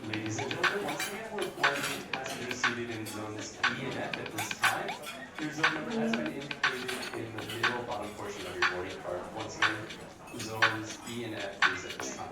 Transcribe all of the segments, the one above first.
Ladies and gentlemen, once again, we're welcoming passengers seated in zones E and F at this time. Your zone number has been indicated in the middle bottom portion of your boarding card. Once again, zones E and F, please, at this time.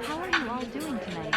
How are you all doing tonight?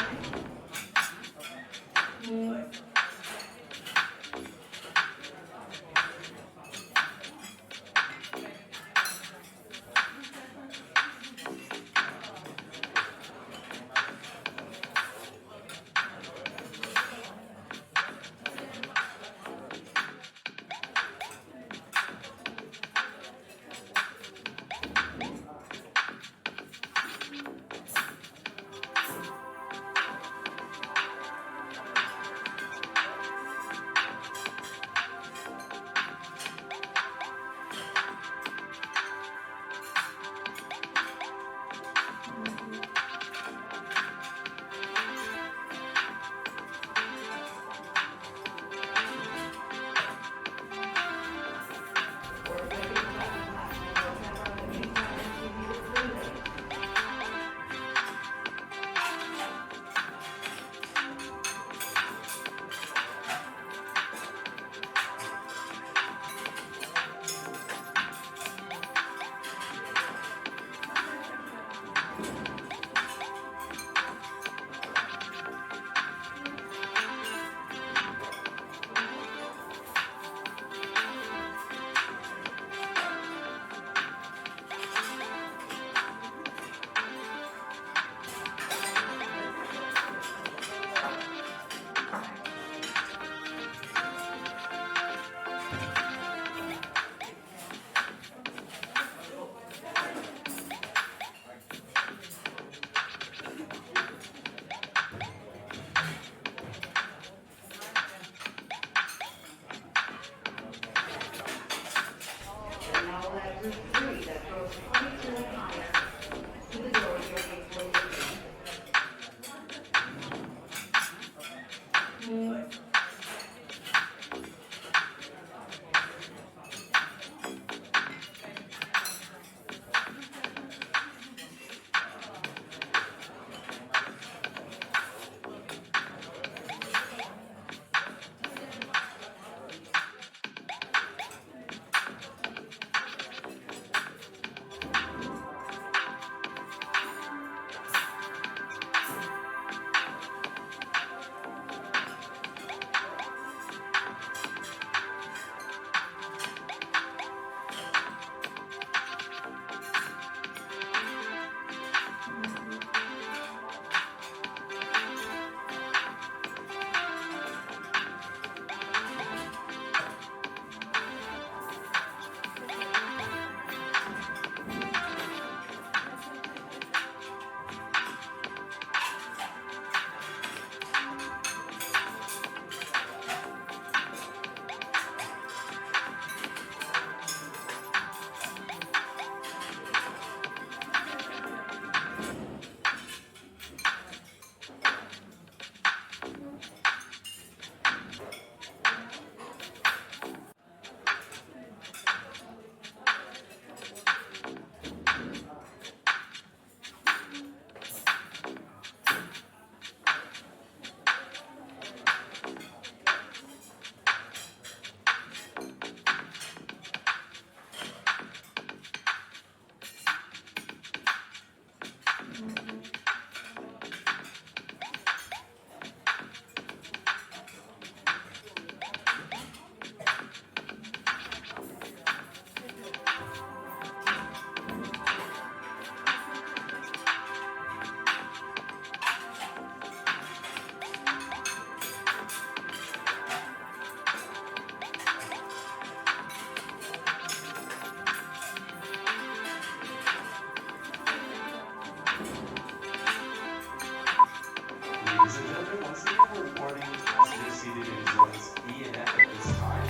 Ladies and gentlemen, once again, we're reporting passengers seated in zones E and F at this time.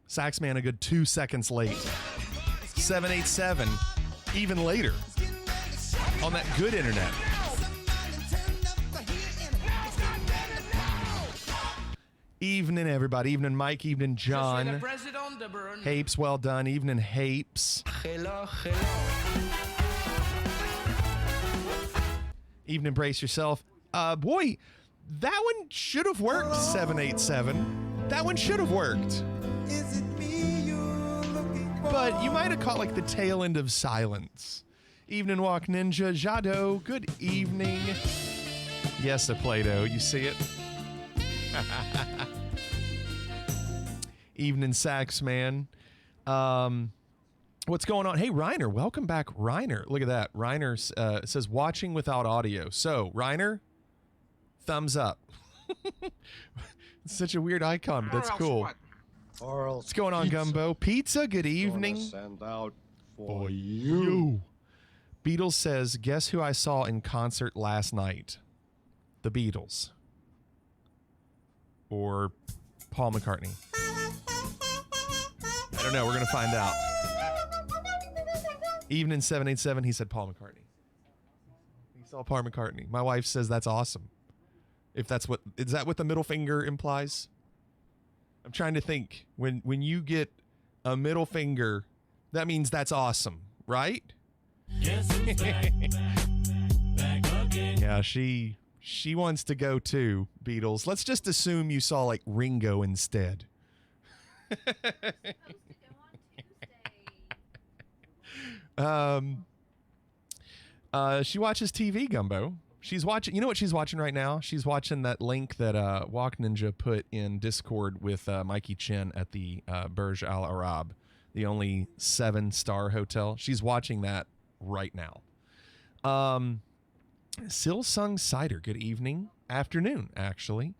Saxman a good 2 seconds late. 787, even later. on that good internet. Evening, everybody. Evening, Mike. Evening, John. Hapes, well done. Evening, Hapes. Hello, hello. Evening, brace yourself. Boy, that one should have worked, 787. That one should have worked. Is it me you're looking for? But you might have caught like the tail end of silence. Evening, Walk Ninja. Jado, good evening. Yes, a Play-Doh. You see it? Evening, Sax Man. What's going on? Hey, Reiner, welcome back, Reiner. Look at that. Reiner says watching without audio. So, Reiner, thumbs up. It's such a weird icon, but that's cool. What's going on, Gumbo? Pizza, good evening. Send out For you. Beatles says, guess who I saw in concert last night? The Beatles. Or Paul McCartney. I don't know. We're going to find out. Evening 787, he said Paul McCartney. He saw Paul McCartney. My wife says that's awesome. If that's what... Is that what the middle finger implies? I'm trying to think. When you get a middle finger, that means that's awesome, right? Yes, it's back again. Yeah, she wants to go too, Beatles. Let's just assume you saw like Ringo instead. She watches TV, Gumbo. She's watching. You know what she's watching right now? She's watching that link that Walk Ninja put in Discord with Mikey Chin at the Burj Al Arab, the only 7-star hotel. She's watching that right now. Silsung Cider, good evening. Afternoon, actually.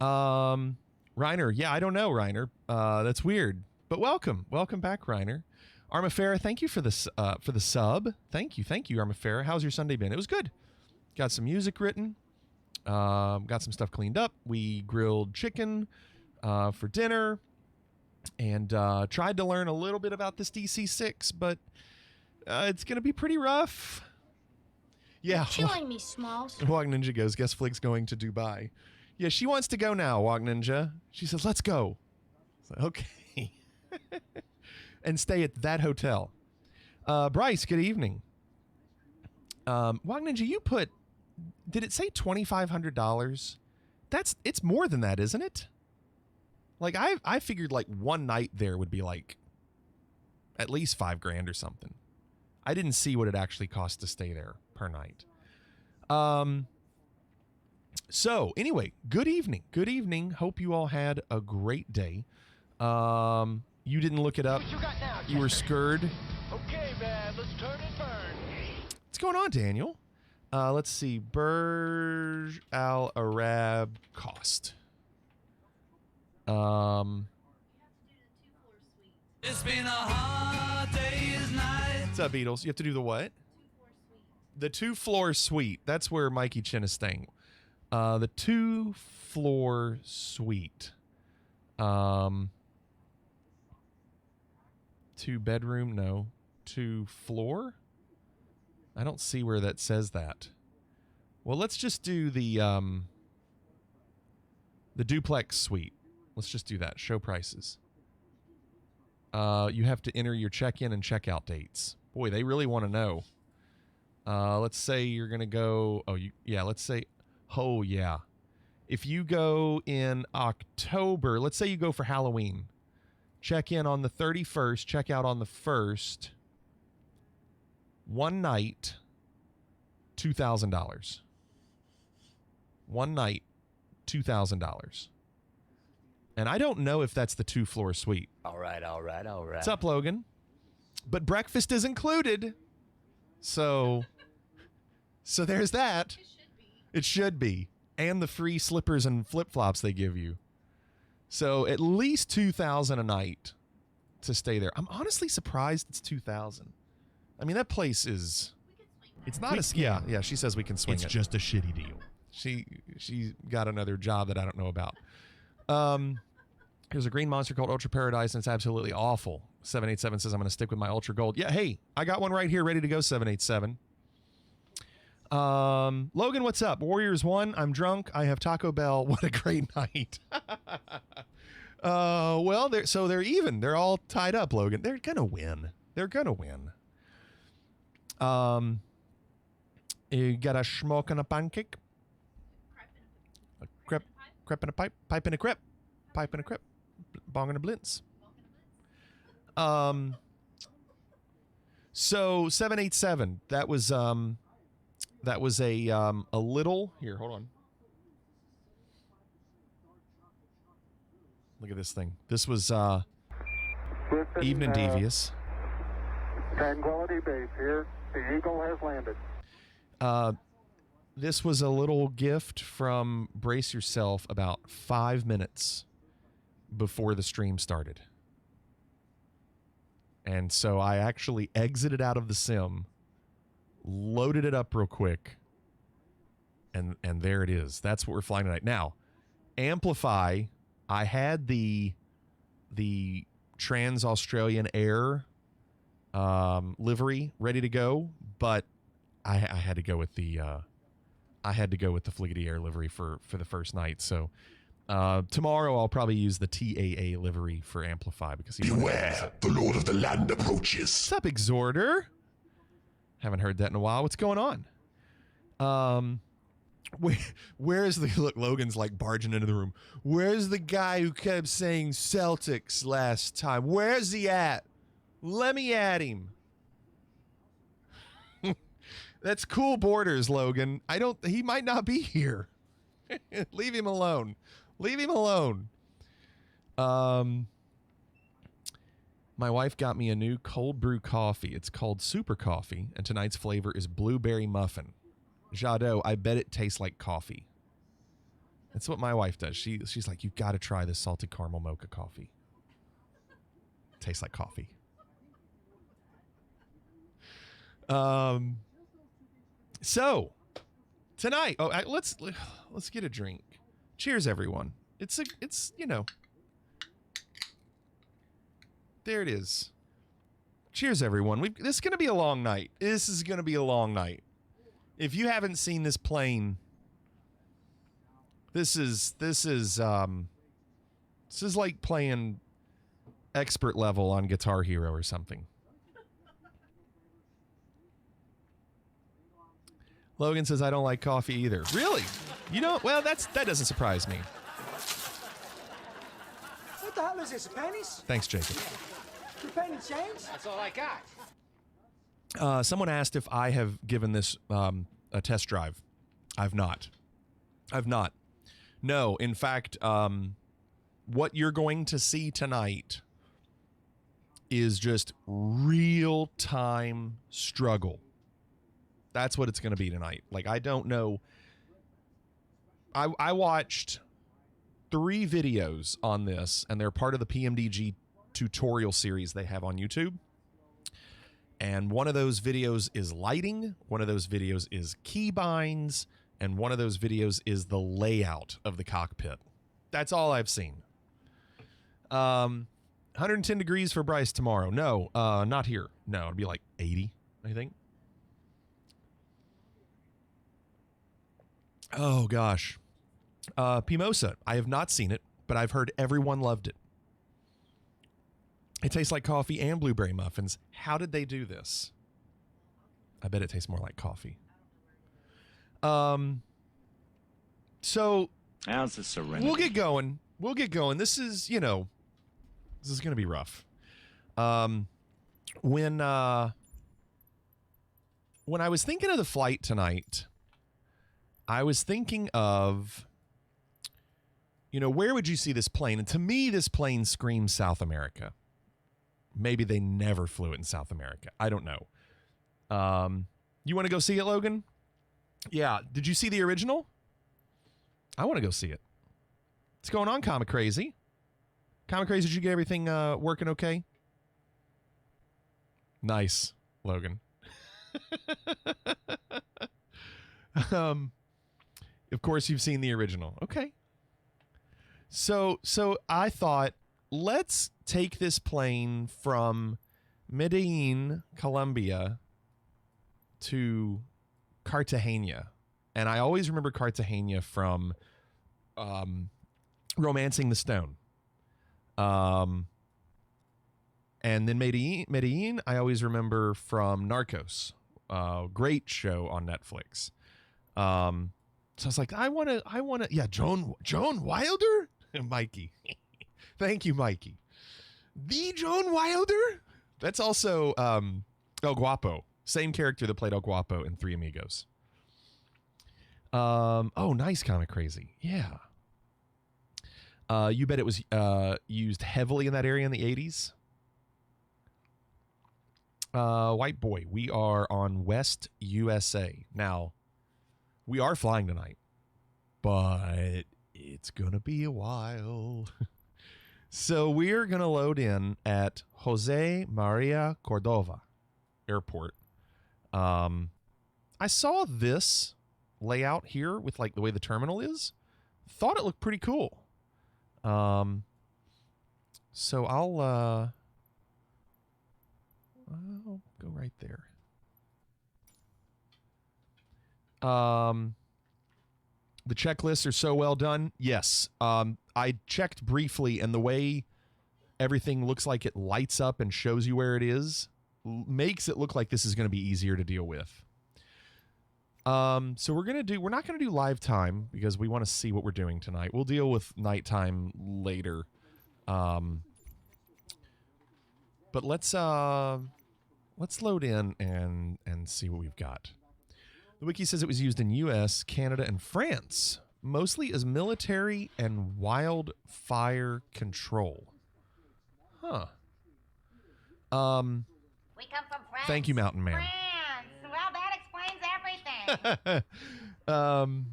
Reiner, yeah, I don't know, Reiner. That's weird. But welcome. Welcome back, Reiner. Armafera, thank you for the sub. Thank you, Armafera. How's your Sunday been? It was good. Got some music written. Got some stuff cleaned up. We grilled chicken for dinner. And tried to learn a little bit about this DC6, but it's going to be pretty rough. Yeah. Killing me, Smalls. Walk Ninja goes, guess Flick's going to Dubai. Yeah, she wants to go now, Walk Ninja. She says, let's go. Like, okay. And stay at that hotel. Bryce, good evening. Walk Ninja, you put, did it say $2,500? It's more than that, isn't it? Like, I figured like one night there would be like at least $5,000 or something. I didn't see what it actually cost to stay there per night. So anyway, good evening. Good evening. Hope you all had a great day. You didn't look it up. You were scared. Okay, man, let's turn and burn. What's going on, Daniel? Let's see. Burj Al Arab cost. It's been a hard day's night. What's up, Beatles? You have to do the what? The 2-floor suite. That's where Mikey Chin is staying. The 2-floor suite. 2-bedroom? No. 2-floor? I don't see where that says that. Well, let's just do the duplex suite. Let's just do that. Show prices. You have to enter your check-in and check-out dates. Boy, they really want to know. Let's say you're going to go... let's say... Oh, yeah. If you go in October... Let's say you go for Halloween. Check in on the 31st. Check out on the 1st. One night, $2,000. One night, $2,000. And I don't know if that's the 2-floor suite. All right. What's up, Logan? But breakfast is included. So there's that. It should be. And the free slippers and flip-flops they give you. So at least $2,000 a night to stay there. I'm honestly surprised it's $2,000. I mean, that place is... It's not a... Yeah, she says we can swing it. It's just a shitty deal. She got another job that I don't know about. There's a green monster called Ultra Paradise, and it's absolutely awful. 787 says I'm going to stick with my Ultra Gold. Yeah, hey, I got one right here ready to go, 787. Logan, what's up? Warriors won. I'm drunk. I have Taco Bell. What a great night. Well, they're even. They're all tied up, Logan. They're gonna win. They're gonna win. You got a schmoke and a pancake? A crepe and a pipe? Pipe and a crepe? Pipe and a crepe? Bong and a blintz. So 787, that was a little, here, hold on. Look at this thing. This was Evening Devious. Tranquility Base here. The Eagle has landed. This was a little gift from Brace Yourself about 5 minutes before the stream started. And so I actually exited out of the sim, loaded it up real quick, and there it is. That's what we're flying tonight. Now, Amplify, I had the Trans-Australian Air livery ready to go, but I had to go with the Fliggity Air livery for the first night. So tomorrow I'll probably use the TAA livery for Amplify because beware, the Lord of the Land approaches. What's up, Exhorter? Haven't heard that in a while. What's going on? Where's the look? Logan's like barging into the room. Where's the guy who kept saying Celtics last time? Where's he at? Let me at him. That's cool borders, Logan. He might not be here. Leave him alone. Leave him alone. My wife got me a new cold brew coffee. It's called Super Coffee, and tonight's flavor is blueberry muffin. Jadot, I bet it tastes like coffee. That's what my wife does. She's like, you've got to try this salted caramel mocha coffee. Tastes like coffee. So tonight, let's get a drink. Cheers, everyone. It's there it is. Cheers, everyone. This is gonna be a long night. This is gonna be a long night. If you haven't seen this plane, this is like playing expert level on Guitar Hero or something. Logan says, I don't like coffee either. Really? You don't? Well, that doesn't surprise me. What the hell is this, pennies? Thanks, Jacob. You penny change? That's all I got. Someone asked if I have given this a test drive. I've not. No, in fact, what you're going to see tonight is just real-time struggle. That's what it's going to be tonight. Like, I don't know. I watched 3 videos on this, and they're part of the PMDG tutorial series they have on YouTube. And one of those videos is lighting, one of those videos is keybinds, and one of those videos is the layout of the cockpit. That's all I've seen. 110 degrees for Bryce tomorrow. No, not here. No, it'll be like 80, I think. Oh, gosh. Pimosa. I have not seen it, but I've heard everyone loved it. It tastes like coffee and blueberry muffins. How did they do this? I bet it tastes more like coffee. So how's the serenity? We'll get going. This is, this is going to be rough. When I was thinking of the flight tonight, I was thinking of, where would you see this plane? And to me, this plane screams South America. Maybe they never flew it in South America. I don't know. You want to go see it, Logan? Yeah. Did you see the original? I want to go see it. What's going on, Comic Crazy? Comic Crazy, did you get everything working okay? Nice, Logan. Of course, you've seen the original. Okay. So I thought, let's take this plane from Medellin, Colombia, to Cartagena. And I always remember Cartagena from Romancing the Stone. And then Medellin, I always remember from Narcos. Great show on Netflix. So I was like, I want to, yeah, Joan Wilder? Mikey. Thank you, Mikey. The Joan Wilder? That's also El Guapo. Same character that played El Guapo in Three Amigos. Oh, nice, Comic Crazy. Yeah. You bet it was used heavily in that area in the 80s. White Boy, we are on West USA. Now, we are flying tonight, but it's going to be a while. So we're going to load in at Jose Maria Cordova Airport. I saw this layout here with like the way the terminal is. Thought it looked pretty cool. So I'll go right there. The checklists are so well done. Yes. I checked briefly, and the way everything looks like it lights up and shows you where it is makes it look like this is going to be easier to deal with. So we're not going to do live time because we want to see what we're doing tonight. We'll deal with nighttime later. But let's load in and see what we've got. The wiki says it was used in US, Canada, and France, mostly as military and wildfire control. Huh. We come from France. Thank you, Mountain Man. France. Well, that explains everything.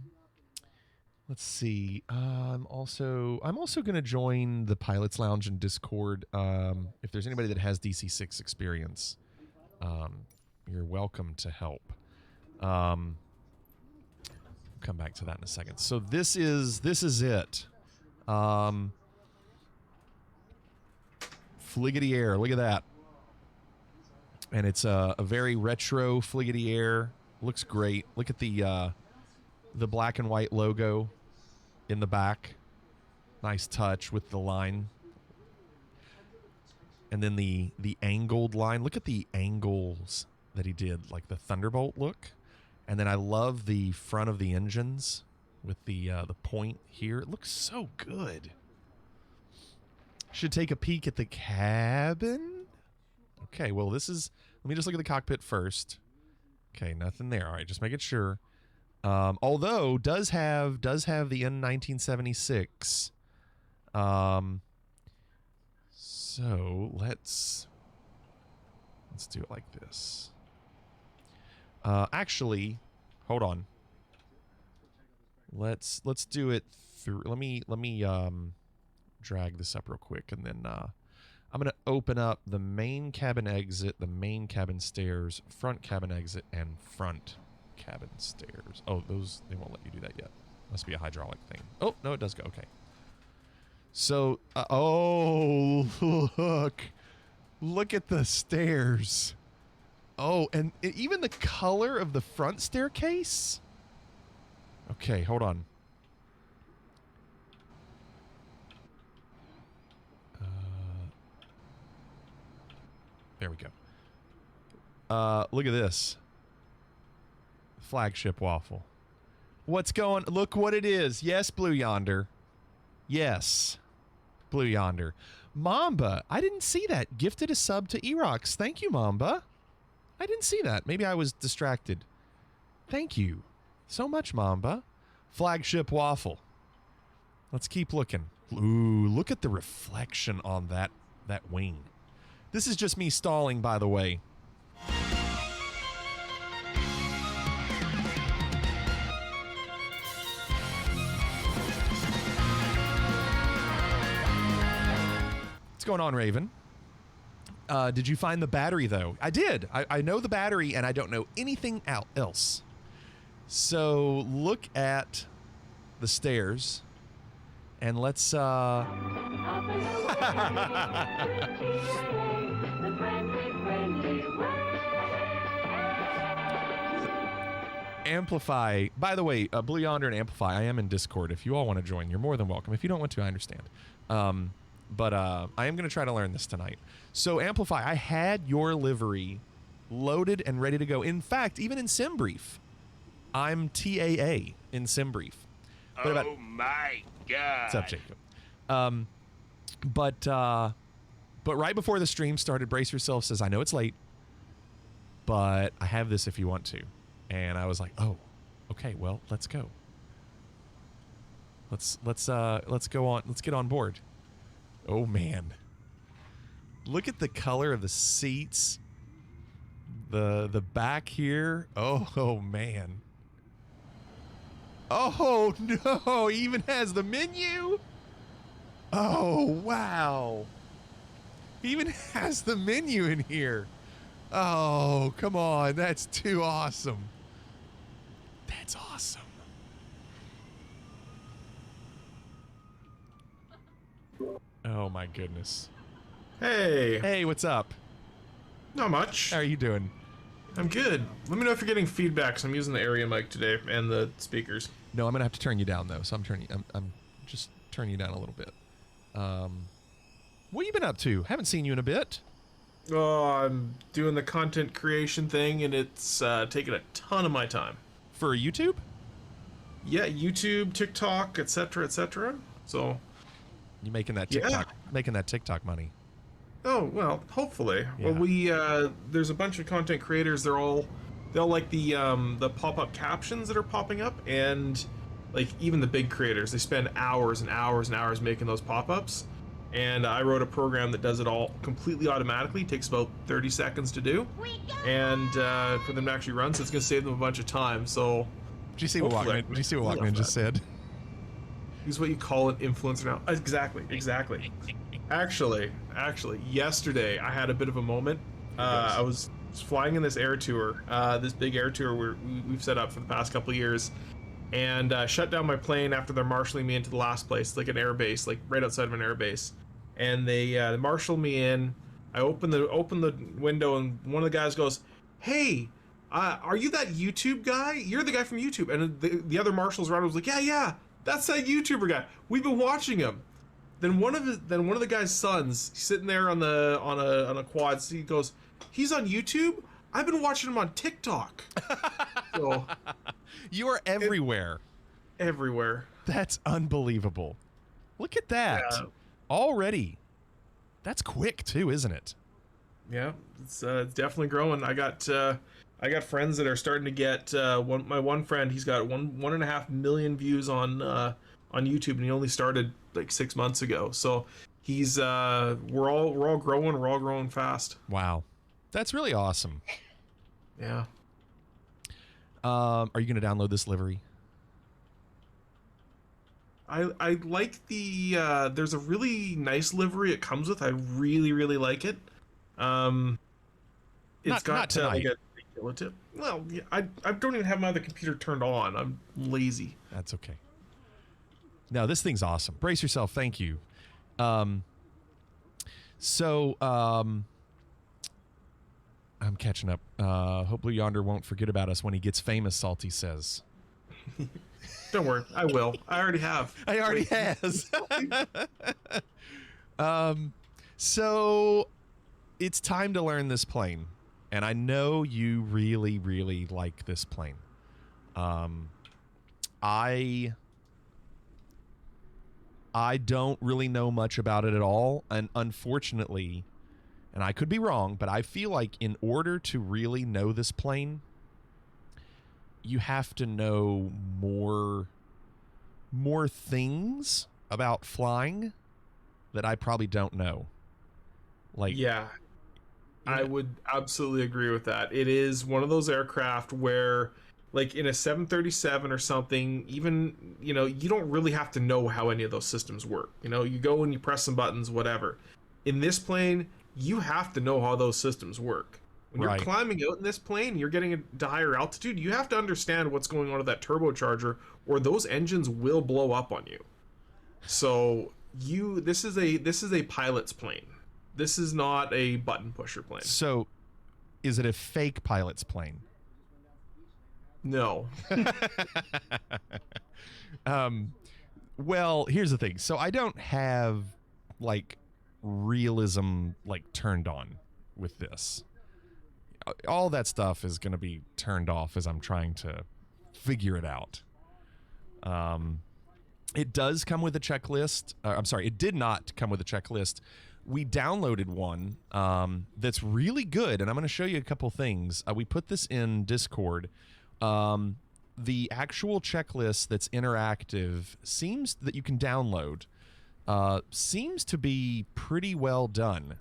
Let's see. I'm also going to join the Pilots Lounge in Discord. If there's anybody that has DC6 experience, you're welcome to help. Come back to that in a second. So this is it. Fliggity Air. Look at that. And it's a very retro Fliggity Air. Looks great. Look at the black and white logo in the back. Nice touch with the line. And then the angled line. Look at the angles that he did, like the Thunderbolt look. And then I love the front of the engines with the point here. It looks so good. Should take a peek at the cabin. Okay, well, let me just look at the cockpit first. Okay, nothing there. All right, just making sure. Although does have the N1976. So let's do it like this. Actually, hold on. Let's do it through. Let me drag this up real quick, and then I'm gonna open up the main cabin exit, the main cabin stairs, front cabin exit, and front cabin stairs. Oh, those, they won't let you do that yet. Must be a hydraulic thing. Oh no, it does go. Okay. So, oh look at the stairs. Oh, and even the color of the front staircase. Okay, hold on. There we go. Look at this. Flagship waffle. What's going? Look what it is. Yes, Blue Yonder. Yes. Blue Yonder. Mamba. I didn't see that. Gifted a sub to Erox. Thank you, Mamba. I didn't see that. Maybe I was distracted. Thank you so much, Mamba. Flagship waffle. Let's keep looking. Ooh, look at the reflection on that wing. This is just me stalling, by the way. What's going on, Raven? Did you find the battery, though? I did. I know the battery, and I don't know anything else. So look at the stairs, and let's... Amplify. By the way, Blue Yonder and Amplify, I am in Discord. If you all want to join, you're more than welcome. If you don't want to, I understand. But I am going to try to learn this tonight. So Amplify, I had your livery loaded and ready to go. In fact, even in SimBrief, I'm TAA in SimBrief. Oh my God. What's up, Jacob? But right before the stream started, Brace Yourself says, I know it's late, but I have this if you want to. And I was like, oh, okay, well, let's go. Let's go on. Let's get on board. Oh man. Look at the color of the seats. The back here. Oh man. Oh no, he even has the menu. Oh wow. He even has the menu in here. Oh, come on. That's too awesome. That's awesome. Oh my goodness. Hey. Hey, what's up? Not much. How are you doing? I'm good. Let me know if you're getting feedback, 'cause I'm using the area mic today and the speakers. No, I'm gonna have to turn you down though. So I'm just turning you down a little bit. What you been up to? Haven't seen you in a bit. Oh, I'm doing the content creation thing, and it's taking a ton of my time. For YouTube? Yeah, YouTube, TikTok, etc., etc. So. You making that TikTok money? Oh well, hopefully. Yeah. Well, we there's a bunch of content creators. They'll like the pop-up captions that are popping up, and like even the big creators, they spend hours and hours and hours making those pop-ups. And I wrote a program that does it all completely automatically. It takes about 30 seconds to do, and for them to actually run, so it's going to save them a bunch of time. So, Did you see what Walkman just said? He's what you call an influencer now. Exactly. Actually, yesterday I had a bit of a moment. I was flying in this air tour, this big air tour we've set up for the past couple of years, and shut down my plane after they're marshaling me into the last place, like an air base, like right outside of an air base. And they marshaled me in. I opened the window, and one of the guys goes, "Hey, are you that YouTube guy? You're the guy from YouTube." And the other marshals around was like, "Yeah, that's that YouTuber guy. We've been watching him." Then one of the guy's sons, sitting there on a quad, he goes, "He's on YouTube? I've been watching him on TikTok." So, you are everywhere. Everywhere. That's unbelievable. Look at that. Yeah. Already. That's quick too, isn't it? Yeah, it's definitely growing. I got friends that are starting to get my one friend. He's got 1.5 million views on YouTube, and he only started like 6 months ago. So he's we're all growing. We're all growing fast. Wow, that's really awesome. Yeah. Are you going to download this livery? I like the there's a really nice livery it comes with. I really like it. It's Not tonight. like a tip. Well, yeah, I don't even have my other computer turned on. I'm lazy. That's okay. No, this thing's awesome. Brace yourself. Thank you. I'm catching up. Hope Blue Yonder won't forget about us when he gets famous, Salty says. Don't worry, I will. I already have. I already has. So it's time to learn this plane, and I know you really like this plane. I don't really know much about it at all, and unfortunately, and I could be wrong, but I feel like in order to really know this plane, you have to know more things about flying that I probably don't know. Like, yeah, I would absolutely agree with that. It is one of those aircraft where, like in a 737 or something, even, you don't really have to know how any of those systems work. You go and you press some buttons, whatever. In this plane, you have to know how those systems work. When you're climbing out in this plane, you're getting to higher altitude, you have to understand what's going on with that turbocharger, or those engines will blow up on you. So this is a pilot's plane. This is not a button pusher plane. So is it a fake pilot's plane? No. Well, here's the thing. So I don't have like realism like turned on with this. All that stuff is going to be turned off as I'm trying to figure it out. It does come with a checklist. I'm sorry, it did not come with a checklist. We downloaded one that's really good, and I'm going to show you a couple things. We put this in Discord. The actual checklist that's interactive seems that you can download. Seems to be pretty well done.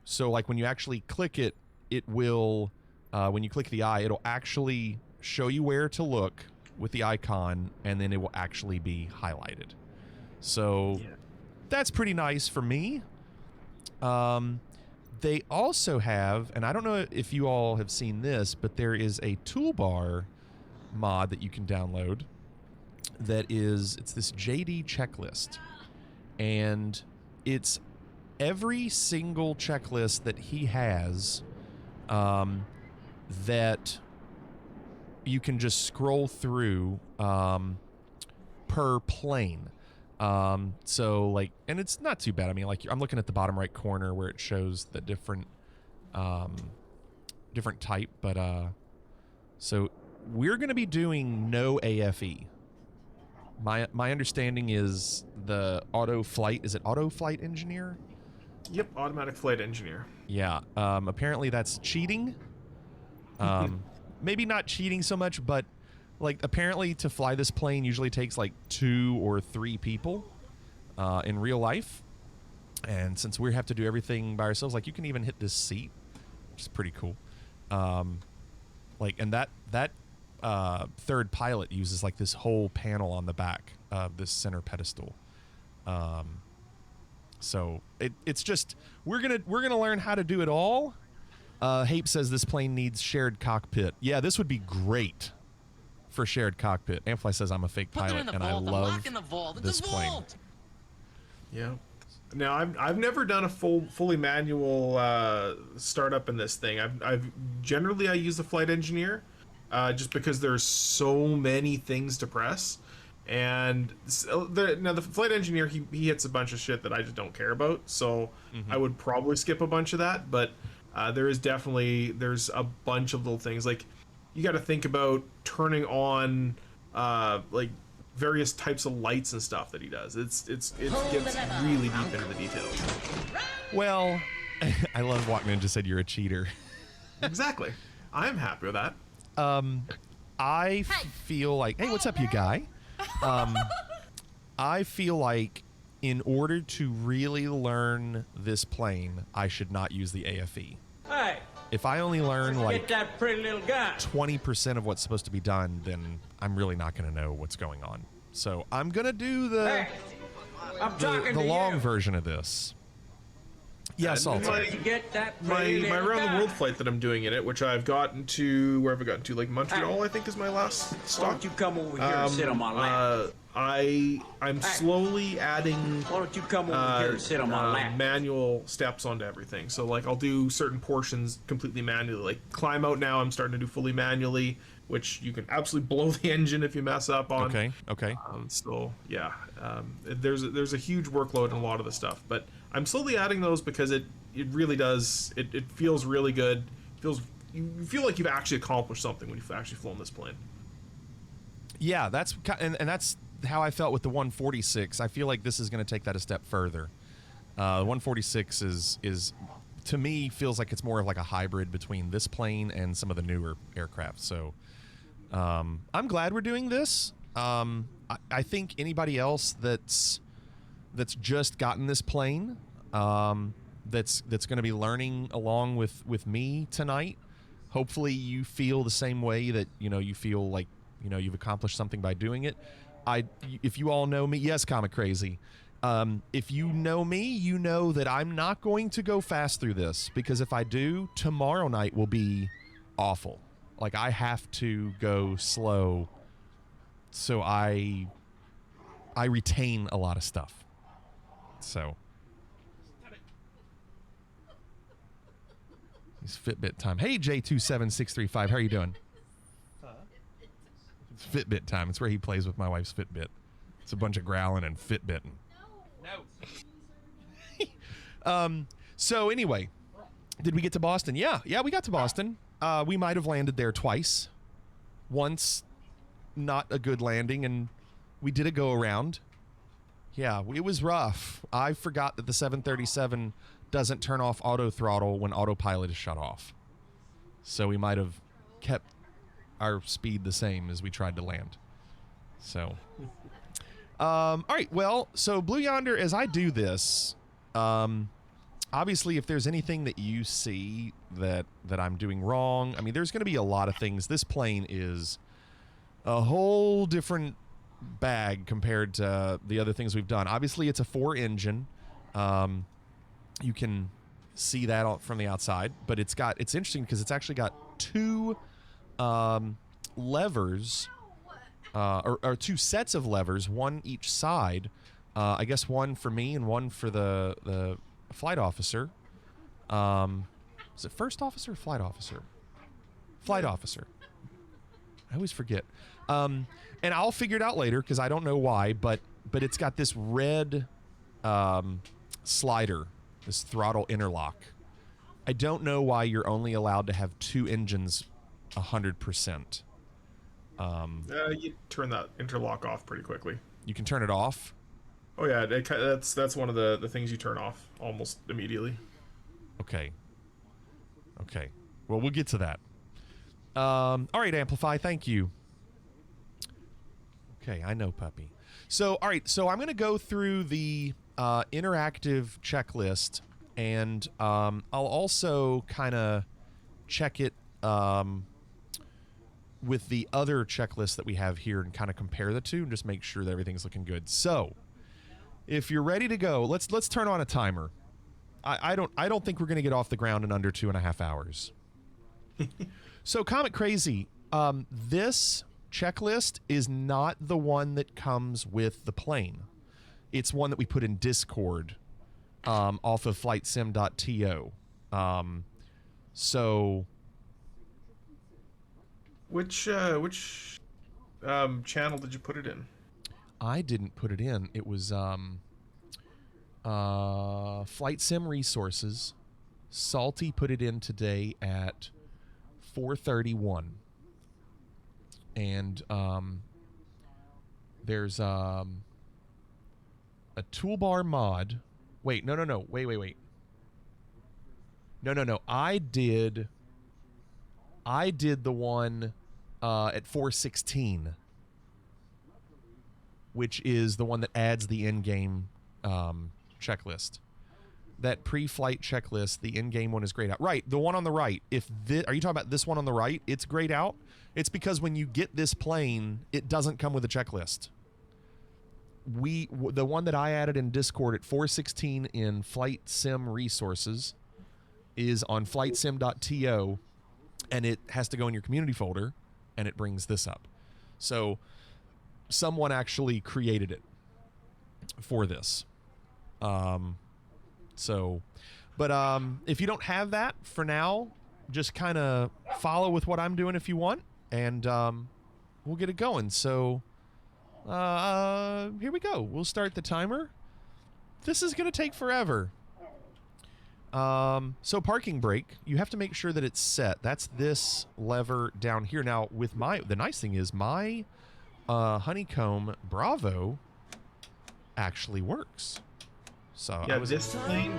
So like when you actually click it, it will, when you click the eye, it'll actually show you where to look with the icon, and then it will actually be highlighted. So that's pretty nice for me. They also have, and I don't know if you all have seen this, but there is a toolbar mod that you can download that is, it's this JD checklist. And it's every single checklist that he has that you can just scroll through per plane. So like, and it's not too bad. I mean, like I'm looking at the bottom right corner where it shows the different type, but so we're going to be doing no AFE. My understanding is the auto flight, is it auto flight engineer? Yep, automatic flight engineer. Yeah, apparently that's cheating. Maybe not cheating so much, but like apparently to fly this plane usually takes like 2 or 3 people in real life. And since we have to do everything by ourselves, like you can even hit this seat, which is pretty cool. Like, and that third pilot uses like this whole panel on the back of this center pedestal. So it's just, we're gonna learn how to do it all. Hape says this plane needs shared cockpit. Yeah, this would be great for shared cockpit. Amfly says I'm a fake pilot and I love this plane. Yeah. Now I've never done a fully manual startup in this thing. I've generally I use the flight engineer just because there's so many things to press. And now the flight engineer he hits a bunch of shit that I just don't care about. So I would probably skip a bunch of that, but there's a bunch of little things like you got to think about turning on like various types of lights and stuff that he does. It gets really deep into the details. Well, I love Walkman just said you're a cheater. Exactly. I'm happy with that. I feel like, hey, what's up, you guy? I feel like in order to really learn this plane, I should not use the AFE. Hey, if I only learn like get that pretty little guy 20% of what's supposed to be done, then I'm really not going to know what's going on. So I'm going to do the long version of this. Yeah, Salt. My around the world flight that I'm doing in it, which I've gotten to, where have I gotten to? Like Montreal, I think is my last stop. Why don't you come over here and sit on my lap? I'm slowly adding Why don't you come over here and sit on my lap? manual steps onto everything. So like I'll do certain portions completely manually. Like climb out now, I'm starting to do fully manually, which you can absolutely blow the engine if you mess up on. Okay. So yeah, there's a huge workload in a lot of the stuff, but I'm slowly adding those because it really does. It feels really good. You feel like you've actually accomplished something when you've actually flown this plane. Yeah, that's how I felt with the 146. I feel like this is going to take that a step further. The 146 is to me feels like it's more of like a hybrid between this plane and some of the newer aircraft. So I'm glad we're doing this. I think anybody else that's just gotten this plane, that's going to be learning along with me tonight. Hopefully you feel the same way that you feel like you've accomplished something by doing it. If you all know me, yes, Comic Crazy. If you know me, you know that I'm not going to go fast through this, because if I do, tomorrow night will be awful. Like I have to go slow, so I retain a lot of stuff. So it's Fitbit time. Hey J27635, how are you doing? It's Fitbit time. It's where he plays with my wife's Fitbit. It's a bunch of growling and Fitbitting. No. So anyway, did we get to Boston? Yeah, we got to Boston. We might have landed there twice. Once, not a good landing, and we did a go around. Yeah, it was rough. I forgot that the 737 doesn't turn off auto throttle when autopilot is shut off. So we might have kept our speed the same as we tried to land. So, all right. Well, so Blue Yonder, as I do this, obviously, if there's anything that you see that I'm doing wrong, I mean, there's going to be a lot of things. This plane is a whole different bag compared to the other things we've done. Obviously, it's a 4-engine. You can see that from the outside, but it's interesting because it's actually got 2 levers, or 2 sets of levers, one each side. I guess one for me and one for the flight officer. Is it first officer or flight officer? Flight officer. I always forget. And I'll figure it out later because I don't know why, but it's got this red slider, this throttle interlock. I don't know why you're only allowed to have 2 engines 100%. You turn that interlock off pretty quickly. You can turn it off? Oh yeah, that's one of the things you turn off almost immediately. Okay. Well, we'll get to that. All right, Amplify, thank you. Okay, I know, puppy. So, all right, so I'm going to go through the interactive checklist, and I'll also kind of check it with the other checklist that we have here and kind of compare the two and just make sure that everything's looking good. So, if you're ready to go, let's turn on a timer. I don't think we're going to get off the ground in under 2.5 hours. So, Comet Crazy, this checklist is not the one that comes with the plane. It's one that we put in Discord off of flightsim.to. So, which channel did you put it in? I didn't put it in. It was Flight Sim Resources. Salty put it in today at 4:31. And there's a toolbar mod. Wait, no. Wait. No. I did the one at 4:16, which is the one that adds the in-game checklist. That pre-flight checklist, the in-game one is grayed out. Right, the one on the right. Are you talking about this one on the right? It's grayed out. It's because when you get this plane, it doesn't come with a checklist. The one that I added in Discord at 4:16 in Flight Sim Resources is on flightsim.to, and it has to go in your community folder, and it brings this up. So someone actually created it for this. If you don't have that for now, just kind of follow with what I'm doing if you want, and we'll get it going. So here we go. We'll start the timer. This is going to take forever. So parking brake, you have to make sure that it's set. That's this lever down here. Now, with the nice thing is my Honeycomb Bravo actually works. So yeah, this plane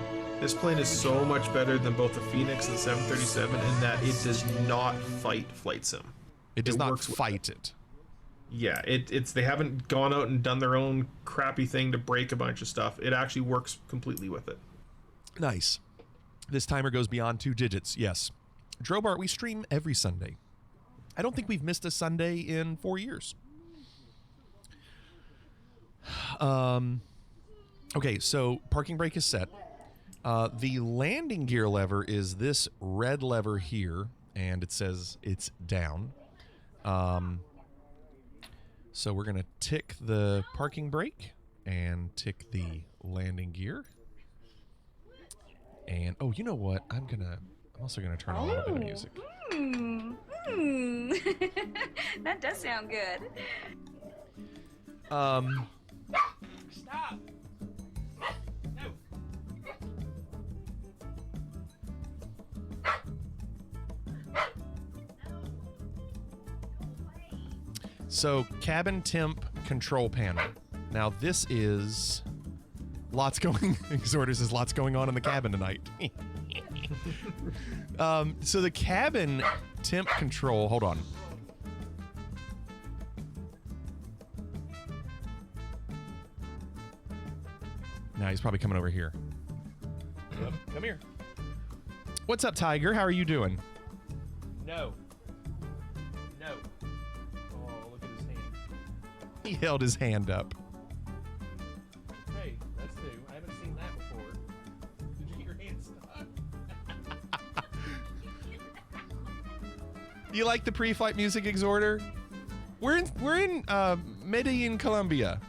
is so much better than both the Phoenix and the 737 in that it does not fight Flight Sim. It does not fight it. Yeah, they haven't gone out and done their own crappy thing to break a bunch of stuff. It actually works completely with it. Nice. This timer goes beyond 2 digits. Yes. Drobart, we stream every Sunday. I don't think we've missed a Sunday in 4 years. Okay, so parking brake is set. The landing gear lever is this red lever here, and it says it's down. So we're going to tick the parking brake and tick the landing gear. And, oh, you know what? I'm also going to turn on a little bit of music. That does sound good. Stop. No. So, cabin temp control panel. Now, this is lots going. Exhorter says lots going on in the cabin tonight. So the cabin temp control. Hold on. Now he's probably coming over here. Come here. What's up, Tiger? How are you doing? No. No. Oh, look at his hand. He held his hand up. Hey, that's new. I haven't seen that before. Did you get your hand stuck? You like the pre-flight music, Exhorter? We're in Medellin, Colombia.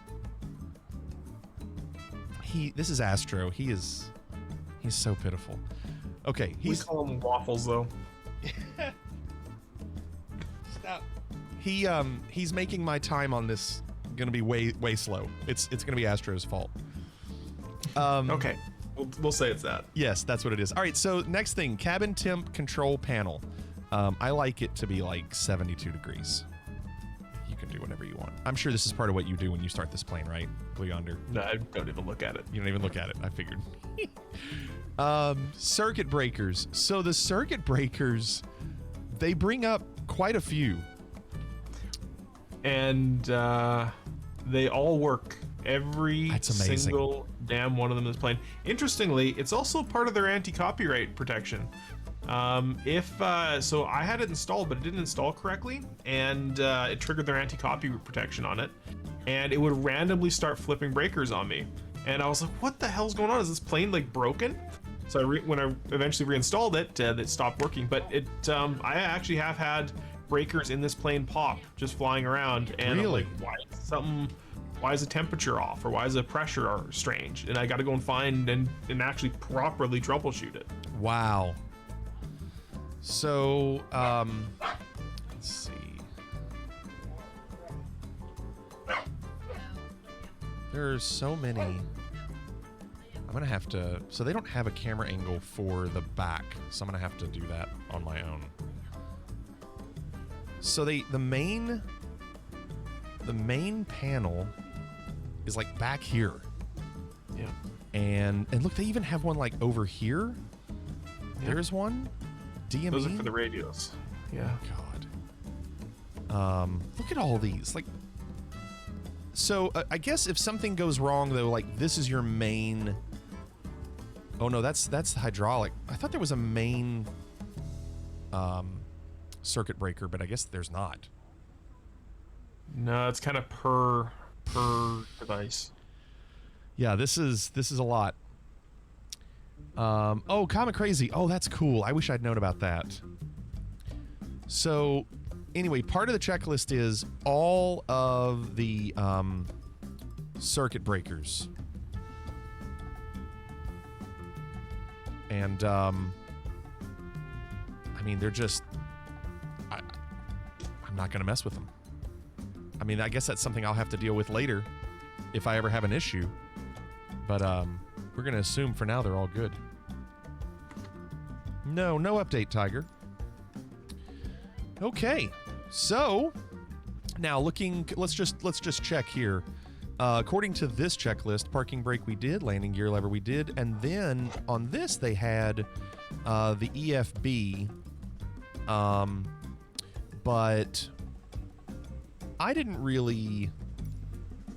This is Astro. He's so pitiful. Okay, We call them waffles, though. Stop. He's making my time on this gonna be way slow. It's gonna be Astro's fault. Okay, we'll say it's that. Yes, that's what it is. All right, so next thing, cabin temp control panel. I like it to be like 72 degrees. You can do whatever you want. I'm sure this is part of what you do when you start this plane, right, Blue Yonder? No, I don't even look at it. You don't even look at it. I figured. Circuit breakers. So the circuit breakers, they bring up quite a few. And they all work. Every single damn one of them is playing. Interestingly, it's also part of their anti-copyright protection. So I had it installed, but it didn't install correctly, and it triggered their anti-copyright protection on it, and it would randomly start flipping breakers on me. And I was like, what the hell's going on? Is this plane like broken? So when I eventually reinstalled it, it stopped working. But I actually have had breakers in this plane pop just flying around, and really? I'm like, why is the temperature off, or why is the pressure strange? And I got to go and find and actually properly troubleshoot it. Wow. So, let's see. There's so many. I'm gonna have to. So they don't have a camera angle for the back, so I'm gonna have to do that on my own. So the main panel is like back here. Yeah. And look, they even have one like over here. Yeah. There's one. DME? Those are for the radios. Yeah. God. Look at all these. Like, so I guess if something goes wrong though, like this is your main. Oh no, that's hydraulic. I thought there was a main circuit breaker, but I guess there's not. No, it's kind of per device. Yeah, this is a lot. Oh, Comic Crazy. Oh, that's cool. I wish I'd known about that. So, anyway, part of the checklist is all of the circuit breakers. And, I mean, they're just... I'm not going to mess with them. I mean, I guess that's something I'll have to deal with later if I ever have an issue. But, we're going to assume for now they're all good. No update, Tiger. Okay. So, now let's just check here. According to this checklist, parking brake we did, landing gear lever we did, and then on this they had the EFB. But I didn't really...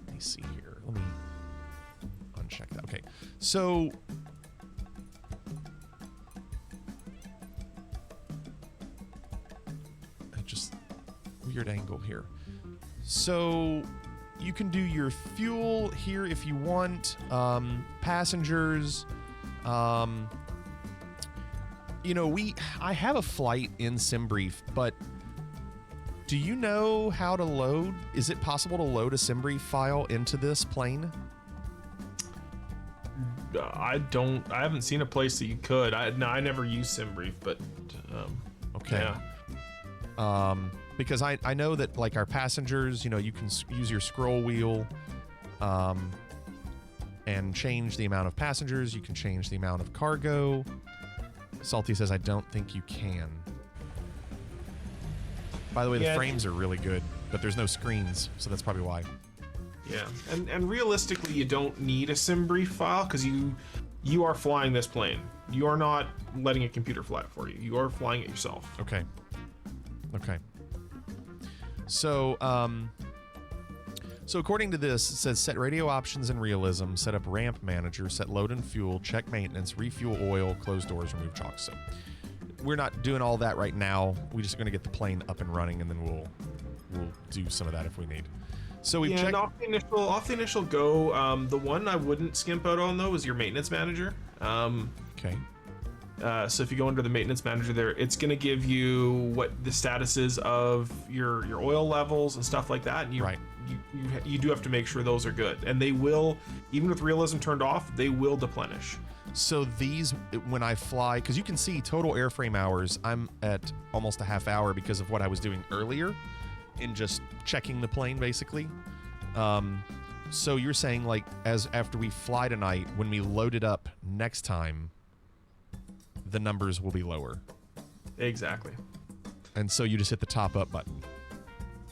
Let me see here. Let me uncheck that. Okay. So... just weird angle here. So you can do your fuel here if you want. Passengers. You know, I have a flight in SimBrief, but do you know how to load? Is it possible to load a SimBrief file into this plane? I haven't seen a place that you could. I never use SimBrief, but okay. Yeah. Because I know that like our passengers, you know, you can use your scroll wheel and change the amount of passengers. You can change the amount of cargo. Salty says, I don't think you can. By the way, the frames are really good, but there's no screens, so that's probably why. Yeah, and realistically, you don't need a sim brief file because you are flying this plane. You are not letting a computer fly it for you. You are flying it yourself. Okay. Okay. So, so according to this, it says set radio options and realism, set up ramp manager, set load and fuel, check maintenance, refuel oil, close doors, remove chocks. So we're not doing all that right now. We're just going to get the plane up and running, and then we'll do some of that if we need. So we checked off the initial go. The one I wouldn't skimp out on though is your maintenance manager. Okay. So if you go under the maintenance manager there, it's going to give you what the status is of your oil levels and stuff like that. And you do have to make sure those are good, and they will, even with realism turned off, they will deplenish. So these, when I fly, because you can see total airframe hours, I'm at almost a half hour because of what I was doing earlier in just checking the plane basically. So you're saying like after we fly tonight, when we load it up next time, the numbers will be lower. Exactly. And so you just hit the top up button.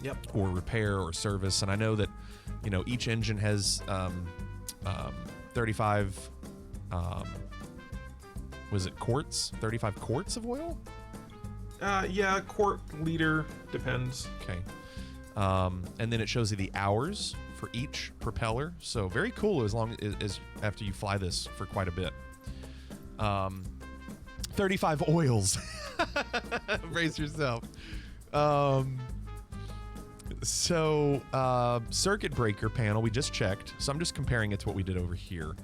Yep. Or repair or service. And I know that, you know, each engine has 35 was it quarts? 35 quarts of oil? Yeah, quart, liter, depends. Okay. And then it shows you the hours for each propeller. So very cool as long as after you fly this for quite a bit. 35 oils. Brace yourself. Circuit breaker panel, we just checked. So I'm just comparing it to what we did over here.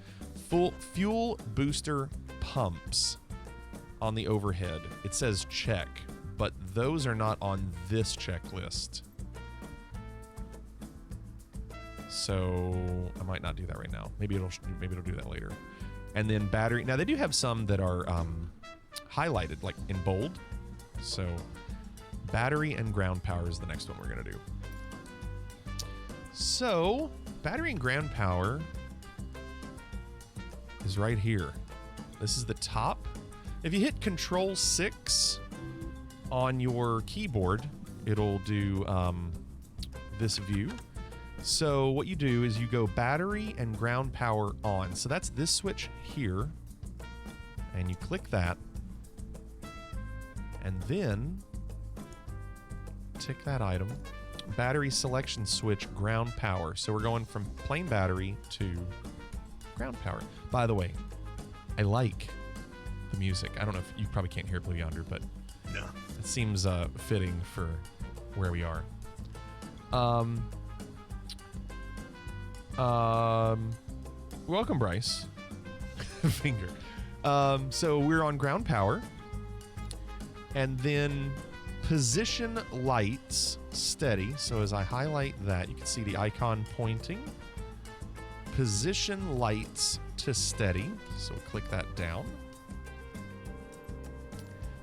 Full fuel booster pumps on the overhead. It says check, but those are not on this checklist. So I might not do that right now. Maybe it'll do that later. And then battery. Now they do have some that are highlighted, like in bold. So battery and ground power is the next one we're gonna do. So battery and ground power is right here. This is the top. If you hit Control 6 on your keyboard, it'll do this view. So what you do is you go battery and ground power on. So that's this switch here. And you click that. And then tick that item. Battery selection switch, ground power. So we're going from plain battery to ground power. By the way, I like the music. I don't know if you probably can't hear Blue Yonder, but no, it seems fitting for where we are. Welcome, Bryce. Finger. So we're on ground power. And then position lights steady. So as I highlight that, you can see the icon pointing. Position lights to steady. So click that down.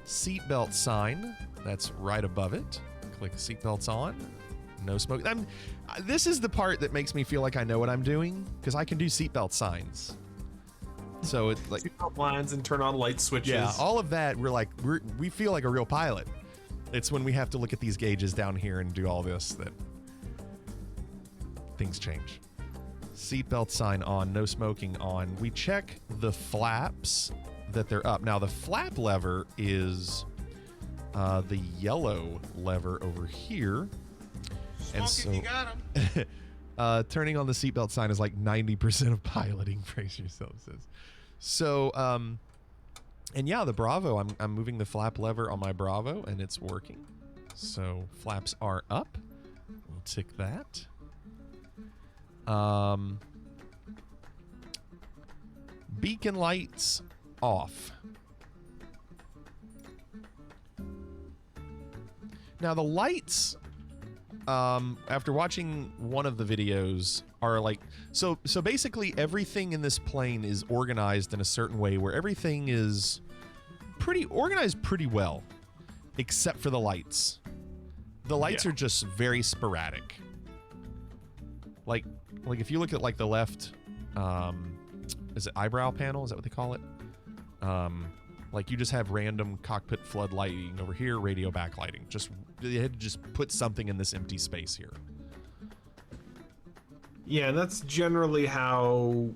Seatbelt sign. That's right above it. Click seatbelts on. No smoke. This is the part that makes me feel like I know what I'm doing, because I can do seatbelt signs. So it's like seatbelt lines and turn on light switches. Yeah, all of that. We feel like a real pilot. It's when we have to look at these gauges down here and do all this that things change. Seatbelt sign on, no smoking on. We check the flaps that they're up. Now the flap lever is the yellow lever over here. And so you got 'em. turning on the seatbelt sign is like 90% of piloting, brace yourself says. So and yeah, the Bravo, I'm moving the flap lever on my Bravo and it's working. So flaps are up. We'll tick that. Beacon lights off. Now the lights, after watching one of the videos, are like so basically everything in this plane is organized in a certain way where everything is organized pretty well, except for the lights. The lights are just very sporadic. Like if you look at like the left, is it eyebrow panel? Is that what they call it? Like you just have random cockpit flood lighting over here, radio backlighting. Just they had to just put something in this empty space here. Yeah, and that's generally how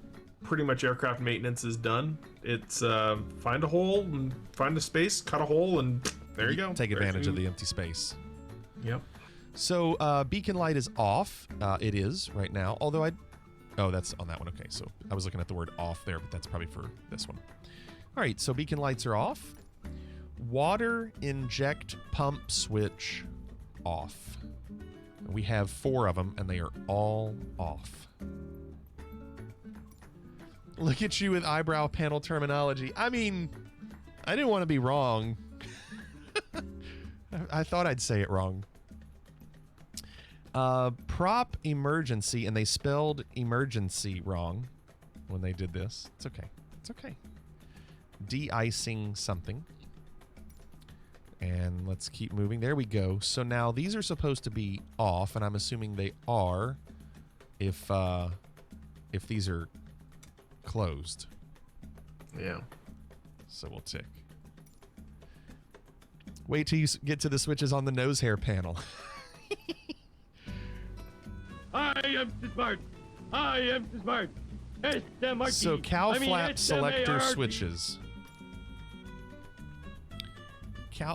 pretty much aircraft maintenance is done. It's find a hole and find a space, cut a hole, and there you go. Take advantage of the empty space. Yep. So beacon light is off. It is right now. Although oh, that's on that one. Okay, so I was looking at the word off there, but that's probably for this one. All right, so beacon lights are off. Water inject pump switch off. We have 4 of them, and they are all off. Look at you with eyebrow panel terminology. I mean, I didn't want to be wrong. I thought I'd say it wrong. Prop emergency, and they spelled emergency wrong when they did this. It's okay. It's okay. De-icing something. And let's keep moving. There we go. So now these are supposed to be off, and I'm assuming they are if these are closed. Yeah. So we'll tick. Wait till you get to the switches on the nose hair panel. I am smart. I am smart. S-M-R-T. So cow flap selector switches.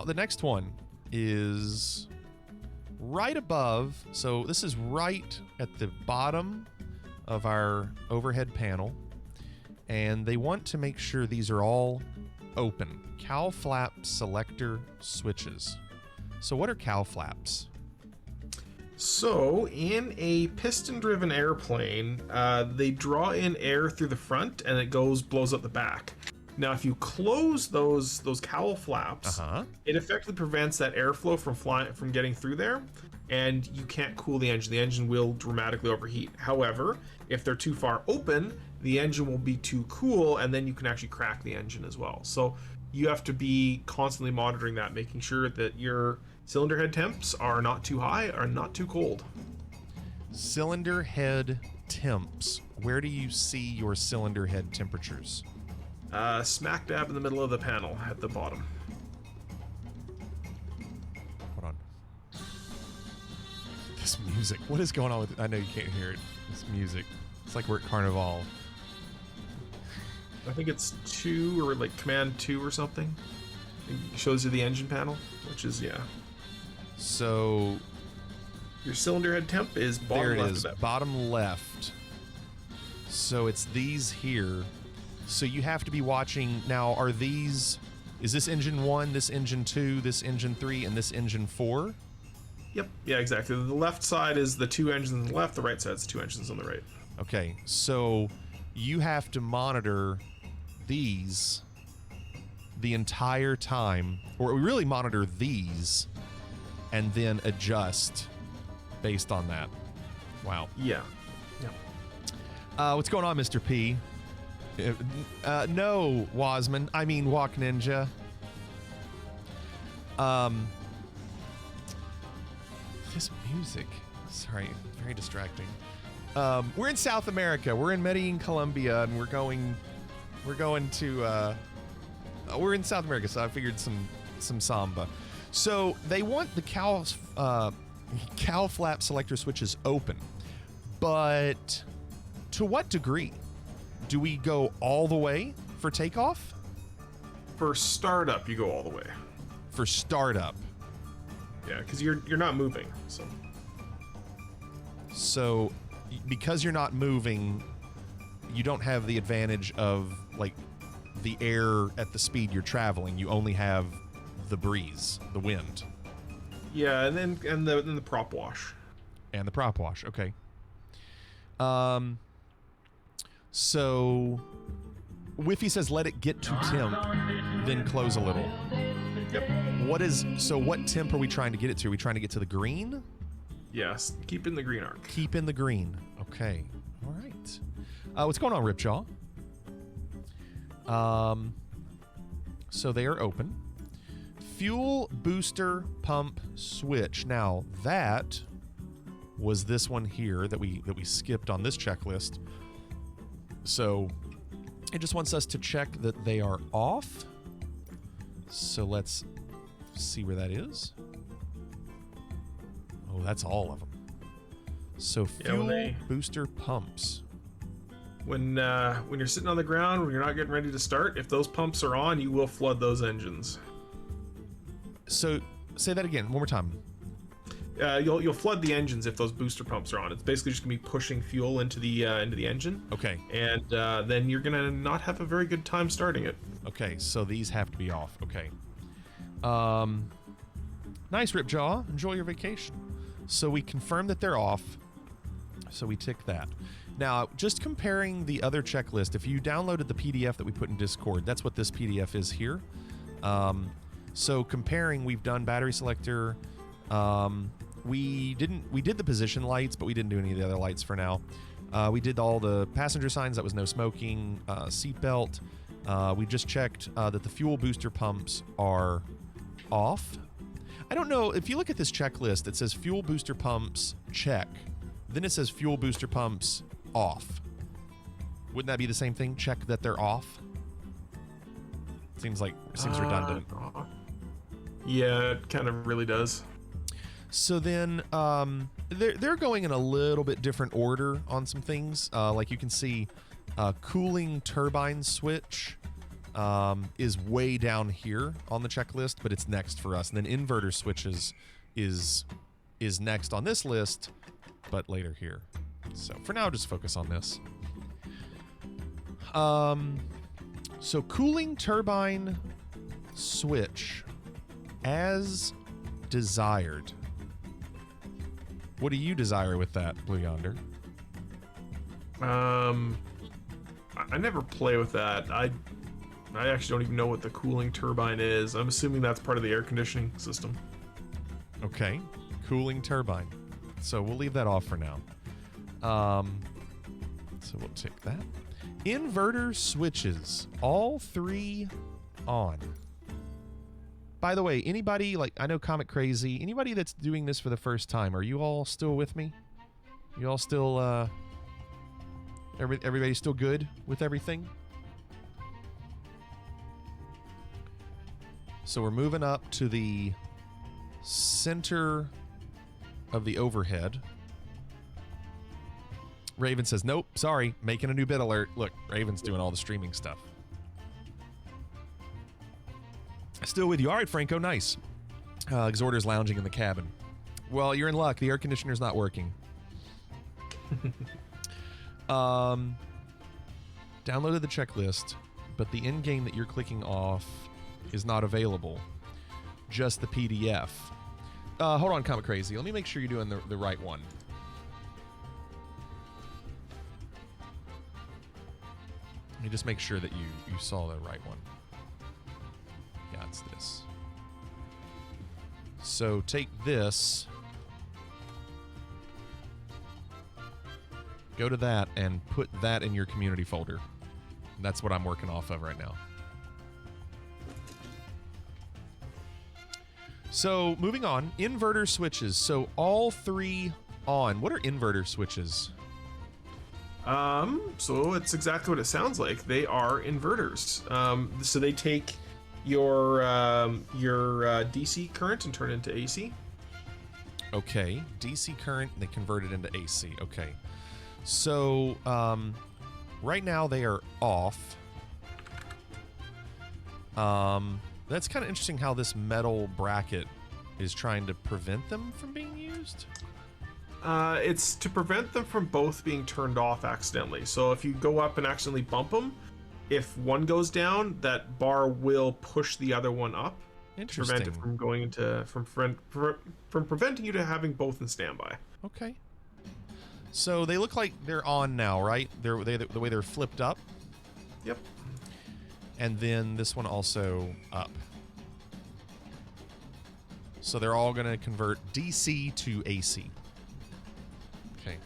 The next one is right above. So this is right at the bottom of our overhead panel. And they want to make sure these are all open. Cow flap selector switches. So what are cow flaps? So in a piston-driven airplane, they draw in air through the front and it blows out the back. Now, if you close those cowl flaps, it effectively prevents that airflow from getting through there, and you can't cool the engine. The engine will dramatically overheat. However, if they're too far open, the engine will be too cool, and then you can actually crack the engine as well. So you have to be constantly monitoring that, making sure that your cylinder head temps are not too high or not too cold. Cylinder head temps. Where do you see your cylinder head temperatures? Smack dab in the middle of the panel at the bottom. Hold on. This music. What is going on with it? I know you can't hear it. This music. It's like we're at Carnival. I think it's 2 or like command 2 or something. It shows you the engine panel, which is, yeah. So your cylinder head temp is bottom there it left is, of that. bottom left. So it's these here. So you have to be watching. Now, are these, is this engine 1, this engine 2, this engine 3, and this engine 4? Yep, yeah, exactly. The left side is the 2 engines on the left, the right side is the 2 engines on the right. Okay, so you have to monitor these the entire time, or really monitor these and then adjust based on that. Wow. Yeah. What's going on, Mr. P? No, Wasman. I mean, Walk Ninja. This music. Sorry, very distracting. We're in South America. We're in Medellin, Colombia, and we're going to. We're in South America, so I figured some samba. So they want the cow flap selector switches open, but to what degree? Do we go all the way for takeoff? For startup, you go all the way. For startup. Yeah, because you're not moving. So because you're not moving, you don't have the advantage of like the air at the speed you're traveling. You only have the breeze, the wind. Yeah, and then the prop wash. And the prop wash. Okay. So Whiffy says let it get to temp, then close a little. Yep. What temp are we trying to get it to? Are we trying to get to the green? Yes, keep in the green arc. Keep in the green. Okay. All right. What's going on, Ripjaw? So they are open. fuel booster pump switch. Now that was this one here that we skipped on this checklist. So it just wants us to check that they are off. So let's see where that is. Oh, that's all of them. So fuel booster pumps. When you're sitting on the ground, when you're not getting ready to start, if those pumps are on, you will flood those engines. So say that again, one more time. You'll flood the engines if those booster pumps are on. It's basically just gonna be pushing fuel into the engine. Okay. And then you're gonna not have a very good time starting it. Okay, so these have to be off. Okay. Nice, Ripjaw. Enjoy your vacation. So we confirm that they're off. So we tick that. Now, just comparing the other checklist, if you downloaded the PDF that we put in Discord, that's what this PDF is here. So comparing, we've done battery selector. We did the position lights, but we didn't do any of the other lights for now. We did all the passenger signs. That was no smoking, seatbelt. We just checked that the fuel booster pumps are off. I don't know, if you look at this checklist, it says fuel booster pumps, check. Then it says fuel booster pumps, off. Wouldn't that be the same thing? Check that they're off? Seems redundant. Yeah, it kind of really does. So then, they're going in a little bit different order on some things. Like you can see, cooling turbine switch is way down here on the checklist, but it's next for us. And then inverter switches is next on this list, but later here. So for now, just focus on this. So cooling turbine switch as desired. What do you desire with that, Blue Yonder? I never play with that. I actually don't even know what the cooling turbine is. I'm assuming that's part of the air conditioning system. Okay, cooling turbine. So we'll leave that off for now. So we'll tick that. Inverter switches, all 3 on. By the way, anybody, like, I know Comic Crazy, anybody that's doing this for the first time, are you all still with me? You all still, everybody still good with everything? So we're moving up to the center of the overhead. Raven says, nope, sorry, making a new bit alert. Look, Raven's doing all the streaming stuff. Still with you. All right, Franco, nice. Exhorter's lounging in the cabin. Well, you're in luck. The air conditioner's not working. Downloaded the checklist, but the end game that you're clicking off is not available. Just the PDF. Hold on, Comic Crazy. Let me make sure you're doing the right one. Let me just make sure that you saw the right one. Yeah, it's this. So take this, go to that, and put that in your community folder. That's what I'm working off of right now. So moving on, inverter switches. So all 3 on. What are inverter switches? So it's exactly what it sounds like. They are inverters. So they take your DC current and turn it into AC. Okay, DC current, they convert it into AC. Okay. So, right now they are off. That's kind of interesting how this metal bracket is trying to prevent them from being used. It's to prevent them from both being turned off accidentally. So if you go up and accidentally bump them, if one goes down, that bar will push the other one up. Interesting. To prevent it from going into from preventing you to having both in standby. Okay. So they look like they're on now, right? The way they're flipped up. Yep. And then this one also up. So they're all going to convert DC to AC. Okay.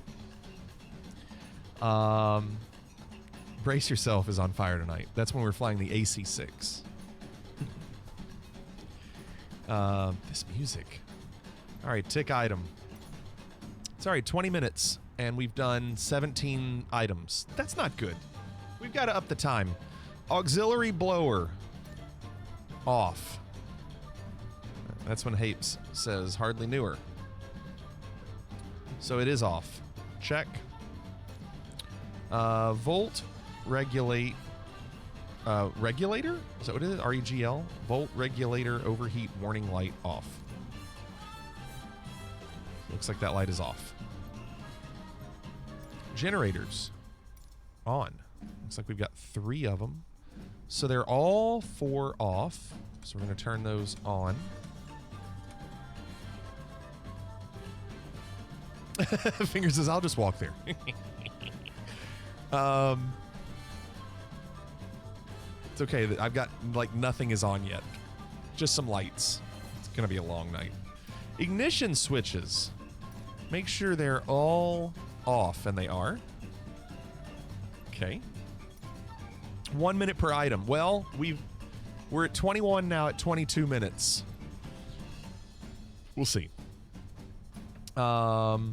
Brace Yourself is on fire tonight. That's when we're flying the AC6. This music. All right, tick item. It's all right, 20 minutes, and we've done 17 items. That's not good. We've got to up the time. Auxiliary blower. Off. That's when Hapes says hardly newer. So it is off. Check. Volt regulate. Regulator? Is that what it is? REGL? Volt regulator overheat warning light off. Looks like that light is off. Generators. On. Looks like we've got 3 of them. So they're all 4 off. So we're going to turn those on. Fingers says, I'll just walk there. It's okay that I've got, like, nothing is on yet. Just some lights. It's going to be a long night. Ignition switches. Make sure they're all off, and they are. Okay. 1 minute per item. Well, we're at 21 now at 22 minutes. We'll see. Oh,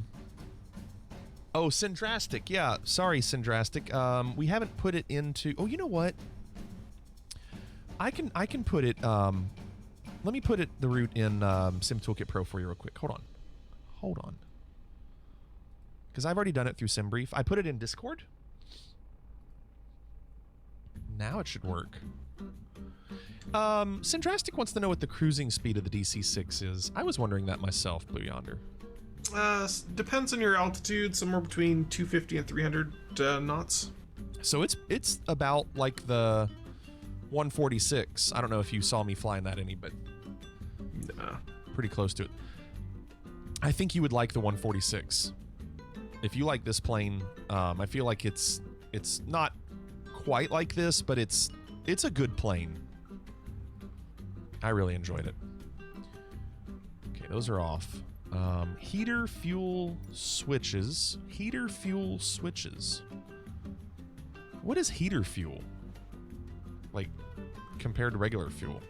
Syndrastic. Yeah, sorry, Syndrastic. We haven't put it into... Oh, you know what? I can put it... let me put the route in Sim Toolkit Pro for you real quick. Hold on. Because I've already done it through SimBrief. I put it in Discord. Now it should work. Syndrastic wants to know what the cruising speed of the DC6 is. I was wondering that myself, Blue Yonder. Depends on your altitude, somewhere between 250 and 300 knots. So it's about like the 146. I don't know if you saw me flying that any, but pretty close to it. I think you would like the 146. If you like this plane, I feel like it's not quite like this, but it's a good plane. I really enjoyed it. Okay, those are off. Heater fuel switches. Heater fuel switches. What is heater fuel? Like, compared to regular fuel?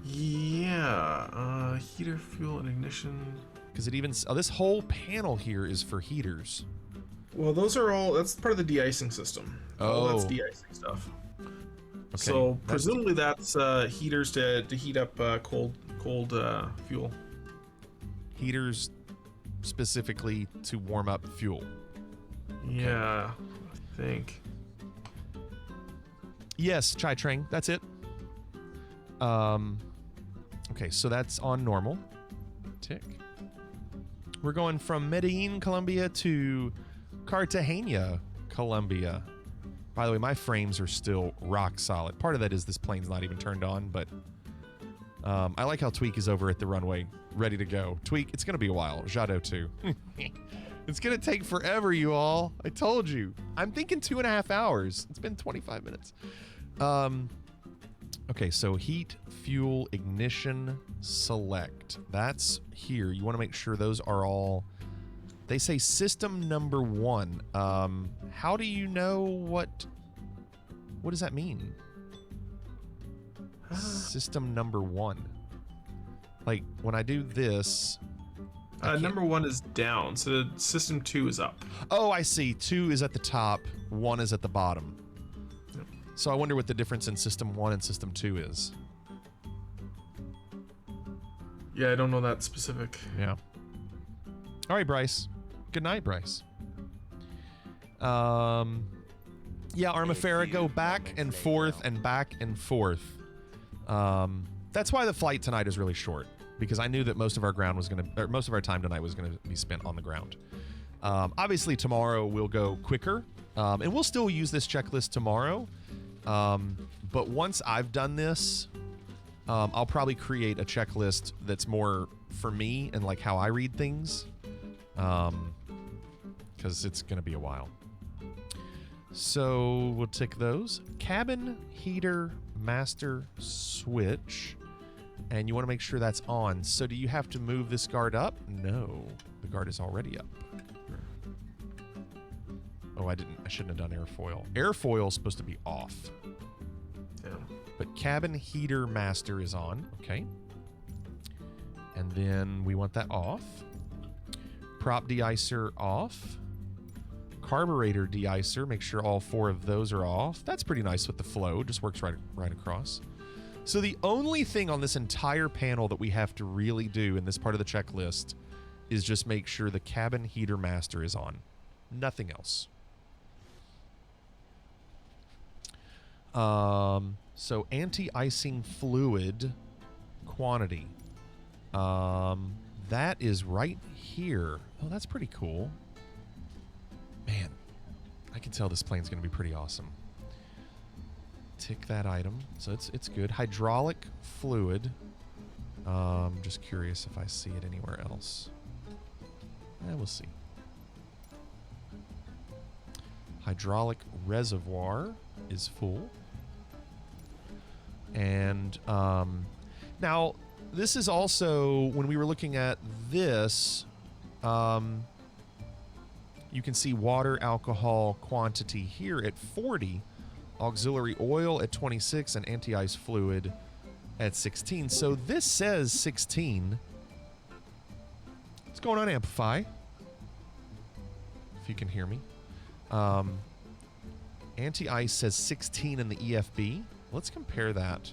Yeah, heater fuel and ignition. Because it even... Oh, this whole panel here is for heaters. Well, those are all... That's part of the de-icing system. Oh. That's de-icing stuff. Okay, so, that's presumably that's heaters to heat up cold fuel. Heaters specifically to warm up fuel. Okay. Yeah, I think. Yes, Chai Trang, that's it. Okay, so that's on normal. Tick. We're going from Medellin, Colombia to Cartagena, Colombia. By the way, my frames are still rock solid. Part of that is this plane's not even turned on, but I like how Tweak is over at the runway, ready to go. Tweak, it's going to be a while. Jado too. It's going to take forever, you all. I told you. I'm thinking 2.5 hours. It's been 25 minutes. Okay, so heat, fuel, ignition, select. That's here. You want to make sure those are all... They say system number 1. How do you know what does that mean? System number 1. Like, when I do this... Number 1 is down, so system 2 is up. Oh, I see. 2 is at the top, 1 is at the bottom. Yep. So I wonder what the difference in system 1 and system 2 is. Yeah, I don't know that specific. Yeah. All right, Bryce. Good night, Bryce. Yeah, Armafera, go back and forth and back and forth. That's why the flight tonight is really short, because I knew that most of our most of our time tonight was gonna be spent on the ground. Obviously, tomorrow we'll go quicker, and we'll still use this checklist tomorrow. But once I've done this, I'll probably create a checklist that's more for me and like how I read things. Because it's going to be a while. So we'll tick those. Cabin heater master switch. And you want to make sure that's on. So do you have to move this guard up? No, the guard is already up. Oh, I shouldn't have done airfoil. Airfoil is supposed to be off. Yeah. But cabin heater master is on. Okay. And then we want that off. Prop de-icer off. Carburetor de-icer, make sure all 4 of those are off. That's pretty nice with the flow, just works right across. So the only thing on this entire panel that we have to really do in this part of the checklist is just make sure the cabin heater master is on. Nothing else. So anti-icing fluid quantity. That is right here. Oh, that's pretty cool. Man, I can tell this plane's going to be pretty awesome. Tick that item. So it's good. Hydraulic fluid. Just curious if I see it anywhere else. We'll see. Hydraulic reservoir is full. And now this is also, when we were looking at this, you can see water alcohol quantity here at 40, auxiliary oil at 26, and anti-ice fluid at 16. So this says 16. What's going on, Amplify? If you can hear me. Anti-ice says 16 in the EFB. Let's compare that.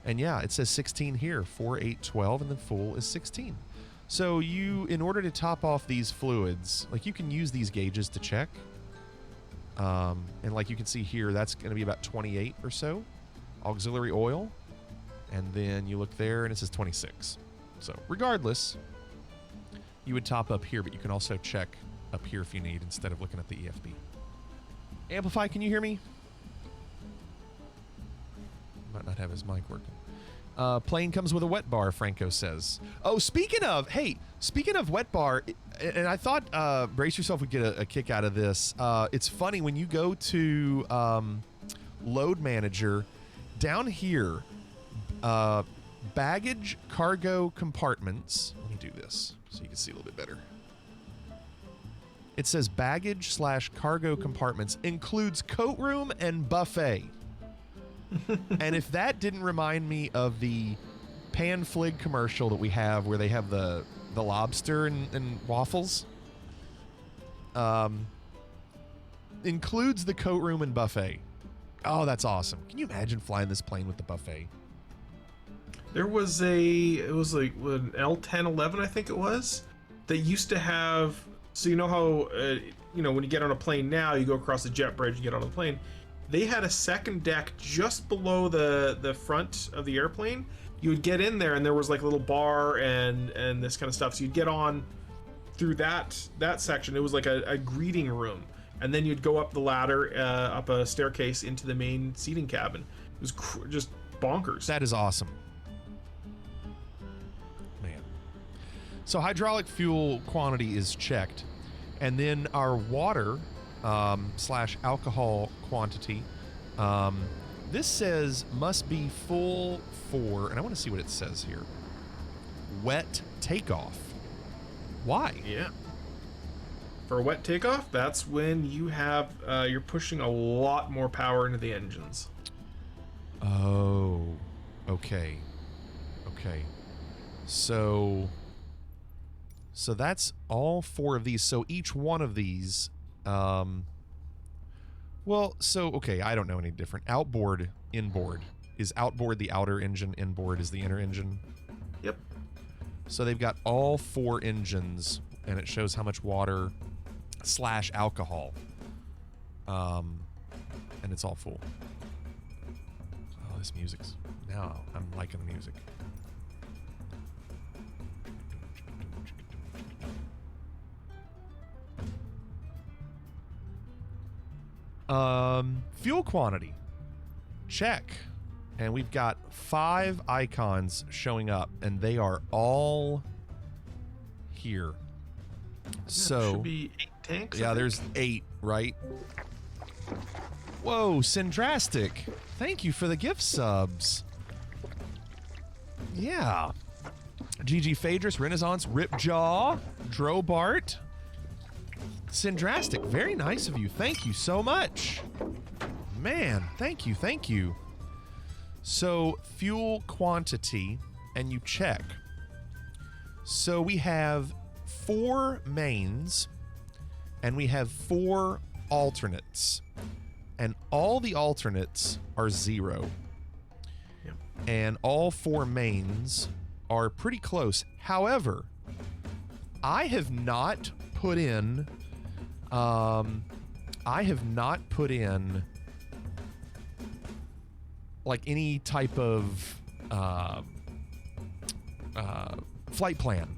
And yeah, it says 16 here, 4, 8, 12, and then full is 16. So you, in order to top off these fluids, like you can use these gauges to check. And like you can see here, that's going to be about 28 or so, auxiliary oil. And then you look there and it says 26. So regardless, you would top up here, but you can also check up here if you need instead of looking at the EFB. Amplify, can you hear me? Might not have his mic working. Plane comes with a wet bar, Franco says. Oh, speaking of wet bar, and I thought Brace Yourself would get a kick out of this. It's funny when you go to Load Manager, down here, baggage cargo compartments. Let me do this so you can see a little bit better. It says baggage/cargo compartments includes coat room and buffet. And if that didn't remind me of the Pan Flig commercial that we have where they have the lobster and waffles, includes the coat room and buffet. Oh, that's awesome. Can you imagine flying this plane with the buffet? There was it was like an L1011, I think it was, that used to have, so you know how, when you get on a plane now, you go across the jet bridge, you get on the plane. They had a second deck just below the front of the airplane. You would get in there and there was like a little bar and this kind of stuff. So you'd get on through that section. It was like a greeting room. And then you'd go up the ladder, up a staircase into the main seating cabin. It was just bonkers. That is awesome. Man. So hydraulic fuel quantity is checked. And then our water / alcohol quantity. This says must be full for, and I want to see what it says here. Wet takeoff. Why? Yeah. For a wet takeoff, that's when you have you're pushing a lot more power into the engines. Oh, okay. Okay. So that's all 4 of these. So each one of these, okay, I don't know any different. Outboard, inboard. Is outboard the outer engine, inboard is the inner engine? Yep. So they've got all 4 engines, and it shows how much water / alcohol. And it's all full. Oh, this music's... Now I'm liking the music. Fuel quantity. Check. And we've got 5 icons showing up, and they are all here. So should be 8 tanks. Yeah, there's 8, right? Whoa, Syndrastic. Thank you for the gift subs. Yeah. GG Phaedrus, Renaissance, Ripjaw, Drobart, Syndrastic. Very nice of you. Thank you so much. Man, thank you, thank you. So, fuel quantity, and you check. So we have 4 mains and we have 4 alternates. And all the alternates are 0. Yep. And all 4 mains are pretty close. However, I have not put in like any type of flight plan.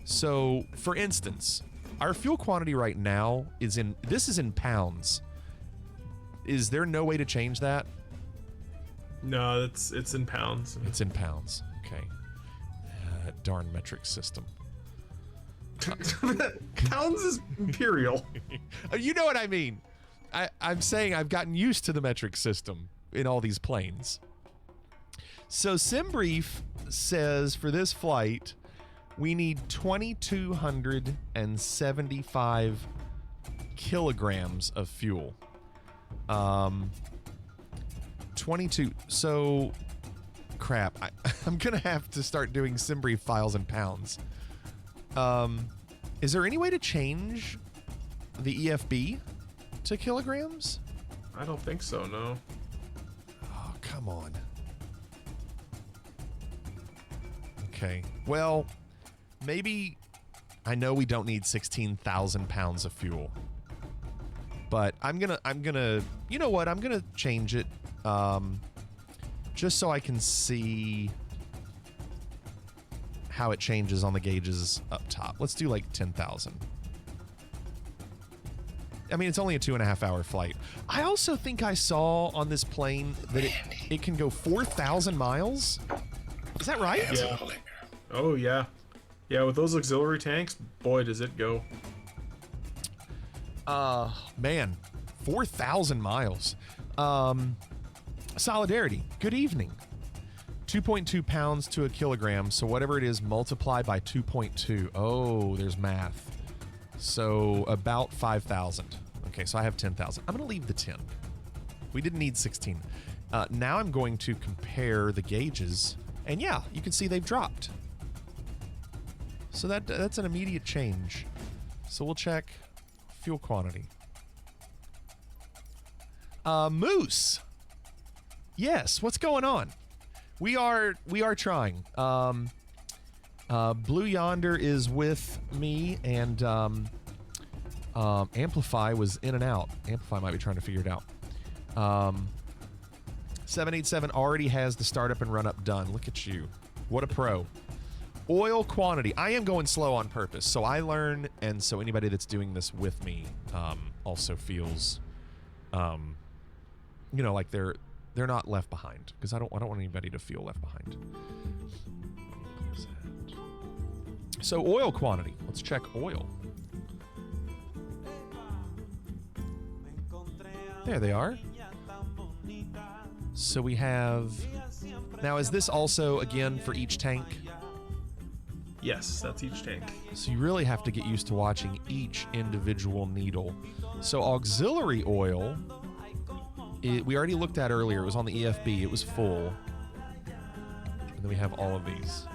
So for instance, our fuel quantity right now is in pounds. Is there no way to change that? No, it's in pounds. It's in pounds. Okay. Darn metric system. Pounds is imperial. You know what I mean. I'm saying I've gotten used to the metric system in all these planes. So SimBrief says for this flight, we need 2,275 kilograms of fuel. 22. So, crap. I'm going to have to start doing SimBrief files in pounds. Is there any way to change the EFB to kilograms? I don't think so, no. Oh, come on. Okay. Well, maybe I know we don't need 16,000 pounds of fuel. But I'm gonna, you know what? I'm gonna change it, just so I can see how it changes on the gauges up top. Let's do like 10,000. I mean, it's only a 2.5 hour flight. I also think I saw on this plane that it can go 4,000 miles. Is that right? Yeah. Oh yeah. Yeah, with those auxiliary tanks, boy, does it go. Man, 4,000 miles. Solidarity, good evening. 2.2 pounds to a kilogram, so whatever it is, multiply by 2.2. Oh, there's math. So about 5,000. Okay, so I have 10,000. I'm going to leave the 10. We didn't need 16. Now I'm going to compare the gauges, and yeah, you can see they've dropped. So that's an immediate change. So we'll check fuel quantity. Moose. Yes, what's going on? We are trying. Blue Yonder is with me, and Amplify was in and out. Amplify might be trying to figure it out. 787 already has the startup and run up done. Look at you. What a pro. Oil quantity. I am going slow on purpose, so I learn, and so anybody that's doing this with me also feels, you know, like they're not left behind, because I don't want anybody to feel left behind. So oil quantity. Let's check oil. There they are. So we have... Now, is this also, again, for each tank? Yes, that's each tank. So you really have to get used to watching each individual needle. So auxiliary oil, we already looked at earlier. It was on the EFB. It was full. And then we have all of these.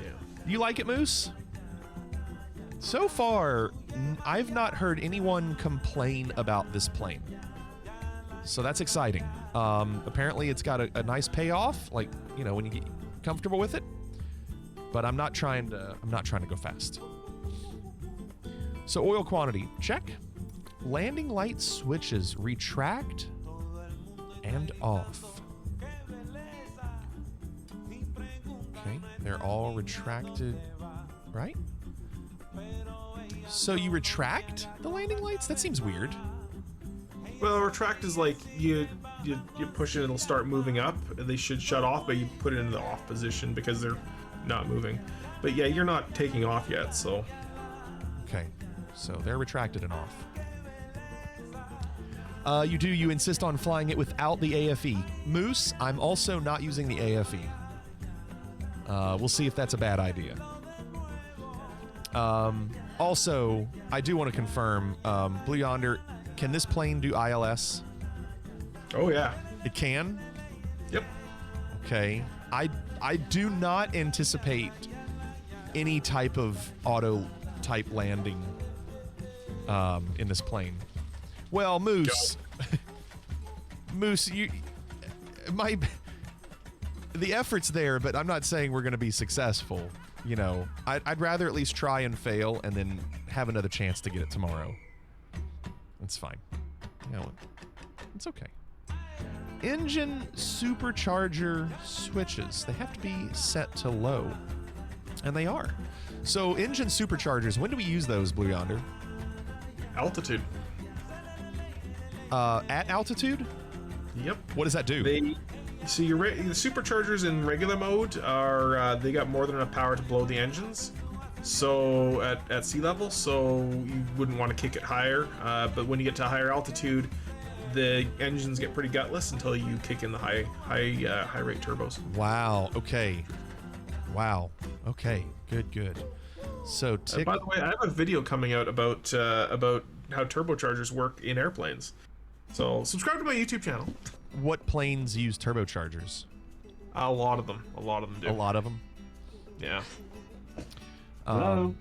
Yeah. You like it, Moose? So far, I've not heard anyone complain about this plane. So that's exciting. Apparently, it's got a nice payoff, like, you know, when you get comfortable with it. But I'm not trying to go fast. So oil quantity, check. Landing light switches retract and off. Okay, they're all retracted, right? So you retract the landing lights? That seems weird. Well, retract is like you push it, it'll start moving up. They should shut off, but you put it in the off position because they're not moving. But yeah, you're not taking off yet, so. Okay, so they're retracted and off. You insist on flying it without the AFE. Moose, I'm also not using the AFE. We'll see if that's a bad idea. Also, I do want to confirm, Blue Yonder, can this plane do ILS? Oh yeah. It can? Yep. Okay. I do not anticipate any type of auto type landing in this plane. Well, Moose, Moose, the effort's there, but I'm not saying we're going to be successful. You know, I'd rather at least try and fail and then have another chance to get it tomorrow. It's fine. You know, it's okay. Engine supercharger switches. They have to be set to low. And they are. So engine superchargers, when do we use those, Blue Yonder? Altitude. At altitude? Yep. What does that do? So the superchargers in regular mode are they got more than enough power to blow the engines. So at sea level, so you wouldn't want to kick it higher. But when you get to a higher altitude, the engines get pretty gutless until you kick in the high rate turbos. Wow. Okay. Wow. Okay. Good. So by the way, I have a video coming out about how turbochargers work in airplanes. So subscribe to my YouTube channel. What planes use turbochargers? A lot of them. A lot of them do. A lot of them? Yeah. Hello?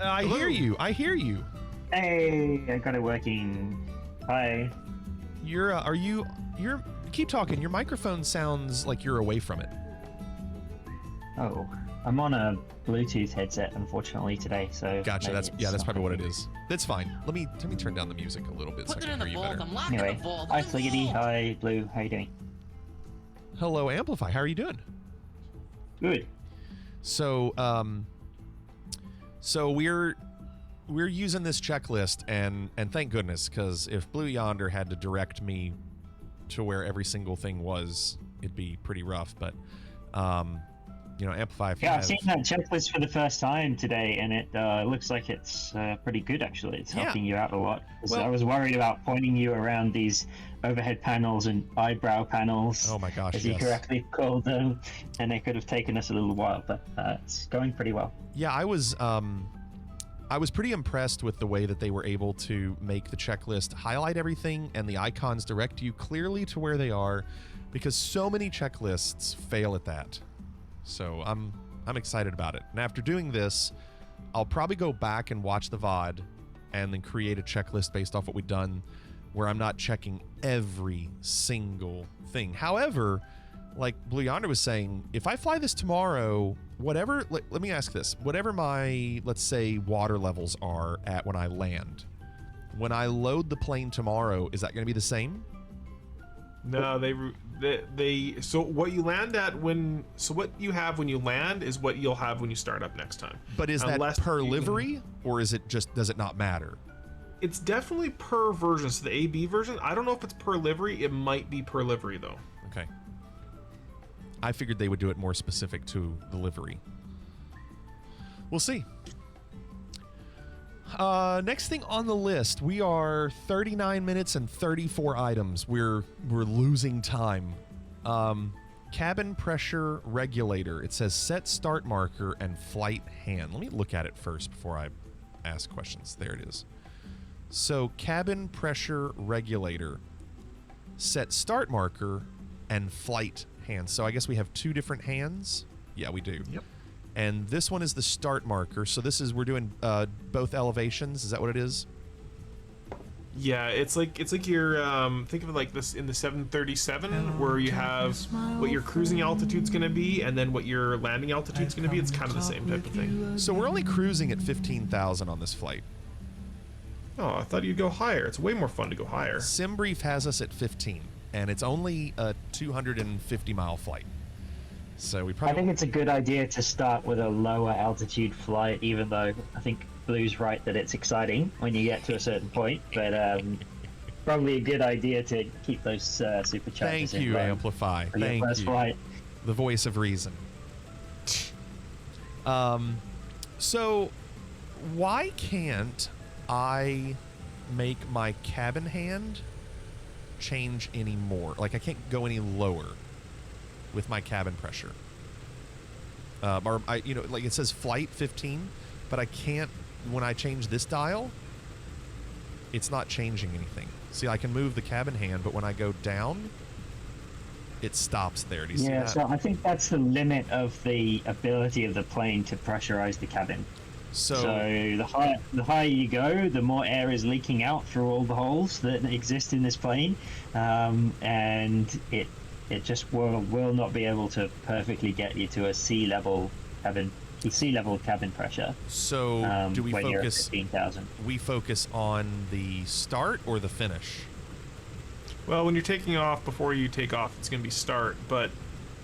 I hear you. Hey, I got it working. Hi. Keep talking. Your microphone sounds like you're away from it. Oh, I'm on a Bluetooth headset, unfortunately, today, so... Gotcha, that's probably what it is. That's fine. Let me turn down the music a little bit so I can hear you better. Anyway, hi Fliggity, hi Blue, how you doing? Hello, Amplify, how are you doing? Good. So, we're using this checklist, and thank goodness, because if Blue Yonder had to direct me to where every single thing was, it'd be pretty rough, but, you know, Amplify. Yeah, I've seen that checklist for the first time today, and it looks like it's pretty good, actually. It's helping you out a lot. Well, I was worried about pointing you around these overhead panels and eyebrow panels. Oh my gosh, as you correctly called them, and it could have taken us a little while, but it's going pretty well. Yeah, I was pretty impressed with the way that they were able to make the checklist highlight everything and the icons direct you clearly to where they are, because so many checklists fail at that. So I'm excited about it. And after doing this, I'll probably go back and watch the VOD and then create a checklist based off what we've done where I'm not checking every single thing. However, like Blue Yonder was saying, if I fly this tomorrow, whatever, let me ask this, whatever my, let's say, water levels are at when I land, when I load the plane tomorrow, is that going to be the same? No, they so what you land at what you have when you land is what you'll have when you start up next time. But is that per livery, or is it just, does it not matter? It's definitely per version. So the AB version, I don't know if it's per livery. It might be per livery though. Okay. I figured they would do it more specific to the livery. We'll see. Next thing on the list, we are 39 minutes and 34 items. We're losing time. Cabin pressure regulator. It says set start marker and flight hand. Let me look at it first before I ask questions. There it is. So cabin pressure regulator, set start marker, and flight hand. So I guess we have two different hands. Yeah, we do. Yep. And this one is the start marker. So this is, we're doing both elevations. Is that what it is? Yeah, it's like you're think of it like this in the 737 where you have what your cruising altitude's going to be and then what your landing altitude's going to be. It's kind of the same type of thing. So we're only cruising at 15,000 on this flight. Oh, I thought you'd go higher. It's way more fun to go higher. SimBrief has us at 15, and it's only a 250-mile flight. So we probably... I think it's a good idea to start with a lower altitude flight, even though I think Blue's right that it's exciting when you get to a certain point, but probably a good idea to keep those superchargers Thank you, Amplify. Thank you. Flight. The voice of reason. So why can't I make my cabin hand change any more? Like I can't go any lower with my cabin pressure. Or I, you know, like it says flight 15, but I can't, when I change this dial, it's not changing anything. See, I can move the cabin hand, but when I go down, it stops there. Do you see Yeah, that? so I think that's the limit of the ability of the plane to pressurize the cabin. So the higher you go, the more air is leaking out through all the holes that exist in this plane, and it just will not be able to perfectly get you to a sea level cabin pressure. So do we when you're at focus? 15,000. We focus on the start or the finish? Well, when you're taking off, before you take off, it's going to be start. But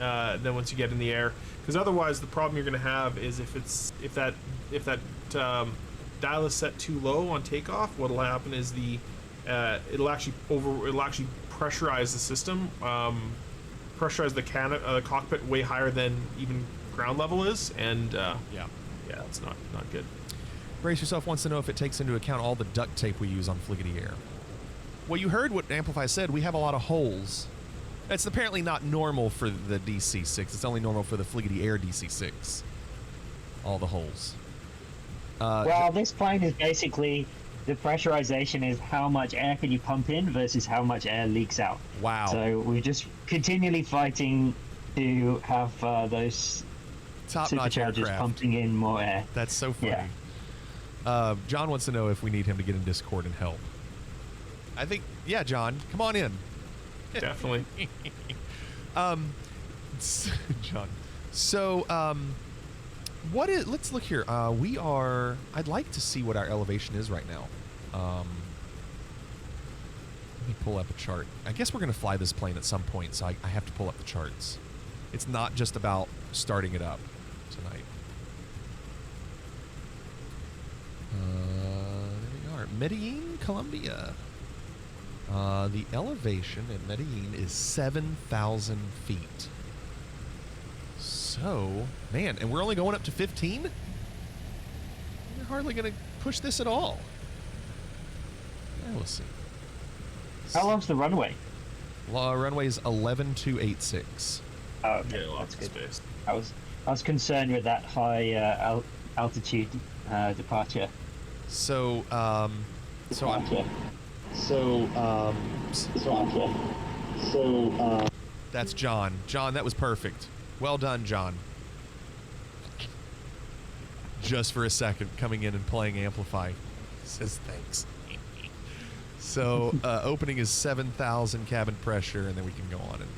then once you get in the air, because otherwise the problem you're going to have is if that dial is set too low on takeoff, what'll happen is it'll actually pressurize the system, pressurize the cockpit way higher than even ground level is, and yeah, it's not good. Brace Yourself wants to know if it takes into account all the duct tape we use on Fliggity Air. Well, you heard what Amplify said. We have a lot of holes. That's apparently not normal for the DC6. It's only normal for the Fliggity Air DC6. All the holes. Well, this plane is basically, the pressurization is how much air can you pump in versus how much air leaks out. Wow. So we're just continually fighting to have those top-notch superchargers aircraft pumping in more air. That's so funny. Yeah. John wants to know if we need him to get in Discord and help. I think, yeah, John, come on in. Definitely. John. So, let's look here. I'd like to see what our elevation is right now. Let me pull up a chart. I guess we're going to fly this plane at some point, so I have to pull up the charts. It's not just about starting it up tonight. There we are. Medellin, Colombia. The elevation in Medellin is 7,000 feet. So, man, and we're only going up to 15? We're hardly going to push this at all. Let's see. How long's the runway? Runway is 11286. Oh, okay. Yeah, That's good. Space. I was concerned with that high altitude departure. That's John. John, that was perfect. Well done, John. Just for a second, coming in and playing Amplify. Says thanks. So, opening is 7,000 cabin pressure, and then we can go on, and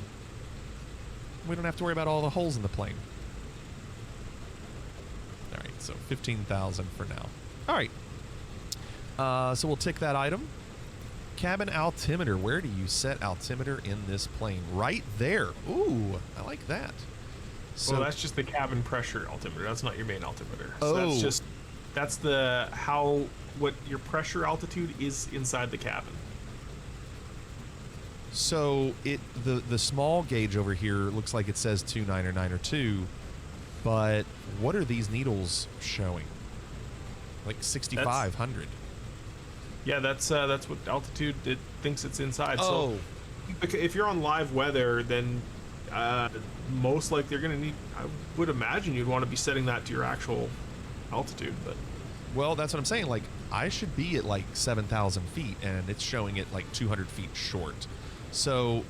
we don't have to worry about all the holes in the plane. All right, so 15,000 for now. All right. So we'll tick that item. Cabin altimeter. Where do you set altimeter in this plane? Right there. Ooh, I like that. So Well, that's just the cabin pressure altimeter. That's not your main altimeter. Oh. So that's what your pressure altitude is inside the cabin. So the small gauge over here looks like it says 29 or 9 or 2, but what are these needles showing? Like 6,500. Yeah, that's what altitude it thinks it's inside. Oh. So if you're on live weather, then most likely you're going to need, I would imagine you'd want to be setting that to your actual altitude. But Well, that's what I'm saying. Like, I should be at like 7,000 feet, and it's showing it like 200 feet short. So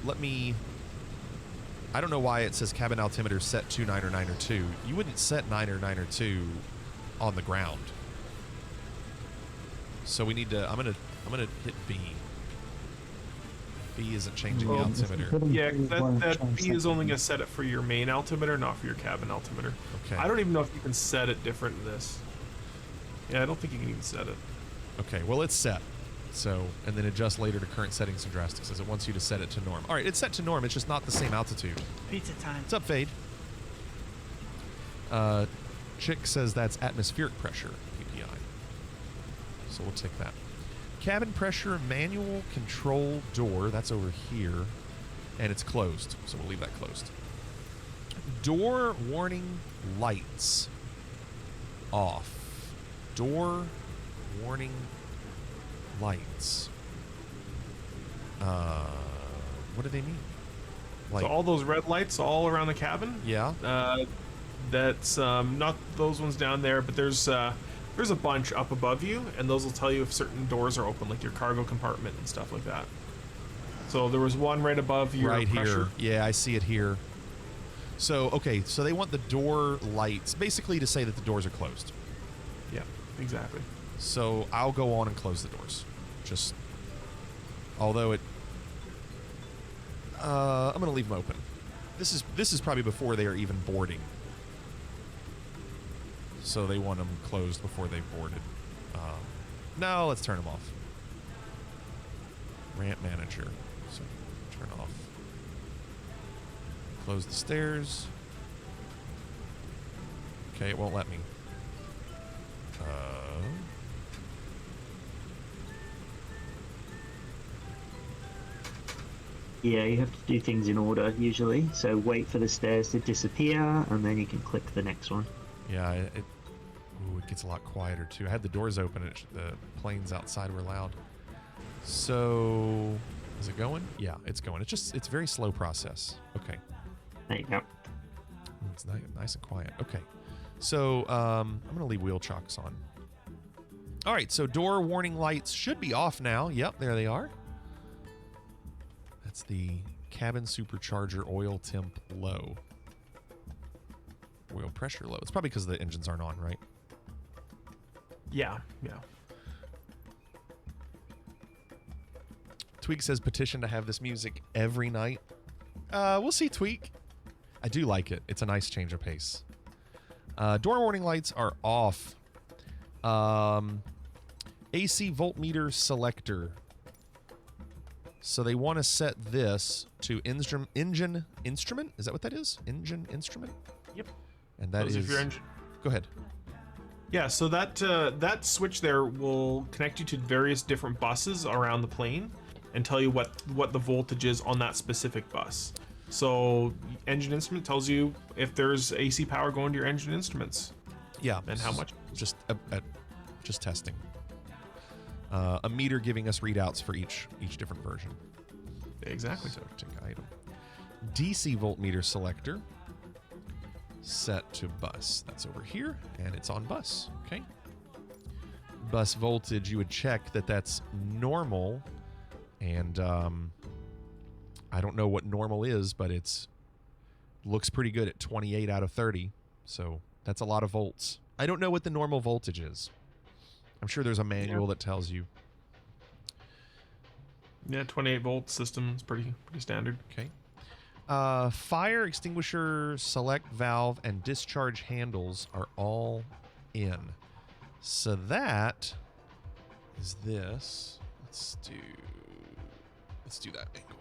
I don't know why it says cabin altimeter set to 9 or 9 or 2. You wouldn't set 9 or 9 or 2 on the ground. So we need to, I'm gonna hit B. B isn't changing the altimeter. yeah, that B is only going to set it for your main altimeter, not for your cabin altimeter. Okay. I don't even know if you can set it different in this. Yeah, I don't think you can even set it. Okay, well, it's set. So, and then adjust later to current settings and drastics as it wants you to set it to norm. All right, it's set to norm. It's just not the same altitude. Pizza time. What's up, Fade? Chick says that's atmospheric pressure, PPI. So we'll take that. Cabin pressure manual control door. That's over here. And it's closed, so we'll leave that closed. Door warning lights off. Door warning lights. What do they mean? Like, So all those red lights all around the cabin? yeah. That's not those ones down there, but there's a bunch up above you, and those will tell you if certain doors are open, like your cargo compartment and stuff like that. So there was one right above your right pressure. here. Yeah, I see it here. So, okay, so they want the door lights, basically to say that the doors are closed. Yeah, exactly. So I'll go on and close the doors. Just, although it, I'm going to leave them open. This is probably before they are even boarding. So they want them closed before they've boarded. No, let's turn them off. Ramp manager. So turn off. Close the stairs. Okay, it won't let me. Yeah, you have to do things in order usually. So wait for the stairs to disappear, and then you can click the next one. Yeah, it gets a lot quieter too. I had the doors open and the planes outside were loud. So, is it going? Yeah, it's going. It's a very slow process. Okay. There you go. It's nice and quiet. Okay. So, I'm going to leave wheel chocks on. All right, so door warning lights should be off now. Yep, there they are. That's the cabin supercharger oil temp low. Oil pressure low. It's probably because the engines aren't on, right? Yeah. Tweak says petition to have this music every night. We'll see, Tweak. I do like it. It's a nice change of pace. Door warning lights are off. AC voltmeter selector. So they want to set this to engine instrument. Is that what that is? Engine instrument? Yep. And that is your engine. Go ahead. Yeah, so that switch there will connect you to various different buses around the plane and tell you what the voltage is on that specific bus. So engine instrument tells you if there's AC power going to your engine instruments. Yeah. And how much. Just testing. A meter giving us readouts for each different version. Exactly. So tick item. DC voltmeter selector. Set to bus. That's over here, and it's on bus. Okay. Bus voltage, you would check that that's normal, and I don't know what normal is, but it's looks pretty good at 28 out of 30. So that's a lot of volts. I don't know what the normal voltage is. I'm sure there's a manual that tells you. Yeah, 28 volt system is pretty standard. Okay. Fire extinguisher select valve and discharge handles are all in. So that is this. Let's do that angle.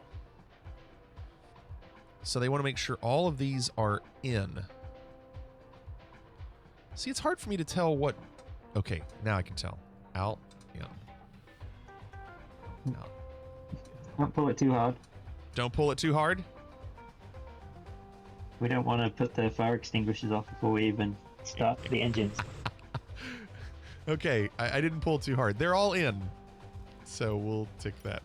So they want to make sure all of these are in. See, it's hard for me to tell what. Okay, now I can tell. Out, in. Out. Don't pull it too hard. Don't pull it too hard. We don't want to put the fire extinguishers off before we even start the engines. Okay, I didn't pull too hard. They're all in. So we'll tick that.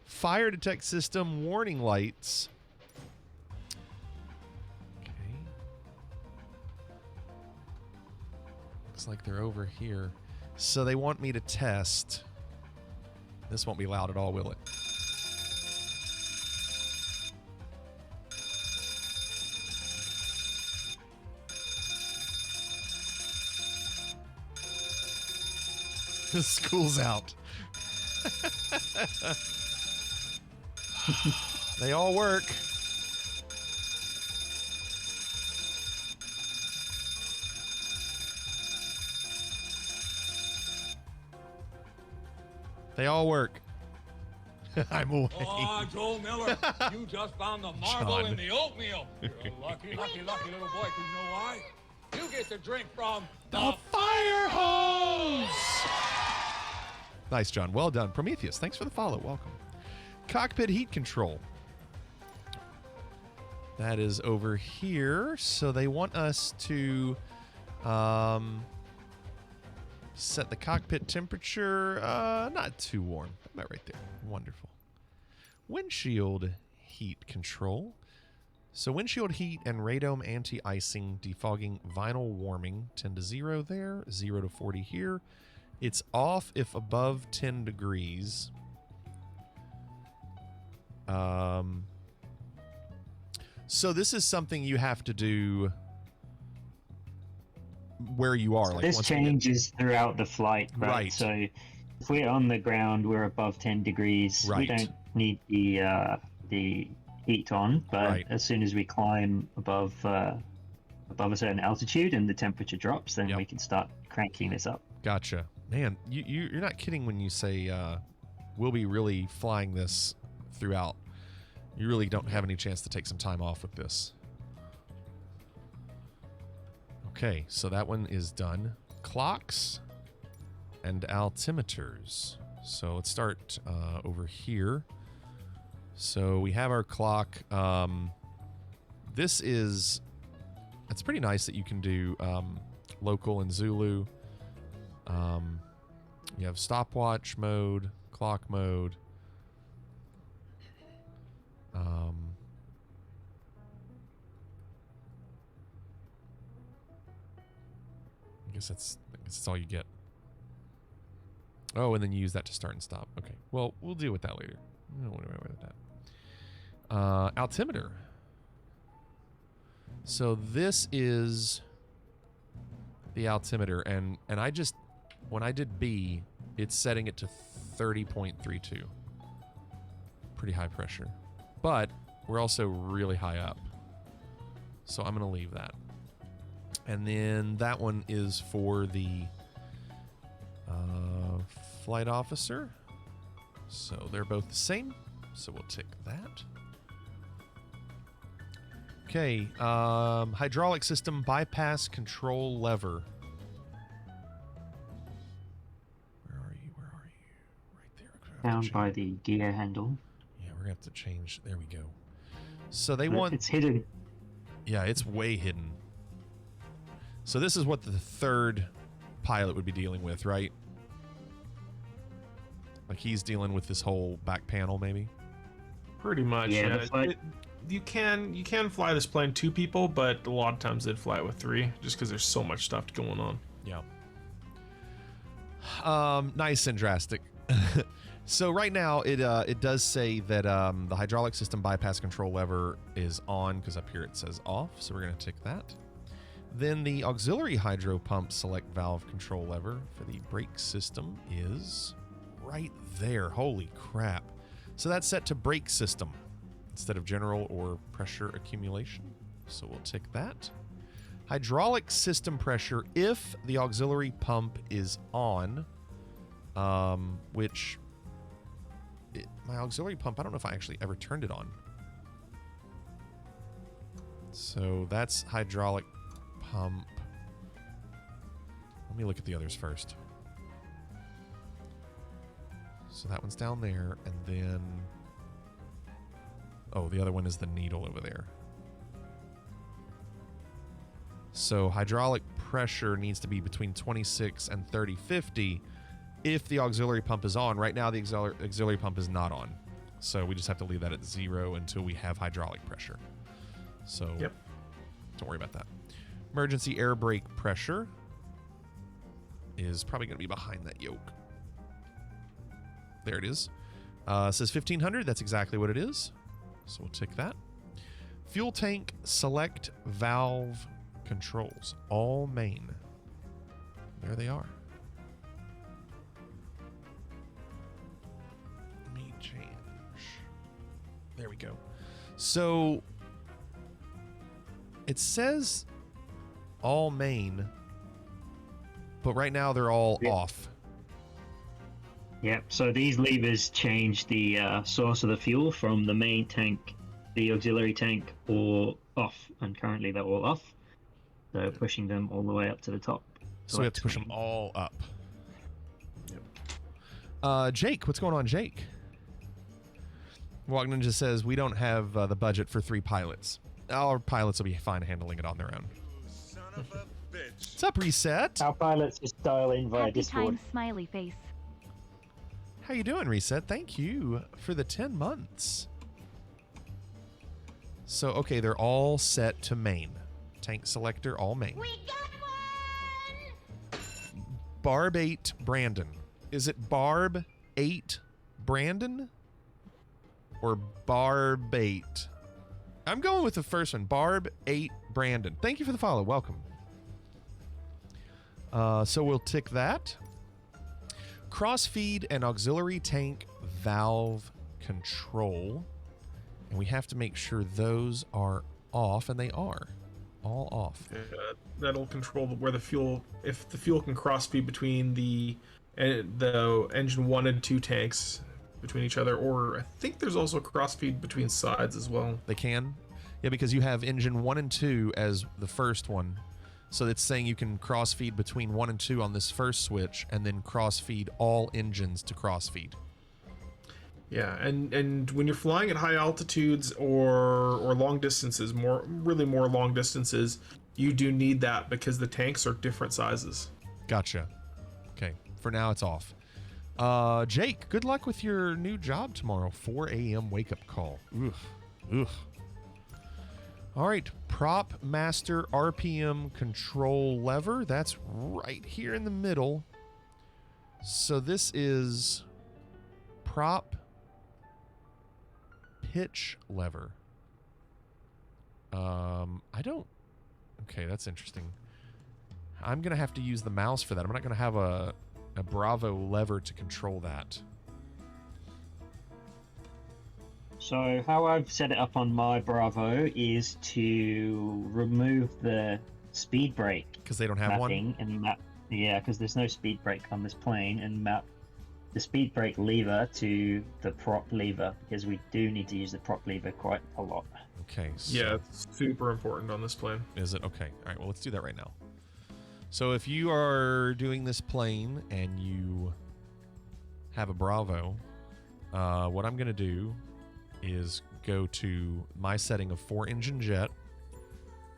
Fire detect system warning lights. Okay. Looks like they're over here. So they want me to test. This won't be loud at all, will it? The school's out. They all work. They all work. I'm away. Oh, Joel Miller, you just found the marble John. in the oatmeal. You're a lucky little boy, because you know why? You get to drink from The fire hose! Nice, John. Well done. Prometheus, thanks for the follow. Welcome. Cockpit heat control. That is over here. So they want us to set the cockpit temperature. Not too warm. About right there. Wonderful. Windshield heat control. So windshield heat and radome anti-icing, defogging, vinyl warming, 10 to 0 there, 0 to 40 here. It's off if above 10 degrees. So this is something you have to do where you are. Like This once you get- changes throughout the flight, right? Right. So if we're on the ground, we're above 10 degrees. Right. We don't need the heat on, but Right. as soon as we climb above a certain altitude and the temperature drops, then Yep. we can start cranking this up. Gotcha. Man, you're not kidding when you say we'll be really flying this throughout. You really don't have any chance to take some time off with this. Okay, so that one is done. Clocks and altimeters. So let's start over here. So we have our clock. It's pretty nice that you can do local and Zulu. You have stopwatch mode, clock mode. I guess that's all you get. Oh, and then you use that to start and stop. Okay. Well, we'll deal with that later. I don't want to worry about that. Altimeter. So this is the altimeter, and I just, when I did B, it's setting it to 30.32. Pretty high pressure. But we're also really high up. So I'm going to leave that. And then that one is for the flight officer. So they're both the same. So we'll tick that. Okay, hydraulic system bypass control lever. Where are you? Where are you? Right there. Down by the gear handle. Yeah, we're gonna have to change. There we go. So they want. It's hidden. Yeah, it's way hidden. So this is what the third pilot would be dealing with, right? Like he's dealing with this whole back panel, maybe. Pretty much. Yeah, Yeah. You can fly this plane 2 people, but a lot of times they'd fly it with 3, just because there's so much stuff going on. Yeah. Nice and drastic. So right now it does say that the hydraulic system bypass control lever is on, because up here it says off. So we're going to tick that. Then the auxiliary hydro pump select valve control lever for the brake system is right there. Holy crap. So that's set to brake system instead of general or pressure accumulation. So we'll tick that. Hydraulic system pressure if the auxiliary pump is on, which my auxiliary pump, I don't know if I actually ever turned it on. So that's hydraulic pump. Let me look at the others first. So that one's down there, and then oh, the other one is the needle over there. So hydraulic pressure needs to be between 26 and 3050 if the auxiliary pump is on. Right now the auxiliary pump is not on. So we just have to leave that at 0 until we have hydraulic pressure. So yep. Don't worry about that. Emergency air brake pressure is probably going to be behind that yoke. There it is. It says 1500. That's exactly what it is. So we'll tick that. Fuel tank select valve controls. All main. There they are. Let me change. There we go. So it says all main, but right now they're all off. Yep, so these levers change the source of the fuel from the main tank, the auxiliary tank, or off, and currently they're all off. So pushing them all the way up to the top. So we have to push them all up. Yep. Jake, what's going on, Jake? Walk Ninja says, we don't have the budget for 3 pilots. Our pilots will be fine handling it on their own. Son of a bitch. What's up, Reset? Our pilots just dial in via Happy Discord. time, smiley face. How you doing, Reset? Thank you for the 10 months. So, okay, they're all set to main. Tank selector, all main. We got one! Barb 8 Brandon. Is it Barb 8 Brandon? or Barb 8? I'm going with the first one. Barb 8 Brandon. Thank you for the follow. Welcome. So we'll tick that. Crossfeed and auxiliary tank valve control. And we have to make sure those are off, and they are all off. That'll control where the fuel, if the fuel can crossfeed between the engine 1 and 2 tanks between each other, or I think there's also crossfeed between sides as well. They can? Yeah, because you have engine 1 and 2 as the first one. So it's saying you can crossfeed between 1 and 2 on this first switch, and then crossfeed all engines to crossfeed. Yeah, and when you're flying at high altitudes or long distances, more long distances, you do need that because the tanks are different sizes. Gotcha. Okay, for now it's off. Jake, good luck with your new job tomorrow. 4 a.m. wake-up call. Ugh. All right, prop master RPM control lever. That's right here in the middle. So this is prop pitch lever. Okay, that's interesting. I'm gonna have to use the mouse for that. I'm not gonna have a Bravo lever to control that. So how I've set it up on my Bravo is to remove the speed brake because they don't have one. And map, yeah, because there's no speed brake on this plane, and map the speed brake lever to the prop lever because we do need to use the prop lever quite a lot. Okay. So yeah, it's super important on this plane. Is it? Okay. All right. Well, let's do that right now. So if you are doing this plane and you have a Bravo, what I'm going to do is go to my setting of 4-engine jet,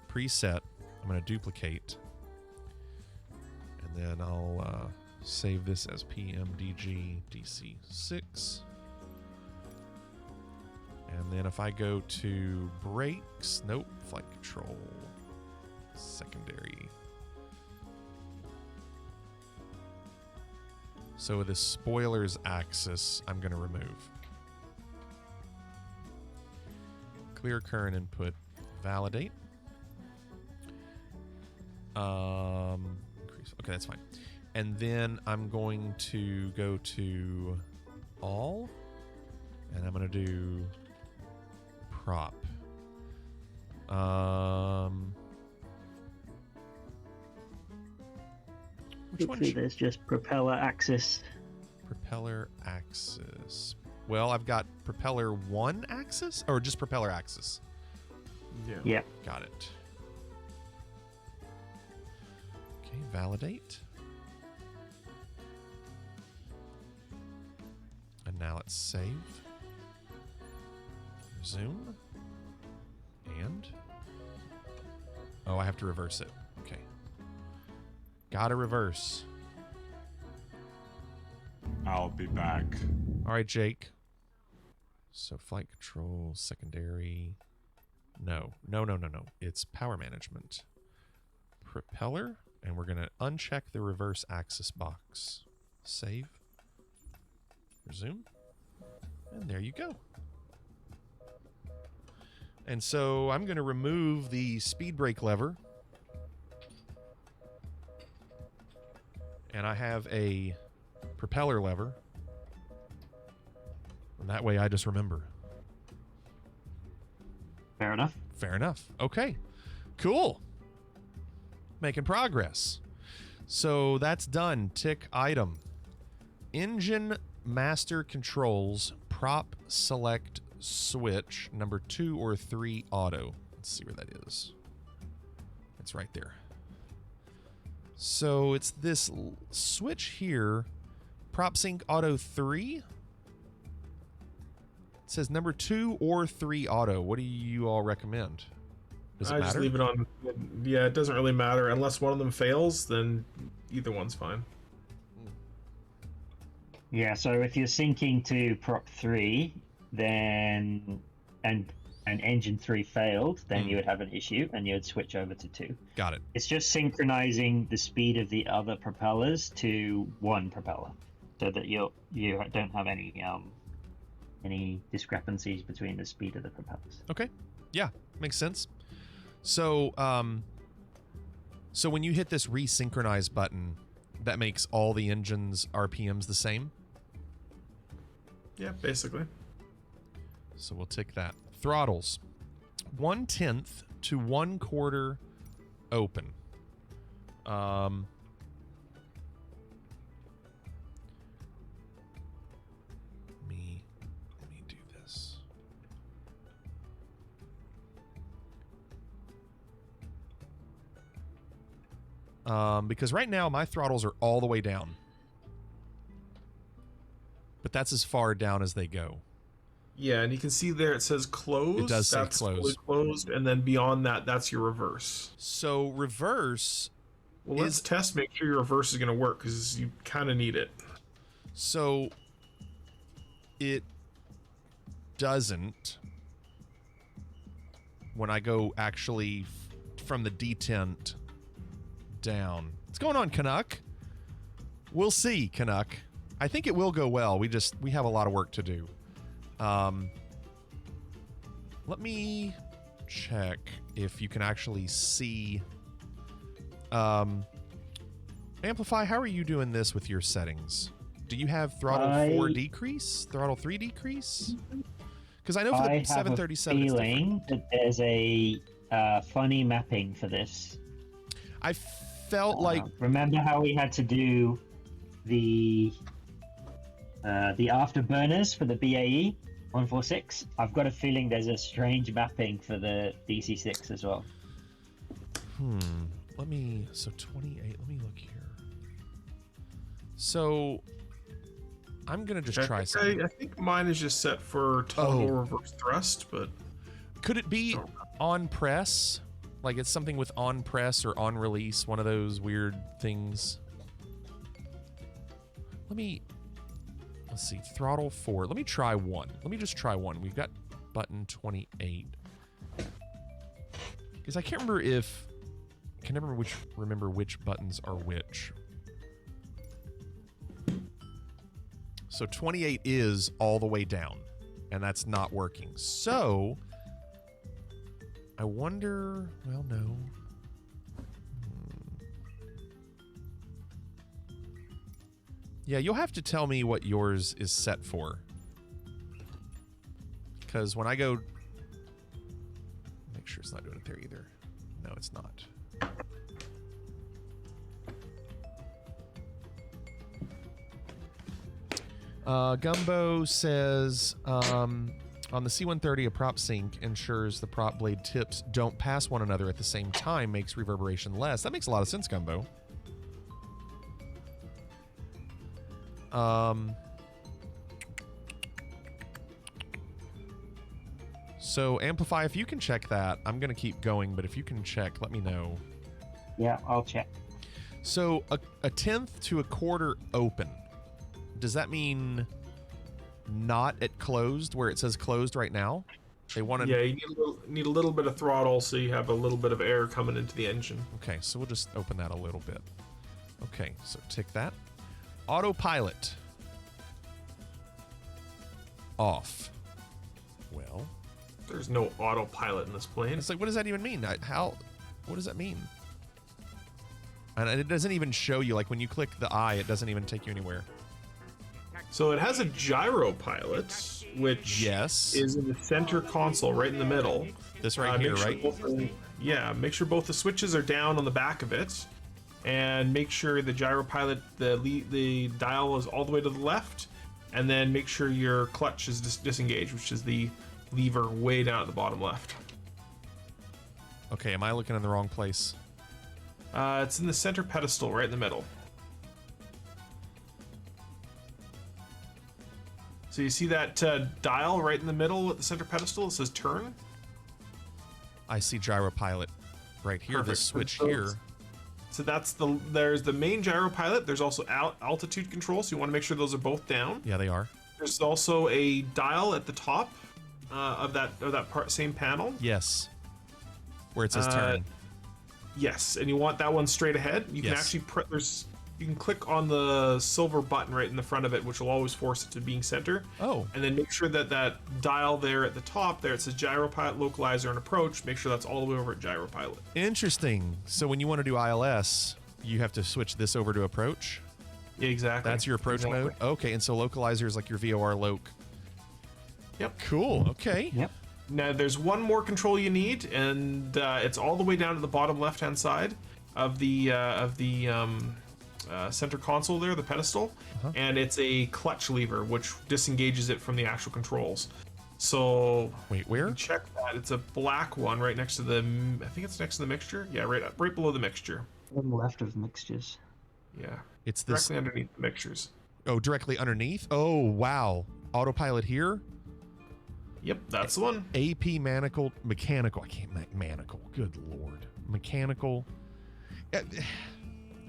preset. I'm going to duplicate, and then I'll save this as PMDG DC6. And then if I go to brakes, nope, flight control, secondary. So with the spoilers axis, I'm going to remove. Clear current input, validate. Increase. Okay, that's fine. And then I'm going to go to all, and I'm going to do prop. Which one? There's just propeller axis. Propeller axis. Well, I've got propeller 1 axis, or just propeller axis? Yeah. Yep. Got it. Okay, validate. And now let's save. Resume. And... oh, I have to reverse it. Okay. Gotta reverse. I'll be back. All right, Jake. So flight control, secondary. No. It's power management. Propeller, and we're going to uncheck the reverse axis box. Save. Resume. And there you go. And so I'm going to remove the speed brake lever. And I have a propeller lever. And that way I just remember. Fair enough. Fair enough. Okay. Cool. Making progress. So that's done. Tick item. Engine master controls prop select switch number 2 or 3 auto. Let's see where that is. It's right there. So it's this switch here. Prop sync auto 3. It says number 2 or 3 auto. What do you all recommend? Does it matter? Just leave it on. Yeah, it doesn't really matter. Unless one of them fails, then either one's fine. Yeah, so if you're syncing to prop 3, then and engine 3 failed, then you would have an issue and you would switch over to 2. Got it. It's just synchronizing the speed of the other propellers to one propeller, so that you don't have any any discrepancies between the speed of the propellers. Okay. Yeah, makes sense. So, so when you hit this resynchronize button, that makes all the engine's RPMs the same? Yeah, basically. So we'll tick that. Throttles. 1/10 to 1/4 open. Let me do this. Because right now my throttles are all the way down. But that's as far down as they go. Yeah, and you can see there it says closed. It does say that's closed. fully closed, and then beyond that, that's your reverse. So reverse. Well, let's test, make sure your reverse is going to work, because you kind of need it. So it doesn't when I go actually from the detent down. What's going on, Canuck? We'll see, Canuck. I think it will go well. We have a lot of work to do. Let me check if you can actually see. Amplify, how are you doing this with your settings? Do you have throttle 4 decrease? Throttle 3 decrease? Because I know for the 737 I have a feeling that there's a funny mapping for this. I felt like... Remember how we had to do the afterburners for the BAE 146? I've got a feeling there's a strange mapping for the DC6 as well. Let me... So 28, let me look here. So I'm going to just try something. I think mine is just set for toggle reverse thrust, but... Could it be on press? Like it's something with on press or on release, one of those weird things. Let's see, throttle 4. Let me try one. Let me just try one. We've got button 28. Because I can't remember I can never remember which buttons are which. So 28 is all the way down, and that's not working. So I wonder, well, no. Yeah, you'll have to tell me what yours is set for. Because when I go... Make sure it's not doing it there either. No, it's not. Gumbo says, on the C-130, a prop sync ensures the prop blade tips don't pass one another at the same time, makes reverberation less. That makes a lot of sense, Gumbo. So Amplify, if you can check that, I'm going to keep going, but if you can check, let me know. Yeah, I'll check. So a 10th to a quarter open. Does that mean not at closed, where it says closed right now? They want to... Yeah, you need a little bit of throttle so you have a little bit of air coming into the engine. Okay, so we'll just open that a little bit. Okay, so tick that. Autopilot. Off. Well... There's no autopilot in this plane. It's like, what does that even mean? What does that mean? And it doesn't even show you, like when you click the eye, it doesn't even take you anywhere. So it has a gyro pilot, which is in the center console, right in the middle. This right here, right? Make sure both the switches are down on the back of it, and make sure the gyro pilot, the dial is all the way to the left, and then make sure your clutch is disengaged, which is the lever way down at the bottom left. Okay, am I looking in the wrong place? It's in the center pedestal, right in the middle. So you see that dial right in the middle at the center pedestal? It says turn. I see gyro pilot right here. Perfect. This switch here. So there's the main gyro pilot. There's also altitude control. So you want to make sure those are both down. Yeah, they are. There's also a dial at the top of that same panel. Yes. Where it says turn. Yes, and you want that one straight ahead. You can actually you can click on the silver button right in the front of it, which will always force it to being center. Oh. And then make sure that that dial there at the top there, it says gyropilot, localizer, and approach. Make sure that's all the way over at gyropilot. Interesting. So when you want to do ILS, you have to switch this over to approach? Yeah, exactly. That's your approach mode? Okay, and so localizer is like your VOR loc. Yep. Cool, okay. Yep. Now there's one more control you need, and it's all the way down to the bottom left-hand side of the center console there, the pedestal, and it's a clutch lever which disengages it from the actual controls. So wait, where? Check that. It's a black one right next to the. I think it's next to the mixture. Yeah, right below the mixture. On the left of mixtures. Yeah. It's this directly underneath the mixtures. Oh, directly underneath? Oh, wow. Autopilot here? Yep, that's the one. AP mechanical. I can't mechanical. Good lord. Mechanical.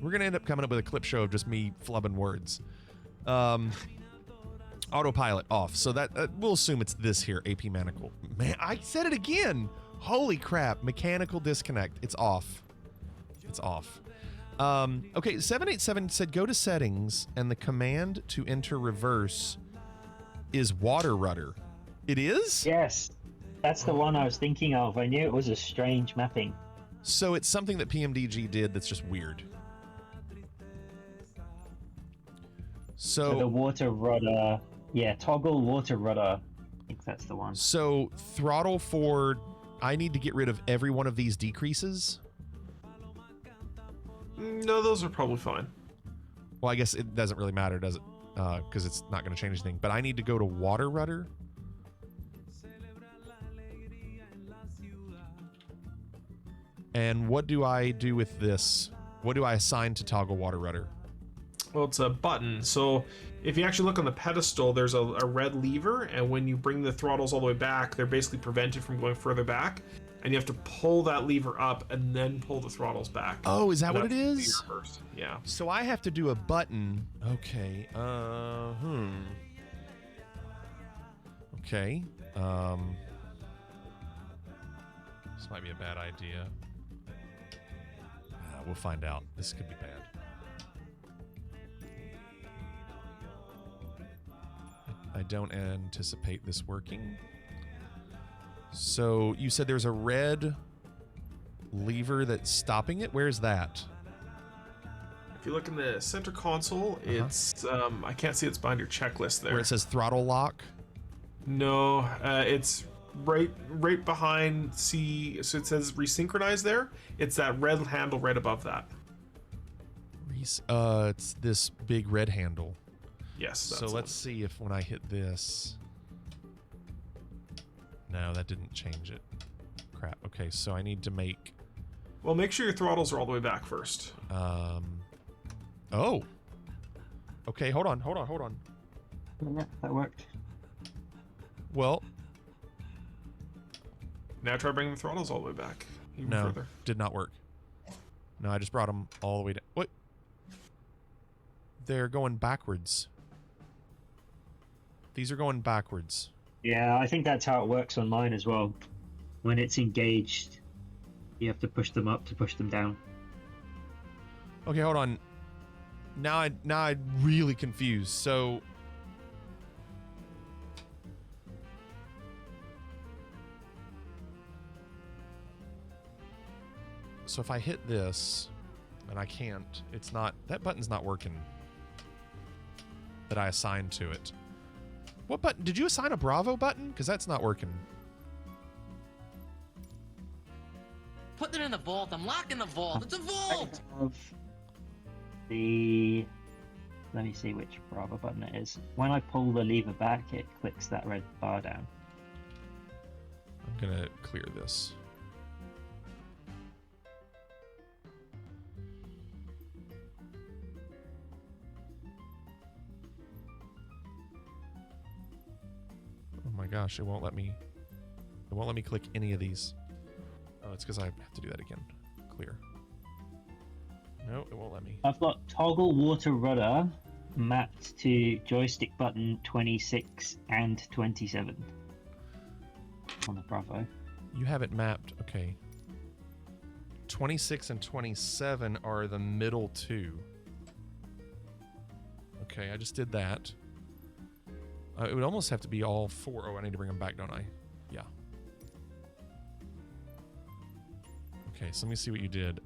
We're gonna end up coming up with a clip show of just me flubbing words. Autopilot off. So that we'll assume it's this here. AP mechanical. Man, I said it again. Holy crap. Mechanical disconnect. It's off. It's off. Okay, 787 said go to settings, and the command to enter reverse is water rudder. It is? Yes. That's the one I was thinking of. I knew it was a strange mapping. So it's something that PMDG did that's just weird. So the water rudder, yeah, toggle water rudder. I think that's the one. So throttle forward, I need to get rid of every one of these decreases? No, those are probably fine. Well, I guess it doesn't really matter, does it? Because it's not going to change anything. But I need to go to water rudder. And what do I do with this? What do I assign to toggle water rudder? Well, it's a button. So if you actually look on the pedestal, there's a red lever, and when you bring the throttles all the way back, they're basically prevented from going further back, and you have to pull that lever up and then pull the throttles back. Oh, is that what it is? Yeah. So I have to do a button. Okay. Okay. This might be a bad idea. We'll find out. This could be bad. I don't anticipate this working. So you said there's a red lever that's stopping it? Where's that? If you look in the center console, it's I can't see it's behind your checklist there. Where it says throttle lock? No, it's right behind C. So it says resynchronize there. It's that red handle right above that. It's this big red handle. Yes. So let's see if when I hit this. No, that didn't change it. Crap. Okay, so I need to make. Well, make sure your throttles are all the way back first. Oh. Okay, hold on. Yeah, that worked. Well. Now try bringing the throttles all the way back. Even no, further. Did not work. No, I just brought them all the way down. What? They're going backwards. These are going backwards. Yeah, I think that's how it works on mine as well. When it's engaged, you have to push them up to push them down. Okay, hold on. Now I'm really confused. So if I hit this and I can't, it's not, that button's not working that I assigned to it. What button? Did you assign a Bravo button? Because that's not working. Put it in the vault. I'm locking the vault. It's a vault. Let me see which Bravo button it is. When I pull the lever back, it clicks that red bar down. I'm gonna clear this. Oh my gosh, it won't let me click any of these. Oh, it's because I have to do that again. Clear. No, it won't let me. I've got toggle water rudder mapped to joystick button 26 and 27 on the Bravo. You have it mapped. Okay. 26 and 27 are the middle two. Okay, I just did that. It would almost have to be all 4. Oh, I need to bring them back, don't I? Yeah. Okay, so let me see what you did.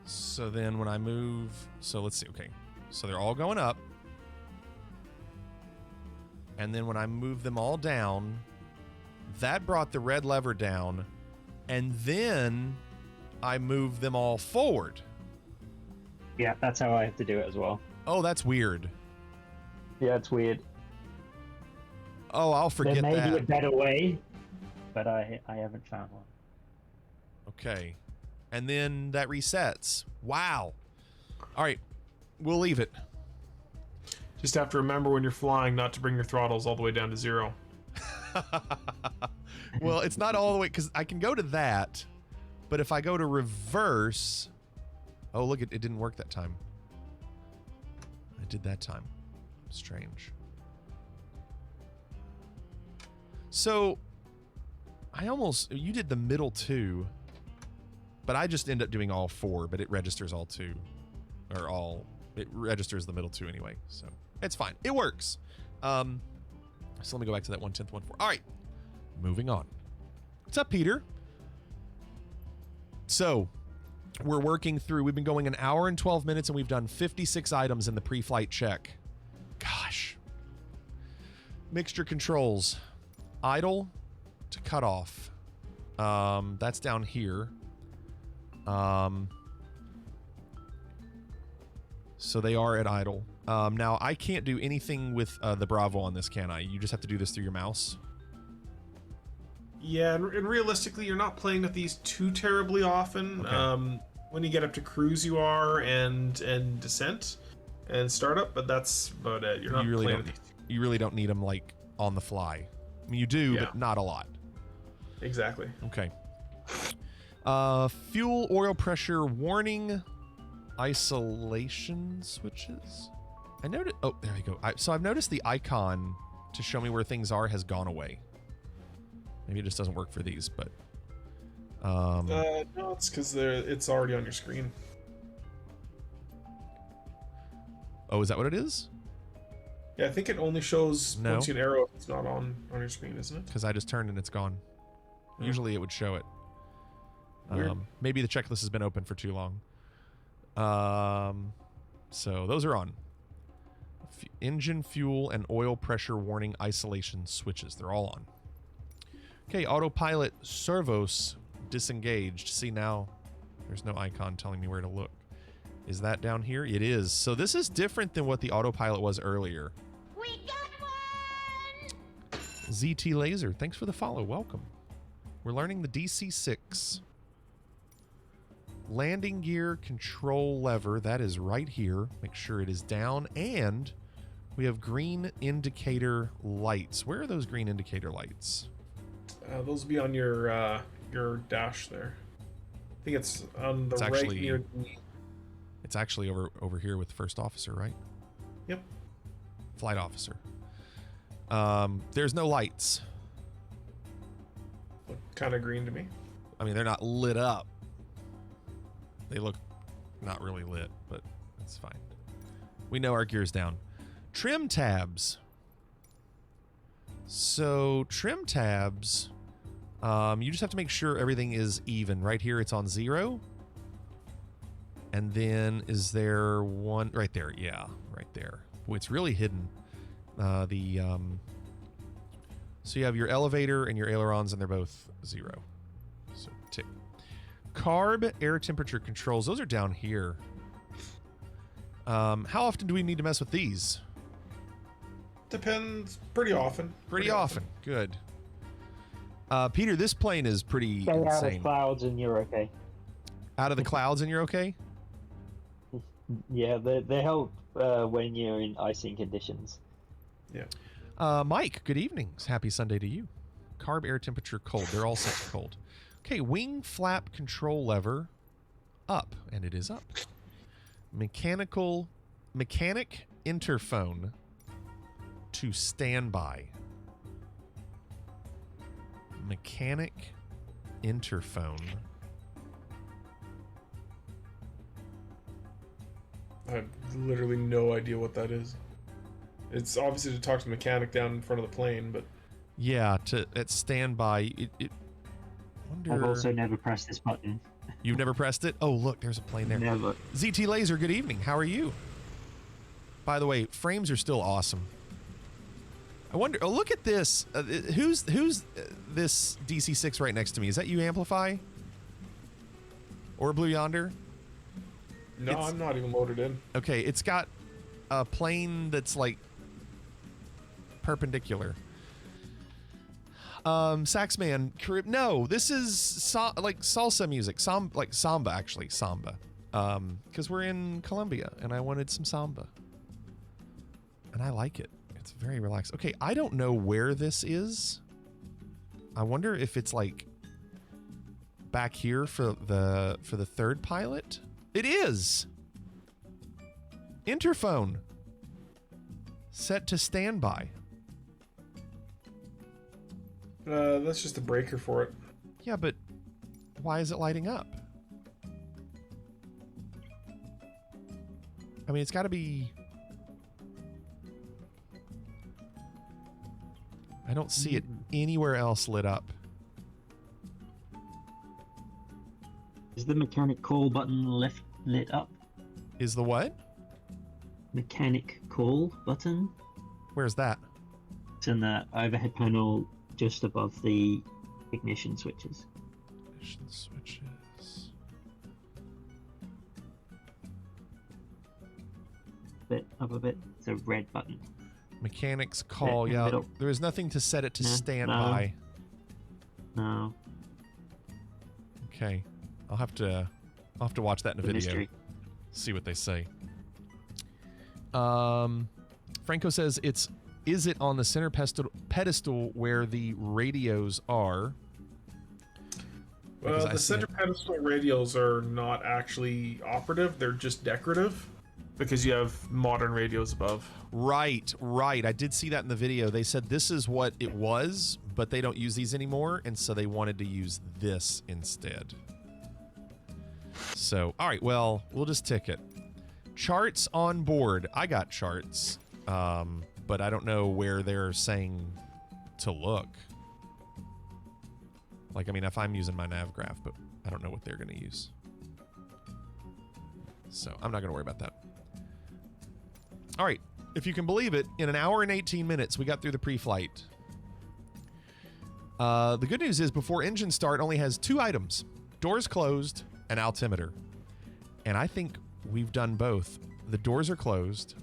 So then when I move... So let's see. Okay. So they're all going up. And then when I move them all down, that brought the red lever down. And then I move them all forward. Yeah, that's how I have to do it as well. Oh, that's weird. Yeah, it's weird. Oh, I'll forget that. There may be a better way, but I haven't found one. Okay. And then that resets. Wow. All right. We'll leave it. Just have to remember when you're flying not to bring your throttles all the way down to 0. Well, it's not all the way, because I can go to that, but if I go to reverse... Oh, look, it didn't work that time. I did that time. Strange. So, you did the middle 2, but I just end up doing all 4, but it registers all 2. It registers the middle 2 anyway, so it's fine. It works. So let me go back to that 1/10, 1/4. All right, moving on. What's up, Peter? So, we're working through, we've been going an hour and 12 minutes and we've done 56 items in the pre-flight check. Gosh. Mixture controls. Idle to cut off. That's down here. So they are at idle. Now, I can't do anything with the Bravo on this, can I? You just have to do this through your mouse? Yeah, and realistically, you're not playing with these too terribly often. Okay. When you get up to cruise, you are, and descent, and startup, but that's about it. You're not playing with these. You really don't need them, like, on the fly. I mean, you do, but not a lot. Exactly. Okay. Fuel oil pressure warning isolation switches. I noticed. Oh, there we go. So I've noticed the icon to show me where things are has gone away. Maybe it just doesn't work for these, but. No, it's because it's already on your screen. Oh, is that what it is? Yeah, I think it only shows No. once you an arrow if it's not on your screen, isn't it? Because I just turned and it's gone. Usually it would show it. Weird. Maybe the checklist has been open for too long. So those are on. Engine fuel and oil pressure warning isolation switches. They're all on. Okay, autopilot servos disengaged. See, now there's no icon telling me where to look. Is that down here? It is. So this is different than what the autopilot was earlier. We got one! ZT Laser, thanks for the follow. Welcome. We're learning the DC6. Landing gear control lever. That is right here. Make sure it is down. And we have green indicator lights. Where are those green indicator lights? Those will be on your dash there. I think it's on the right near the... It's actually over here with first officer, right? Yep. Flight officer. There's no lights. Look kind of green to me. I mean, they're not lit up. They look not really lit, but it's fine. We know our gear's down. Trim tabs. So trim tabs, you just have to make sure everything is even. Right here, it's on 0. And then is there one right there? Yeah, right there. Boy, it's really hidden. So you have your elevator and your ailerons, and they're both 0. So tick. Carb air temperature controls. Those are down here. How often do we need to mess with these? Depends. Pretty often. Pretty often. Good. Peter, this plane is pretty Stay insane. out of clouds and you're okay. Out of the clouds and you're okay? Yeah, they help when you're in icing conditions. Yeah. Mike, good evenings. Happy Sunday to you. Carb air temperature cold. They're all set to cold. Okay, wing flap control lever up, and it is up. Mechanic interphone to standby. Mechanic interphone I have literally no idea what that is. It's obviously to talk to the mechanic down in front of the plane, but Yeah, at standby. Wonder... I've also never pressed this button. You've never pressed it? Oh, look, there's a plane there. Never. ZT Laser, good evening. How are you? By the way, frames are still awesome. I wonder. Oh, look at this. Who's this DC6 right next to me? Is that you, Amplify? Or Blue Yonder? no, I'm not even loaded in. Okay, it's got a plane that's like perpendicular. Saxman, no, this is like salsa music, like samba actually, samba. Because we're in Colombia and I wanted some samba, and I like it. It's very relaxed. Okay, I don't know where this is. I wonder if it's like back here for the third pilot. It is. Interphone set to standby. That's just a breaker for it. Yeah, but why is it lighting up? I mean, it's got to be... I don't see it anywhere else lit up. Is the mechanic call button lit up? Is the what? Mechanic call button. Where's that? It's in the overhead panel just above the ignition switches. Ignition switches. Bit up a bit. It's a red button. Mechanics call. Yeah, middle. there is nothing to set it to No, standby. No. Okay, I'll have to watch that in a The video. mystery. See what they say. Franco says is it on the center pedestal where the radios are? Well, the center pedestal radios are not actually operative. They're just decorative because you have modern radios above. Right. I did see that in the video. They said this is what it was, but they don't use these anymore, and so they wanted to use this instead. So, all right, well, we'll just tick it. Charts on board. I got charts, but I don't know where they're saying to look. Like, I mean, if I'm using my nav graph, but I don't know what they're going to use. So I'm not going to worry about that. All right. If you can believe it, in an hour and 18 minutes, we got through the pre-flight. The good news is before engine start only has 2 items. Doors closed and altimeter. And I think we've done both. The doors are closed.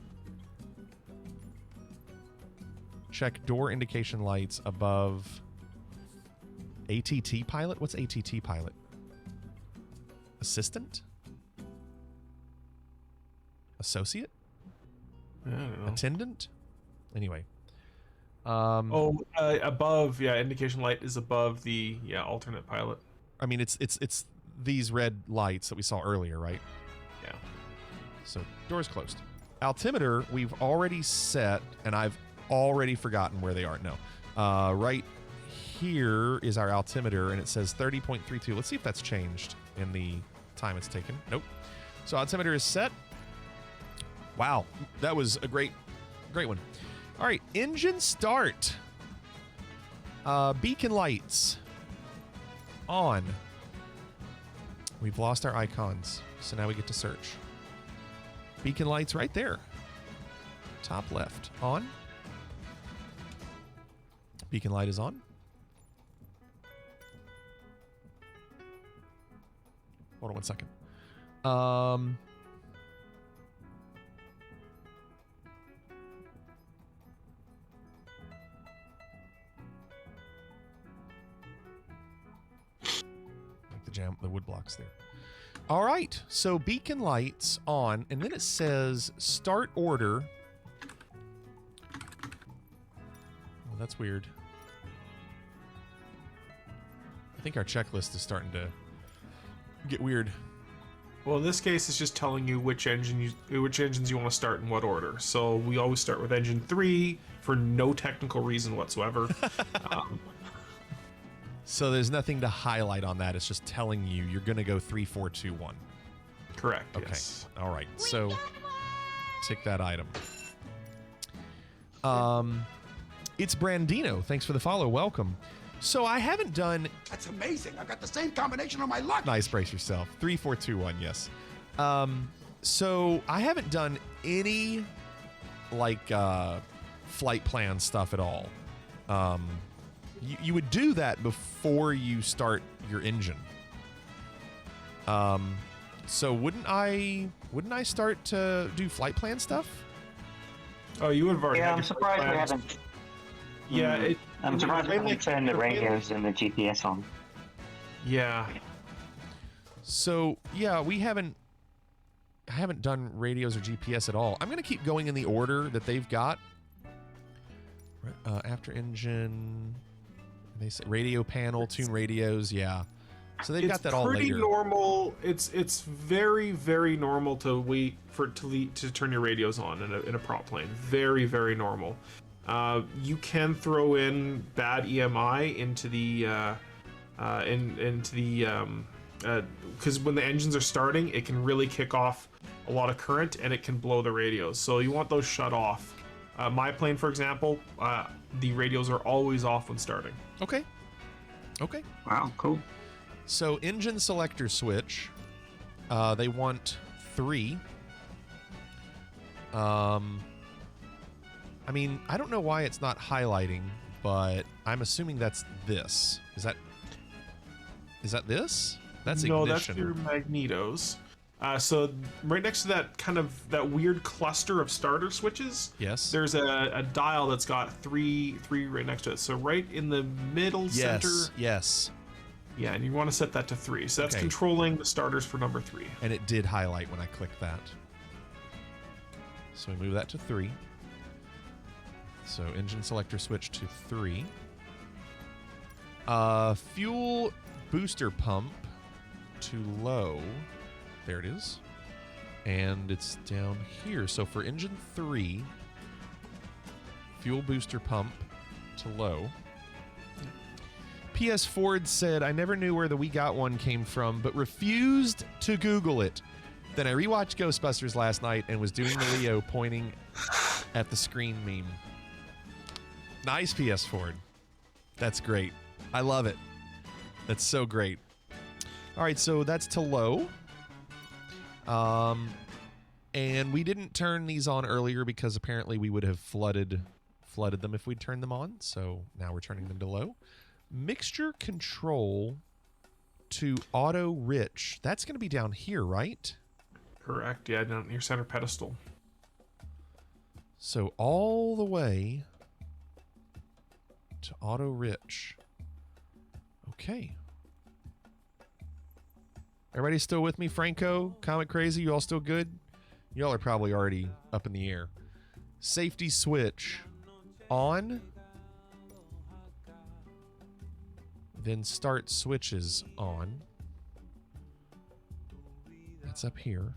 Check door indication lights above ATT pilot. What's ATT pilot? Assistant? Associate? I don't know. Attendant? Anyway. Above, yeah, indication light is above the alternate pilot. I mean, it's these red lights that we saw earlier, right? Yeah. So doors closed. Altimeter we've already set, and I've already forgotten where they are. No, right here is our altimeter, and it says 30.32. Let's see if that's changed in the time it's taken. Nope. So altimeter is set. Wow, that was a great one. All right, engine start. Beacon lights on. We've lost our icons, so now we get to search. Beacon lights right there. Top left. On. Beacon light is on. Hold on one second. The wood blocks there. All right, so beacon lights on, and then it says start order. Well, that's weird. I think our checklist is starting to get weird. Well, in this case, it's just telling you which engines you want to start in what order. So we always start with engine 3 for no technical reason whatsoever. So there's nothing to highlight on that. It's just telling you you're going to go 3, 4, 2, 1. Correct. Okay. Yes. All right. So tick that item. It's Brandino. Thanks for the follow. Welcome. So I haven't done... That's amazing. I've got the same combination on my luck. Nice, brace yourself. 3, 4, 2, 1, yes. So I haven't done any, like, flight plan stuff at all. You would do that before you start your engine. So wouldn't I start to do flight plan stuff? Oh, you would have already. Yeah, I'm surprised we haven't. Yeah, I'm surprised we haven't turned the radios and the GPS on. Yeah. So yeah, I haven't done radios or GPS at all. I'm gonna keep going in the order that they've got. After engine, they say radio panel, tune radios. Yeah. So they've got that all later. It's pretty normal. It's very, very normal to wait for it to turn your radios on in a prop plane. Very, very normal. You can throw in bad EMI into the because when the engines are starting, it can really kick off a lot of current and it can blow the radios. So you want those shut off. My plane, for example, the radios are always off when starting. Okay. Okay. Wow, cool. So engine selector switch, they want 3. I mean, I don't know why it's not highlighting, but I'm assuming that's this. Is that this? That's ignition. No, that's your magnetos. So right next to that weird cluster of starter switches, yes, there's a dial that's got three right next to it. So right in the middle center. Yes. Yeah, and you want to set that to 3. So that's controlling the starters for number 3. And it did highlight when I clicked that. So we move that to 3. So engine selector switch to 3. Fuel booster pump to low. There it is. And it's down here. So for engine 3, fuel booster pump to low. P.S. Ford said, I never knew where the We Got One came from, but refused to Google it. Then I rewatched Ghostbusters last night and was doing the Leo pointing at the screen meme. Nice, P.S. Ford. That's great. I love it. That's so great. All right, so that's to low. And we didn't turn these on earlier because apparently we would have flooded them if we'd turned them on. So now we're turning them to low. Mixture control to auto rich. That's going to be down here, right? Correct. Yeah, down near center pedestal. So all the way to auto rich. Okay. Everybody still with me? Franco, Comet Crazy, you all still good? Y'all are probably already up in the air. Safety switch on. Then start switches on. That's up here.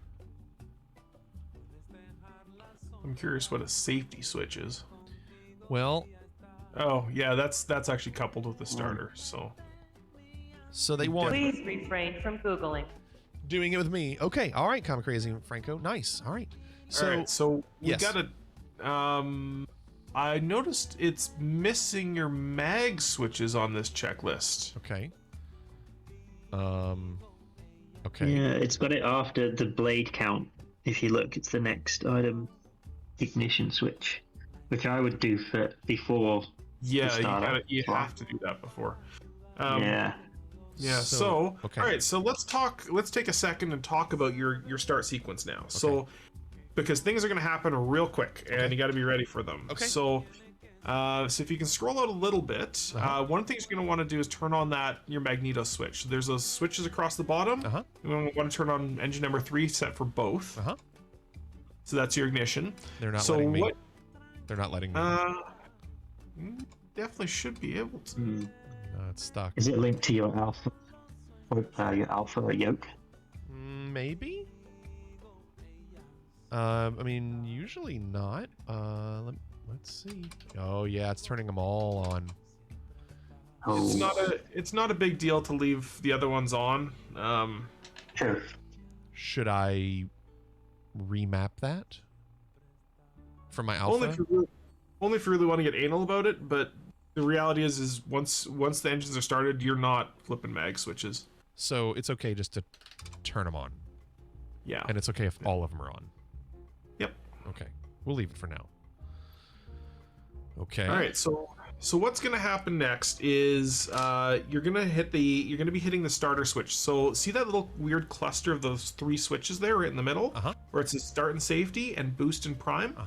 I'm curious what a safety switch is. Well, oh yeah, that's actually coupled with the starter. So they want. Please refrain from Googling. Doing it with me. Okay. All right, Comic Crazy and Franco. Nice. All right. So we yes. got a. I noticed it's missing your mag switches on this checklist. Okay. Okay. Yeah, it's got it after the blade count. If you look, it's the next item, ignition switch, which I would do before. Yeah, you have to do that before. Yeah. Yeah. So all right. So let's take a second and talk about your start sequence now. Okay. So because things are going to happen real quick, and you got to be ready for them. Okay. So if you can scroll out a little bit, one thing you're going to want to do is turn on your magneto switch. There's those switches across the bottom. You want to turn on engine number 3 set for both. So that's your ignition. They're not letting me. They're not letting me. Definitely should be able to. No, it's stuck. Is it linked to your alpha yoke? Maybe. I mean, usually not. Let's see. Oh yeah, it's turning them all on. It's not a big deal to leave the other ones on. Sure. Should I remap that? From my alpha? Only if you really want to get anal about it, but the reality is once the engines are started, you're not flipping mag switches. So it's okay just to turn them on. Yeah. And it's okay if all of them are on. Yep. Okay. We'll leave it for now. Okay. All right. So what's going to happen next is you're going to be hitting the starter switch. So see that little weird cluster of those 3 switches there right in the middle? Where it says start and safety and boost and prime?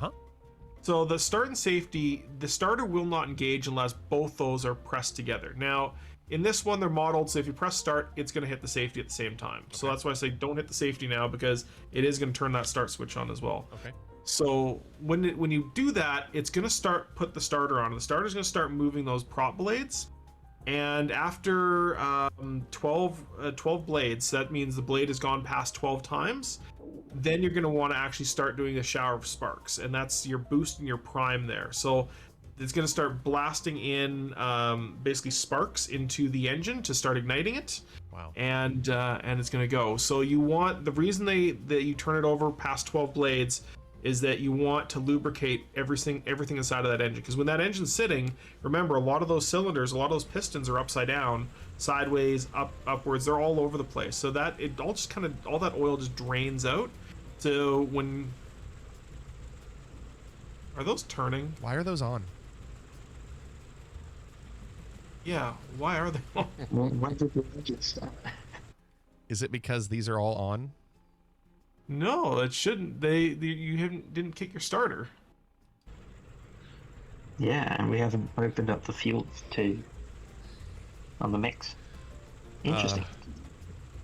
So the start and safety, the starter will not engage unless both those are pressed together. Now, in this one, they're modeled, so if you press start, it's going to hit the safety at the same time. Okay. So that's why I say don't hit the safety now, because it is going to turn that start switch on as well. Okay. So when you do that, it's going to put the starter on. The starter's going to start moving those prop blades. And after 12 blades, that means the blade has gone past 12 times. Then you're going to want to actually start doing a shower of sparks, and that's your boost and your prime there. So it's going to start blasting in basically sparks into the engine to start igniting it. Wow. And it's going to go. So you want, the reason that you turn it over past 12 blades is that you want to lubricate everything inside of that engine, because when that engine's sitting, remember, a lot of those cylinders, a lot of those pistons are upside down, sideways, upwards, they're all over the place. So that it all just all that oil just drains out. So when are those turning? Why are those on? Yeah, why are they on? Why did the engine start? Is it because these are all on? No, it shouldn't. You didn't kick your starter. Yeah, and we haven't opened up the fuel too on the mix. Interesting.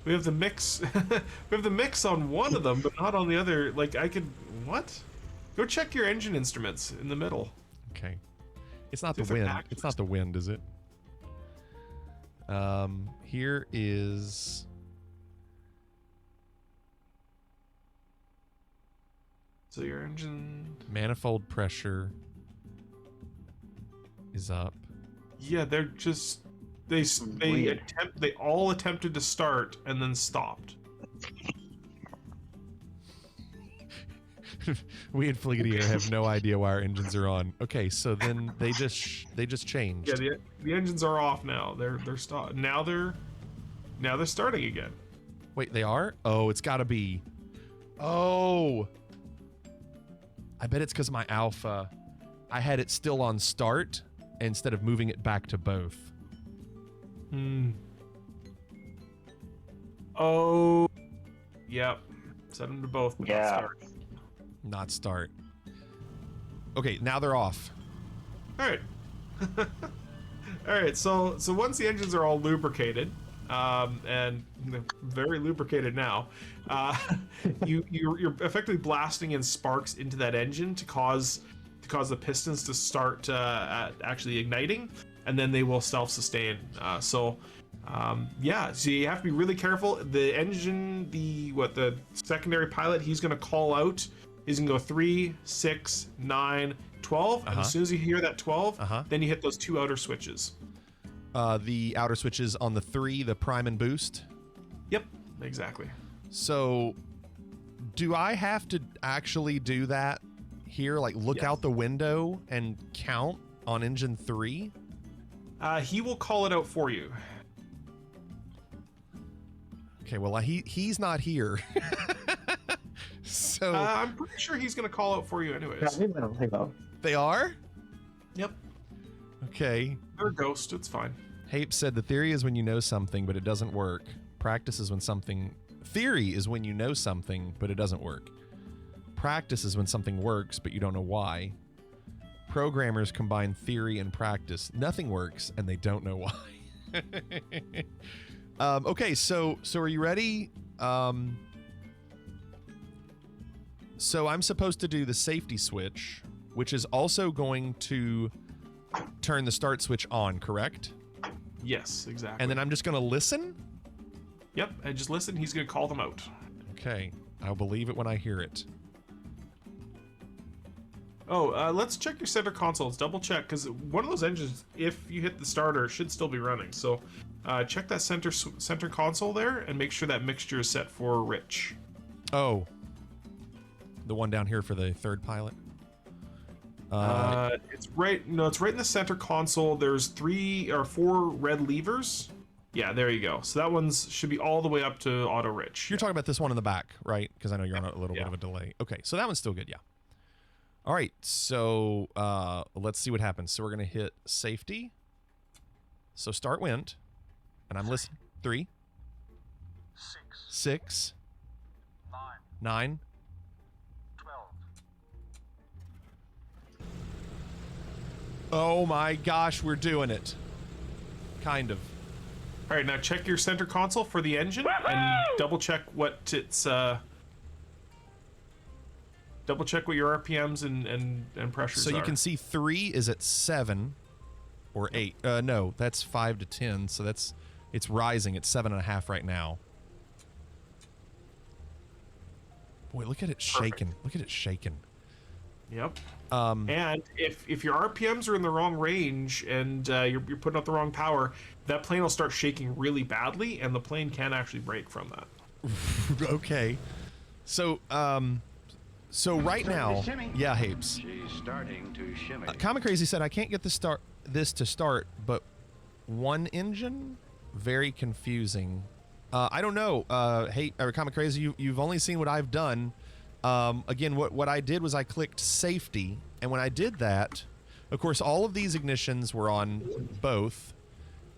We have the mix. We have the mix on one of them, but not on the other. Like what? Go check your engine instruments in the middle. Okay. It's not the wind. It's not the wind, is it? Here is. So your engine manifold pressure is up. Yeah, they're just they all attempted to start and then stopped. We in Fliggity Air have no idea why our engines are on. Okay, so then they just changed. Yeah, the engines are off now. They're stopped. Now they're starting again. Wait, they are? Oh, it's got to be. Oh. I bet it's because my alpha, I had it still on start instead of moving it back to both. Oh, yep. Set them to both. Yeah. Not start. Okay, now they're off. All right. All right. So once the engines are all lubricated, and very lubricated now, you're effectively blasting in sparks into that engine to cause the pistons to start actually igniting, and then they will self-sustain. So you have to be really careful. The engine, the secondary pilot, he's going to call out. He's going to go 3, 6, 9, 12, and as soon as you hear that 12, then you hit those 2 outer switches. The outer switches on the 3, the prime and boost? Yep, exactly. So, do I have to actually do that here? Like, look out the window and count on engine 3? He will call it out for you. Okay, well, he's not here. So I'm pretty sure he's going to call out for you anyways. They are? Yep. Okay. They're a ghost. It's fine. Hape said the theory is when you know something, but it doesn't work. Practice is when something... Theory is when you know something, but it doesn't work. Practice is when something works, but you don't know why. Programmers combine theory and practice. Nothing works, and they don't know why. Okay, so are you ready? So I'm supposed to do the safety switch, which is also going to turn the start switch on, correct? Yes, exactly. And then I'm just going to listen? Yep, and just listen. He's going to call them out. Okay, I'll believe it when I hear it. Oh, let's check your center console. Let's double check, because one of those engines, if you hit the starter, should still be running. So check that center console there and make sure that mixture is set for rich. Oh. The one down here for the third pilot? It's right. No, it's right in the center console. There's 3 or 4 red levers. Yeah, there you go. So that one's should be all the way up to auto rich. You're talking about this one in the back, right? Because I know you're on a little bit of a delay. Okay, so that one's still good, yeah. All right, so let's see what happens. So we're gonna hit safety. So start wind, and I'm listening. 3, 6, 9, 12. Oh my gosh, we're doing it. Kind of. All right, now check your center console for the engine and double check what its double check what your RPMs and pressures So are. you can see 3 is at 7 or 8. No, that's 5 to 10. So it's rising at 7.5 right now. Boy, look at it shaking. Look at it shaking. Yep. And if your RPMs are in the wrong range and you're putting out the wrong power, that plane will start shaking really badly, and the plane can actually break from that. Okay. So so right now, yeah, Hapes. She's starting to shimmy. Comic Crazy said I can't get this to start, but one engine, very confusing. I don't know. Comic Crazy, you've only seen what I've done. Again, what I did was I clicked safety, and when I did that, of course, all of these ignitions were on both,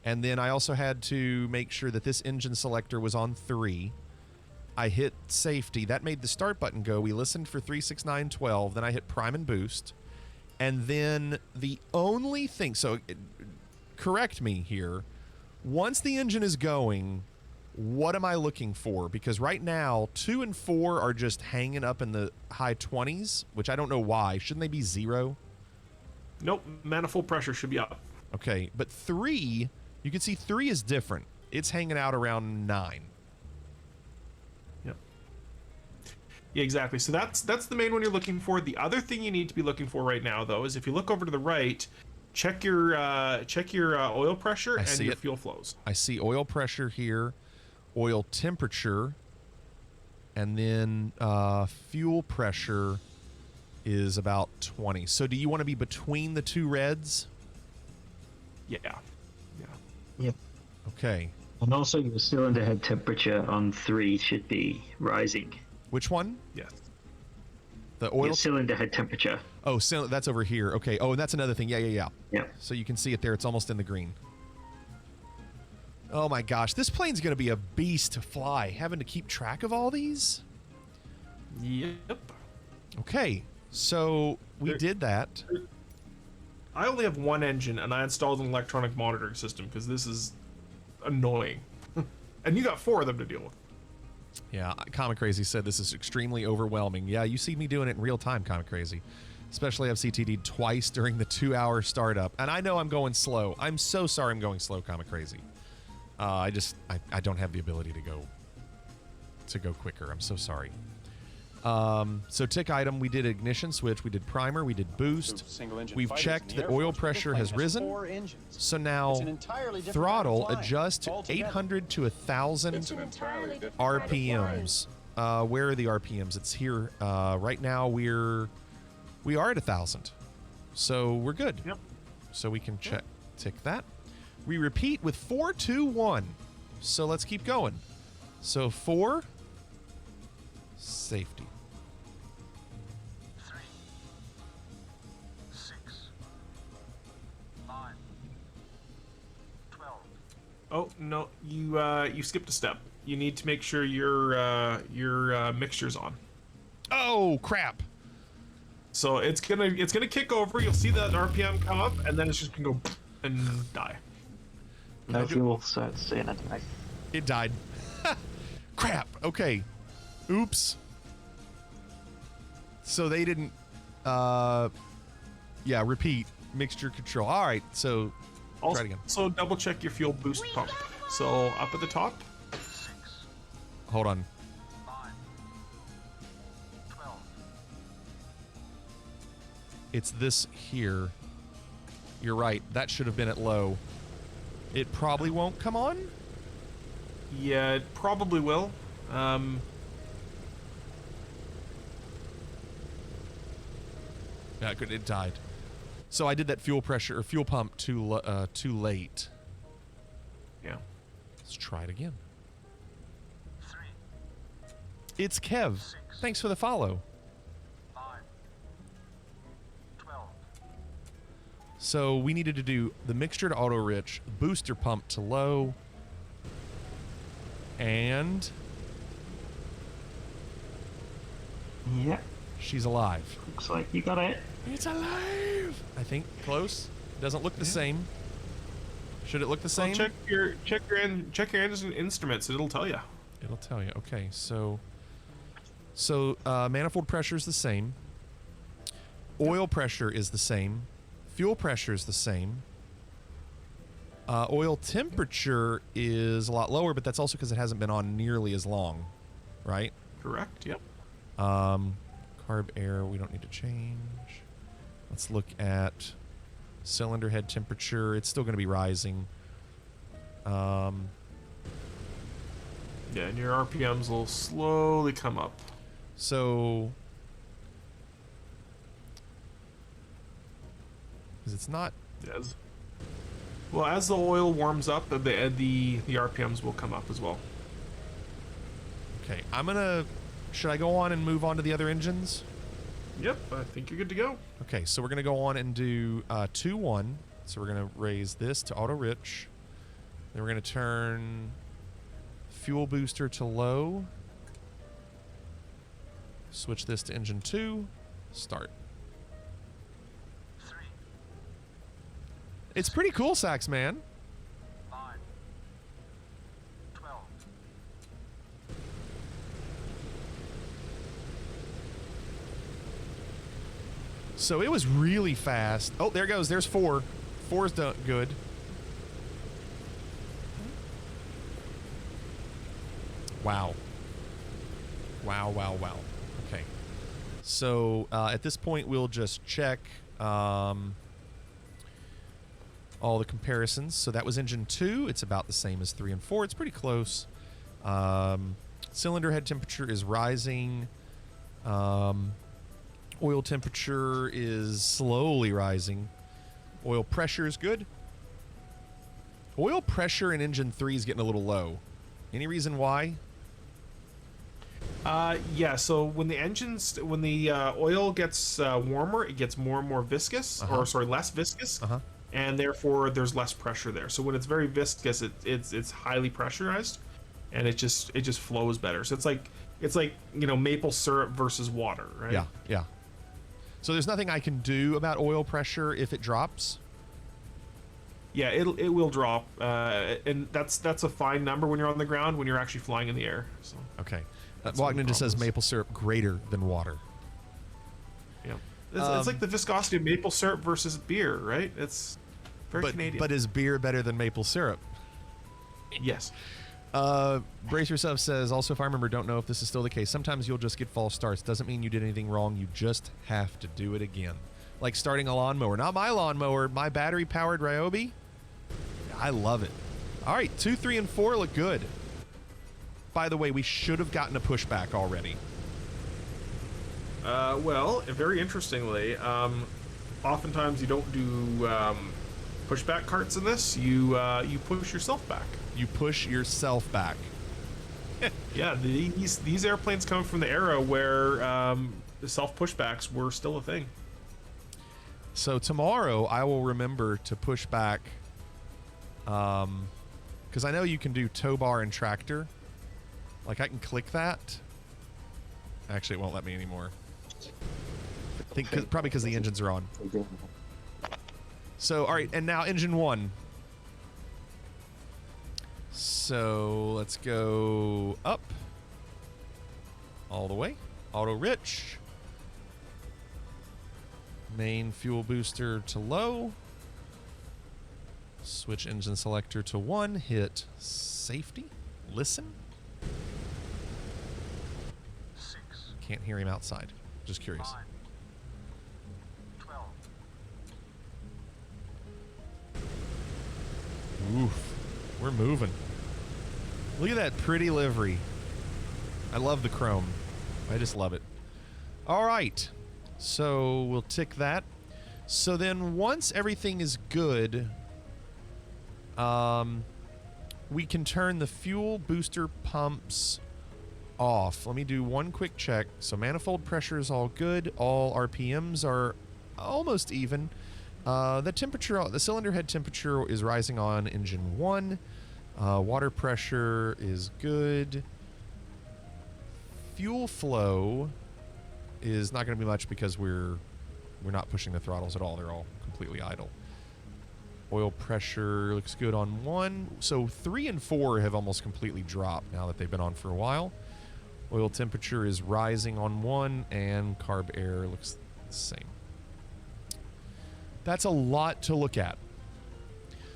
and then I also had to make sure that this engine selector was on 3. I hit safety. That made the start button go. We listened for 3, 6, 9, 12. Then I hit prime and boost. And then the only thing, so correct me here, once the engine is going, what am I looking for? Because right now, 2 and 4 are just hanging up in the high 20s, which I don't know why. Shouldn't they be 0? Nope, manifold pressure should be up. Okay, but 3, you can see 3 is different. It's hanging out around 9. Yep. Yeah, exactly. So that's the main one you're looking for. The other thing you need to be looking for right now, though, is if you look over to the right, check your oil pressure and your fuel flows. I see oil pressure here, oil temperature, and then fuel pressure is about 20. So do you want to be between the 2 reds? Yeah. Yep. Okay. And also your cylinder head temperature on 3 should be rising. Which one? Yes. The oil Your cylinder head temperature. Oh, so that's over here. Okay. Oh, and that's another thing. Yeah. Yeah. So you can see it there. It's almost in the green. Oh my gosh, this plane's going to be a beast to fly. Having to keep track of all these? Yep. Okay. So we did that. I only have one engine, and I installed an electronic monitoring system because this is annoying. And you got 4 of them to deal with. Yeah, Comic Crazy said this is extremely overwhelming. Yeah, you see me doing it in real time, Comic Crazy. Especially I've CTD'd twice during the 2-hour startup. And I know I'm going slow. I'm so sorry I'm going slow, Comic Crazy. I don't have the ability to go quicker. I'm so sorry. So tick item, we did ignition switch, we did primer, we did boost. We've checked that oil pressure has risen. So now throttle adjust to 800 to 1,000 RPMs. Where are the RPMs? It's here. Right now we are at 1,000. So we're good. Yep. So we can tick that. We repeat with 4, 2, 1. So let's keep going. So 4, safety. 3, 6, 9, 12. Oh no, you skipped a step. You need to make sure your mixture's on. Oh crap! So it's gonna kick over. You'll see that RPM come up, and then it's just gonna go and die. No fuel, so it's saying it. It died. Crap. Okay. Oops. So they didn't. Yeah. Repeat mixture control. All right. So try it again. So double check your fuel boost pump. So up at the top. 6, Hold on. 9, 12. It's this here. You're right. That should have been at low. It probably won't come on. Yeah, it probably will. Yeah, it died. So I did that fuel pressure or fuel pump too late. Yeah. Let's try it again. It's Kev. Thanks for the follow. So we needed to do the mixture to auto rich, booster pump to low, and Yep. She's alive. Looks like you got it. It's alive. I think close. Doesn't look the same. Should it look the same? Well, check your instruments. It'll tell you. It'll tell you. Okay, so manifold pressure is the same. Oil pressure is the same. Fuel pressure is the same. Oil temperature is a lot lower, but that's also because it hasn't been on nearly as long, right? Correct. Yep. Carb air, we don't need to change. Let's look at cylinder head temperature. It's still going to be rising. Yeah, and your RPMs will slowly come up. So, because it's not. Yes. Well, as the oil warms up, the RPMs will come up as well. Okay, I'm gonna. Should I go on and move on to the other engines? Yep, I think you're good to go. Okay, so we're gonna go on and do 2-1. So we're gonna raise this to auto rich. Then we're gonna turn fuel booster to low. Switch this to engine 2. Start. It's pretty cool, Sax Man. So it was really fast. Oh, there goes. There's 4. 4's done good. Wow. Wow, wow, wow. Okay. So at this point, we'll just check all the comparisons. So that was engine 2. It's about the same as 3 and 4. It's pretty close. Cylinder head temperature is rising. Oil temperature is slowly rising. Oil pressure is good. Oil pressure in engine 3 is getting a little low. Any reason why? Yeah, so when the oil gets warmer, it gets more and more viscous, or sorry, less viscous, and therefore there's less pressure there. So when it's very viscous, it's highly pressurized, and it just flows better. So it's like maple syrup versus water, right? Yeah, yeah. So there's nothing I can do about oil pressure if it drops? Yeah, it will drop, and that's a fine number when you're on the ground. When you're actually flying in the air. So. Okay. Wagner just says maple syrup greater than water. Yeah. It's like the viscosity of maple syrup versus beer, right? It's very Canadian. But is beer better than maple syrup? Yes. Brace Yourself says, also, if I remember, don't know if this is still the case, sometimes you'll just get false starts. Doesn't mean you did anything wrong. You just have to do it again. Like starting a lawnmower. Not my lawnmower, my battery-powered Ryobi. I love it. All right, 2, 3, and 4 look good. By the way, we should have gotten a pushback already. Well, very interestingly, oftentimes you don't do pushback carts in this. You push yourself back. You push yourself back. Yeah, these airplanes come from the era where the self pushbacks were still a thing. So tomorrow I will remember to push back, because I know you can do tow bar and tractor. Like I can click that. Actually, it won't let me anymore. I think probably because the engines are on. So, all right, and now engine 1. So let's go up all the way. Auto rich. Main fuel booster to low. Switch engine selector to 1. Hit safety. Listen. Can't hear him outside. Just curious. 12. Oof. We're moving. Look at that pretty livery. I love the chrome. I just love it. All right. So we'll tick that. So then once everything is good, we can turn the fuel booster pumps off. Let me do one quick check. So manifold pressure is all good. All RPMs are almost even. The temperature, the cylinder head temperature is rising on engine 1. Water pressure is good. Fuel flow is not going to be much because we're not pushing the throttles at all. They're all completely idle. Oil pressure looks good on 1. So 3 and 4 have almost completely dropped now that they've been on for a while. Oil temperature is rising on 1, and carb air looks the same. That's a lot to look at.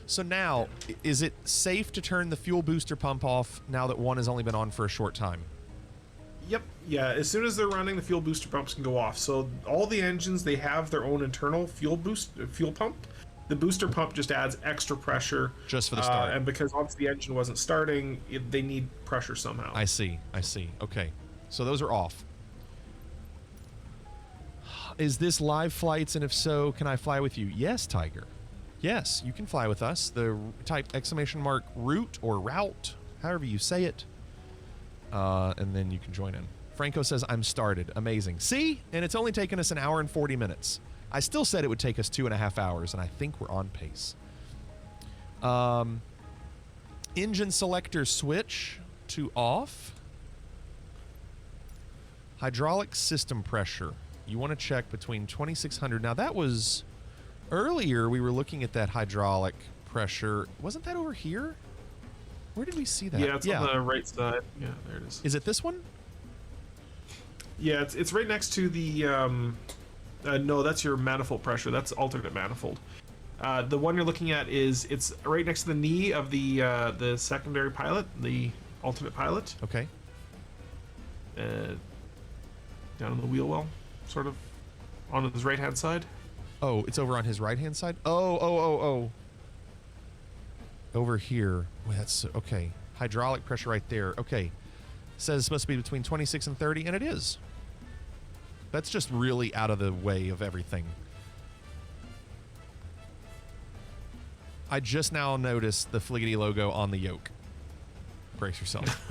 So now, is it safe to turn the fuel booster pump off now that 1 has only been on for a short time? Yep. Yeah. As soon as they're running, the fuel booster pumps can go off. So all the engines, they have their own internal fuel pump. The booster pump just adds extra pressure just for the start. And because obviously the engine wasn't starting, they need pressure somehow. I see. Okay. So those are off. Is this live flights? And if so, can I fly with you? Yes, Tiger. Yes, you can fly with us. The type ! route or route, however you say it. And then you can join in. Franco says, I'm started. Amazing. See? And it's only taken us 1 hour and 40 minutes. I still said it would take us 2.5 hours, and I think we're on pace. Engine selector switch to off. Hydraulic system pressure. You want to check between 2600. Now that was earlier we were looking at that hydraulic pressure. Wasn't that over here? Where did we see that? Yeah, it's on the right side. Yeah, there it is. Is it this one? Yeah, it's right next to the no, that's your manifold pressure. That's alternate manifold. The one you're looking at it's right next to the knee of the secondary pilot, the alternate pilot. Okay. Down on the wheel well, sort of on his right-hand side. Oh, it's over on his right-hand side? Oh. Over here. Wait, that's okay. Hydraulic pressure right there. Okay. It says it's supposed to be between 26 and 30, and it is. That's just really out of the way of everything. I just now noticed the Fliggity logo on the yoke. Brace yourself.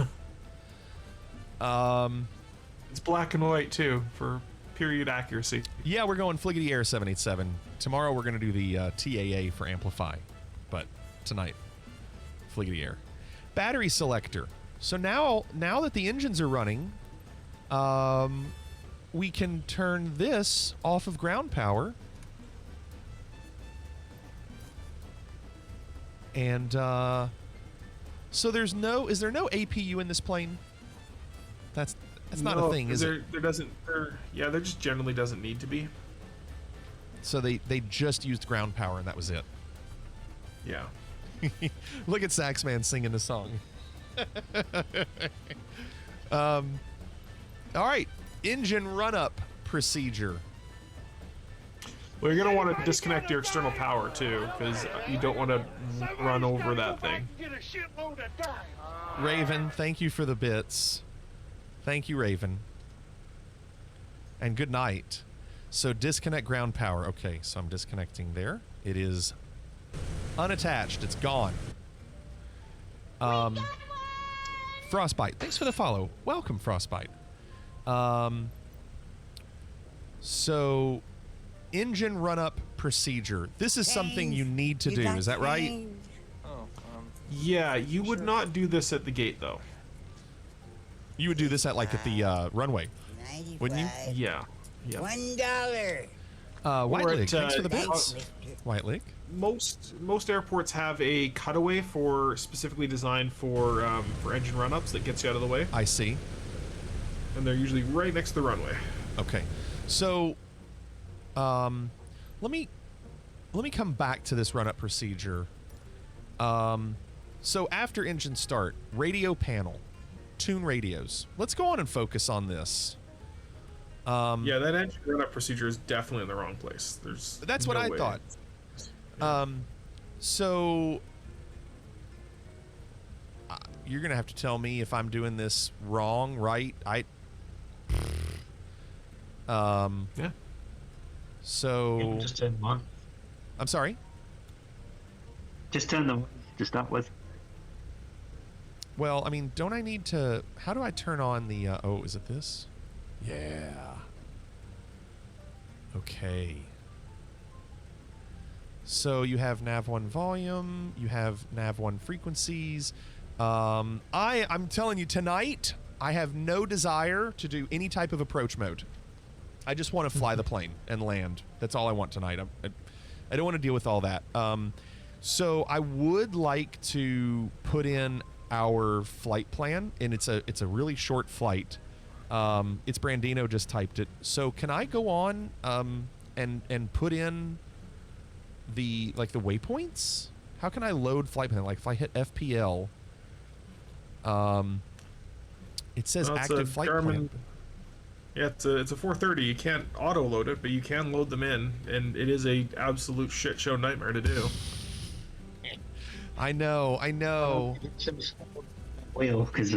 It's black and white too for period accuracy. Yeah, we're going Fliggity Air 787. Tomorrow we're going to do the TAA for Amplify, but tonight, Fliggity Air. Battery selector. So now that the engines are running, we can turn this off of ground power. And so is there no APU in this plane? That's not a thing, is it? There doesn't. There just generally doesn't need to be. So they just used ground power and that was it. Yeah. Look at Saxman singing the song. All right, engine run-up procedure. Well, you're going to want to disconnect your external power, too, because you don't want to run over that thing. Raven, thank you for the bits. Thank you, Raven. And good night. So disconnect ground power. Okay, so I'm disconnecting there. It is unattached. It's gone. Frostbite, thanks for the follow. Welcome, Frostbite. So... engine run-up procedure. This is something you need to do. Is that right? Yeah, you would not do this at the gate, though. You would do this at the runway, wouldn't you? Yeah. $1. White Leg, thanks for the bits. White Leg. Most airports have a cutaway specifically designed for engine run-ups that gets you out of the way. I see. And they're usually right next to the runway. Okay, so. Let me come back to this run-up procedure. So after engine start, radio panel, tune radios. Let's go on and focus on this. Yeah, that engine run-up procedure is definitely in the wrong place. That's what I thought. So you're gonna have to tell me if I'm doing this wrong, right? Yeah. So Just turn them on. I'm sorry. Just turn them to start with. Well, I mean, don't I need to... How do I turn on the... oh, is it this? Yeah. Okay. So you have nav1 volume, you have nav1 frequencies. I'm telling you, tonight, I have no desire to do any type of approach mode. I just want to fly the plane and land. That's all I want tonight. I don't want to deal with all that. So I would like to put in our flight plan, and it's a really short flight. It's Brandino just typed it. So can I go on and put in the waypoints? How can I load flight plan? Like if I hit FPL, it says active flight plan. Yeah, it's a 430. You can't auto load it, but you can load them in, and it is a absolute shit show nightmare to do. I know. Wheel, because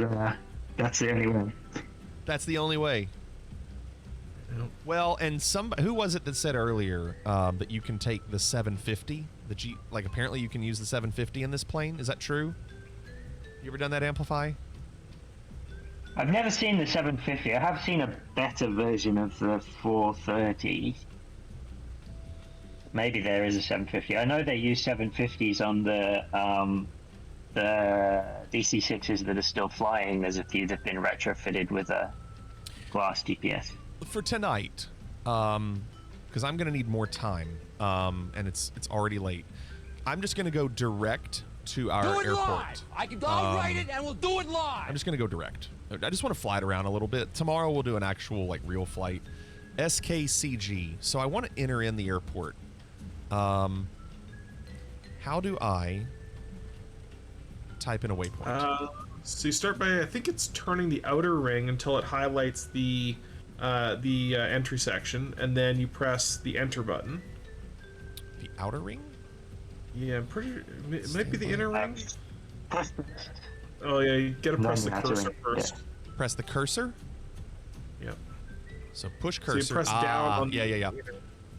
that's the only way. That's the only way. Yep. Well, and who was it that said earlier that you can take the 750? Apparently you can use the 750 in this plane. Is that true? You ever done that, Amplify? I've never seen the 750. I have seen a better version of the 430. Maybe there is a 750. I know they use 750s on the DC6s that are still flying. There's a few that have been retrofitted with a glass GPS. For tonight, because I'm going to need more time, and it's already late. I'm just going to go direct to our airport. Live. I'll write it and we'll do it live. I'm just going to go direct. I just want to fly it around a little bit. Tomorrow we'll do an actual real flight. SKCG. So I want to enter in the airport. How do I type in a waypoint? So you start by, I think it's turning the outer ring until it highlights the entry section, and then you press the enter button. The outer ring? Yeah, I'm pretty. It might be the inner ring. Oh yeah, you gotta press the cursor first. Yeah. Press the cursor. Yep. So push cursor. So you press down on yeah.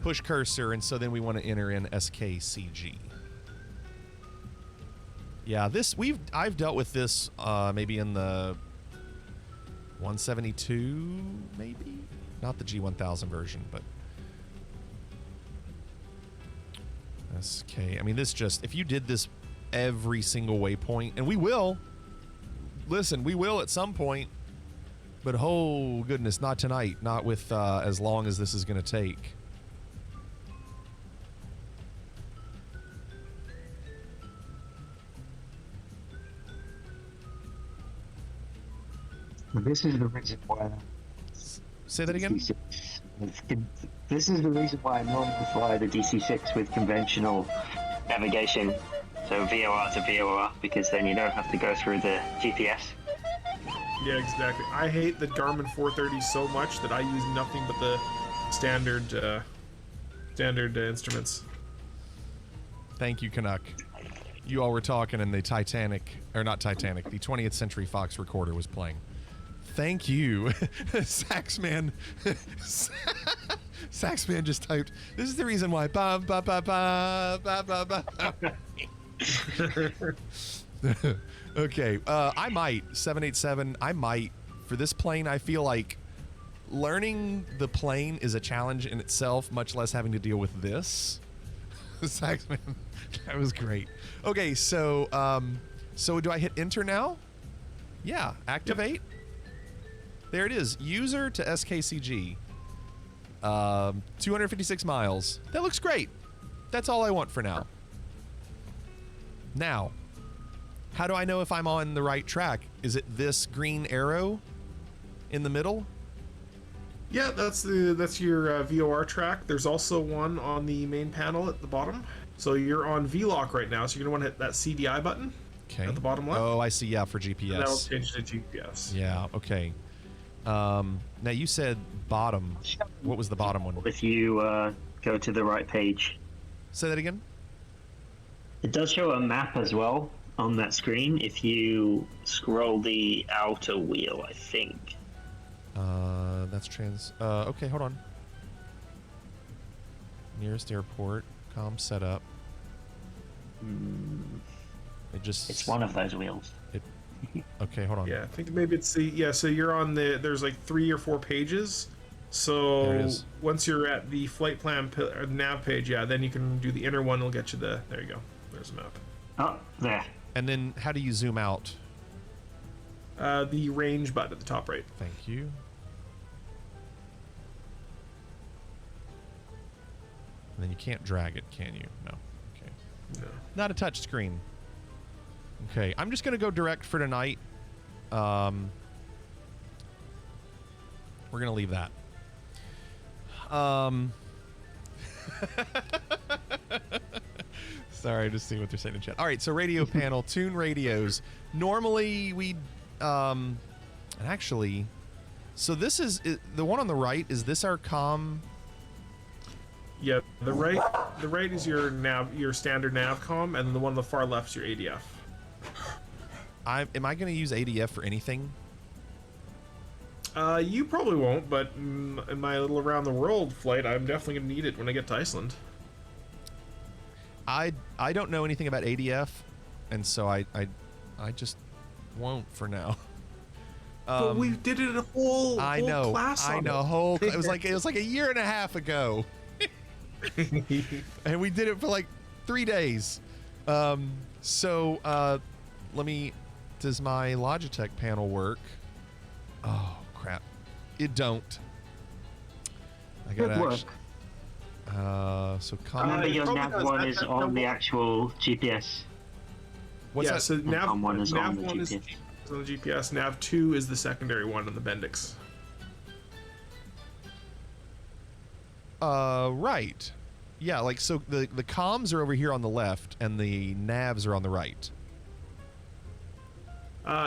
Push cursor, and so then we want to enter in SKCG. Yeah, I've dealt with this maybe in the 172, maybe not the G1000 version, but SK. I mean, this just, if you did this every single waypoint, and we will. Listen, we will at some point, but oh goodness, not tonight. Not with as long as this is going to take. This is the reason why. Say that again? This is the reason why I normally fly the DC6 with conventional navigation. So VOR to VOR, because then you don't have to go through the GPS. Yeah, exactly. I hate the Garmin 430 so much that I use nothing but the standard instruments. Thank you, Canuck. You all were talking, and the Titanic, or not Titanic, the 20th Century Fox recorder was playing. Thank you, Saxman. Saxman just typed, this is the reason why. Ba, ba, ba, ba, ba, ba, ba. Okay, I might, 787, I might, for this plane, I feel like learning the plane is a challenge in itself, much less having to deal with this. Saxman, that was great. Okay, so do I hit enter now? Yeah, activate. Yep. There it is, user to SKCG. 256 miles. That looks great. That's all I want for now. Now, how do I know if I'm on the right track? Is it this green arrow in the middle? Yeah, that's your VOR track. There's also one on the main panel at the bottom. So you're on VLOC right now, so you're gonna want to hit that CDI button at the bottom left. Oh, I see. Yeah, for GPS. And that'll change to GPS. Yeah. Okay. Now you said bottom. What was the bottom one? If you go to the right page. Say that again. It does show a map as well on that screen if you scroll the outer wheel, I think. That's trans. Okay, hold on. Nearest airport. Comm setup. It just... It's one of those wheels. Okay, hold on. Yeah, I think maybe it's the... Yeah, so you're on the... There's like 3 or 4 pages. There So it is. once you're at the flight plan nav page, yeah, then you can do the inner one. It'll get you the... There you go. There's a map. Oh, there. And then how do you zoom out? The range button at the top right. Thank you. And then you can't drag it, can you? No. Okay. No. Not a touch screen. Okay, I'm just gonna go direct for tonight. We're gonna leave that. Sorry, just seeing what they're saying in chat. All right, so radio panel, tune radios. Normally we, and actually, so this is the one on the right. Is this our comm? Yeah, the right is your standard navcom, and then the one on the far left is your ADF. Am I going to use ADF for anything? You probably won't, but in my little around the world flight, I'm definitely gonna need it when I get to Iceland. I don't know anything about ADF, and so I just won't for now. But we did it a whole class. I know. It was like a year and a half ago, and we did it for like 3 days. So let me. Does my Logitech panel work? Oh crap! It don't. I gotta Good work. So Remember your nav one is on the actual GPS. What's that? So nav one is on the one is GPS. on the GPS. Nav 2 is the secondary one on the Bendix. Right. Yeah, like so the comms are over here on the left and the navs are on the right.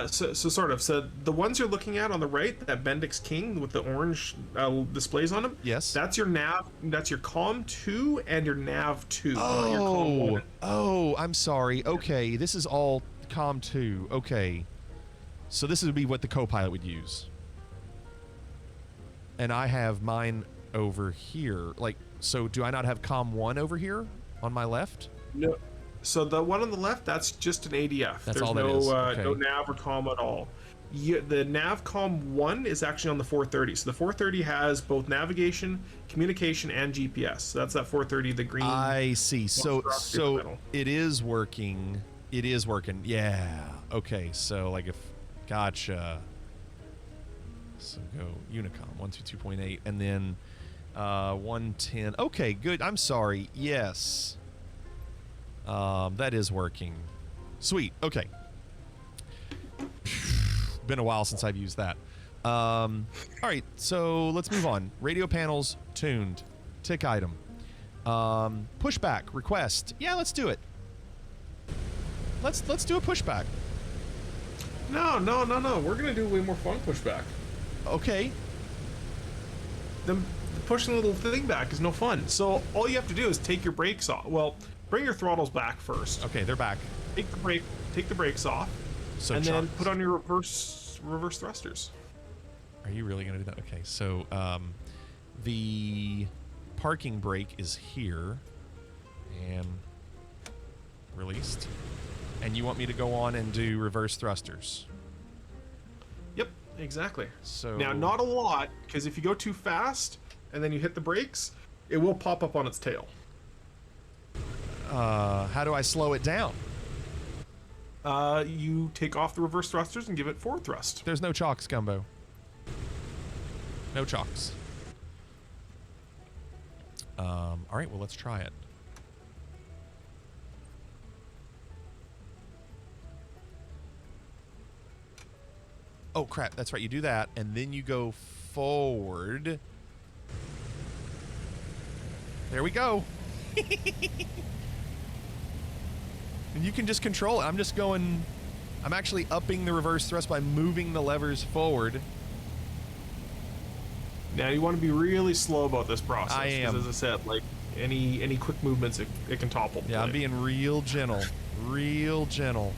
So sort of. So the ones you're looking at on the right, that Bendix King with the orange displays on them. Yes. That's your nav. That's your COM 2 and your nav 2. Your COM Oh, 1. oh, I'm sorry. Okay, this is all comm 2. Okay. So this would be what the co-pilot would use. And I have mine over here. Like, so do I not have comm 1 over here on my left? No. So the one on the left, that's just an ADF. That's There's all that no, is. Okay. no nav or comm at all. The navcom 1 is actually on the 430. So the 430 has both navigation, communication, and GPS. So that's that 430, the green. I see. So it is working. It is working. Yeah. Okay. So like if, gotcha. So go Unicom 122.8 and then 110. Okay, good. I'm sorry. Yes. That is working. Sweet. Okay. Been a while since I've used that. All right, so let's move on. Radio panels tuned. Tick item. Pushback request. Yeah, let's do it. Let's do a pushback. No. We're gonna do way more fun pushback. Okay. The pushing the little thing back is no fun. So all you have to do is take your brakes off. Well, bring your throttles back first. Okay, they're back. Take the brakes off. So and then put on your reverse thrusters. Are you really gonna do that? Okay, so the parking brake is here and released. And you want me to go on and do reverse thrusters? Yep, exactly. So now, not a lot, because if you go too fast and then you hit the brakes, it will pop up on its tail. How do I slow it down? You take off the reverse thrusters and give it forward thrust. There's no chocks, Gumbo. No chocks. All right, well, let's try it. Oh, crap. That's right. You do that, and then you go forward. There we go. And you can just control it. I'm just going... I'm actually upping the reverse thrust by moving the levers forward. Now, you want to be really slow about this process. I am. Because, as I said, like, any quick movements, it can topple. Yeah, I'm being real gentle. Real gentle.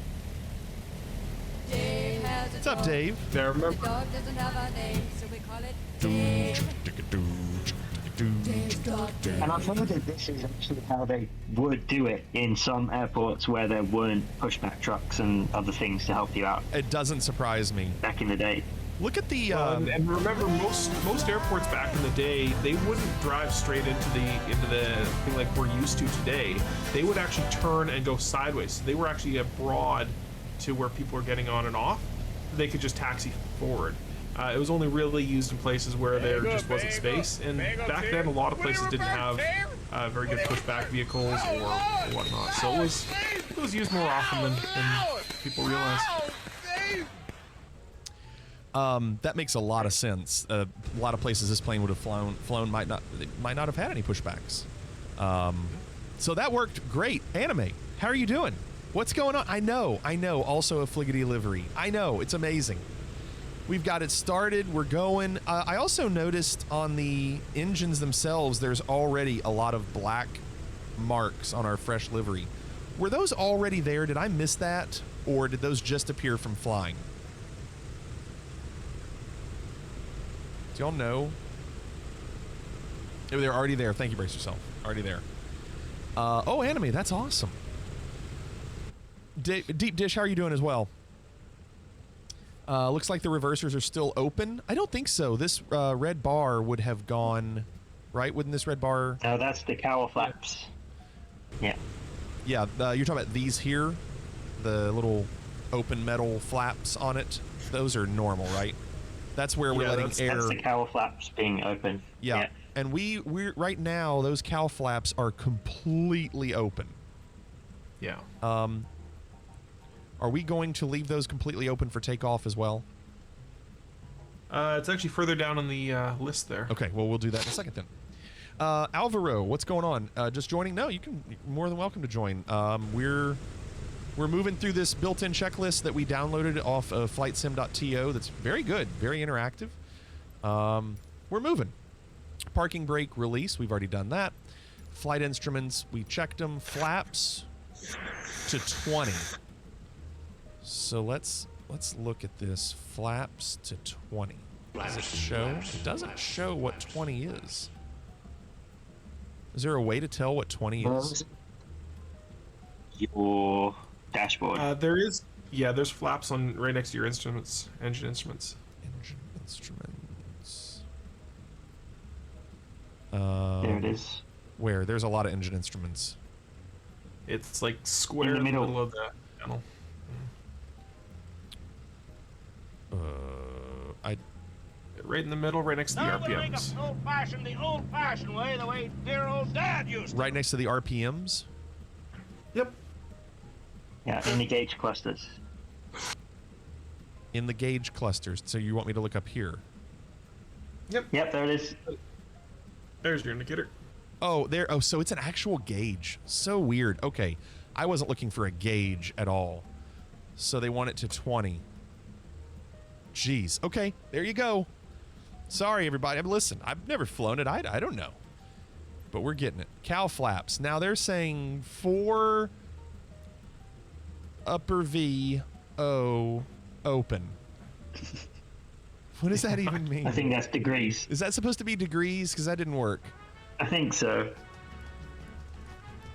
What's up, Dave? There, remember. The dog doesn't have a name, so we call it Dave. And I've heard that this is actually how they would do it in some airports where there weren't pushback trucks and other things to help you out. It doesn't surprise me. Back in the day. Look at the and remember, most airports back in the day, they wouldn't drive straight into the thing like we're used to today. They would actually turn and go sideways. So they were actually broad to where people were getting on and off. They could just taxi forward. It was only really used in places where there just wasn't space. And back then, a lot of places didn't have very good pushback vehicles or whatnot. So it was used more often than people realize. That makes a lot of sense. A lot of places this plane would have flown might not have had any pushbacks. So that worked great. Anime, how are you doing? What's going on? I know. Also a Fliggity livery. I know. It's amazing. We've got it started. We're going. I also noticed on the engines themselves, there's already a lot of black marks on our fresh livery. Were those already there? Did I miss that? Or did those just appear from flying? Do y'all know? Oh, they're already there. Thank you, Brace Yourself. Already there. Oh, Anime, that's awesome. Deep Dish, how are you doing as well? Looks like the reversers are still open. I don't think so. This red bar would have gone, right? Wouldn't this red bar? No, that's the cowl flaps. Yeah. Yeah, you're talking about these here? The little open metal flaps on it? Those are normal, right? That's where we're letting air. That's the cowl flaps being open. Yeah. And we're right now, those cowl flaps are completely open. Yeah. Are we going to leave those completely open for takeoff as well? It's actually further down on the list there. Okay, well, we'll do that in a second then. Alvaro, what's going on? Just joining? No, you're more than welcome to join. We're moving through this built-in checklist that we downloaded off of flightsim.to. That's very good, very interactive. We're moving. Parking brake release, we've already done that. Flight instruments, we checked them. Flaps to 20. So let's look at this. Flaps to 20. Does it show? It doesn't show what 20 is. Is there a way to tell what 20 is? Your dashboard. There is. Yeah, there's flaps on right next to your instruments, engine instruments. Engine instruments. There it is. Where? There's a lot of engine instruments. It's like square in the middle of the panel. Right in the middle, right next to the RPMs. The old-fashioned way, the way dear old Dad used to. Right next to the RPMs? Yep. Yeah, in the gauge clusters. In the gauge clusters. So you want me to look up here? Yep. Yep, there it is. There's your indicator. Oh, there. Oh, so it's an actual gauge. So weird. Okay. I wasn't looking for a gauge at all. So they want it to 20. Jeez. Okay. There you go. Sorry, everybody. Listen, I've never flown it. I don't know. But we're getting it. Cow flaps. Now they're saying 4 upper V O open. What does that even mean? I think that's degrees. Is that supposed to be degrees? Because that didn't work. I think so.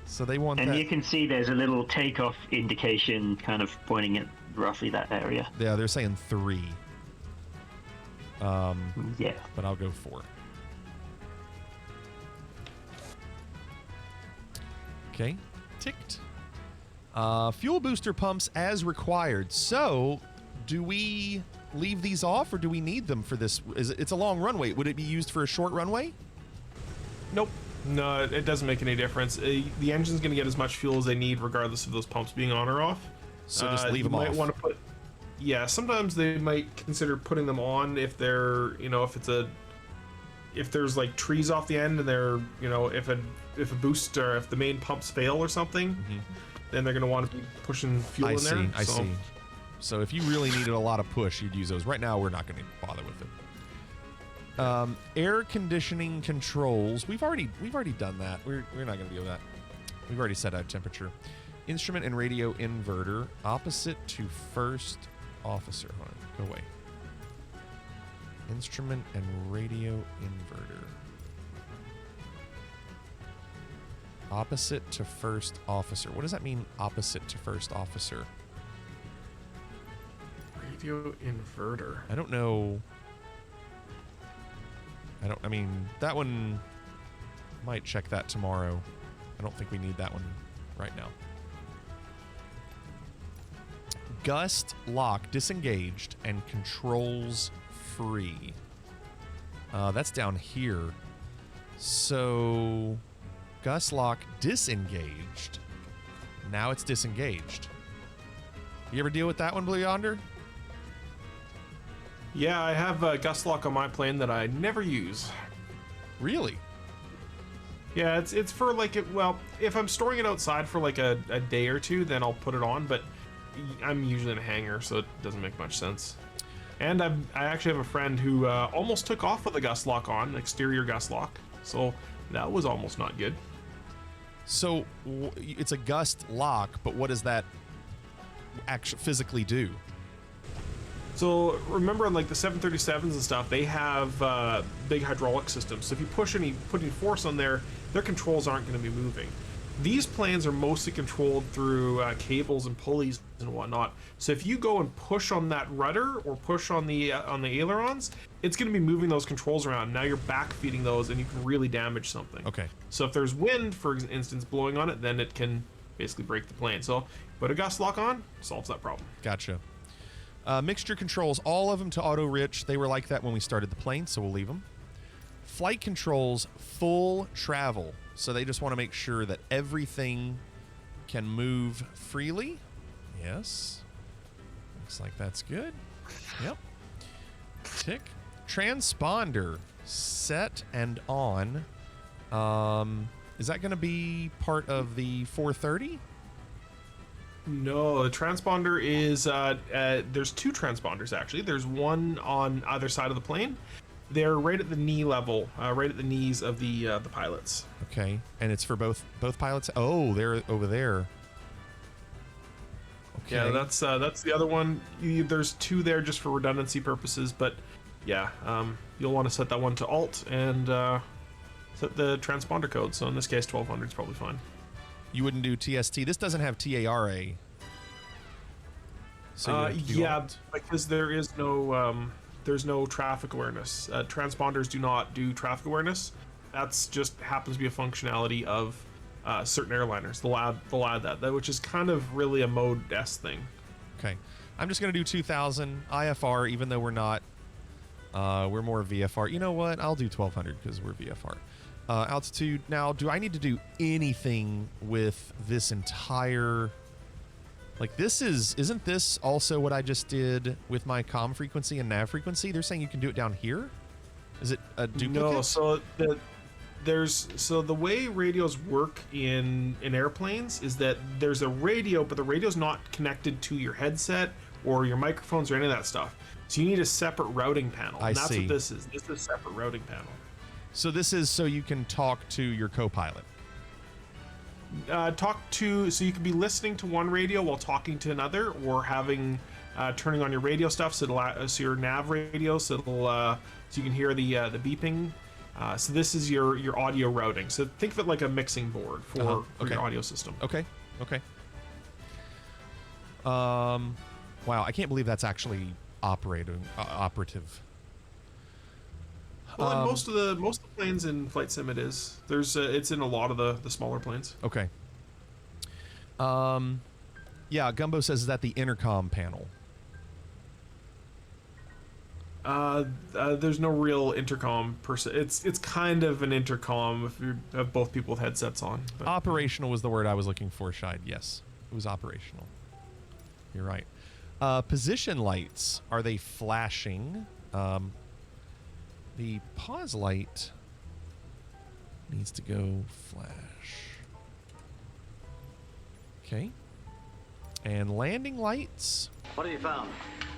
So they want and that. You can see there's a little takeoff indication kind of pointing at roughly that area. Yeah, they're saying 3. Yeah. But I'll go 4. Okay. Ticked. Fuel booster pumps as required. So, do we leave these off or do we need them for this? It's a long runway. Would it be used for a short runway? Nope. No, it doesn't make any difference. The engine's going to get as much fuel as they need regardless of those pumps being on or off. So just leave them off. You might want to put... Yeah, sometimes they might consider putting them on if they're, if there's like trees off the end and they're, if a boost or if the main pumps fail or something, then they're going to want to be pushing fuel in there. I see. So if you really needed a lot of push, you'd use those. Right now, we're not going to bother with it. Air conditioning controls. We've already done that. We're not going to deal with that. We've already set out temperature. Instrument and radio inverter opposite to first officer. Hold on, go away. Instrument and radio inverter. Opposite to first officer. What does that mean, opposite to first officer? Radio inverter. I don't know. I mean, that one might check that tomorrow. I don't think we need that one right now. Gust lock disengaged and controls free. That's down here. So gust lock disengaged. Now it's disengaged. You ever deal with that one, Blue Yonder? Yeah, I have a gust lock on my plane that I never use. Really? Yeah, it's for like well, if I'm storing it outside for like a day or two, then I'll put it on, but I'm usually in a hangar, so it doesn't make much sense. And I actually have a friend who almost took off with a gust lock on, exterior gust lock, so that was almost not good. So it's a gust lock, but what does that actually physically do? So remember, like the 737s and stuff, they have big hydraulic systems. So if you put any force on there, their controls aren't going to be moving. These planes are mostly controlled through cables and pulleys and whatnot. So if you go and push on that rudder or push on the ailerons, it's going to be moving those controls around. Now you're back feeding those, and you can really damage something. Okay. So if there's wind, for instance, blowing on it, then it can basically break the plane. So put a gust lock on, solves that problem. Gotcha. Mixture controls, all of them to auto rich. They were like that when we started the plane, so we'll leave them. Flight controls, full travel. So they just want to make sure that everything can move freely. Yes. Looks like that's good. Yep. Tick. Transponder, set and on. Is that going to be part of the 430? No, the transponder is, there's two transponders actually. There's one on either side of the plane. They're right at the knee level, right at the knees of the pilots. Okay, and it's for both pilots? Oh, they're over there. Okay. Yeah, that's the other one. There's two there just for redundancy purposes, but yeah, you'll want to set that one to Alt and set the transponder code. So in this case, 1200 is probably fine. You wouldn't do TST. This doesn't have TARA. So yeah, because there is no there's no traffic awareness. Transponders do not do traffic awareness. That's just happens to be a functionality of certain airliners. They'll add that, which is kind of really a mode S thing. Okay, I'm just gonna do 2000 IFR, even though we're not. We're more VFR. You know what? I'll do 1200 because we're VFR. Altitude. Now, do I need to do anything with this entire? Like isn't this also what I just did with my comm frequency and nav frequency? They're saying you can do it down here. Is it a duplicate? No, so the way radios work in airplanes is that there's a radio, but the radio's not connected to your headset or your microphones or any of that stuff. So you need a separate routing panel. And that's what this is. This is a separate routing panel. So this is so you can talk to your co-pilot. So you can be listening to one radio while talking to another, or having turning on your radio stuff, so your nav radio, so you can hear the beeping. So this is your audio routing. So think of it like a mixing board for your audio system. Okay. Wow, I can't believe that's actually operative. Well, and most of the planes in Flight Sim it is. It's in a lot of the smaller planes. Okay. Yeah, Gumbo says, is that the intercom panel? There's no real intercom per se. It's kind of an intercom if you have both people with headsets on. But. Operational was the word I was looking for, Shide. Yes, it was operational. You're right. Position lights, are they flashing? The pause light needs to go flash. Okay. And landing lights. What have you found?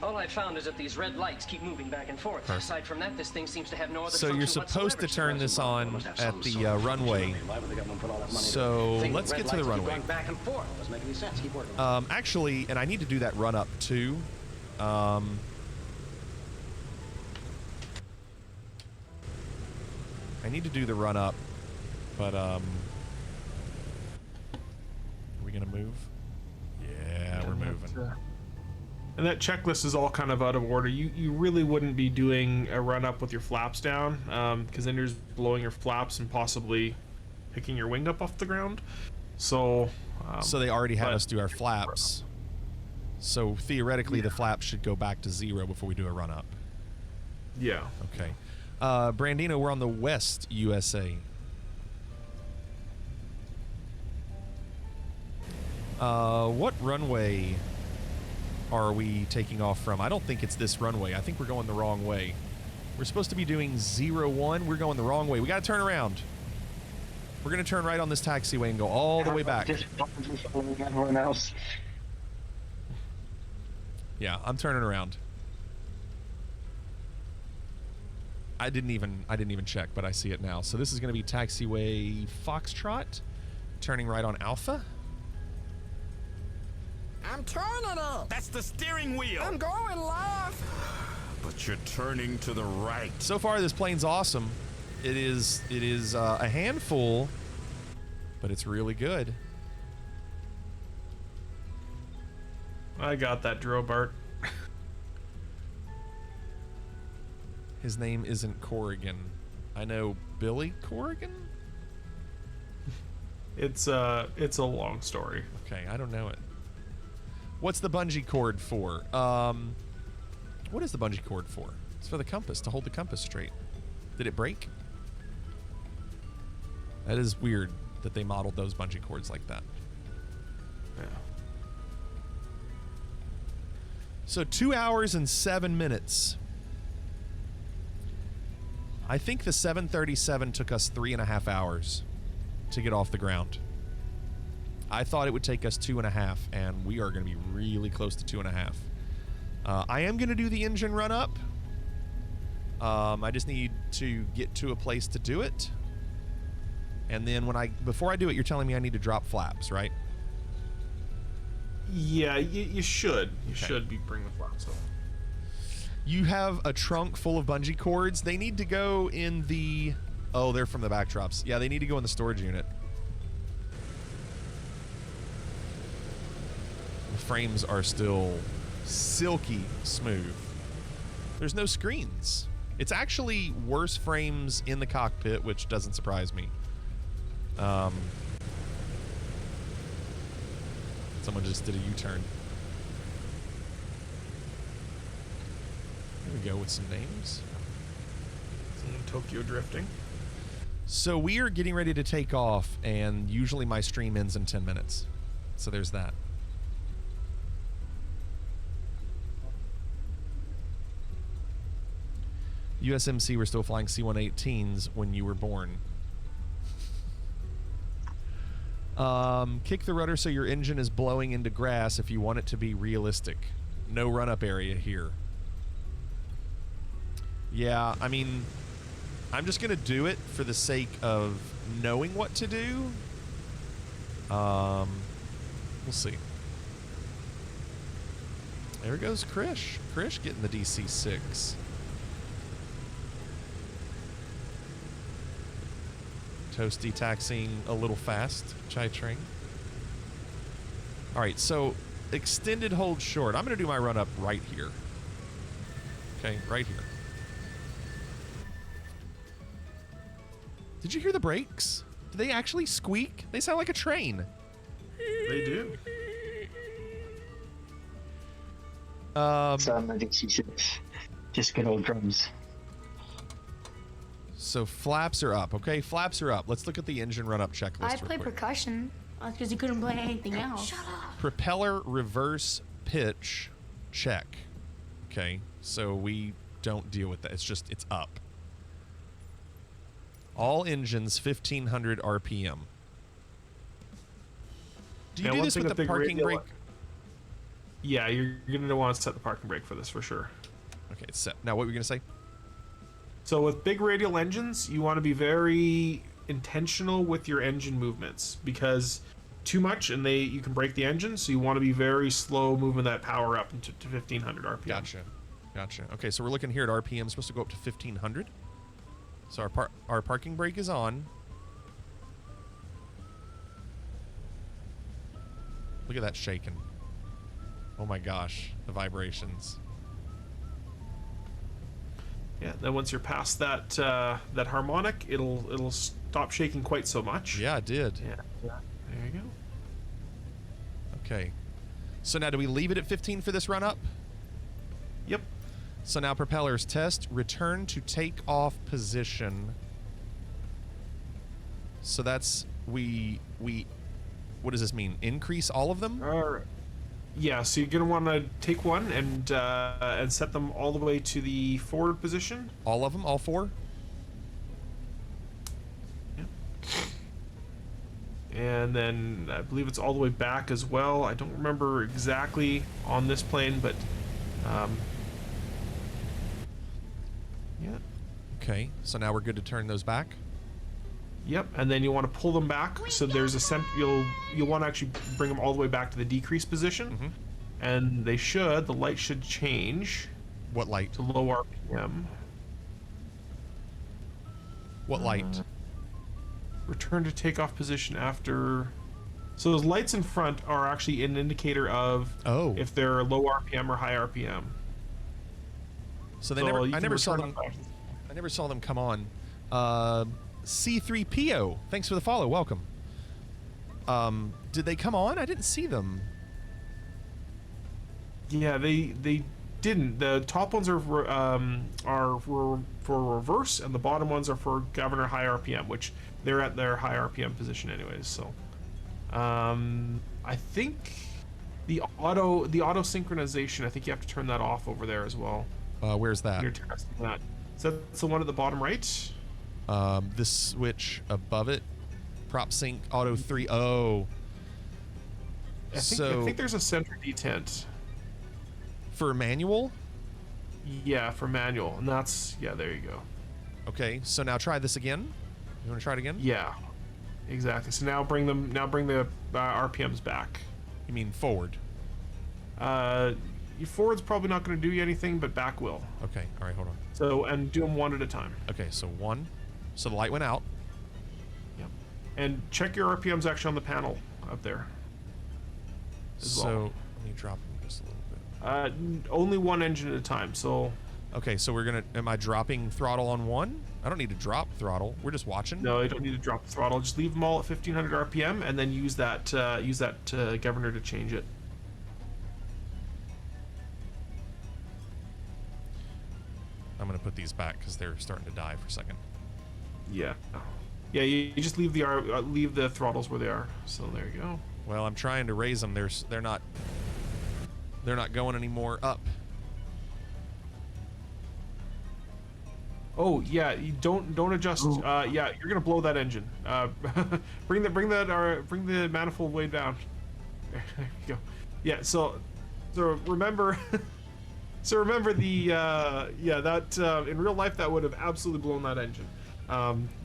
All I found is that these red lights keep moving back and forth. Perfect. Aside from that, this thing seems to have no other So function you're supposed to turn this on at the runway. So let's get to the runway. Going back and forth. Doesn't make any sense. Keep working. Actually, and I need to do that run up too. I need to do the run up, but move? Yeah, we're moving. And that checklist is all kind of out of order. You really wouldn't be doing a run up with your flaps down, because then you're just blowing your flaps and possibly picking your wing up off the ground. So. So they already had us do our flaps. So theoretically, the flaps should go back to 0 before we do a run up. Yeah. Okay. Brandino, we're on the West USA. What runway are we taking off from? I don't think it's this runway. I think we're going the wrong way. We're supposed to be doing 01. We're going the wrong way. We got to turn around. We're going to turn right on this taxiway and go all the way back. Just following everyone else. Yeah, I'm turning around. I didn't even check, but I see it now. So this is going to be taxiway Foxtrot, turning right on Alpha. I'm turning up. That's the steering wheel. I'm going left. But you're turning to the right. So far, this plane's awesome. It is a handful, but it's really good. I got that, Drobart. His name isn't Corrigan. I know Billy Corrigan? It's a long story. Okay, I don't know it. What's the bungee cord for? What is the bungee cord for? It's for the compass, to hold the compass straight. Did it break? That is weird that they modeled those bungee cords like that. Yeah. So 2 hours and 7 minutes. I think the 737 took us 3.5 hours to get off the ground. I thought it would take us 2.5, and we are going to be really close to 2.5. I am going to do the engine run up. I just need to get to a place to do it. And then before I do it, you're telling me I need to drop flaps, right? Yeah, you should. You should be bringing the flaps up. You have a trunk full of bungee cords. They need to go in the... Oh, they're from the backdrops. Yeah, they need to go in the storage unit. The frames are still silky smooth. There's no screens. It's actually worse frames in the cockpit, which doesn't surprise me. Someone just did a U-turn. Here we go with some names. Tokyo drifting. So we are getting ready to take off, and usually my stream ends in 10 minutes. So there's that. USMC were still flying C-118s when you were born. Kick the rudder so your engine is blowing into grass if you want it to be realistic. No run-up area here. Yeah, I mean, I'm just going to do it for the sake of knowing what to do. We'll see. There goes Krish. Krish getting the DC6. Toasty taxiing a little fast. Chai Tring. All right, so extended hold short. I'm going to do my run up right here. Okay, right here. Did you hear the brakes? Do they actually squeak? They sound like a train. They do. Sound like DC6. Just good old drums. So flaps are up. Okay, flaps are up. Let's look at the engine run-up checklist. I play percussion because you couldn't play anything else. Shut up. Propeller reverse pitch check. Okay, so we don't deal with that. It's up. All engines 1500 RPM. Do you do this with the parking brake? Yeah, you're going to want to set the parking brake for this for sure. Okay, it's set. Now, what were you going to say? So with big radial engines, you want to be very intentional with your engine movements because too much and you can break the engine, so you want to be very slow moving that power up to 1500 RPM. Gotcha. Okay, so we're looking here at RPM, supposed to go up to 1500. So our parking brake is on. Look at that shaking. Oh my gosh, the vibrations. Yeah, then once you're past that that harmonic, it'll stop shaking quite so much. Yeah, it did. Yeah. There you go. Okay. So now do we leave it at 15 for this run up? Yep. So now propellers test, return to take off position. So that's we what does this mean? Increase all of them? Yeah, so you're gonna want to take one and set them all the way to the forward position. All of them, all 4? Yep. And then I believe it's all the way back as well. I don't remember exactly on this plane, but yeah. Okay, so now we're good to turn those back. Yep, and then you want to pull them back. So there's a you'll want to actually bring them all the way back to the decrease position, and the light should change. What light? To low RPM. What light? Return to takeoff position after. So those lights in front are actually an indicator of if they're low RPM or high RPM. So they I never saw them come on. C3PO, thanks for the follow. Welcome. Did they come on? I didn't see them. Yeah, they didn't. The top ones are for reverse, and the bottom ones are for governor high RPM, which they're at their high RPM position anyways. So, I think the auto synchronization. I think you have to turn that off over there as well. Where's that? You're testing that. So that's the one at the bottom right. This switch above it, prop sync auto 3. Oh, I think there's a center detent for manual. Yeah, for manual, and that's there you go. Okay, so now try this again. You want to try it again? Yeah, exactly. So now bring the RPMs back. You mean forward? Your forward's probably not going to do you anything, but back will. Okay, all right, hold on. So, and do them one at a time. Okay, so 1. So the light went out. Yep. And check your RPMs actually on the panel up there. So let me drop them just a little bit. Only one engine at a time. So. Okay, so am I dropping throttle on 1? I don't need to drop throttle. We're just watching. No, you don't need to drop the throttle. Just leave them all at 1500 RPM, and then use that governor to change it. I'm gonna put these back because they're starting to die for a second. Yeah, you just leave the throttles where they are. So there you go. Well, I'm trying to raise them. They're not going any more up. Oh yeah, you don't adjust. Yeah, you're gonna blow that engine. Bring the manifold way down. There you go. Yeah. So remember. So remember that in real life that would have absolutely blown that engine.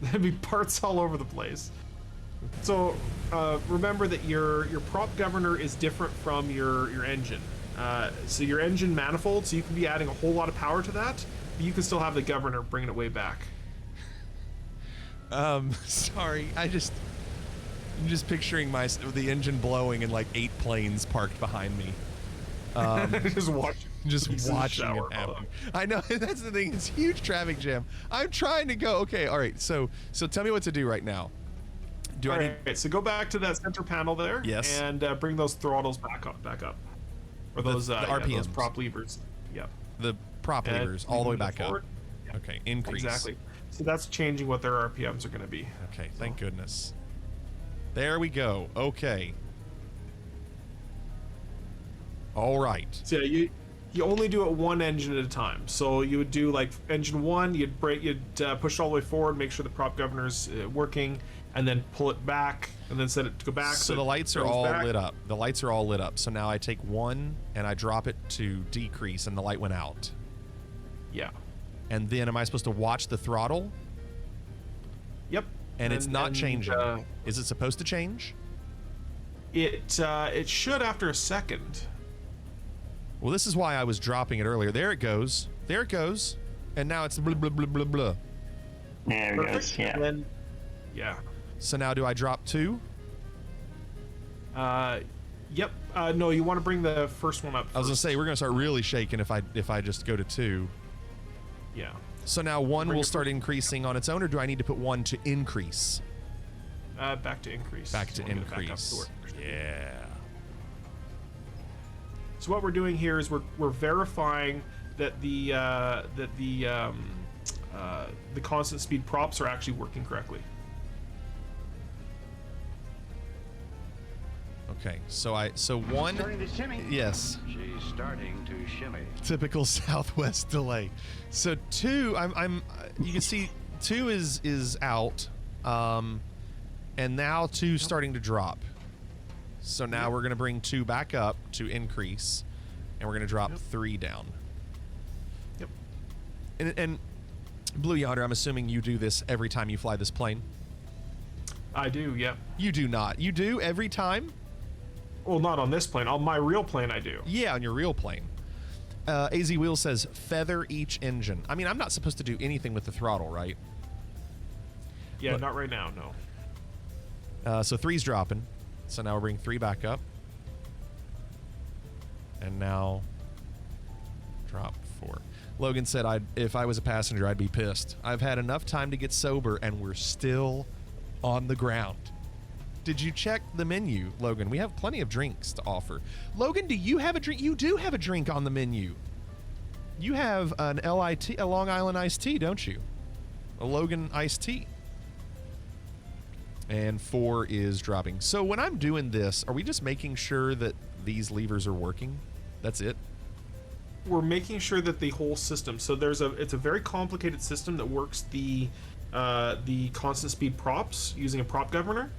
There'd be parts all over the place. So remember that your prop governor is different from your engine. So your engine manifold, so you can be adding a whole lot of power to that, but you can still have the governor bringing it way back. Sorry, I'm just picturing the engine blowing and like 8 planes parked behind me. Just watching it happen. I know, that's the thing. It's a huge traffic jam. I'm trying to go. Okay, all right. So tell me what to do right now. So go back to that center panel there. Yes. And bring those throttles back up. Or those RPMs. those prop levers. Yep. The prop levers all the way back up. Yep. Okay, increase. Exactly. So that's changing what their RPMs are going to be. Okay, thank goodness. There we go. Okay. All right. So you only do it one engine at a time. So you would do like engine 1, you'd push it all the way forward, make sure the prop governor's working, and then pull it back, and then set it to go back. So the lights are all lit up. The lights are all lit up. So now I take 1 and I drop it to decrease, and the light went out. Yeah. And then am I supposed to watch the throttle? Yep. And it's not changing. Is it supposed to change? It should after a second. Well, this is why I was dropping it earlier. There it goes. There it goes. And now it's blah, blah, blah, blah, blah. There it goes, yeah. And then, yeah. So now do I drop 2? Yep. No, you want to bring the first one up first. I was gonna say we're gonna start really shaking if I just go to 2. Yeah. So now 1 will start increasing on its own, or do I need to put 1 to increase? Back to increase. Back to So I'm gonna back up increase. to work. Yeah. So what we're doing here is we're verifying that the constant speed props are actually working correctly. Okay, so 1. Starting to shimmy. Yes. She's starting to shimmy. Typical Southwest delay. So 2, you can see 2 is out, and now 2's starting to drop. So now we're gonna bring 2 back up to increase, and we're gonna drop 3 down. Yep. And Blue Yonder, I'm assuming you do this every time you fly this plane. I do, yeah. You do not. You do every time? Well, not on this plane. On my real plane, I do. Yeah, on your real plane. AZ Wheel says feather each engine. I mean, I'm not supposed to do anything with the throttle, right? Yeah, not right now, no. So 3's dropping. So now we're bringing 3 back up. And now drop 4. Logan said, if I was a passenger, I'd be pissed. I've had enough time to get sober, and we're still on the ground. Did you check the menu, Logan? We have plenty of drinks to offer. Logan, do you have a drink? You do have a drink on the menu. You have an LIT, a Long Island iced tea, don't you? A Logan iced tea. And 4 is dropping. So when I'm doing this, are we just making sure that these levers are working? That's it? We're making sure that the whole system. So it's a very complicated system that works the constant speed props using a prop governor.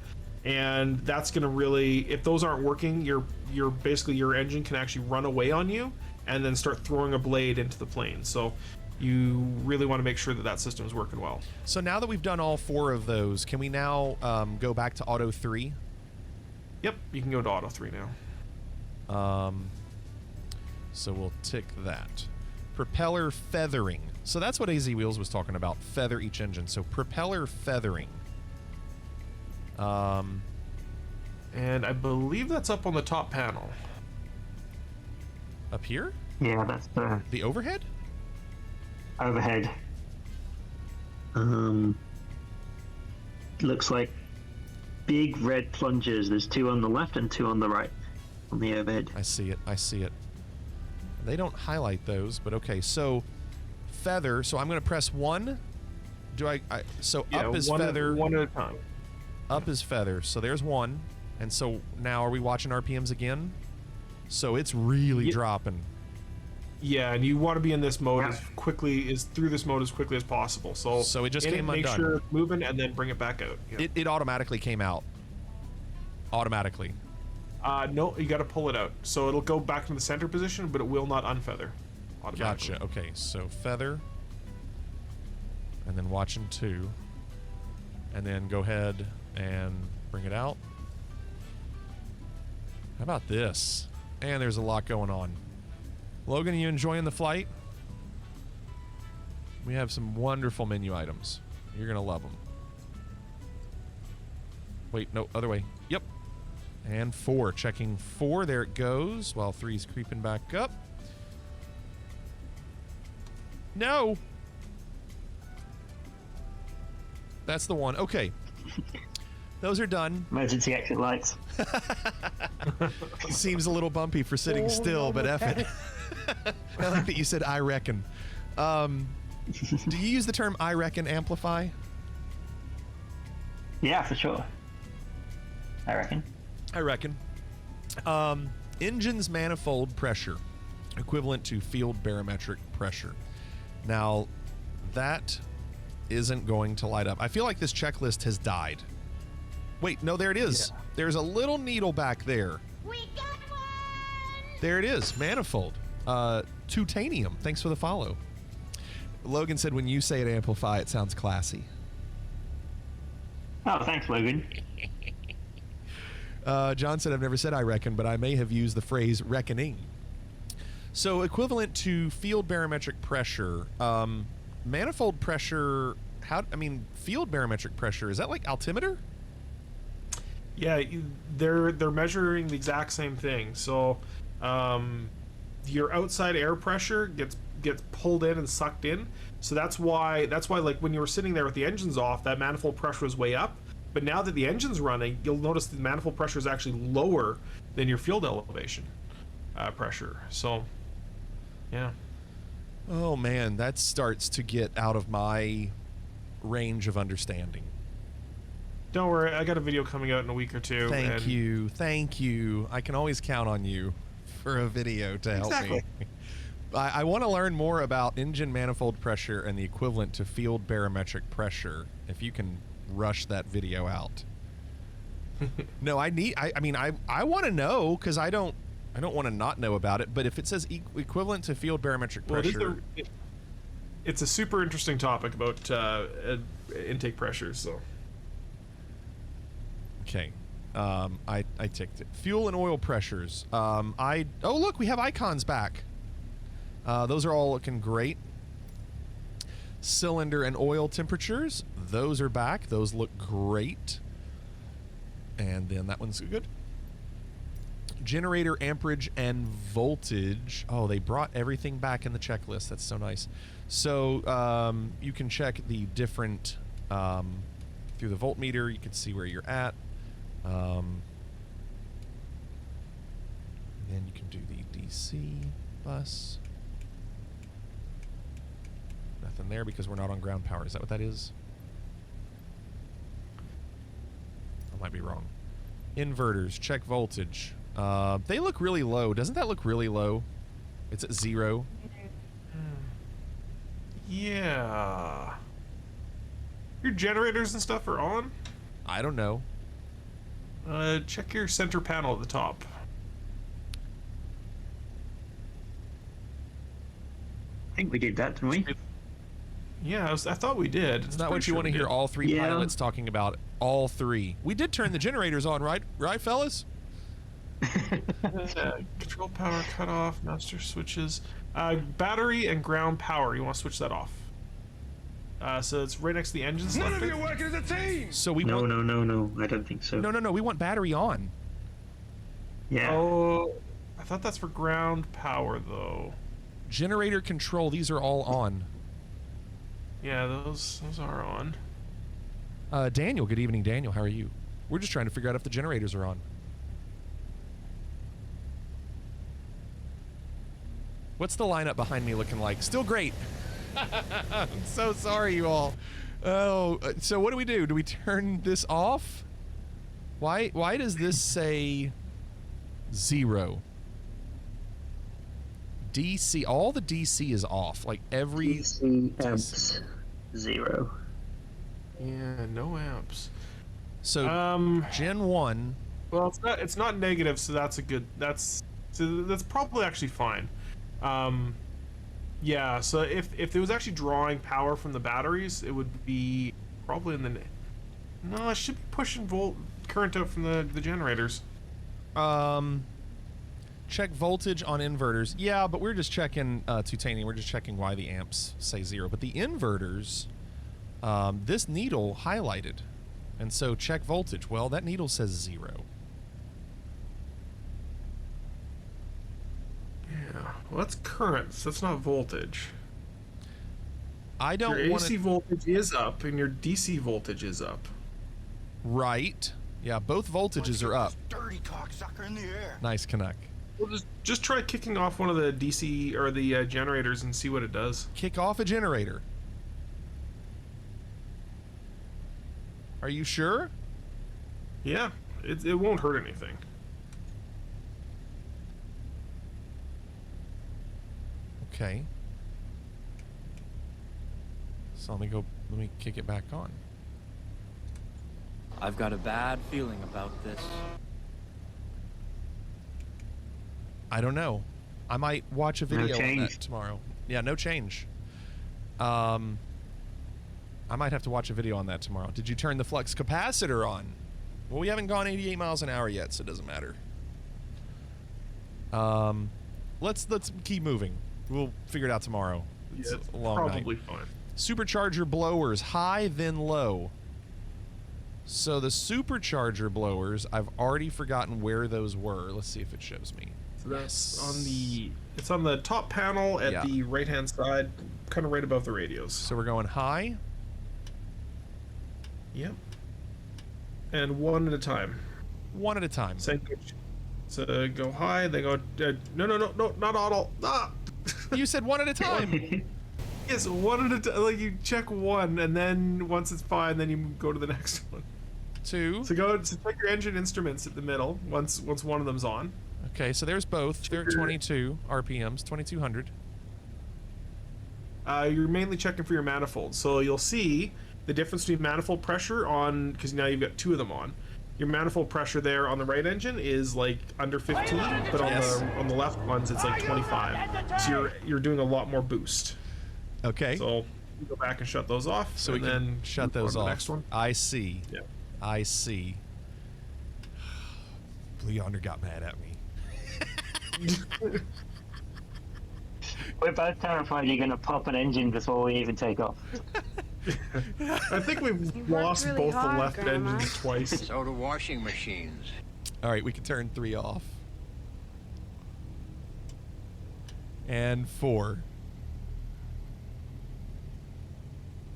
And that's going to really, if those aren't working, you're basically, your engine can actually run away on you and then start throwing a blade into the plane. So you really want to make sure that that system is working well. So now that we've done all 4 of those, can we now go back to Auto 3? Yep, you can go to Auto 3 now. So we'll tick that. Propeller feathering. So that's what AZ Wheels was talking about. Feather each engine. So propeller feathering. And I believe that's up on the top panel. Up here? Yeah, that's the overhead? Overhead. Looks like big red plungers. There's 2 on the left and 2 on the right on the overhead. I see it. I see it. They don't highlight those, but okay. So feather. So I'm going to press 1. So yeah, up is one feather. One at a time. Up is feather. So there's 1. And so now are we watching RPMs again? So it's really dropping. Yeah, and you want to be in this mode through this mode as quickly as possible. So it just came undone. Make sure it's moving and then bring it back out. Yeah. It automatically came out. Automatically. No, you got to pull it out. So it'll go back to the center position, but it will not unfeather automatically. Gotcha. Okay, so feather. And then watching 2. And then go ahead and bring it out. How about this? And there's a lot going on. Logan, are you enjoying the flight? We have some wonderful menu items. You're going to love them. Wait, no, other way. Yep. And 4. Checking 4. There it goes. While 3's creeping back up. No! That's the one. Okay. Those are done. Emergency exit lights. Seems a little bumpy for sitting still, but F it. I like that you said I reckon. Do you use the term I reckon amplify? Yeah, for sure. I reckon. I reckon. Engine's manifold pressure, equivalent to field barometric pressure. Now, that isn't going to light up. I feel like this checklist has died. Wait, no, there it is. Yeah. There's a little needle back there. We got one! There it is, manifold. Titanium, thanks for the follow. Logan said when you say it amplify, it sounds classy. Oh, thanks, Logan. John said, I've never said I reckon, but I may have used the phrase reckoning. So equivalent to field barometric pressure, manifold pressure, field barometric pressure, is that like altimeter? Yeah, they're measuring the exact same thing. So, your outside air pressure gets pulled in and sucked in. So that's why like when you were sitting there with the engines off, that manifold pressure was way up. But now that the engine's running, you'll notice the manifold pressure is actually lower than your field elevation pressure. So, yeah. Oh man, that starts to get out of my range of understanding. Don't worry, I got a video coming out in a week or two. Thank you. I can always count on you for a video to help me. I want to learn more about engine manifold pressure and the equivalent to field barometric pressure. If you can rush that video out. No, I mean, I want to know, because I don't want to not know about it. But if it says equivalent to field barometric pressure, it's a super interesting topic about intake pressures. So. Okay, I ticked it. Fuel and oil pressures. Oh look, we have icons back. Those are all looking great. Cylinder and oil temperatures. Those are back. Those look great. And then that one's good. Generator amperage and voltage. Oh, they brought everything back in the checklist. That's so nice. So you can check the different through the voltmeter. You can see where you're at. Then you can do the DC bus. Nothing there because we're not on ground power. Is that what that is? I might be wrong. Inverters, check voltage. They look really low. Doesn't that look really low? It's at 0. Yeah. Your generators and stuff are on? I don't know. Check your center panel at the top. I think we did that, didn't we? Yeah, I thought we did. Isn't that what you want to hear all three pilots talking about? All three. We did turn the generators on, right? Right, fellas? Control power cut off, master switches. Battery and ground power. You want to switch that off. So it's right next to the engine None selector. of you working as a team. So we No, I don't think so. No. We want battery on. Yeah. Oh, I thought that's for ground power though. Generator control. These are all on. Yeah, those are on. Daniel. Good evening, Daniel. How are you? We're just trying to figure out if the generators are on. What's the lineup behind me looking like? Still great. I'm so sorry, you all. Oh, so what do? Do we turn this off? Why does this say 0? DC, all the DC is off. Like every DC amps 0. Yeah, no amps. So Gen 1. Well, it's not negative, so that's probably actually fine. Yeah, so if it was actually drawing power from the batteries, it would be probably in the... No, it should be pushing current out from the generators. Check voltage on inverters. Yeah, but we're just checking Titanium. We're just checking why the amps say 0. But the inverters, this needle highlighted. And so check voltage. Well, that needle says 0. Yeah, well, that's current, so that's not voltage. I don't Your want AC voltage is up, and your DC voltage is up. Right. Yeah, both voltages are up. Dirty cocksucker in the air. Nice, Canuck. Well, just try kicking off one of the DC or the generators and see what it does. Kick off a generator. Are you sure? Yeah, it won't hurt anything. Okay. So let me kick it back on. I've got a bad feeling about this. I don't know. I might watch a video on that change. tomorrow. Yeah, no change. I might have to watch a video on that tomorrow. Did you turn the flux capacitor on? Well, we haven't gone 88 miles an hour yet, so it doesn't matter. Let's keep moving. We'll figure it out tomorrow. It's Yeah, it's a long probably night. fine. Supercharger blowers, high then low. So the supercharger blowers, I've already forgotten where those were. Let's see if it shows me. So that's it's on the top panel at the right-hand side, kind of right above the radios. So we're going high? Yep. And one at a time. One at a time. So go high, they go... no, not auto. Ah! You said one at a time. Yes, one at a time. Like, you check one, and then once it's fine, then you go to the next one. Two. So check your engine instruments at the middle, once one of them's on. Okay, so there's both. They're at 22 RPMs, 2200. You're mainly checking for your manifold. So you'll see the difference between manifold pressure on, because now you've got two of them on. Your manifold pressure there on the right engine is like under 15, but on the left ones it's like 25. So you're doing a lot more boost. Okay. So you go back and shut those off. So we and can then shut those off. The next one. I see. Yeah. I see. Blue Yonder got mad at me. We're both terrified you're going to pop an engine before we even take off. I think we've lost really both hard, the left Grandma. engines twice. So do washing machines. All right, we can turn 3 off. And 4.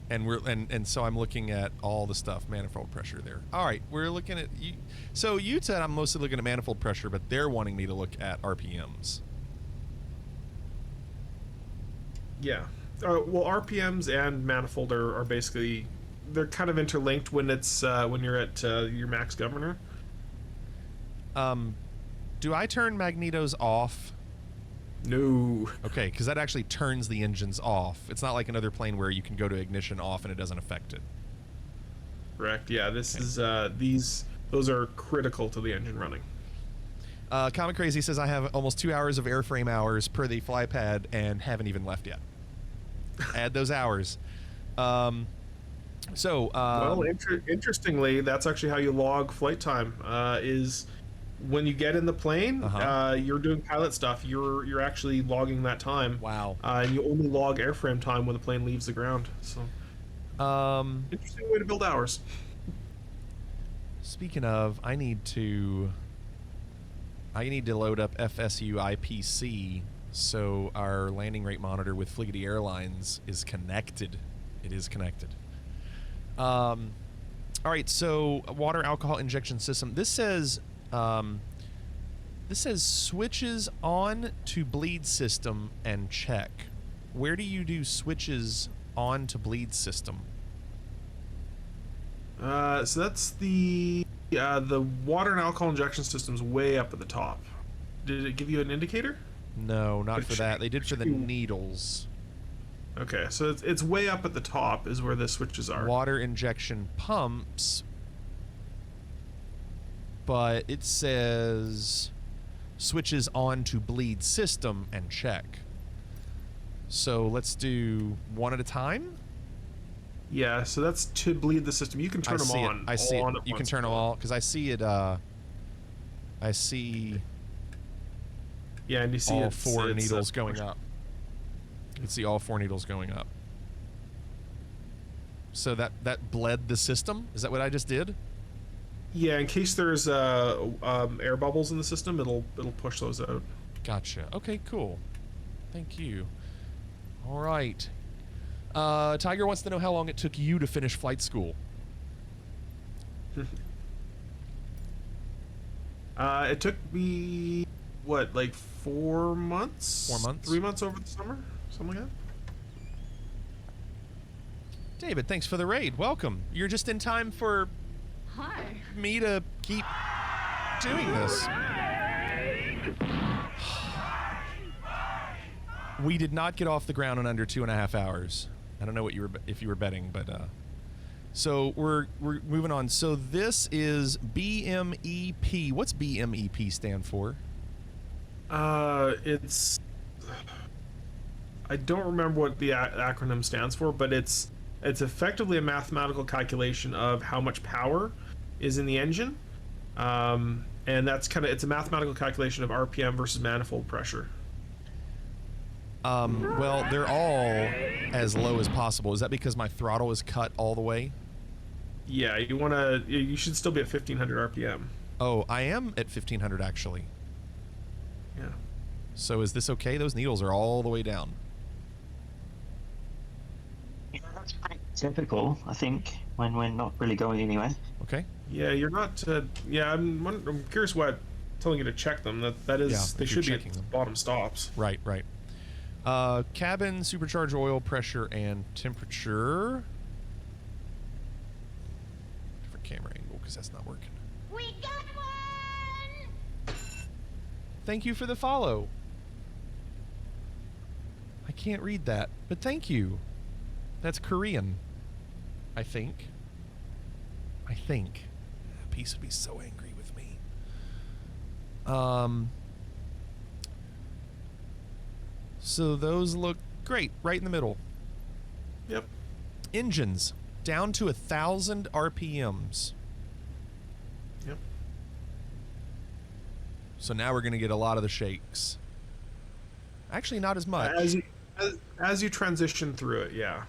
And so I'm looking at all the stuff, manifold pressure there. All right, we're looking at you. So you said I'm mostly looking at manifold pressure, but they're wanting me to look at RPMs. Yeah. Well, RPMs and manifold are basically, they're kind of interlinked when it's when you're at your max governor. Do I turn magnetos off? No. Okay, because that actually turns the engines off. It's not like another plane where you can go to ignition off and it doesn't affect it. Correct. Yeah. This is those are critical to the engine running. Comic Crazy says I have almost 2 hours of airframe hours per the flypad and haven't even left yet. Add those hours. Well, interestingly, that's actually how you log flight time. Is when you get in the plane, you're doing pilot stuff. You're actually logging that time. Wow. And you only log airframe time when the plane leaves the ground. So, interesting way to build hours. Speaking of, I need to load up FSU IPC so our landing rate monitor with Fliggity Airlines is connected. It is connected. All right, so water alcohol injection system. This says switches on to bleed system and check. Where do you do switches on to bleed system? So that's the water and alcohol injection system's way up at the top. Did it give you an indicator? No, not for that. They did for the needles. Okay, so it's way up at the top is where the switches are. Water injection pumps, but it says switches on to bleed system and check. So let's do one at a time. Yeah, so that's to bleed the system. You can turn them on. I see it. You can turn them all because I see it. I see. Yeah, and you see all 4 needles going up. You can see all 4 needles going up. So that bled the system? Is that what I just did? Yeah, in case there's air bubbles in the system, it'll push those out. Gotcha. Okay, cool. Thank you. All right. Tiger wants to know how long it took you to finish flight school. It took me, what, like 4 months? 4 months? 3 months over the summer? Something like that? David, thanks for the raid. Welcome. You're just in time for me to keep doing this. We did not get off the ground in under 2.5 hours. I don't know what if you were betting, but so we're moving on. So this is BMEP. What's BMEP stand for? It's, I don't remember what the acronym stands for, but it's effectively a mathematical calculation of how much power is in the engine, and that's it's a mathematical calculation of RPM versus manifold pressure. Well, they're all as low as possible. Is that because my throttle is cut all the way? Yeah, you should still be at 1500 RPM. Oh, I am at 1500 actually. Yeah. So is this okay? Those needles are all the way down. Yeah, that's pretty typical, I think, when we're not really going anywhere. Okay. Yeah, you're not. Yeah, I'm curious why I'm telling you to check them. That is, Yeah, they if should you're be checking at them. bottom stops. Right, right. Cabin, supercharged oil, pressure, and temperature. Different camera angle, because that's not working. We got one! Thank you for the follow. I can't read that, but thank you. That's Korean. I think. That piece would be so angry with me. So those look great, right in the middle. Yep. Engines down to 1,000 RPMs. Yep. So now we're going to get a lot of the shakes. Actually, not as much. As you transition through it, yeah.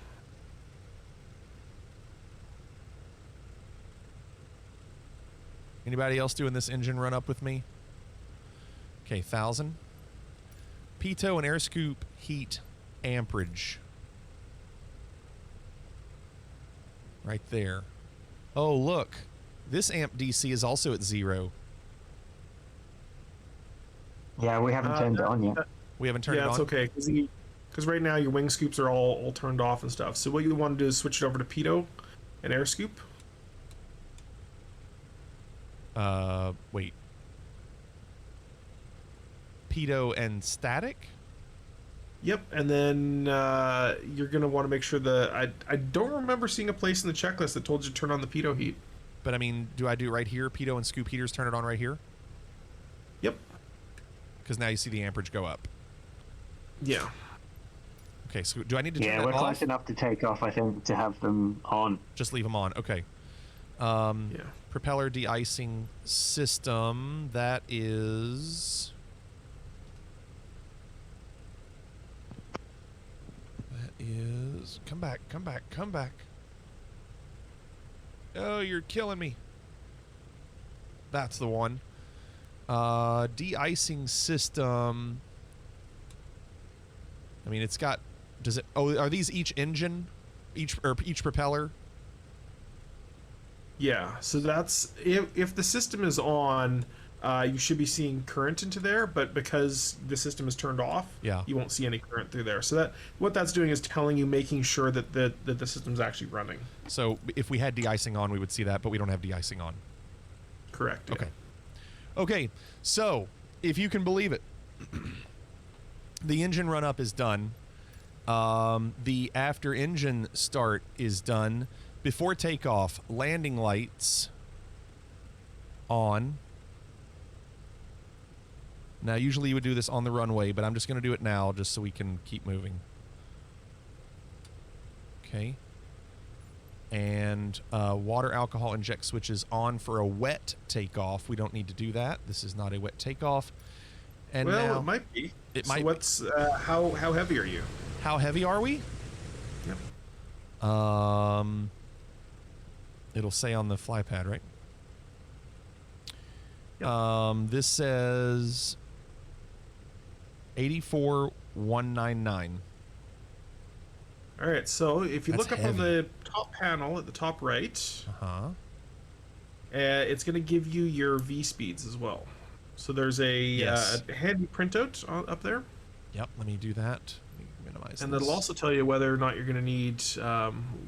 Anybody else doing this engine run up with me? Okay, 1,000. Pitot and air scoop heat amperage. Right there. Oh, look. This amp DC is also at 0. Yeah, we haven't turned it on yet. We haven't turned it on? Yeah, it's okay. Because right now your wing scoops are all turned off and stuff. So what you want to do is switch it over to pitot and air scoop. Wait. Pitot and static? Yep, and then you're going to want to make sure I don't remember seeing a place in the checklist that told you to turn on the pitot heat. But I mean, do I do it right here? Pitot and scoop heaters, turn it on right here? Yep. Because now you see the amperage go up. Yeah. Okay, so do I need to turn Yeah, it we're off? close enough to take off, I think, to have them on. Just leave them on. Okay. Yeah. Propeller de-icing system. That is... Come back, come back, come back. Oh, you're killing me. That's the one. De-icing system. I mean, it's got... Does it... Oh, are these each engine? Each propeller? Yeah, so that's... If the system is on, you should be seeing current into there, but because the system is turned off, yeah, you won't see any current through there. So what that's doing is telling you, making sure that the system's actually running. So if we had de-icing on, we would see that, but we don't have de-icing on. Correct. Yeah. Okay. Okay, so if you can believe it, the engine run-up is done. The after engine start is done. Before takeoff, landing lights on. Now, usually you would do this on the runway, but I'm just going to do it now just so we can keep moving. Okay. And water alcohol inject switches on for a wet takeoff. We don't need to do that. This is not a wet takeoff. And well, now, it might be. It so might. What's how heavy are you? How heavy are we? Yep. It'll say on the fly pad, right? Yep. This says 84,199. All right, so if you That's look up heavy. on the top panel at the top right, it's going to give you your V speeds as well. So there's a handy printout up there. Yep, let me do that. Let me minimize And this. that'll also tell you whether or not you're going to need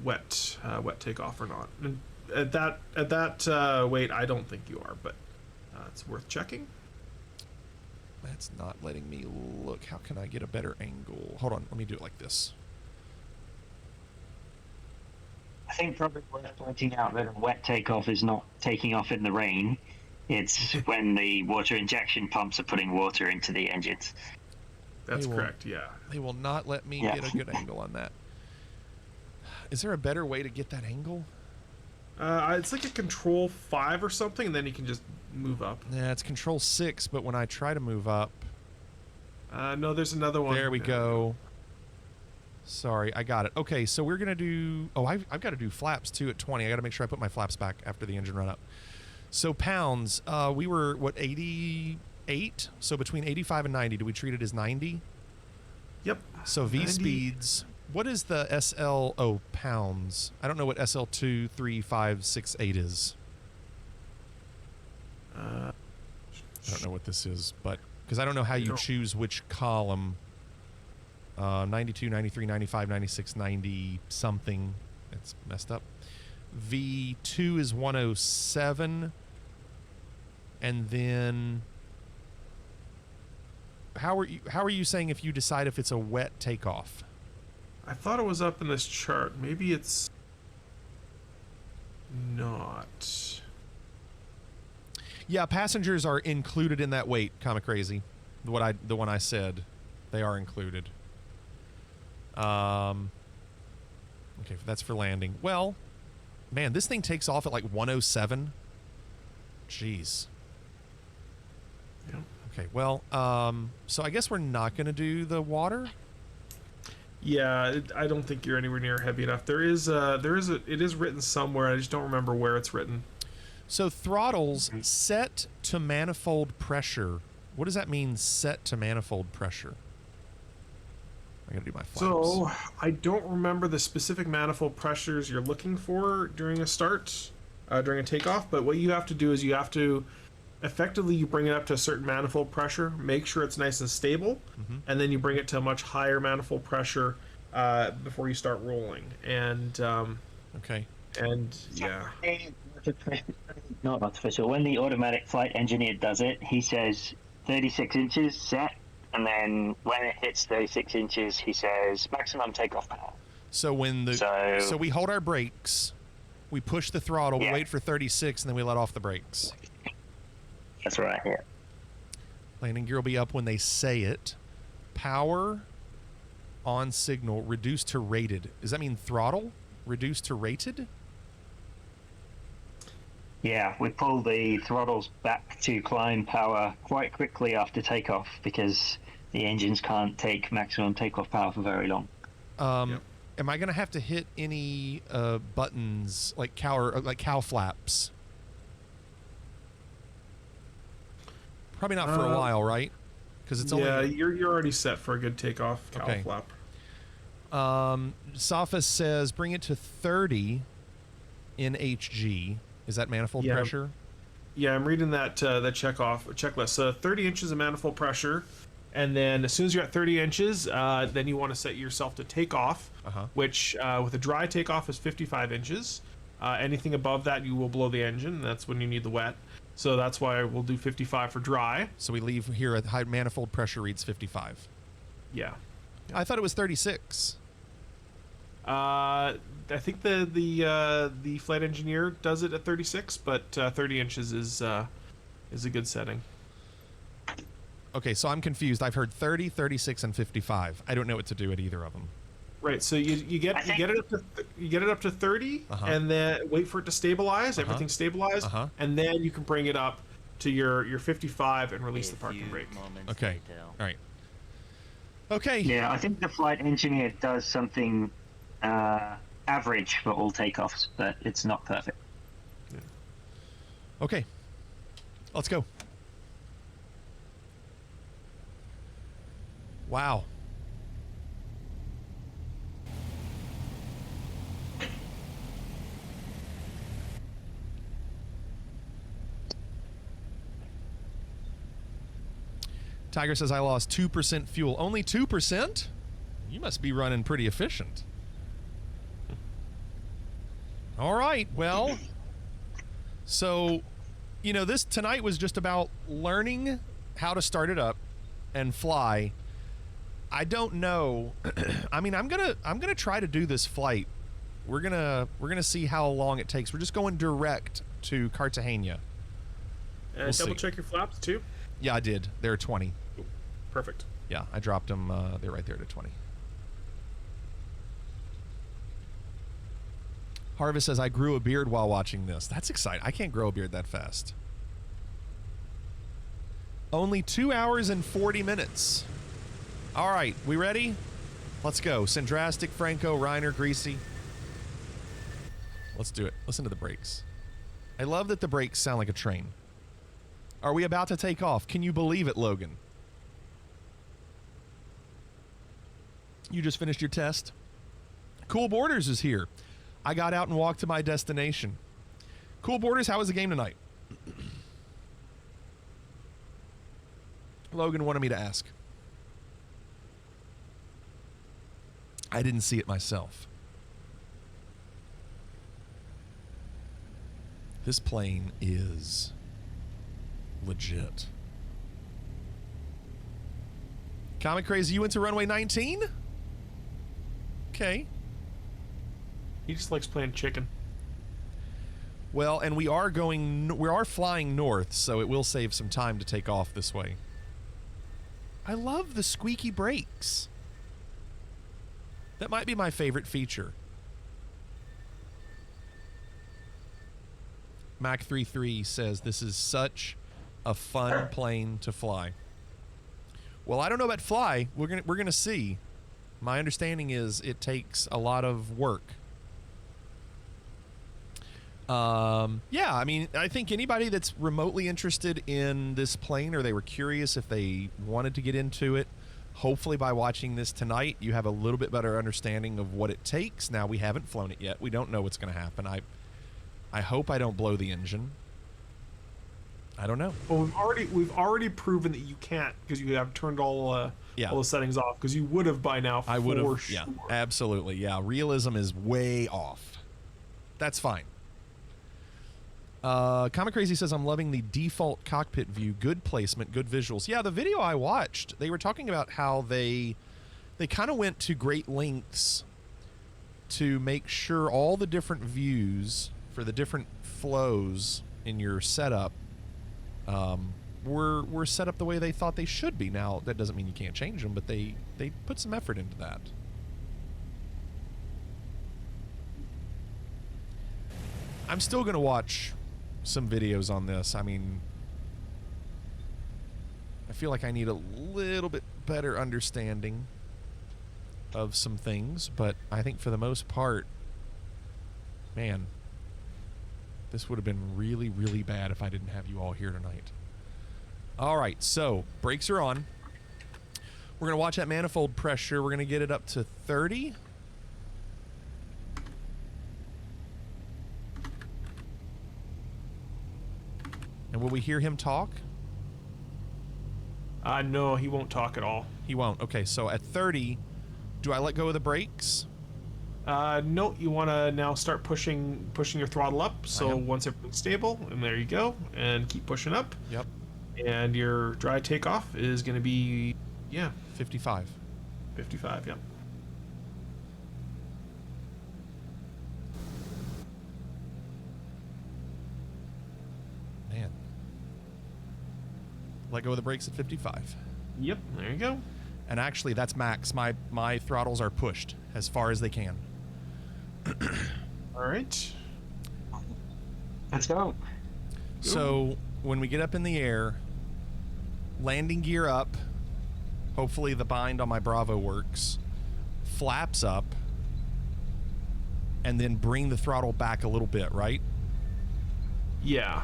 wet takeoff or not. And at that weight, I don't think you are, but it's worth checking. That's not letting me look. How can I get a better angle? Hold on, let me do it like this. I think probably worth pointing out that a wet takeoff is not taking off in the rain. It's when the water injection pumps are putting water into the engines. That's correct, yeah. They will not let me get a good angle on that. Is there a better way to get that angle? It's like a control 5 or something, and then you can just move up. Yeah, it's control 6, but when I try to move up... no, there's another one. There we go. Sorry, I got it. Okay, so we're gonna do. Oh, I've got to do flaps too at 20. I got to make sure I put my flaps back after the engine run up. So pounds, we were what 88. So between 85 and 90. Do we treat it as 90? Yep. So V 90. speeds. What is the SL? Oh, pounds. I don't know what SL2, 3, 5, 6, 8 is. I don't know what this is, but because I don't know how you choose which column. 92, 93, 95, 96, 90 something. It's messed up. V2 is 107. And then how are you saying if you decide if it's a wet takeoff? I thought it was up in this chart. Maybe it's not. Yeah, passengers are included in that weight, Comic Crazy. The one I said. They are included. Okay, that's for landing. Well, man, this thing takes off at like 107. Jeez. Yep. Okay, well, so I guess we're not going to do the water. Yeah, I don't think you're anywhere near heavy enough. It is written somewhere. I just don't remember where it's written. So throttles set to manifold pressure. What does that mean, set to manifold pressure? I gotta do my flaps. So I don't remember the specific manifold pressures you're looking for during a start, during a takeoff. But what you have to do is you have to effectively you bring it up to a certain manifold pressure, make sure it's nice and stable, and then you bring it to a much higher manifold pressure before you start rolling. And okay. And yeah. Not artificial. When the automatic flight engineer does it, he says 36 inches set, and then when it hits 36 inches, he says maximum takeoff power. So when the so we hold our brakes, we push the throttle, we wait for 36, and then we let off the brakes. That's right. Yeah. Landing gear will be up when they say it. Power on signal reduced to rated. Does that mean throttle reduced to rated? Yeah, we pull the throttles back to climb power quite quickly after takeoff because the engines can't take maximum takeoff power for very long. Am I going to have to hit any buttons like cow flaps? Probably not for a while, right? Because it's only you're already set for a good takeoff cow flap. Sophis says bring it to 30 in HG. Is that manifold pressure? Yeah, I'm reading that checklist. So 30 inches of manifold pressure, and then as soon as you're at 30 inches, then you want to set yourself to takeoff, which with a dry takeoff is 55 inches. Anything above that, you will blow the engine. And that's when you need the wet. So that's why we'll do 55 for dry. So we leave here at high manifold pressure reads 55. Yeah. I thought it was 36. I think the flight engineer does it at 36, but 30 inches is a good setting. Okay, so I'm confused. I've heard 30, 36, and 55. I don't know what to do at either of them. Right. So you get it up to 30, and then wait for it to stabilize. Everything stabilize, and then you can bring it up to your 55 and release the parking brake. Okay. All right. Okay. Yeah, I think the flight engineer does something average for all takeoffs, but it's not perfect. Yeah. Okay. Let's go. Wow. Tiger says I lost 2% fuel. Only 2%? You must be running pretty efficient. All right, well, so, this tonight was just about learning how to start it up and fly. I don't know. I mean, I'm gonna try to do this flight. We're gonna see how long it takes. We're just going direct to Cartagena. And double check your flaps too. Yeah, I did. They're 20. Perfect. Yeah, I dropped them. They're right there to 20. Harvest says, I grew a beard while watching this. That's exciting. I can't grow a beard that fast. Only 2 hours and 40 minutes. All right, we ready? Let's go. Syndrastic, Franco, Reiner, Greasy. Let's do it. Listen to the brakes. I love that the brakes sound like a train. Are we about to take off? Can you believe it, Logan? You just finished your test? Cool Borders is here. I got out and walked to my destination. Cool Borders, how was the game tonight? Logan wanted me to ask. I didn't see it myself. This plane is legit. Comic Crazy, you went to runway 19? Okay. He just likes playing chicken. Well, and we are flying north, so it will save some time to take off this way. I love the squeaky brakes. That might be my favorite feature. Mac33 says this is such a fun plane to fly. Well, I don't know about fly. We're gonna see. My understanding is it takes a lot of work. Yeah, I mean, I think anybody that's remotely interested in this plane, or they were curious if they wanted to get into it, hopefully by watching this tonight, you have a little bit better understanding of what it takes. Now, we haven't flown it yet. We don't know what's going to happen. I hope I don't blow the engine. I don't know. Well, we've already proven that you can't, because you have turned all the settings off, because you would have by now. I would have. Sure. Yeah, absolutely. Yeah, realism is way off. That's fine. Comic Crazy says, I'm loving the default cockpit view. Good placement, good visuals. Yeah, the video I watched, they were talking about how they kind of went to great lengths to make sure all the different views for the different flows in your setup were set up the way they thought they should be. Now, that doesn't mean you can't change them, but they put some effort into that. I'm still going to watch some videos on this. I mean, I feel like I need a little bit better understanding of some things, but I think for the most part, man, this would have been really, really bad if I didn't have you all here tonight. All right, so brakes are on. We're going to watch that manifold pressure. We're going to get it up to 30. And will we hear him talk? No, he won't talk at all. He won't. Okay, so at 30, do I let go of the brakes? No, you want to now start pushing your throttle up. So once everything's stable, and there you go, and keep pushing up. Yep. And your dry takeoff is going to be, 55. 55, yep. Man. Let go of the brakes at 55. Yep, there you go. And actually, that's max. My throttles are pushed as far as they can. All right. Let's go. So when we get up in the air, landing gear up, hopefully the bind on my Bravo works, flaps up, and then bring the throttle back a little bit, right? Yeah.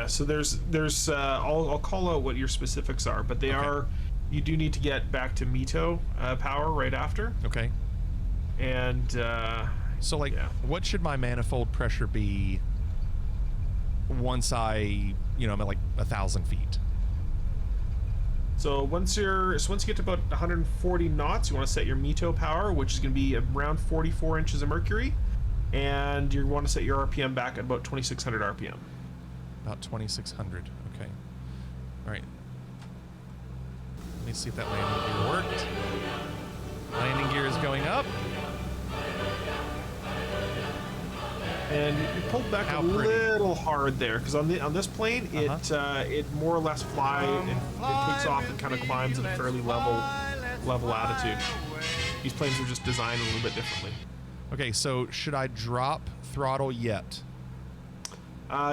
So there's I'll call out what your specifics are, but they are, you do need to get back to Mito power right after. Okay. And so what should my manifold pressure be once I'm at like 1,000 feet? So once you get to about 140 knots, you want to set your Mito power, which is going to be around 44 inches of mercury, and you want to set your RPM back at about 2,600 RPM. About 2,600. Okay. All right. Let me see if that landing gear worked. Landing gear is going up. And you pulled back little hard there, because on this plane, it more or less flies and it takes off and kind of climbs at a fairly level altitude. These planes are just designed a little bit differently. Okay, so should I drop throttle yet?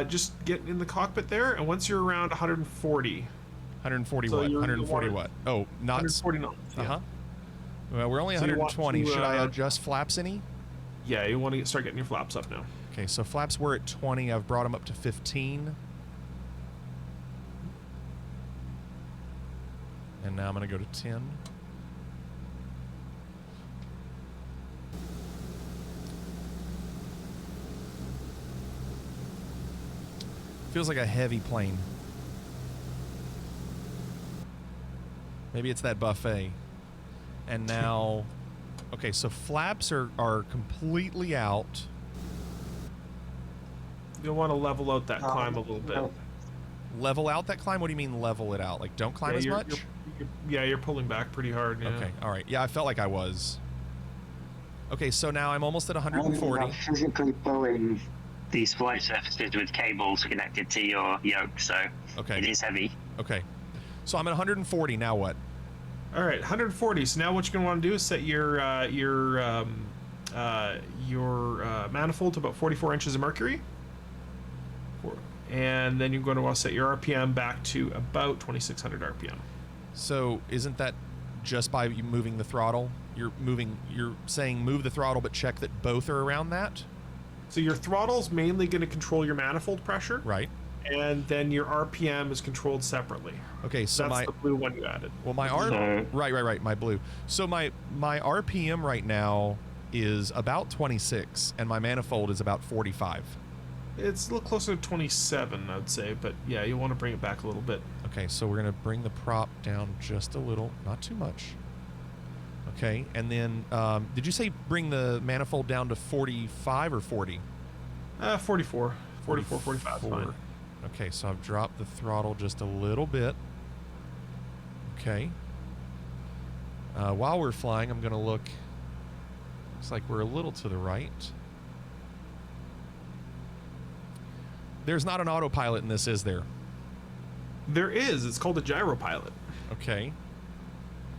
Just get in the cockpit there, and once you're around 140. 140 what? 140 what? Oh, knots. 140 knots. Yeah. Well, we're only So you want 120. to, Should I adjust flaps any? Yeah, you want to start getting your flaps up now. Okay, so flaps were at 20. I've brought them up to 15. And now I'm going to go to 10. Feels like a heavy plane. Maybe it's that buffet. And now, okay, so flaps are completely out. You'll want to level out that climb a little bit. Level out that climb? What do you mean level it out? Like don't climb as much? You're pulling back pretty hard. Yeah. Okay, all right. Yeah, I felt like I was. Okay, so now I'm almost at 140. I'm physically pulling these flight surfaces with cables connected to your yoke, so it is heavy. Okay, so I'm at 140. Now what? All right, 140. So now what you're gonna want to do is set your manifold to about 44 inches of mercury, and then you're going to want to set your RPM back to about 2600 RPM. So isn't that just by moving the throttle? You're saying move the throttle, but check that both are around that. So your throttle's mainly going to control your manifold pressure, right? And then your RPM is controlled separately. Okay, so that's the blue one you added. Well, my right, my blue. So my RPM right now is about 26, and my manifold is about 45. It's a little closer to 27, I'd say, but yeah, you want to bring it back a little bit. Okay, so we're gonna bring the prop down just a little, not too much. Okay, and then did you say bring the manifold down to 45 or 40? 44, 45 is fine. Okay, so I've dropped the throttle just a little bit. Okay. While we're flying, I'm gonna look. Looks like we're a little to the right. There's not an autopilot in this, is there? There is. It's called a gyropilot. Okay.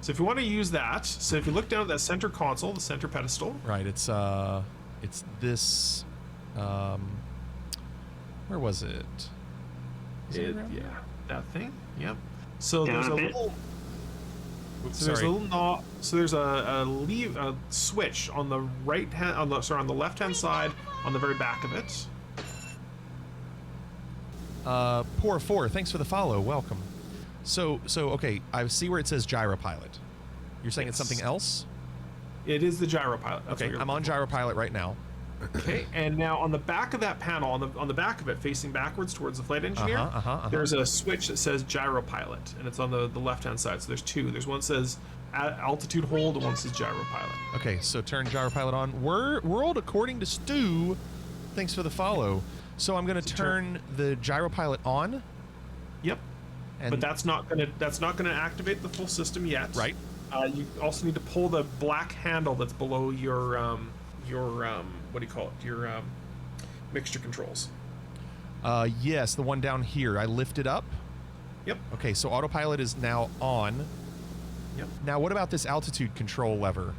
So if you want to use that, so if you look down at that center console, the center pedestal. Right. It's this. Where was it? Yeah, that thing. Yep. So there's a little. So there's a little knob. So there's a switch on the right hand. On the left hand side, on the very back of it. Poor four, thanks for the follow. Welcome. So okay, I see where it says gyropilot. You're saying it's something else? It is the gyropilot. Okay, I'm on gyropilot right now. Okay, and now on the back of that panel, on the back of it, facing backwards towards the flight engineer, there's a switch that says gyropilot, and it's on the left-hand side. So there's two. There's one that says altitude hold, and one that says gyropilot. Okay, so turn gyropilot on. World according to Stu. Thanks for the follow. So I'm going to turn the gyropilot on. Yep. But that's not gonna activate the full system yet. Right. You also need to pull the black handle that's below your what do you call it? Your mixture controls. Yes, the one down here. I lift it up. Yep. Okay, so autopilot is now on. Yep. Now what about this altitude control lever?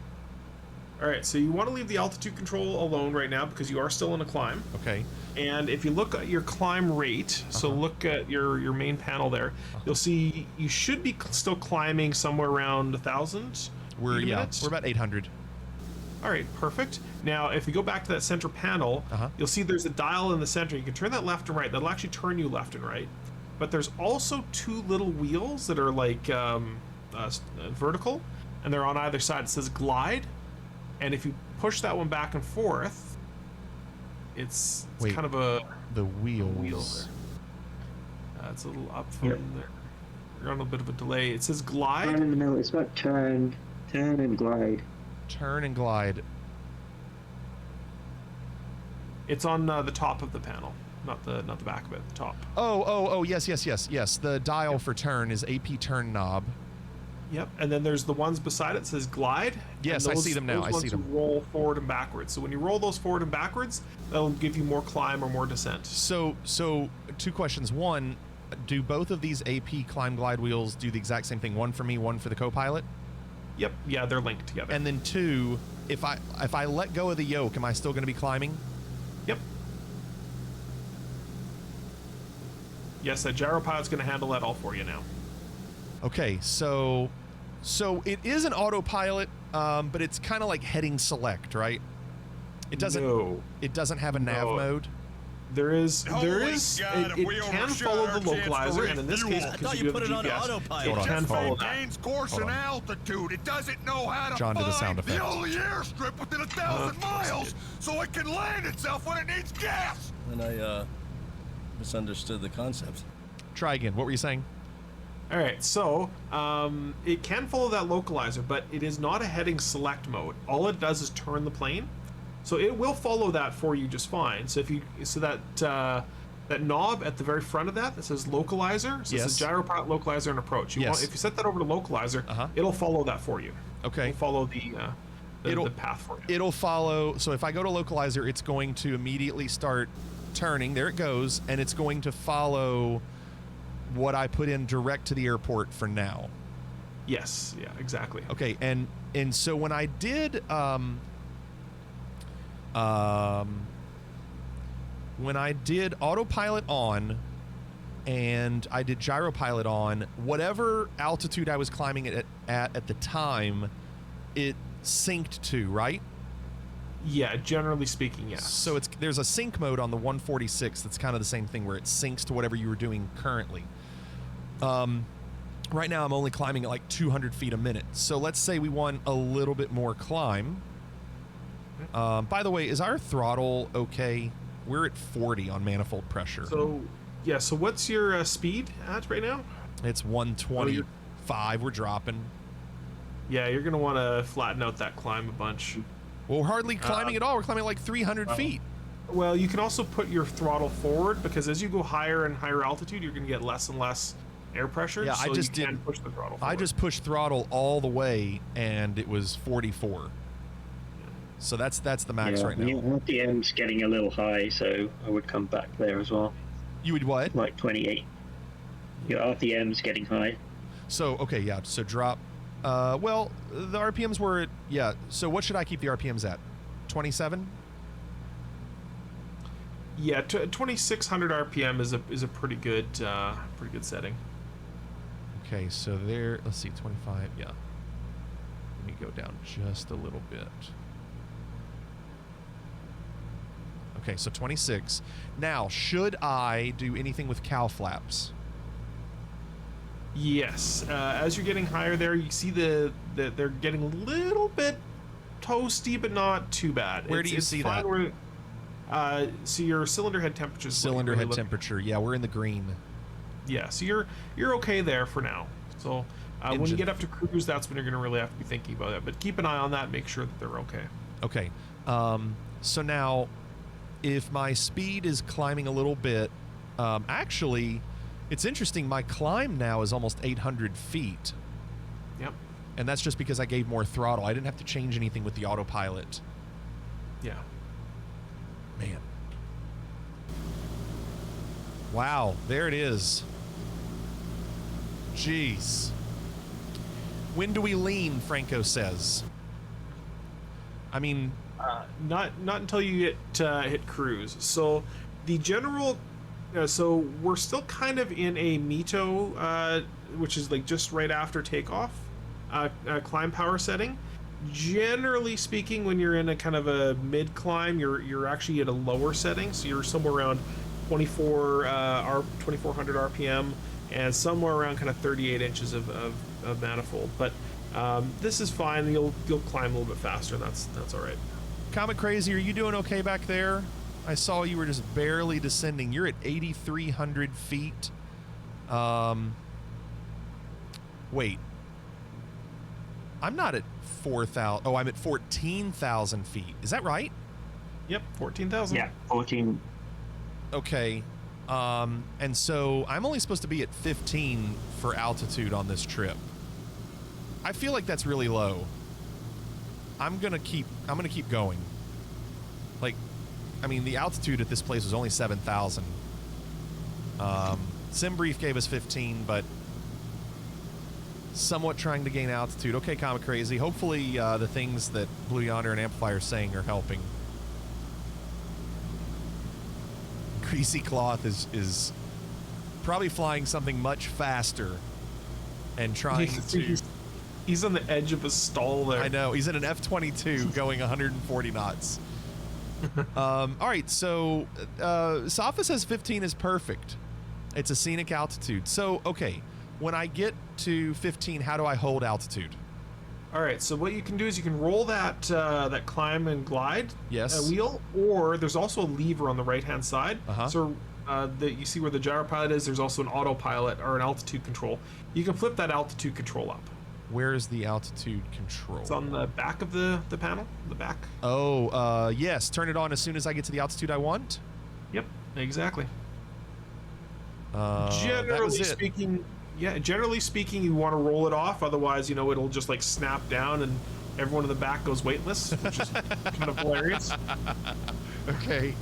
All right, so you want to leave the altitude control alone right now because you are still in a climb. Okay. And if you look at your climb rate, so look at your main panel there, you'll see you should be still climbing somewhere around 1,000. We're about 800. All right, perfect. Now, if you go back to that center panel, you'll see there's a dial in the center. You can turn that left and right. That'll actually turn you left and right. But there's also two little wheels that are like vertical, and they're on either side. It says glide. And if you push that one back and forth, it's kind of the wheels. It's a little up from there. You're on a bit of a delay. It says glide. Right in the middle. It's about turn and glide. Turn and glide. It's on the top of the panel, not the back of it. The top. Oh, yes. The dial for turn is AP turn knob. Yep, and then there's the ones beside it says glide. Yes, I see them now. I see them. Roll forward and backwards. So when you roll those forward and backwards, that'll give you more climb or more descent. So two questions. One, do both of these AP climb glide wheels do the exact same thing? One for me, one for the co-pilot? Yep. Yeah, they're linked together. And then two, if I let go of the yoke, am I still going to be climbing? Yep. Yes, that gyropilot's going to handle that all for you now. Okay, so it is an autopilot. but it's kind of like heading select, right? It doesn't. It doesn't have a nav mode. There is. It can follow the localizer, and in this case, because you put it on autopilot, it can follow that. Gains course and altitude. It doesn't know how to John did a sound find the effect. only airstrip within 1,000 miles, so it can land itself when it needs gas. And I misunderstood the concept. Try again. What were you saying? All right, so it can follow that localizer, but it is not a heading select mode. All it does is turn the plane, so it will follow that for you just fine. So that knob at the very front of that says localizer, so it says gyropilot, localizer, and approach. If you set that over to localizer, it'll follow that for you. Okay. It'll follow the path for you. It'll follow. So if I go to localizer, it's going to immediately start turning. There it goes, and it's going to follow what I put in direct to the airport for now. Yes. Yeah. Exactly. Okay. And so when I did when I did autopilot on and I did gyropilot on, whatever altitude I was climbing it at the time, it synced to, right? Yeah, generally speaking, yes. So there's a sync mode on the 146 that's kind of the same thing, where it syncs to whatever you were doing currently. Right now I'm only climbing at like 200 feet a minute. So let's say we want a little bit more climb. By the way, is our throttle okay? We're at 40 on manifold pressure. So, yeah, so what's your speed at right now? It's 125. We're dropping. Yeah, you're going to want to flatten out that climb a bunch. Well, we're hardly climbing at all. We're climbing like 300 feet. Well, you can also put your throttle forward, because as you go higher and higher altitude, you're going to get less and less air pressure. Yeah, so I just you can push the throttle forward. I just pushed throttle all the way, and it was 44. So that's the max right now. Your RPM's getting a little high, so I would come back there as well. You would what? Like 28. Your RPM's getting high. So, okay, yeah, so drop. Well, the RPMs were at, yeah, so what should I keep the RPMs at? 27? Yeah, 2600 RPM is a pretty good setting. Okay, so there, let's see, 25, yeah. Let me go down just a little bit. Okay, so 26. Now, should I do anything with cow flaps? Yes. As you're getting higher there, you see they're getting a little bit toasty, but not too bad. Where do you see that? So your cylinder head temperature. Cylinder head temperature. Yeah, we're in the green. Yeah, so you're okay there for now. So when you get up to cruise, that's when you're going to really have to be thinking about it. But keep an eye on that. Make sure that they're okay. Okay. So now, if my speed is climbing a little bit, actually, it's interesting. My climb now is almost 800 feet. Yep. And that's just because I gave more throttle. I didn't have to change anything with the autopilot. Yeah. Man. Wow, there it is. Jeez. When do we lean, Franco says. I mean... not until you hit cruise. So the general... so we're still kind of in a METO, which is like just right after takeoff, climb power setting. Generally speaking, when you're in a kind of a mid climb, you're actually at a lower setting, so you're somewhere around 2400 RPM, and somewhere around kind of 38 inches of manifold. But this is fine. You'll climb a little bit faster. That's all right. Comet Crazy, are you doing okay back there? I saw you were just barely descending. You're at 8,300 feet. Wait. I'm not at 4,000. Oh, I'm at 14,000 feet. Is that right? Yep, 14,000. Yeah, 14. Okay. And so I'm only supposed to be at 15 for altitude on this trip. I feel like that's really low. I'm gonna keep going. Like, I mean, the altitude at this place was only 7,000. SimBrief gave us 15, but somewhat trying to gain altitude. Okay, Comet Crazy. Hopefully the things that Blue Yonder and Amplifier are saying are helping. Greasy Cloth is probably flying something much faster and trying to... He's on the edge of a stall there. I know. He's in an F-22 going 140 knots. All right, so Safa says 15 is perfect. It's a scenic altitude. So, okay, when I get to 15, how do I hold altitude? All right, so what you can do is you can roll that that climb and glide wheel, or there's also a lever on the right-hand side. So that you see where the gyropilot is, there's also an autopilot or an altitude control. You can flip that altitude control up. Where is the altitude control? It's on the back of the panel, the back. Oh, yes. Turn it on as soon as I get to the altitude I want? Yep, exactly. Generally speaking, generally speaking, you want to roll it off. Otherwise, you know, it'll just like snap down and everyone in the back goes weightless, which is kind of hilarious. Okay.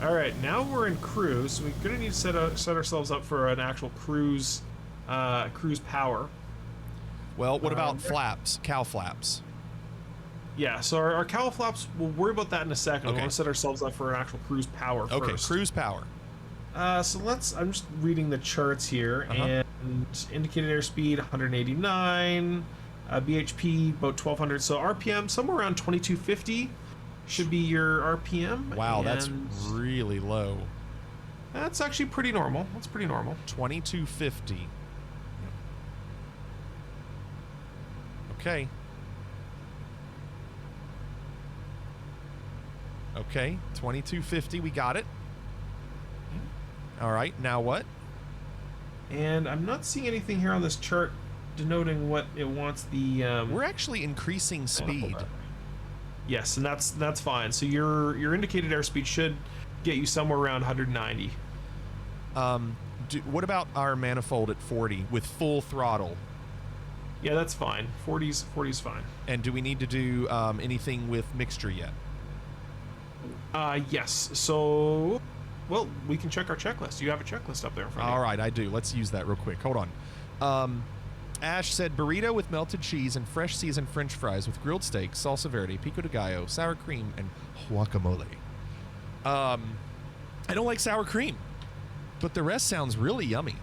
All right, now we're in cruise. So we're gonna need to set ourselves up for an actual cruise power. Well, what about flaps, cow flaps? Yeah, so our cowl flaps, we'll worry about that in a second. I want to set ourselves up for an actual cruise power first. Okay, cruise power. So I'm just reading the charts here, and indicated airspeed 189, BHP about 1200, so RPM somewhere around 2250 should be your RPM. Wow, that's really low. That's actually pretty normal. That's pretty normal. 2250. Okay. Okay, 2250, we got it. All right, now what? And I'm not seeing anything here on this chart denoting what it wants the... We're actually increasing speed. Yes, and that's fine. So your indicated airspeed should get you somewhere around 190. What about our manifold at 40 with full throttle? Yeah, that's fine. 40's fine. And do we need to do anything with mixture yet? Yes. So, well, we can check our checklist. You have a checklist up there in front of you. All right, I do. Let's use that real quick. Hold on. Ash said burrito with melted cheese and fresh seasoned French fries with grilled steak, salsa verde, pico de gallo, sour cream, and guacamole. I don't like sour cream, but the rest sounds really yummy.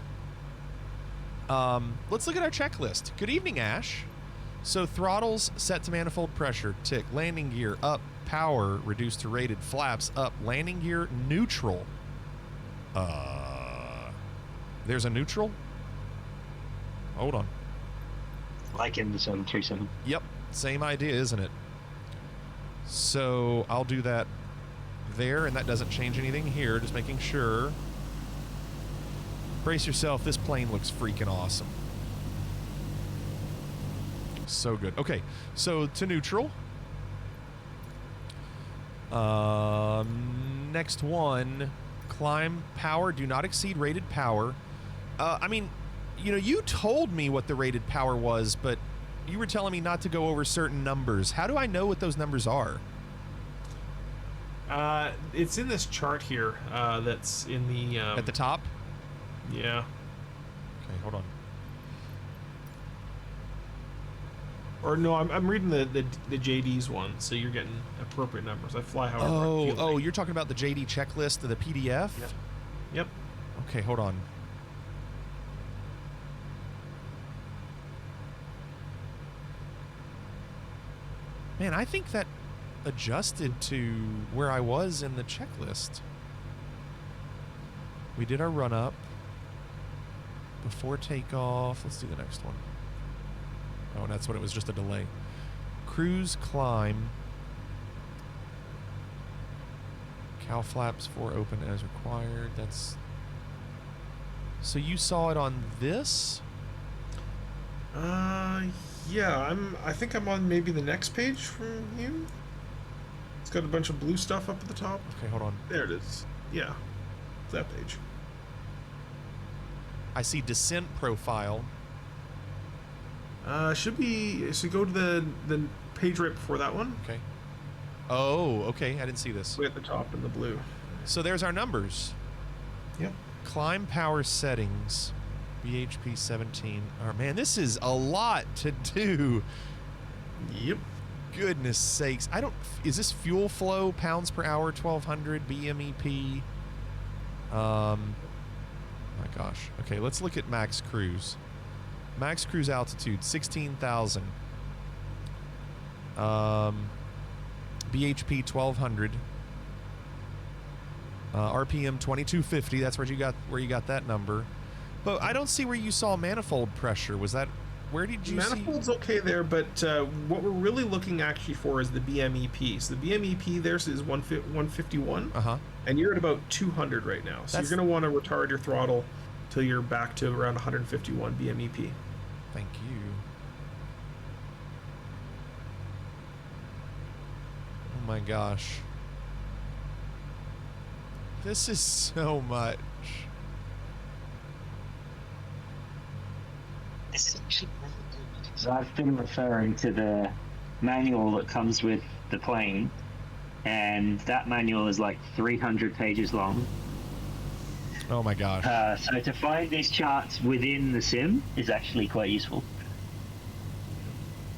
Let's look at our checklist. Good evening, Ash. So throttles set to manifold pressure, tick. Landing gear up, power reduced to rated, flaps up, landing gear neutral. There's a neutral? Hold on. Like in the 737. Yep, same idea, isn't it? So I'll do that there, and that doesn't change anything here, just making sure. Brace yourself, this plane looks freaking awesome. So good. Okay, so to neutral. Next one, climb power, do not exceed rated power. I mean, you know, you told me what the rated power was, but you were telling me not to go over certain numbers. How do I know what those numbers are? It's in this chart here, that's in the... At the top? Yeah. Okay, hold on. Or no, I'm reading the JD's one, so you're getting appropriate numbers. I fly however I feel like. You're talking about the JD checklist of the PDF? Yep. Okay, hold on. Man, I think that adjusted to where I was in the checklist. We did our run up before takeoff. Let's do the next one. Oh, and that's what it was, just a delay. Cruise climb. Cow flaps 4 open as required. That's... So you saw it on this? Yeah, I think I'm on maybe the next page from you. It's got a bunch of blue stuff up at the top. Okay, hold on. There it is. Yeah, it's that page. I see descent profile. Should be, so go to the page right before that one. Okay. Oh, okay, I didn't see this. Way at the top in the blue. So there's our numbers. Yep. Climb power settings. BHP 17. Oh, man, this is a lot to do. Yep. Goodness sakes. Is this fuel flow, pounds per hour, 1200, BMEP? My gosh. Okay, let's look at max cruise. Max cruise altitude 16,000. BHP 1200. RPM 2250. That's where you got that number. But I don't see where you saw manifold pressure. Was that where did you see? Manifold's okay there, but what we're really looking actually for is the BMEP. So the BMEP there is 151. And you're at about 200 right now. So you're going to want to retard your throttle till you're back to around 151 BMEP. Thank you. Oh my gosh. This is so much. So I've been referring to the manual that comes with the plane, and that manual is like 300 pages long. Oh my gosh. So to find these charts within the sim is actually quite useful.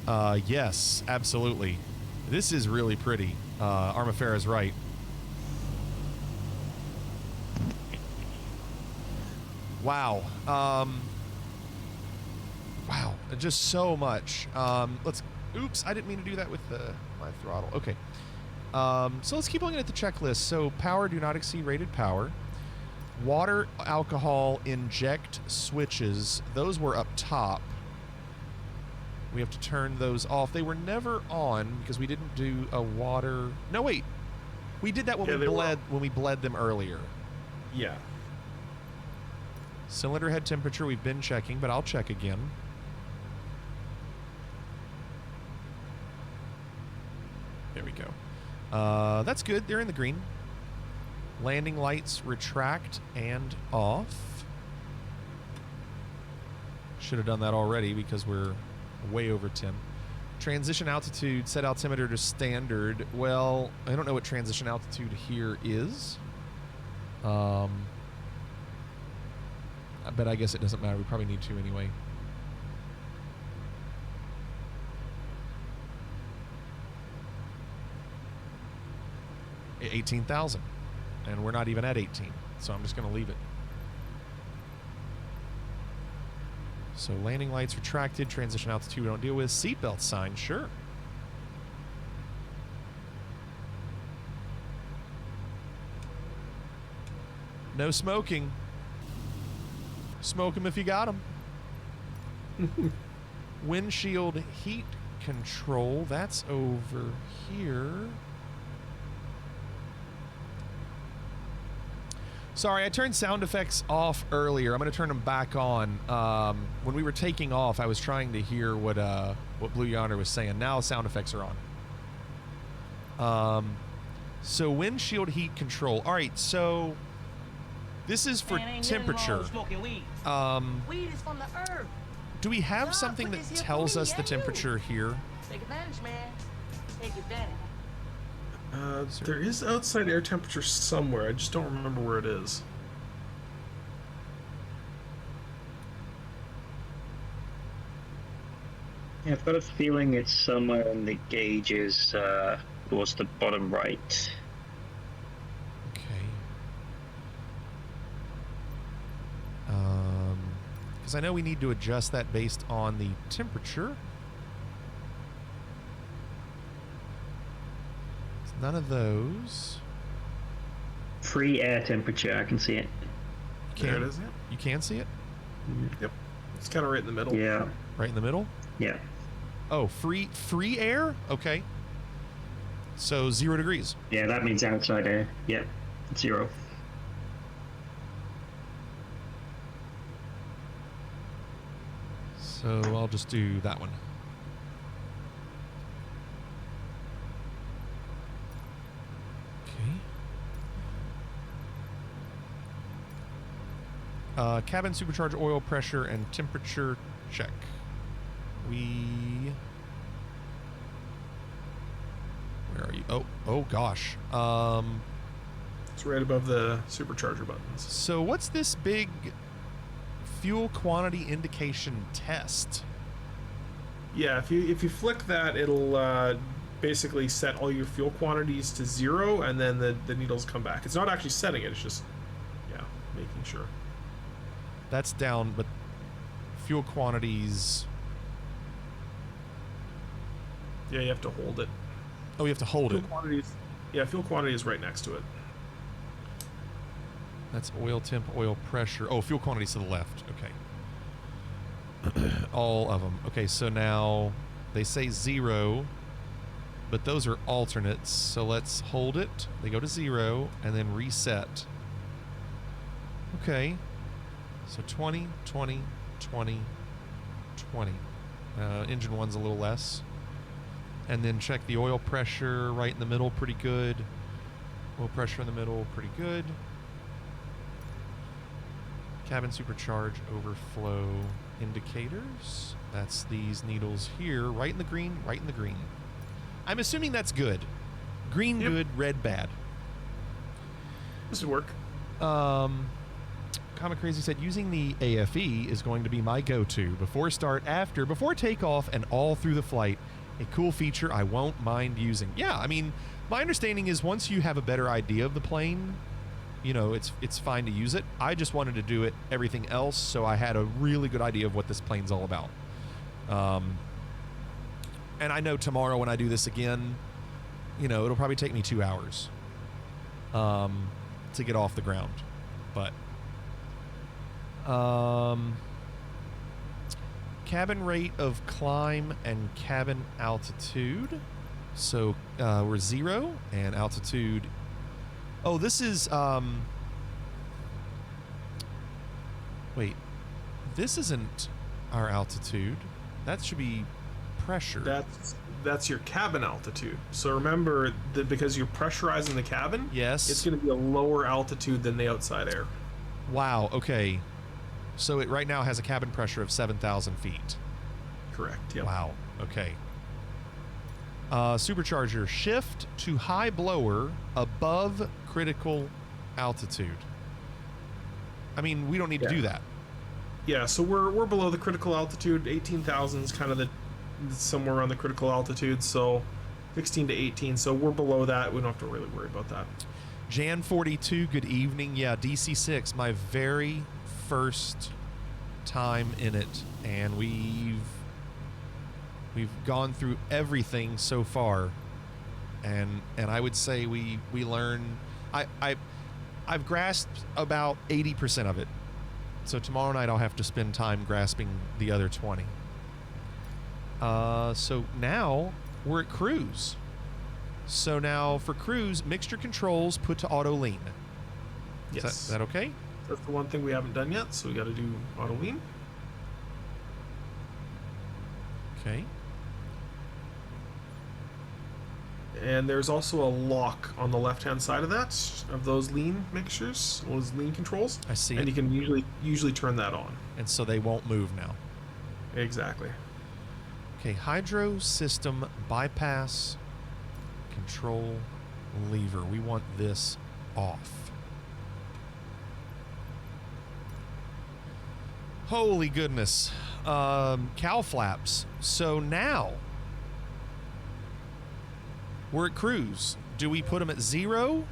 Yes, absolutely. This is really pretty. Armafera is right. Wow. Wow. Just so much. Oops, I didn't mean to do that with my throttle. Okay. So let's keep looking at the checklist. So power, do not exceed rated power. Water, alcohol, inject switches. Those were up top. We have to turn those off. They were never on because we didn't do a water. No, wait. We did that when we bled them earlier. Yeah. Cylinder head temperature we've been checking, but I'll check again. There we go. That's good. They're in the green. Landing lights retract and off. Should have done that already because we're way over 10. Transition altitude, set altimeter to standard. Well, I don't know what transition altitude here is. But I guess it doesn't matter. We probably need to anyway. At 18,000. And we're not even at 18. So I'm just going to leave it. So landing lights retracted, transition altitude we don't deal with, seatbelt sign, sure. No smoking. Smoke them if you got them. Windshield heat control, that's over here. Sorry, I turned sound effects off earlier. I'm going to turn them back on. When we were taking off, I was trying to hear what Blue Yonder was saying. Now sound effects are on. So windshield heat control. All right, so this is for temperature. Weed is from the earth. Do we have something that tells us the temperature here? Take advantage, man. Take advantage. There is outside air temperature somewhere. I just don't remember where it is. Yeah, I've got a feeling it's somewhere in the gauges towards the bottom right. Okay. Because I know we need to adjust that based on the temperature. None of those. Free air temperature, I can see it. There it is, yeah. You can see it? Yep. It's kind of right in the middle. Yeah. Right in the middle? Yeah. Oh, free air? Okay. So 0 degrees. Yeah, that means outside air. Yep. 0. So I'll just do that one. Cabin supercharged oil pressure and temperature check. Where are you? Oh gosh. It's right above the supercharger buttons. So what's this big fuel quantity indication test? Yeah, if you flick that, it'll basically set all your fuel quantities to 0, and then the needles come back. It's not actually setting it; it's just making sure. That's down, but fuel quantities. Yeah, you have to hold it. Oh, you have to hold Fuel it. quantities. Yeah, fuel quantity is right next to it. That's oil temp, oil pressure. Oh, fuel quantities to the left. Okay. All of them. Okay, so now they say 0, but those are alternates. So let's hold it. They go to 0 and then reset. Okay. So 20, 20, 20, 20. Engine 1's a little less. And then check the oil pressure right in the middle, pretty good. Oil pressure in the middle, pretty good. Cabin supercharge overflow indicators. That's these needles here, right in the green, right in the green. I'm assuming that's good. Green good, red bad. This would work. Comic Crazy said using the AFE is going to be my go-to before start, after, before takeoff, and all through the flight. A cool feature I won't mind using. Yeah, I mean, my understanding is once you have a better idea of the plane, you know, it's fine to use it. I just wanted to do it everything else, so I had a really good idea of what this plane's all about. And I know tomorrow when I do this again, you know, it'll probably take me 2 hours to get off the ground. But cabin rate of climb and cabin altitude. So we're 0 and altitude. Oh, this is wait, this isn't our altitude. That should be pressure. That's your cabin altitude. So remember that because you're pressurizing the cabin, yes, it's going to be a lower altitude than the outside air. Wow. Okay. So it right now has a cabin pressure of 7,000 feet. Correct. Yeah. Wow. Okay. Supercharger shift to high blower above critical altitude. I mean, we don't need to do that. Yeah. So we're below the critical altitude. 18,000 is kind of somewhere around the critical altitude. So 16 to 18. So we're below that. We don't have to really worry about that. Jan 42. Good evening. Yeah, DC6. My very first time in it, and we've gone through everything so far, and I would say we learn. I've grasped about 80% of it, so tomorrow night I'll have to spend time grasping the other 20. So now we're at cruise. So now for cruise, mixture controls put to auto lean. Yes. Is that okay? That's the one thing we haven't done yet, so we got to do auto lean. Okay. And there's also a lock on the left-hand side of that, of those lean mixtures, those lean controls. I see. And you can usually turn that on. And so they won't move now. Exactly. Okay, hydro system bypass control lever. We want this off. Holy goodness. Cow flaps. So now we're at cruise. Do we put them at 0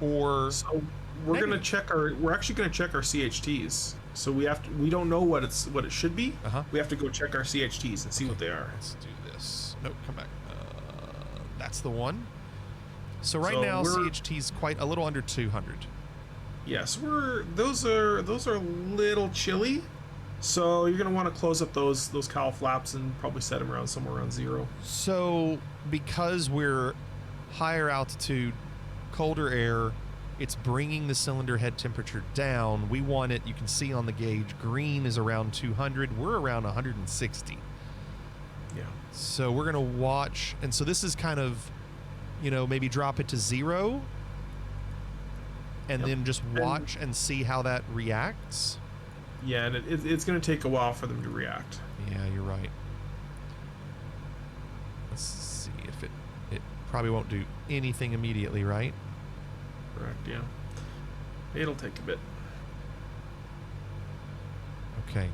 or? So we're gonna check we're actually gonna check our CHTs. So we don't know what it should be. We have to go check our CHTs and see what they are. Let's do this. Nope, come back. That's the one. So right now CHT's quite a little under 200. Yes, those are a little chilly. So you're gonna want to close up those cowl flaps and probably set them around somewhere around 0. So because we're higher altitude, colder air, it's bringing the cylinder head temperature down. We want it, you can see on the gauge, green is around 200. We're around 160. Yeah. So we're gonna watch, and so this is kind of, you know, maybe drop it to 0 and then just watch and see how that reacts. Yeah, and it's going to take a while for them to react. Yeah, you're right. Let's see if it probably won't do anything immediately, right? Correct, yeah. It'll take a bit. Okay.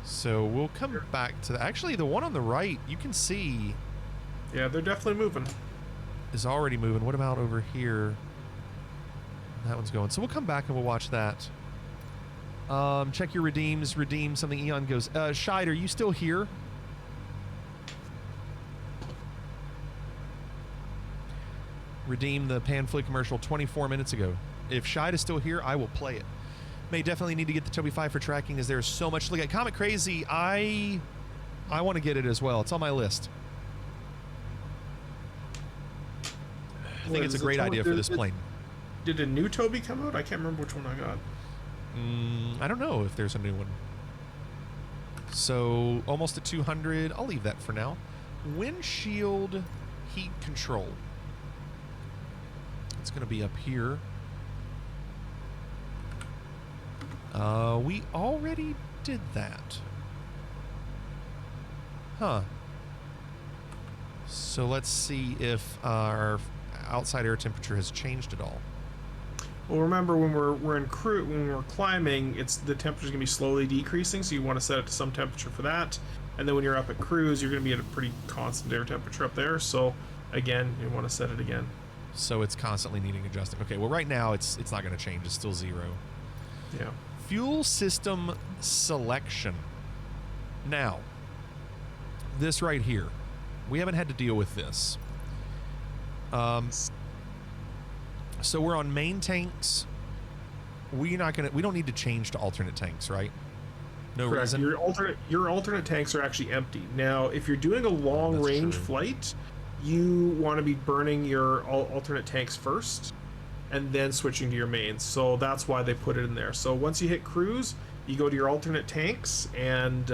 So we'll come back to actually the one on the right, you can see. Yeah, they're definitely moving. Is already moving. What about over here? That one's going. So we'll come back and we'll watch that. Check your redeems. Redeem something. Eon goes, Scheid, are you still here? Redeem the Panflea commercial 24 minutes ago. If Scheid is still here, I will play it. May definitely need to get the Toby 5 for tracking, as there's so much to look at. Comet Crazy, I want to get it as well. It's on my list. I think it's a great idea for this plane. Did a new Toby come out? I can't remember which one I got. I don't know if there's a new one. So, almost at 200. I'll leave that for now. Windshield heat control. It's going to be up here. We already did that. Huh. So let's see if our outside air temperature has changed at all. Well, remember when when we're climbing, the temperature's gonna be slowly decreasing, so you want to set it to some temperature for that. And then when you're up at cruise, you're gonna be at a pretty constant air temperature up there. So again, you want to set it again. So it's constantly needing adjusting. Okay, well right now it's not going to change. It's still 0. Yeah. Fuel system selection. Now, this right here, we haven't had to deal with this. So we're on main tanks. We don't need to change to alternate tanks, right? No Correct. reason. Your alternate tanks are actually empty. Now, if you're doing a long range flight, you want to be burning your alternate tanks first and then switching to your mains. So that's why they put it in there. So once you hit cruise, you go to your alternate tanks and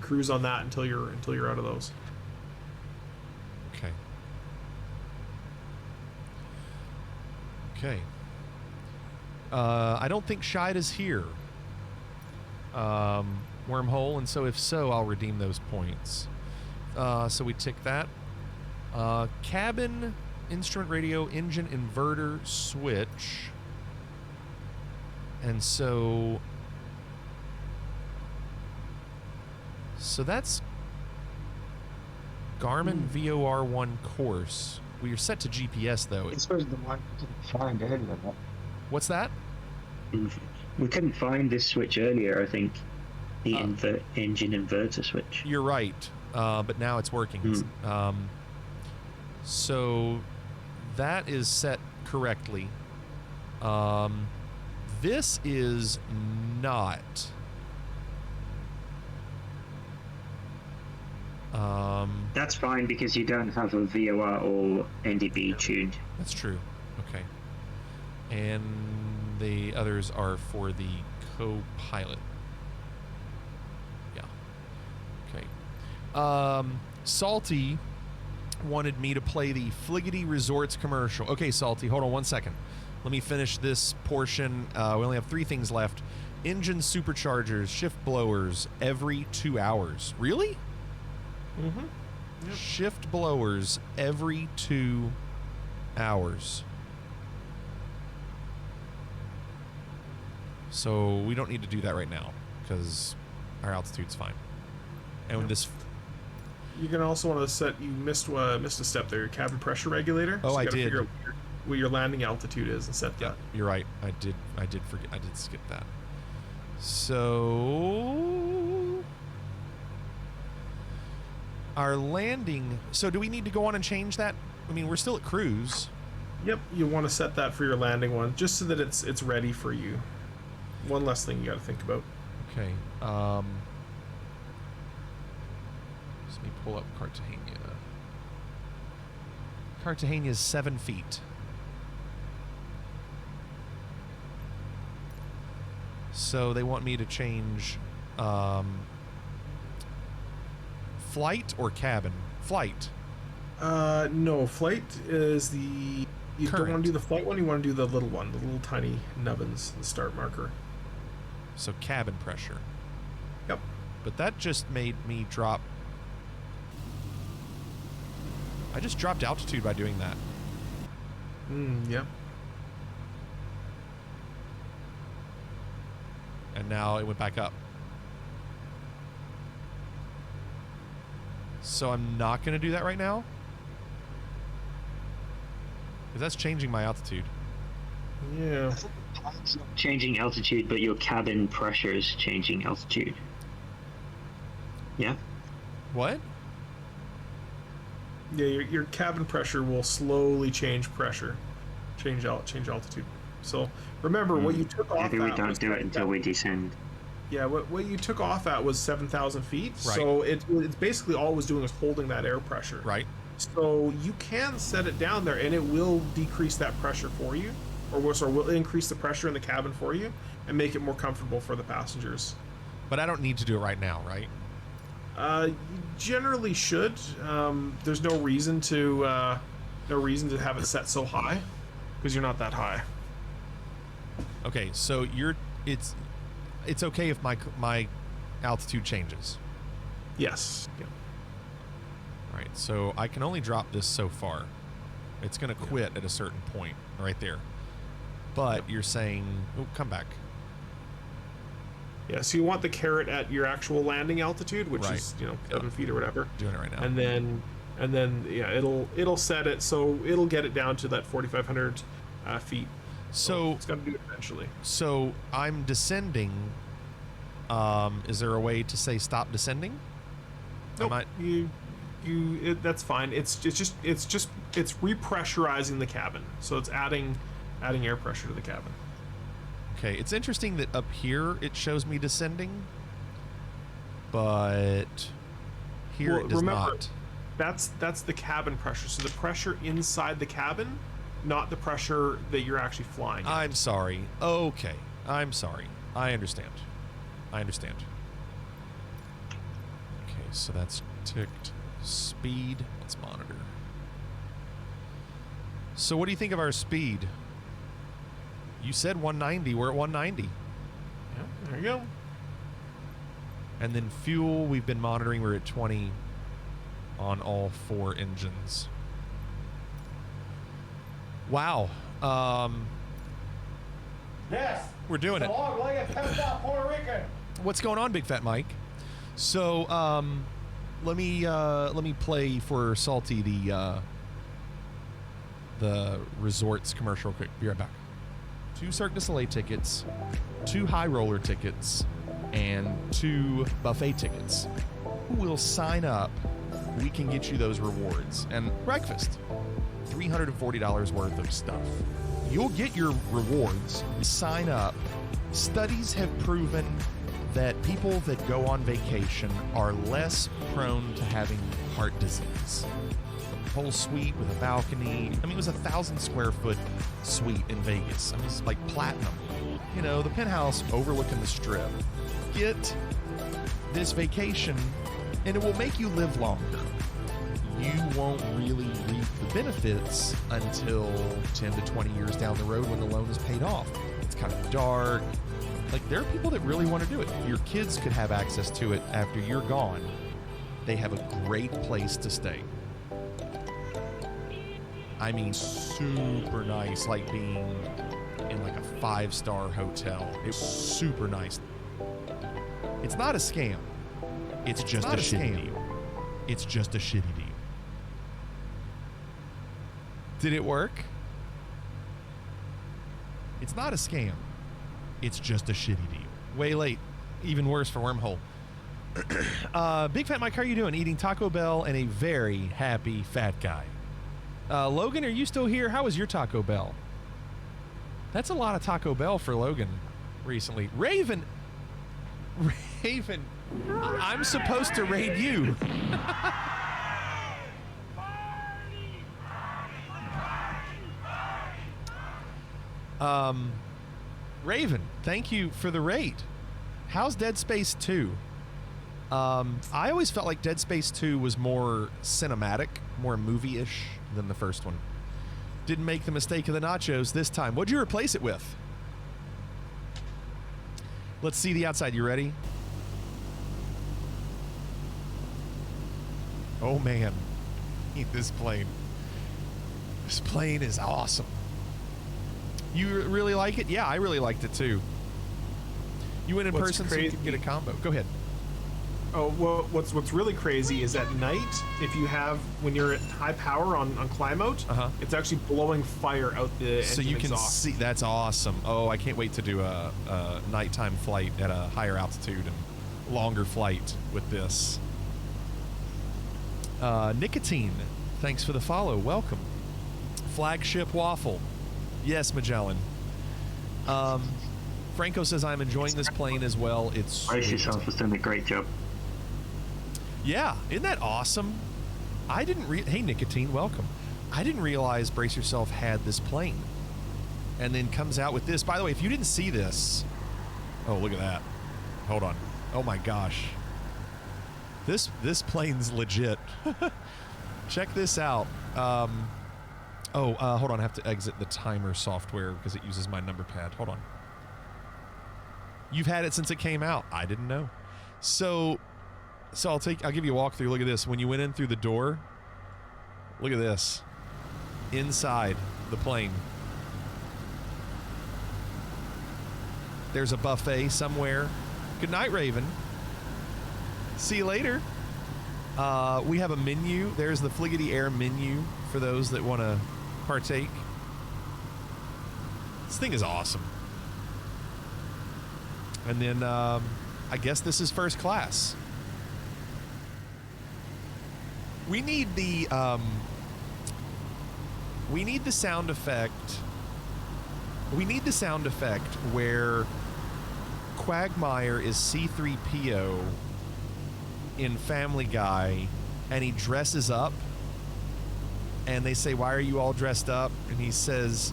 cruise on that until you're out of those. Okay. Okay. I don't think Scheid is here. Wormhole, and so if so, I'll redeem those points. So we tick that. Cabin, instrument radio, engine, inverter, switch. And so that's Garmin VOR1 course. We are set to GPS though. This was the one we couldn't find earlier. What's that? We couldn't find this switch earlier, I think. The engine inverter switch. You're right, but now it's working. So that is set correctly. This is not. That's fine because you don't have a VOR or NDB tuned. That's true. Okay. And the others are for the co-pilot. Yeah. Okay. Salty wanted me to play the Fliggity Resorts commercial. Okay, Salty, hold on one second. Let me finish this portion. We only have 3 things left. Engine superchargers, shift blowers every 2 hours. Really? Mm-hmm. Yep. Shift blowers every 2 hours. So we don't need to do that right now because our altitude's fine. And when this... You're going to also want to set... You missed a step there. Your cabin pressure regulator. Oh, so I you did. Figure out what your landing altitude is and set that. Yeah, you're right. I did forget. I did skip that. So... Our landing... So do we need to go on and change that? I mean, we're still at cruise. Yep, you want to set that for your landing one, just so that it's ready for you. One less thing you got to think about. Okay. Let me pull up Cartagena. Cartagena is 7 feet. So they want me to change flight or cabin? Flight. No, flight is the... You Current. don't want to do the flight one, you want to do the little one, the little tiny nubbins, the start marker. So cabin pressure. Yep. But that just made me drop... I just dropped altitude by doing that. Yep. And now it went back up. So I'm not going to do that right now? Because that's changing my altitude. Yeah. Changing altitude, but your cabin pressure is changing altitude. Yeah. What? Yeah, your cabin pressure will slowly change pressure, change altitude. So remember, what you took off. Maybe we don't do it until we descend. Yeah, what you took off at was 7,000 feet. Right. So it's basically all it was doing is holding that air pressure. Right. So you can set it down there, and it will decrease that pressure for you, or will increase the pressure in the cabin for you, and make it more comfortable for the passengers. But I don't need to do it right now, right? You generally should. There's no reason to have it set so high, because you're not that high. Okay, so it's okay if my altitude changes. Yes. Yeah. All right, so I can only drop this so far. It's going to quit at a certain point right there. But you're saying, oh, come back. Yeah, so you want the carrot at your actual landing altitude, which Right. is 7 feet or whatever. Doing it right now. And then yeah, it'll set it so it'll get it down to that 4,500 feet. So it's gonna do it eventually. So I'm descending. Is there a way to say stop descending? Nope. That's fine. It's repressurizing the cabin, so it's adding air pressure to the cabin. Okay, it's interesting that up here it shows me descending, but here it does not. That's the cabin pressure. So the pressure inside the cabin, not the pressure that you're actually flying at. I'm sorry. Okay, I'm sorry. I understand. Okay, so that's ticked. Speed. Let's monitor. So what do you think of our speed? You said 190. We're at 190. Yeah, there you go. And then fuel, we've been monitoring. We're at 20 on all 4 engines. Wow. Yes. We're doing it. Long-legged Puerto Rican. What's going on, Big Fat Mike? So, let me play for Salty the resorts commercial quick. Be right back. 2 Cirque du Soleil tickets, 2 high roller tickets, and 2 buffet tickets. Who will sign up? We can get you those rewards and breakfast. $340 worth of stuff. You'll get your rewards. Sign up. Studies have proven that people that go on vacation are less prone to having heart disease. Whole suite with a balcony. I mean, it was 1,000 square foot suite in Vegas. I mean, it's like platinum. You know, the penthouse overlooking the strip. Get this vacation, and it will make you live longer. You won't really reap the benefits until 10 to 20 years down the road when the loan is paid off. It's kind of dark. Like, there are people that really want to do it. Your kids could have access to it after you're gone. They have a great place to stay. I mean, super nice, like being in like a 5-star hotel. It's super nice. It's not a scam. It's just a shitty deal. It's just a shitty deal. Did it work? It's not a scam. It's just a shitty deal. Way late. Even worse for Wormhole. Big Fat Mike, how are you doing? Eating Taco Bell and a very happy fat guy. Logan, are you still here? How was your Taco Bell? That's a lot of Taco Bell for Logan recently. Raven, I'm supposed to raid you. Raven, thank you for the raid. How's Dead Space 2? I always felt like Dead Space 2 was more cinematic, more movie-ish than the first one. Didn't make the mistake of the nachos this time. What'd you replace it with? Let's see the outside. You ready? Oh man, this plane. This plane is awesome. You really like it? Yeah, I really liked it too. You went in person so you could get a combo. Go ahead. Oh, well, what's really crazy is at night, if you have, when you're at high power on climb mode, it's actually blowing fire out the engine so you can exhaust. see. That's awesome. Oh, I can't wait to do a nighttime flight at a higher altitude and longer flight with this. Nicotine, thanks for the follow. Welcome. Flagship Waffle. Yes, Magellan. Franco says, I'm enjoying this plane as well. It's Brace yourself for doing a great job. Yeah, isn't that awesome? I didn't hey, Nicotine, welcome. I didn't realize Brace Yourself had this plane. And then comes out with this. By the way, if you didn't see this... Oh, look at that. Hold on. Oh my gosh. This plane's legit. Check this out. Hold on. I have to exit the timer software because it uses my number pad. Hold on. You've had it since it came out. I didn't know. So I'll give you a walkthrough. Look at this. When you went in through the door, look at this. Inside the plane. There's a buffet somewhere. Good night, Raven. See you later. We have a menu. There's the Fliggity Air menu for those that want to partake. This thing is awesome. And then I guess this is first class. We need the sound effect. We need the sound effect where Quagmire is C-3PO in Family Guy, and he dresses up, and they say, "Why are you all dressed up?" And he says,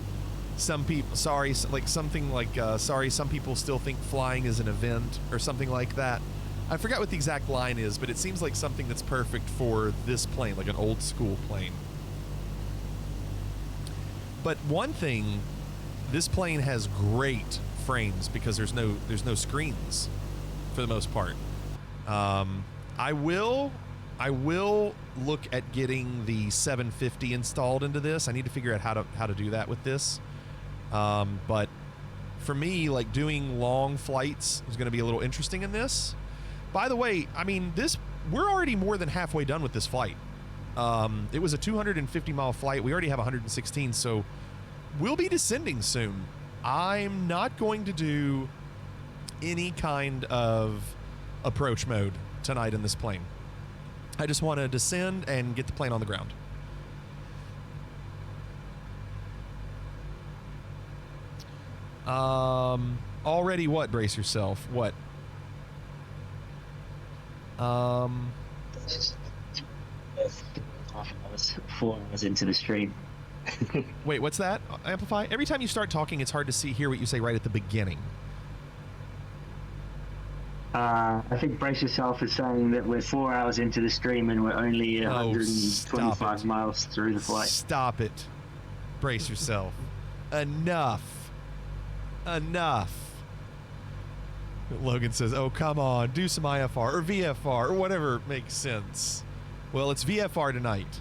"Some people, sorry," like something like, "Sorry, some people still think flying is an event," or something like that. I forgot what the exact line is, but it seems like something that's perfect for this plane, like an old school plane. But one thing, this plane has great frames because there's no screens for the most part. I will look at getting the 750 installed into this. I need to figure out how to do that with this. But for me, like doing long flights is going to be a little interesting in this. By the way, I mean, we're already more than halfway done with this flight. It was a 250-mile flight. We already have 116, so we'll be descending soon. I'm not going to do any kind of approach mode tonight in this plane. I just want to descend and get the plane on the ground. Already what? Brace yourself. What? 4 hours into the stream. Wait, what's that? Amplify? Every time you start talking, it's hard to hear what you say right at the beginning. I think Brace Yourself is saying that we're 4 hours into the stream and we're only 125 miles through the flight. Stop it. Brace yourself. Enough. Logan says, oh, come on, do some IFR or VFR or whatever makes sense. Well, it's VFR tonight.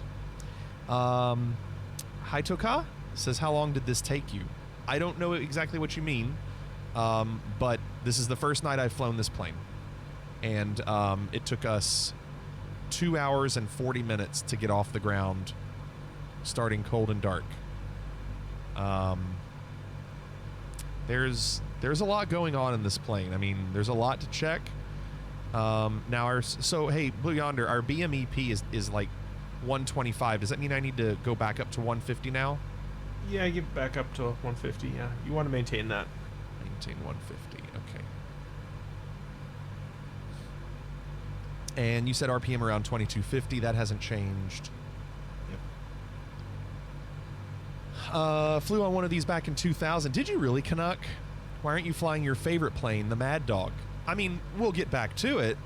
Haitoka says, how long did this take you? I don't know exactly what you mean, but this is the first night I've flown this plane. And it took us 2 hours and 40 minutes to get off the ground, starting cold and dark. There's a lot going on in this plane. I mean, there's a lot to check. So hey, Blue Yonder, our BMEP is like 125. Does that mean I need to go back up to 150 now? Yeah, get back up to 150. Yeah, you want to maintain that. Maintain 150. Okay. And you said RPM around 2250. That hasn't changed. Yep. Flew on one of these back in 2000. Did you really, Canuck? Why aren't you flying your favorite plane, the Mad Dog? I mean, we'll get back to it.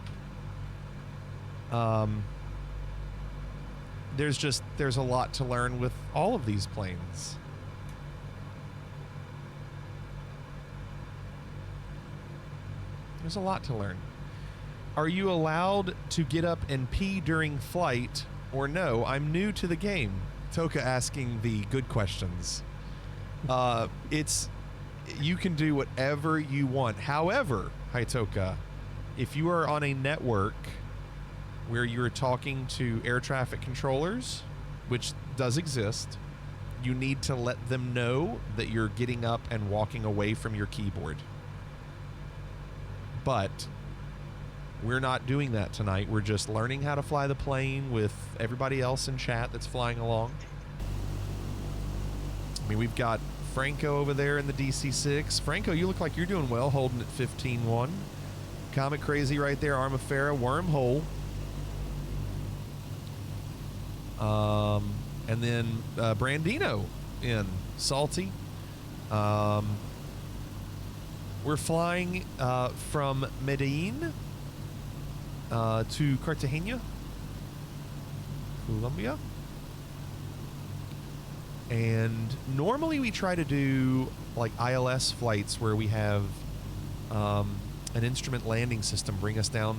There's a lot to learn with all of these planes. There's a lot to learn. Are you allowed to get up and pee during flight or no? I'm new to the game. Toka asking the good questions. You can do whatever you want. However, Haitoka, if you are on a network where you're talking to air traffic controllers, which does exist. You need to let them know that you're getting up and walking away from your keyboard. But we're not doing that tonight. We're just learning how to fly the plane with everybody else in chat that's flying along. I mean, we've got Franco over there in the DC6. Franco, you look like you're doing well, holding at 15-1. Comet Crazy right there, Armafera, Wormhole. And then Brandino in Salty. We're flying from Medellin to Cartagena, Colombia. And normally we try to do like ILS flights where we have an instrument landing system bring us down.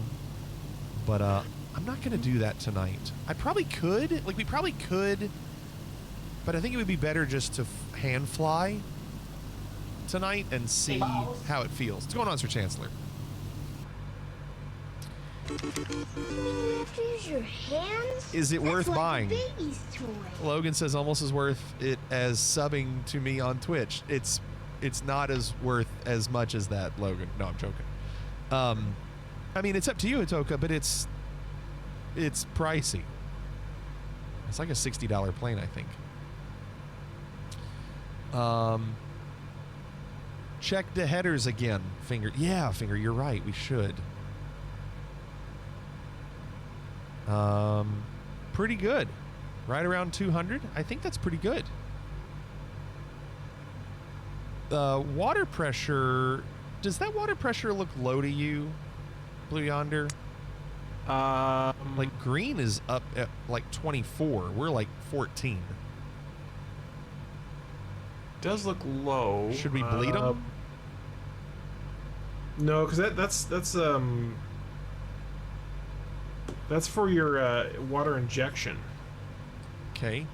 But I'm not going to do that tonight. I probably could. Like, we probably could. But I think it would be better just to hand fly tonight and see how it feels. What's going on, Sir Chancellor? Use your hands? Is it worth like buying? A baby's toy. Logan says almost as worth it as subbing to me on Twitch. It's not as worth as much as that, Logan. No, I'm joking. I mean, it's up to you, Atoka, but it's pricey. It's like a $60 plane, I think. Check the headers again, Finger. Yeah, Finger, you're right. We should. Pretty good. Right around 200. I think that's pretty good. Water pressure. Does that water pressure look low to you, Blue Yonder? Like green is up at like 24. We're like 14. Does look low. Should we bleed them? No, because that's for your water injection. Okay.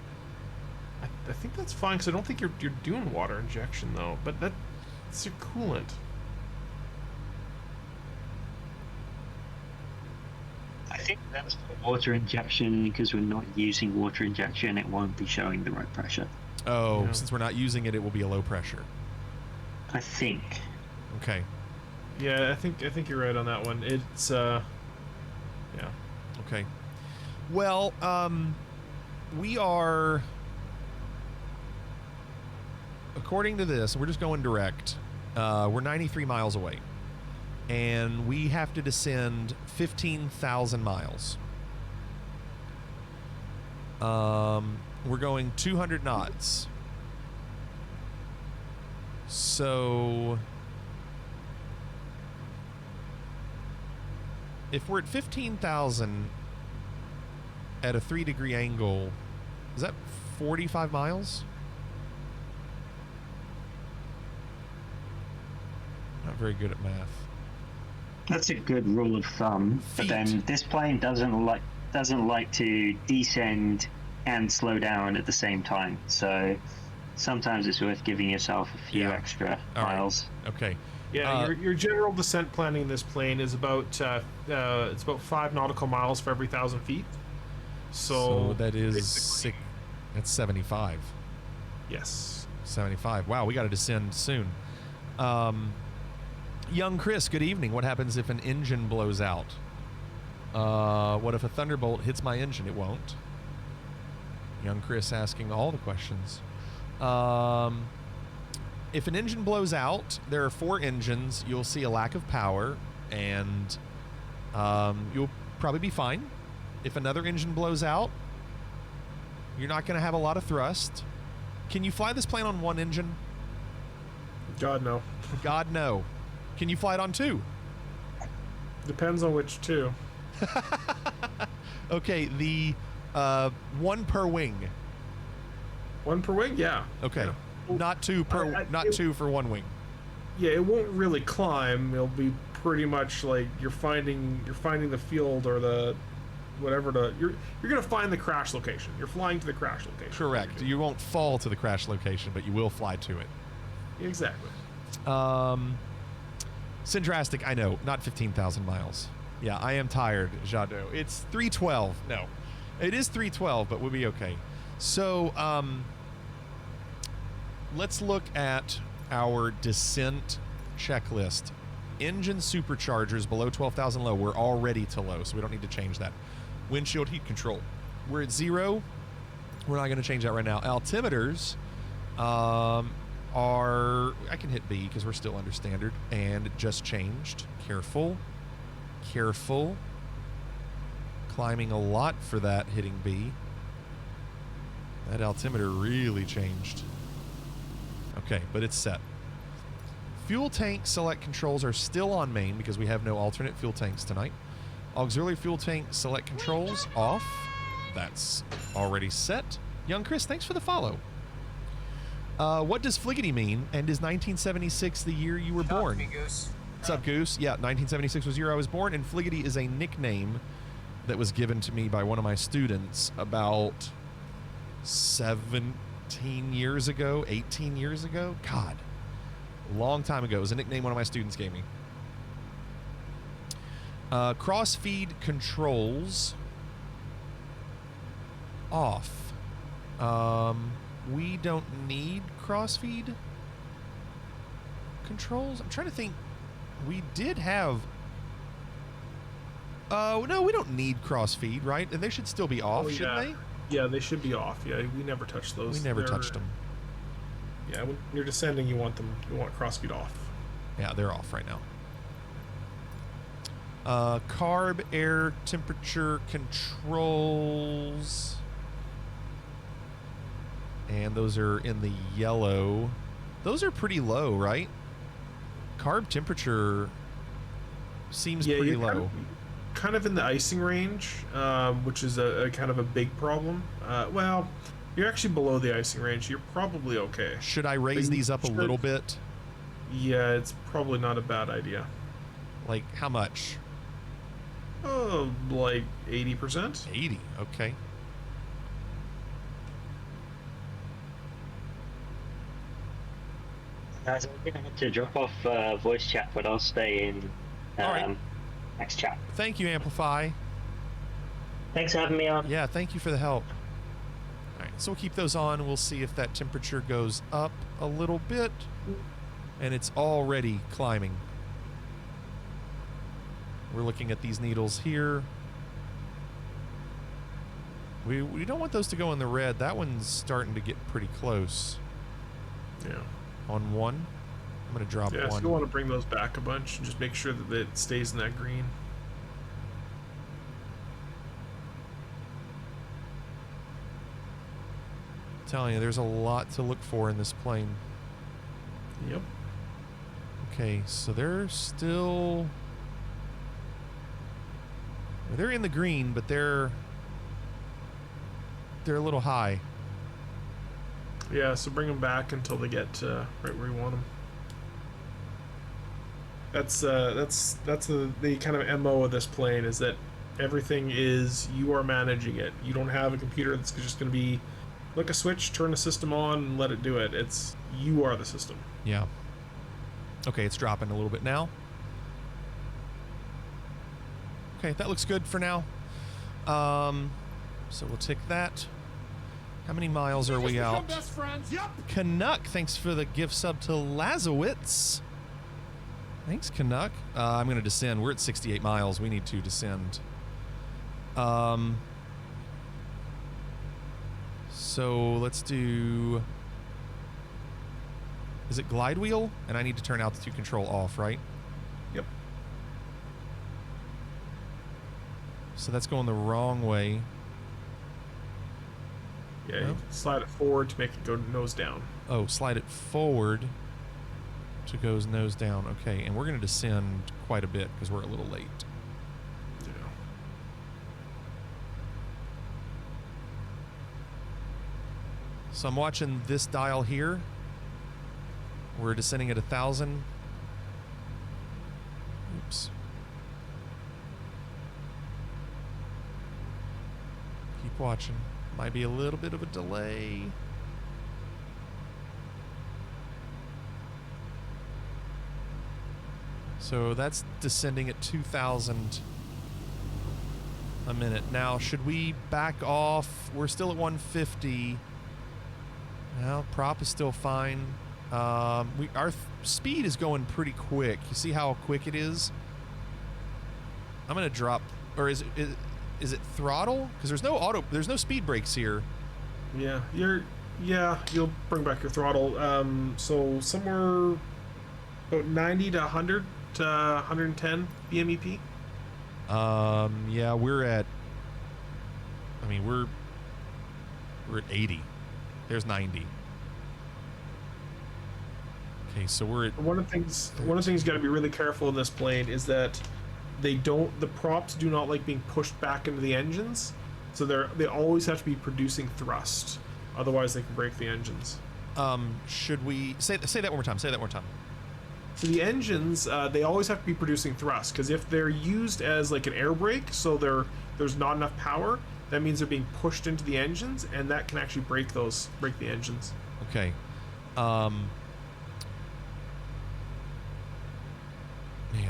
I think that's fine because I don't think you're doing water injection though. But that's your coolant. I think that's for water injection because we're not using water injection. It won't be showing the right pressure. Oh, Yeah. Since we're not using it, it will be a low pressure. I think. Okay. Yeah, I think you're right on that one. It's yeah. Okay. Well, we are, according to this, we're just going direct. We're 93 miles away, and we have to descend 15,000 miles. We're going 200 knots. So if we're at 15,000 at a 3-degree angle, is that 45 miles? Not very good at math. That's a good rule of thumb. But then this plane doesn't like to descend and slow down at the same time. So sometimes it's worth giving yourself a few extra miles. Right. Okay. Yeah, your general descent planning in this plane is about it's about 5 nautical miles for every 1,000 feet. So that is that's 75. Yes. 75. Wow, we got to descend soon. Young Chris, good evening. What happens if an engine blows out? What if a thunderbolt hits my engine? It won't. Young Chris asking all the questions. If an engine blows out, there are 4 engines. You'll see a lack of power, and you'll probably be fine. If another engine blows out, you're not going to have a lot of thrust. Can you fly this plane on 1 engine? God, no. God, no. Can you fly it on 2? Depends on which 2. Okay, the 1 per wing. 1 per wing? Yeah. Okay. Yeah. Not 2 per. Not 2 for 1 wing. Yeah, it won't really climb. It'll be pretty much like you're finding the field or the whatever you're gonna find the crash location. You're flying to the crash location. Correct. You won't fall to the crash location, but you will fly to it. Exactly. Syndrastic, I know, not 15,000 miles. Yeah, I am tired, Jadot. It's 3:12. No, it is 3:12, but we'll be okay. So, let's look at our descent checklist. Engine superchargers below 12,000 low. We're already to low, so we don't need to change that. Windshield heat control. We're at 0. We're not going to change that right now. Altimeters are... I can hit B because we're still under standard. And it just changed. Careful. Careful. Climbing a lot for that, hitting B. That altimeter really changed. Okay, but it's set. Fuel tank select controls are still on main because we have no alternate fuel tanks tonight. Auxiliary fuel tank select controls off. That's already set. Young Chris, thanks for the follow. What does Fliggity mean? And is 1976 the year you were born? Goose. What's up, Goose? Yeah, 1976 was the year I was born, and Fliggity is a nickname that was given to me by one of my students about 17 years ago, 18 years ago. God, a long time ago. It was a nickname one of my students gave me. Cross-feed controls off. We don't need cross-feed controls. I'm trying to think. We did have... no, we don't need cross-feed, right? And they should still be off, shouldn't they? Yeah, they should be off. Yeah, we never touched those. We never touched them. Yeah, when you're descending, you want cross-feed off. Yeah, they're off right now. Carb, air, temperature controls. And those are in the yellow. Those are pretty low, right? Carb temperature seems pretty low. Kind of in the icing range, which is a kind of a big problem. Well, you're actually below the icing range. You're probably okay. Should I raise these up a little bit? Yeah, it's probably not a bad idea. Like how much? Oh, like 80%. 80, okay. Guys, I'm going to have to drop off voice chat, but I'll stay in next chat. Thank you, Amplify. Thanks for having me on. Yeah, thank you for the help. All right, so we'll keep those on. We'll see if that temperature goes up a little bit. And it's already climbing. We're looking at these needles here. We don't want those to go in the red. That one's starting to get pretty close. Yeah. On 1. I'm going to drop 1. Yeah, so you want to bring those back a bunch and just make sure that it stays in that green. I'm telling you, there's a lot to look for in this plane. Yep. Okay, so they're still... They're in the green, but they're a little high. Yeah, so bring them back until they get right where you want them. That's the kind of MO of this plane, is that everything is you are managing it. You don't have a computer that's just going to be flick a switch, turn the system on, and let it do it. It's you are the system. Yeah. Okay, it's dropping a little bit now. Okay, that looks good for now. So we'll take that. How many miles are we out? Best friends. Yep. Canuck, thanks for the gift sub to Lazowitz. Thanks, Canuck. I'm going to descend. We're at 68 miles. We need to descend. So let's do... Is it glide wheel? And I need to turn altitude control off, right? Yep. So that's going the wrong way. Yeah, you slide it forward to make it go nose down. Oh, slide it forward to go nose down. Okay, and we're going to descend quite a bit because we're a little late. Yeah. So I'm watching this dial here. We're descending at 1,000. Oops. Keep watching. Might be a little bit of a delay. So that's descending at 2,000 a minute. Now, should we back off? We're still at 150. Well, prop is still fine. Our speed is going pretty quick. You see how quick it is? I'm gonna drop, or is it throttle? Because there's no speed brakes here. Yeah, you'll bring back your throttle. So somewhere about 90 to 100 to 110 BMEP. Yeah, we're at. I mean, we're at 80. There's 90. Okay, so we're at. One of the things you got to be really careful in this plane is that the props do not like being pushed back into the engines, so they always have to be producing thrust. Otherwise, they can break the engines. Should we say that one more time? Say that one more time. So the engines, they always have to be producing thrust, because if they're used as like an air brake, so there's not enough power, that means they're being pushed into the engines, and that can actually break the engines. Okay. Man,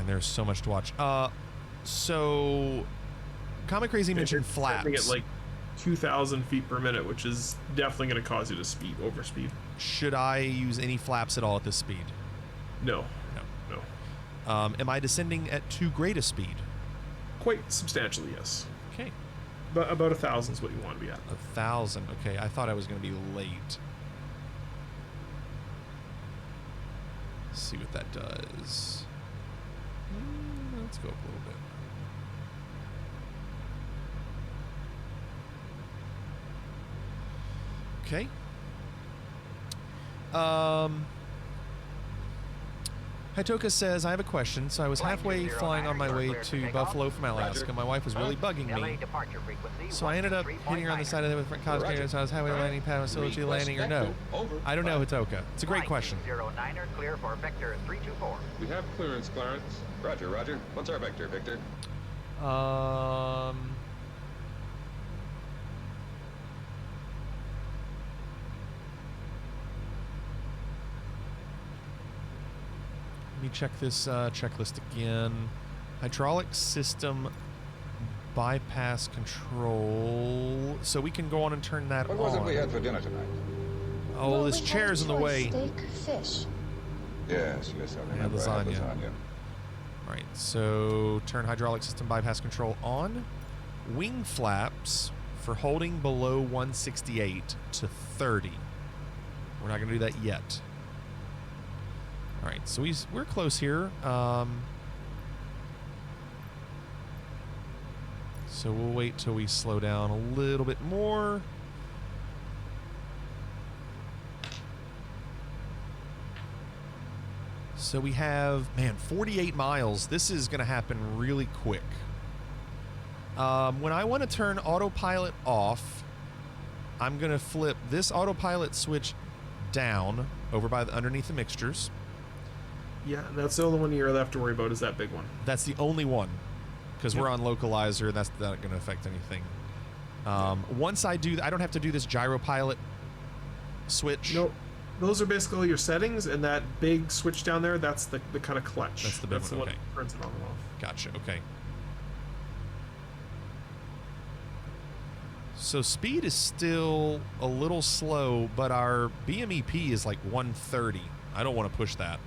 there's so much to watch. So Comic Crazy mentioned flaps. At like 2,000 feet per minute, which is definitely going to cause you to overspeed. Should I use any flaps at all at this speed? No. Am I descending at too great a speed? Quite substantially, yes. Okay. But about 1,000 is what you want to be at. 1,000. Okay, I thought I was going to be late. Let's see what that does. Let's go up a little bit. Okay. Hitoka says, I have a question. So I was halfway flying on my way to Buffalo from Alaska. My wife was really bugging me. So I ended up hitting her on the side of the front cosplayer. So I was halfway landing pad, was still landing or no? I don't know, Hitoka. It's a great question. Clear for Vector 324. We have clearance, Clarence. Roger, Roger. What's our vector, Victor? Let me check this checklist again. Hydraulic system bypass control. So we can go on and turn that on. What was it we had for dinner tonight? Oh, this chair's in the way. Steak, fish. Yes, I remember. Lasagna. All right, so turn hydraulic system bypass control on. Wing flaps for holding below 168 to 30. We're not going to do that yet. All right, so we're close here. So we'll wait till we slow down a little bit more. So we have, man, 48 miles. This is going to happen really quick. When I want to turn autopilot off, I'm going to flip this autopilot switch down over by underneath the mixtures. Yeah, that's the only one you really have to worry about is that big one. That's the only one, because we're on localizer. That's not going to affect anything. Once I do, I don't have to do this gyropilot switch. Nope. Those are basically your settings, and that big switch down there, that's the kind of clutch. That's the big one, okay. That turns it on and off. Gotcha, okay. So speed is still a little slow, but our BMEP is like 130. I don't want to push that.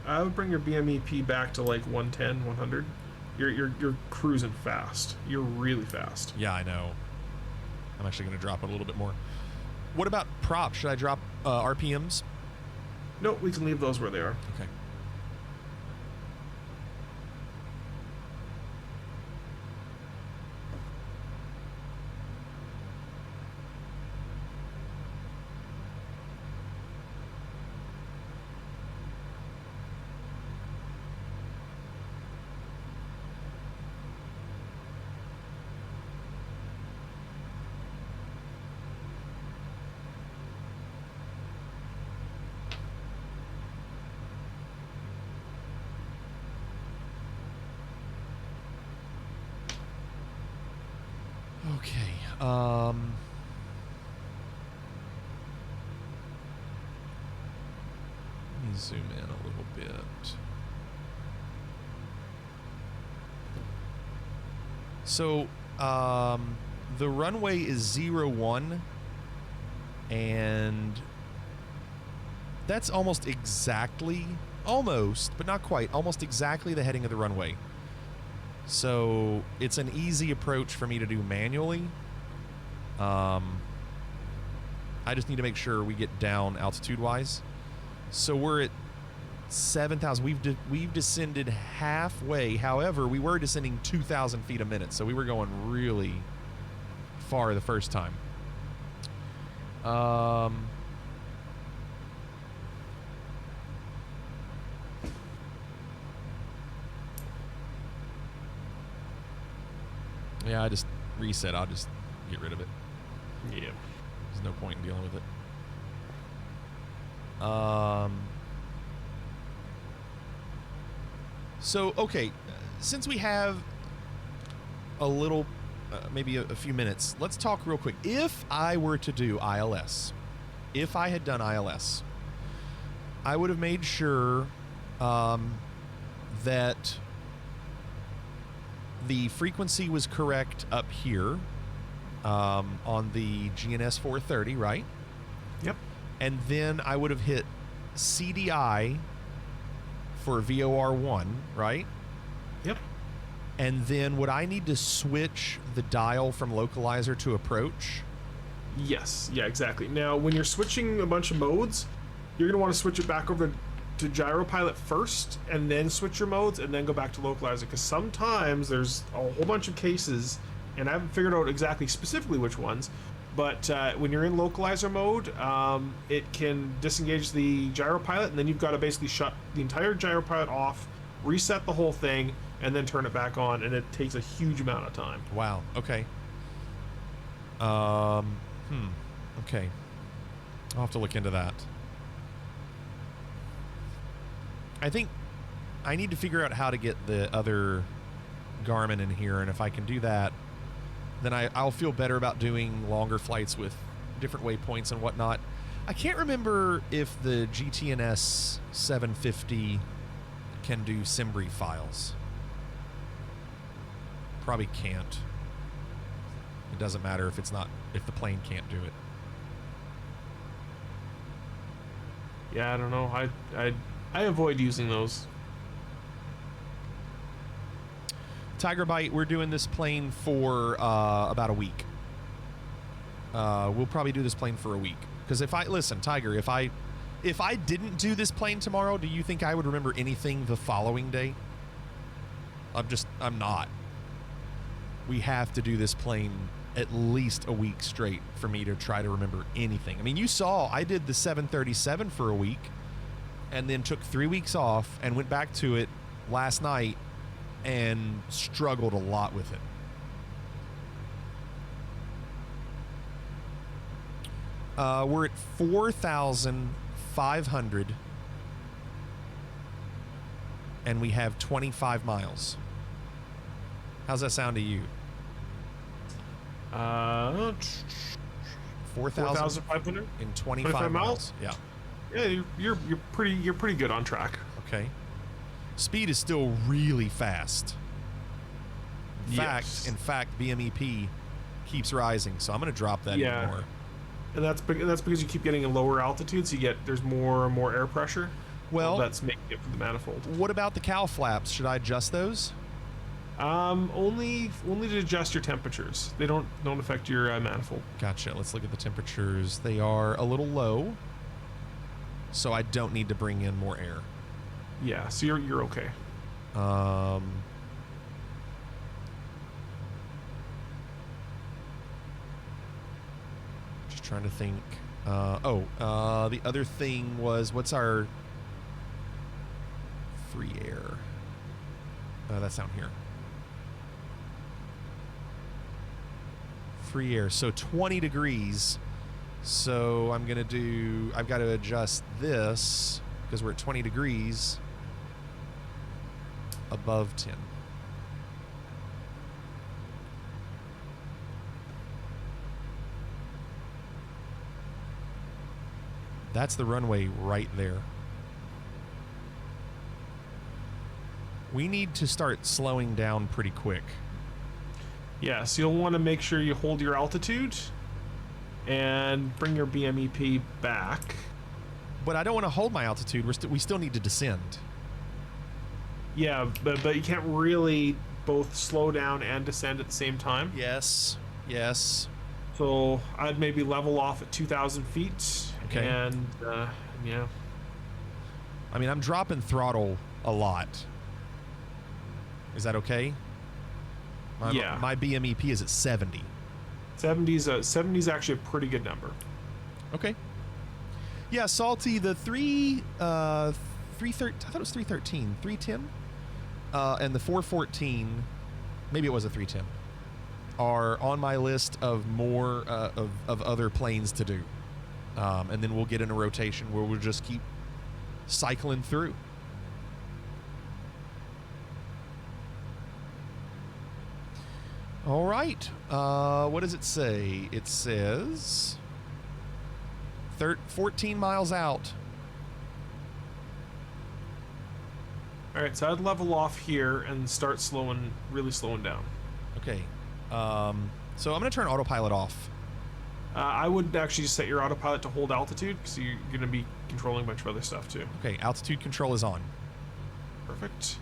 I would bring your BMEP back to like 110, 100. You're cruising fast. You're really fast. Yeah, I know. I'm actually going to drop it a little bit more. What about props? Should I drop RPMs? No, we can leave those where they are. Okay. Okay. Let me zoom in a little bit. So, the runway is 01, and that's almost exactly, but not quite, almost exactly the heading of the runway. So it's an easy approach for me to do manually. I just need to make sure we get down altitude-wise. So we're at 7,000. We've descended halfway. However, we were descending 2,000 feet a minute, so we were going really far the first time. Yeah, I just reset. I'll just get rid of it. Yeah. There's no point in dealing with it. So, okay, since we have a little, maybe a few minutes, let's talk real quick. If I were to do ILS, if I had done ILS, I would have made sure that the frequency was correct up here on the GNS 430, right? Yep. And then I would have hit CDI for VOR1, right? Yep. And then would I need to switch the dial from localizer to approach? Yes. Yeah, exactly. Now, when you're switching a bunch of modes, you're going to want to switch it back over to gyropilot first, and then switch your modes, and then go back to localizer, because sometimes there's a whole bunch of cases, and I haven't figured out exactly specifically which ones, but when you're in localizer mode, it can disengage the gyropilot, and then you've got to basically shut the entire gyropilot off, reset the whole thing, and then turn it back on, and it takes a huge amount of time. Wow. Okay. Okay. I'll have to look into that. I think I need to figure out how to get the other Garmin in here, and if I can do that, then I'll feel better about doing longer flights with different waypoints and whatnot. I can't remember if the GTNS 750 can do SimBrief files. Probably can't. It doesn't matter if if the plane can't do it. Yeah, I don't know. I avoid using those. Tiger Bite, we're doing this plane for about a week. We'll probably do this plane for a week. Because listen, Tiger, if I didn't do this plane tomorrow, do you think I would remember anything the following day? I'm not. We have to do this plane at least a week straight for me to try to remember anything. I mean, you saw I did the 737 for a week, and then took 3 weeks off and went back to it last night and struggled a lot with it. We're at 4,500 and we have 25 miles. How's that sound to you? 4,500 in 25 miles. Yeah. Yeah, you're pretty good on track. Okay. Speed is still really fast. In fact, BMEP keeps rising, so I'm going to drop that even more. And that's because you keep getting a lower altitude, so there's more and more air pressure. Well, that's making it for the manifold. What about the cowl flaps? Should I adjust those? Only to adjust your temperatures. They don't affect your manifold. Gotcha. Let's look at the temperatures. They are a little low, so I don't need to bring in more air. Yeah, so you're okay. Just trying to think. The other thing was, what's our free air? That's down here. Free air. So 20 degrees. So I've got to adjust this because we're at 20 degrees above 10. That's the runway right there. We need to start slowing down pretty quick. Yeah, so you'll want to make sure you hold your altitude and bring your BMEP back. But I don't want to hold my altitude. We still need to descend. Yeah, but you can't really both slow down and descend at the same time. Yes. Yes. So I'd maybe level off at 2,000 feet. Okay. And yeah. I mean, I'm dropping throttle a lot. Is that okay? Yeah. My BMEP is at 70. 70's actually a pretty good number. Okay. Yeah, Salty, the 313, I thought it was 313, 310, and the 414, maybe it was a 310, are on my list of more of other planes to do. And then we'll get in a rotation where we'll just keep cycling through. All right. What does it say? It says 14 miles out. All right, so I'd level off here and start really slowing down. Okay. So I'm going to turn autopilot off. I would actually set your autopilot to hold altitude because you're going to be controlling a bunch of other stuff too. Okay, altitude control is on. Perfect.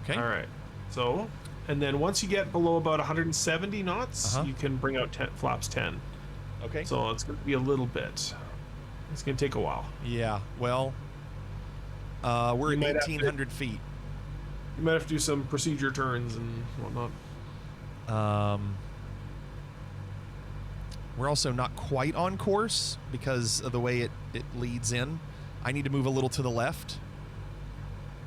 Okay. All right. So, and then once you get below about 170 knots, you can bring out flaps 10. Okay. So it's going to be a little bit. It's going to take a while. Yeah. Well, we're at 1,800 feet. You might have to do some procedure turns and whatnot. We're also not quite on course because of the way it leads in. I need to move a little to the left.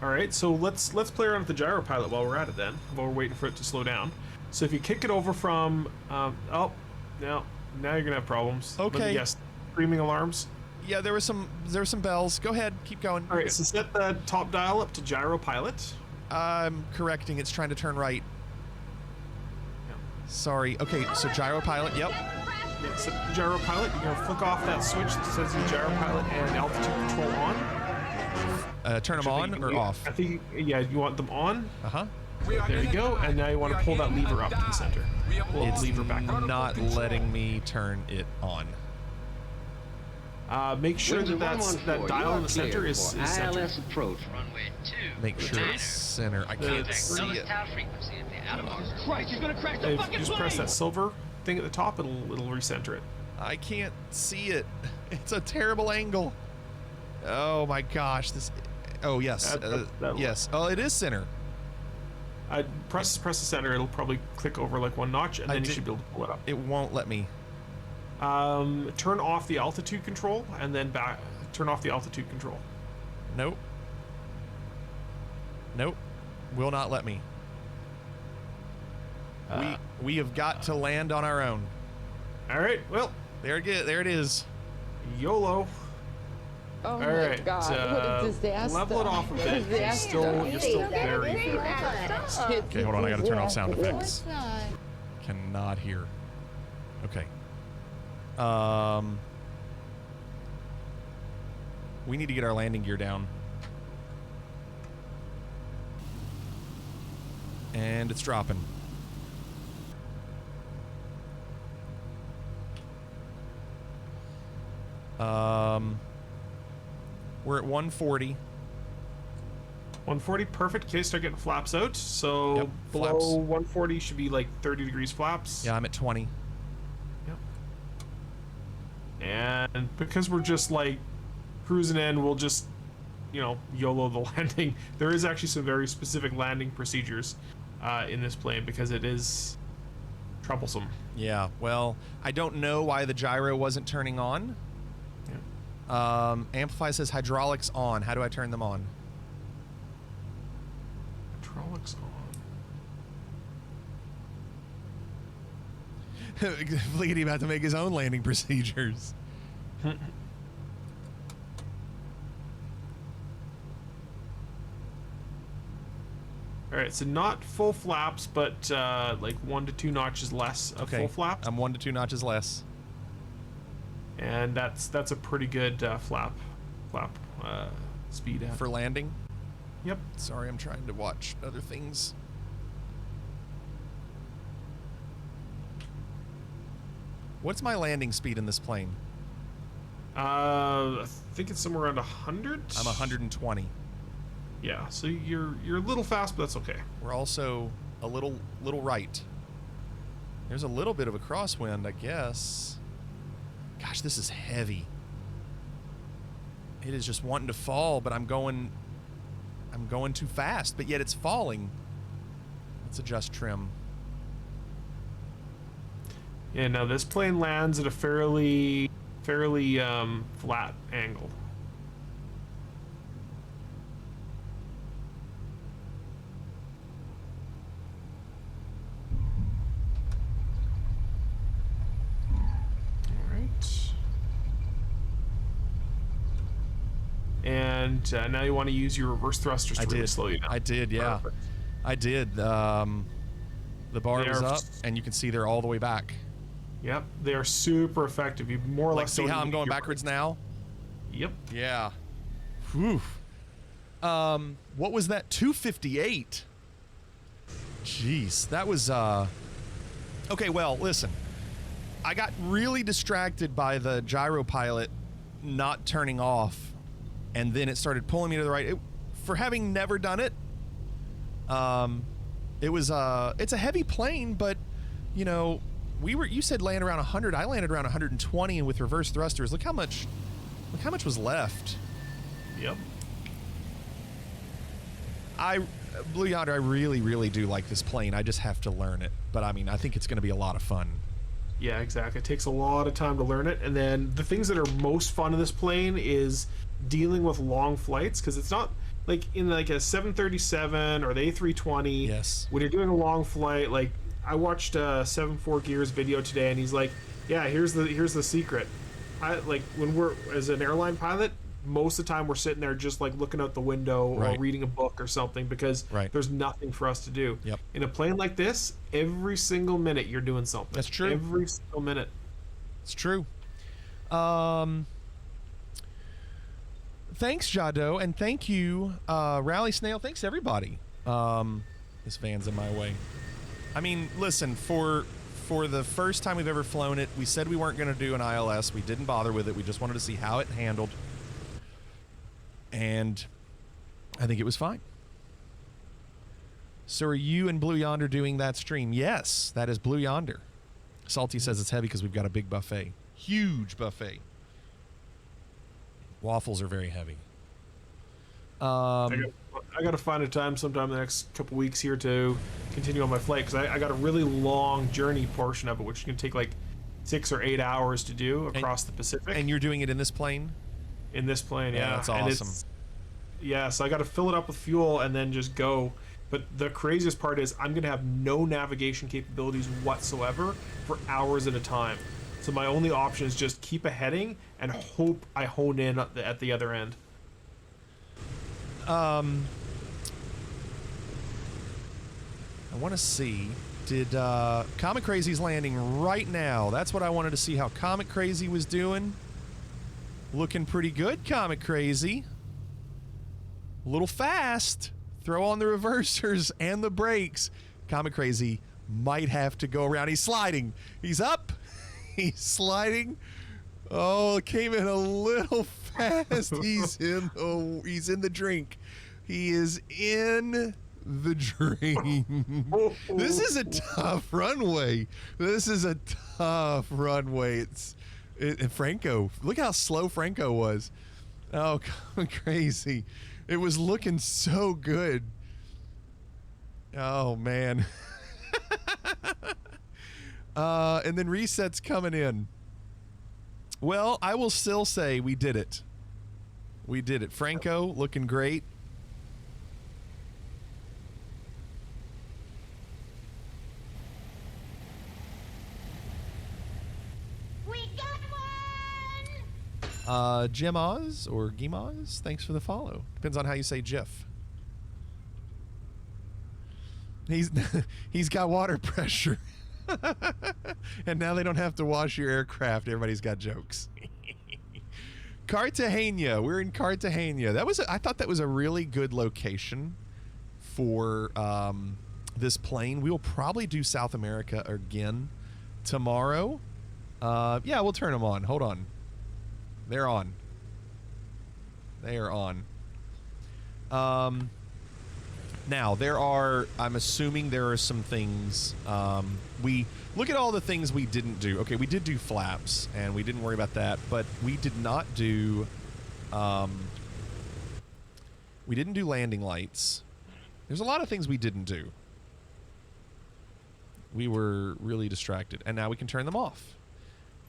All right, so let's play around with the gyro pilot while we're at it then, while we're waiting for it to slow down. So if you kick it over from, now you're gonna have problems. Okay. Let me guess, screaming alarms. Yeah, there were some bells. Go ahead, keep going. All right, so set the top dial up to gyro pilot. I'm correcting. It's trying to turn right. Sorry. Okay, so gyro pilot. Yep. Yeah, set the gyro pilot. You're gonna flick off that switch that says the gyro pilot and altitude control on. Turn them on or off? I think, yeah, you want them on. Uh-huh. There you go. And now you want to pull that lever up to the center. Pull the lever back up. Not letting me turn it on. Make sure that dial in the center is centered. ILS approach. Make sure it's center. I can't see it. Christ, he's gonna crash the If fucking you just press that silver thing at the top, it'll recenter it. I can't see it. It's a terrible angle. Oh my gosh. This. Oh yes. Yes. Oh, it is center. Press the center. It'll probably click over like one notch, and then you should be able to pull it up. It won't let me. Turn off the altitude control, and then turn off the altitude control. Nope. Nope. Will not let me. We have got to land on our own. All right. Well, there it is. YOLO. Oh all my right. God! What a disaster! Level it off a bit. You're still very, very fast. Okay, hold on. I got to turn off sound effects. Cannot hear. Okay. We need to get our landing gear down. And it's dropping. We're at 140. 140, perfect. Okay, start getting flaps out. So yep, below flaps. 140 should be like 30 degrees flaps. Yeah, I'm at 20. Yep. And because we're just like cruising in, we'll just, YOLO the landing. There is actually some very specific landing procedures in this plane because it is troublesome. Yeah, well, I don't know why the gyro wasn't turning on. Yeah. Amplify says hydraulics on. How do I turn them on? Hydraulics on. Fliggity about to make his own landing procedures. All right, so not full flaps, but like 1 to 2 notches less of full flaps. I'm 1 to 2 notches less. And that's a pretty good flap speed for landing. Yep. Sorry, I'm trying to watch other things. What's my landing speed in this plane? I think it's somewhere around 100. I'm 120. Yeah, so you're a little fast, but that's okay. We're also a little right. There's a little bit of a crosswind, I guess. Gosh, this is heavy. It is just wanting to fall, but I'm going too fast, but yet it's falling. Let's adjust trim. Yeah, no, this plane lands at a fairly flat angle. And now you want to use your reverse thrusters to really slow you down. I did, yeah. Perfect. I did. The bar was up, and you can see they're all the way back. Yep, they are super effective. You more or less see how I'm going backwards now? Yep. Yeah. Whew. What was that? 258. Jeez, that was okay, well, listen. I got really distracted by the gyro pilot not turning off, and then it started pulling me to the right. For having never done it, it was it's a heavy plane, but you know, you said land around 100. I landed around 120, and with reverse thrusters, look how much was left. Yep. Blue Yonder, I really do like this plane. I just have to learn it, but I mean, I think it's going to be a lot of fun. Yeah, exactly. It takes a lot of time to learn it, and then the things that are most fun of this plane is dealing with long flights, because it's not like in like a 737 or the A320. Yes. When you're doing a long flight, like I watched 74 Gears video today, and he's like, "Yeah, here's the secret. When we're as an airline pilot, most of the time we're sitting there just like looking out the window or reading a book or something because there's nothing for us to do. Yep. In a plane like this, every single minute you're doing something. That's true. Every single minute. It's true. Thanks, Jado, and thank you, Rally Snail. Thanks, everybody. This van's in my way. I mean, listen, for the first time we've ever flown it, we said we weren't going to do an ILS. We didn't bother with it. We just wanted to see how it handled. And I think it was fine. So are you and Blue Yonder doing that stream? Yes, that is Blue Yonder. Salty says it's heavy because we've got a big buffet. Huge waffles are very heavy. I got to find a time sometime in the next couple weeks here to continue on my flight, because I got a really long journey portion of it, which can take like 6 or 8 hours to do across the Pacific. And you're doing it in this plane? In this plane, yeah. That's awesome. So I got to fill it up with fuel and then just go. But the craziest part is I'm going to have no navigation capabilities whatsoever for hours at a time. So my only option is just keep a heading and hope I hone in at the other end. I want to see, did Comet Crazy's landing right now? That's what I wanted to see, how Comet Crazy was doing. Looking pretty good, Comet Crazy. A little fast. Throw on the reversers and the brakes. Comet Crazy might have to go around. He's sliding. He's up. He's sliding. Oh, it came in a little fast. He's in the drink. He is in the drink. This is a tough runway. Franco, look how slow Franco was. Oh, crazy. It was looking so good. Oh, man. And then reset's coming in. Well, I will still say we did it. We did it. Franco looking great. We got one! Jim Oz or Gimoz, thanks for the follow. Depends on how you say GIF. He's got water pressure. And now they don't have to wash your aircraft. Everybody's got jokes. Cartagena. We're in Cartagena. I thought that was a really good location for this plane. We will probably do South America again tomorrow. Yeah, we'll turn them on. Hold on. They're on. They are on. Now, there are, I'm assuming there are some things, we, look at all the things we didn't do. Okay, we did do flaps, and we didn't worry about that, but we did not do, we didn't do landing lights. There's a lot of things we didn't do. We were really distracted, and now we can turn them off.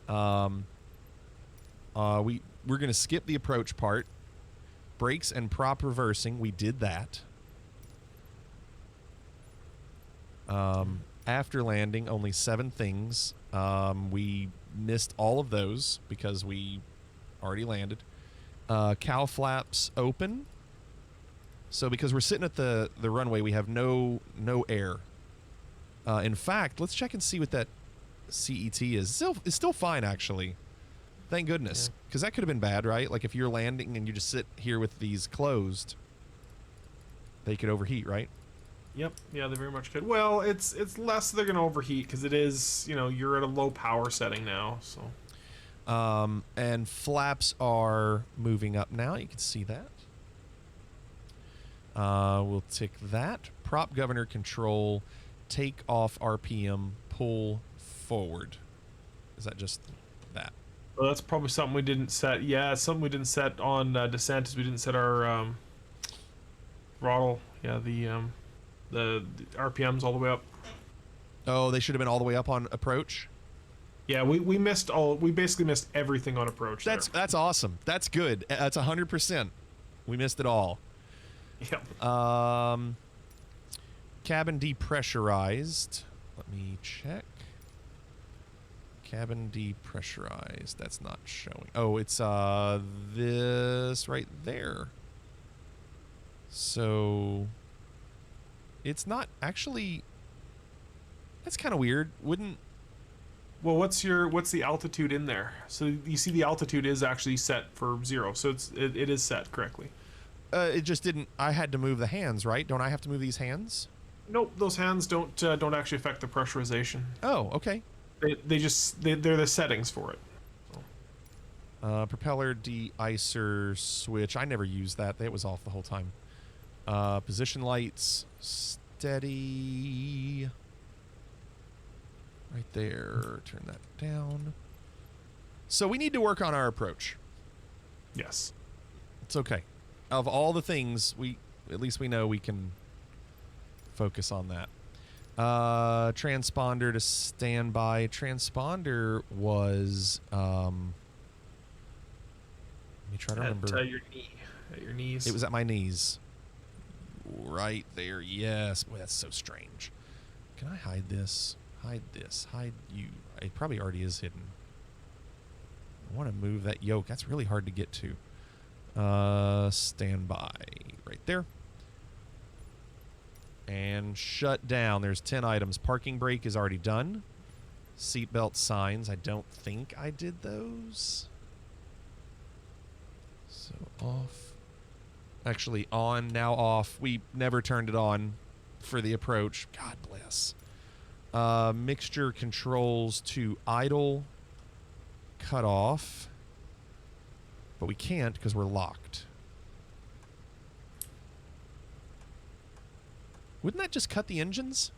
We're going to skip the approach part. Brakes and prop reversing, we did that. After landing, only 7 things. We missed all of those because we already landed. Cow flaps open. So because we're sitting at the runway, we have no air. In fact, let's check and see what that CET is. It's still fine, actually. Thank goodness. Because that could have been bad, right? Like if you're landing and you just sit here with these closed, they could overheat, right? Yep. Yeah, they very much could. Well, it's less they're going to overheat because it is, you know, you're at a low power setting now, so. And flaps are moving up now. You can see that. We'll tick that. Prop governor control, take off RPM, pull forward. Is that just that? Well, that's probably something we didn't set. Yeah, something we didn't set on descent is we didn't set our throttle. Yeah, the RPMs all the way up. Oh, they should have been all the way up on approach? Yeah, we missed all. We basically missed everything on approach. That's awesome. That's good. That's 100%. We missed it all. Yep. Cabin depressurized. Let me check. Cabin depressurized. That's not showing. Oh, it's this right there. So it's not actually. That's kind of weird. Wouldn't. Well, what's the altitude in there? So you see the altitude is actually set for 0. So it is set correctly. It just didn't. I had to move the hands, right? Don't I have to move these hands? Nope, those hands don't actually affect the pressurization. Oh, okay. They're the settings for it. So. Propeller de-icer switch. I never used that. It was off the whole time. Position lights steady. Right there. Turn that down. So we need to work on our approach. Yes. It's okay. Of all the things, at least we know we can focus on that. Transponder to standby. Transponder was let me try to remember. At your knee. At your knees. It was at my knees. Right there. Yes. Boy, that's so strange. Can I hide this? Hide this. Hide you. It probably already is hidden. I want to move that yoke. That's really hard to get to. Standby. Right there. And shut down. There's 10 items. Parking brake is already done. Seatbelt signs. I don't think I did those. So off. Actually on, now off. We never turned it on for the approach. God bless. Mixture controls to idle. Cut off. But we can't because we're locked. Wouldn't that just cut the engines?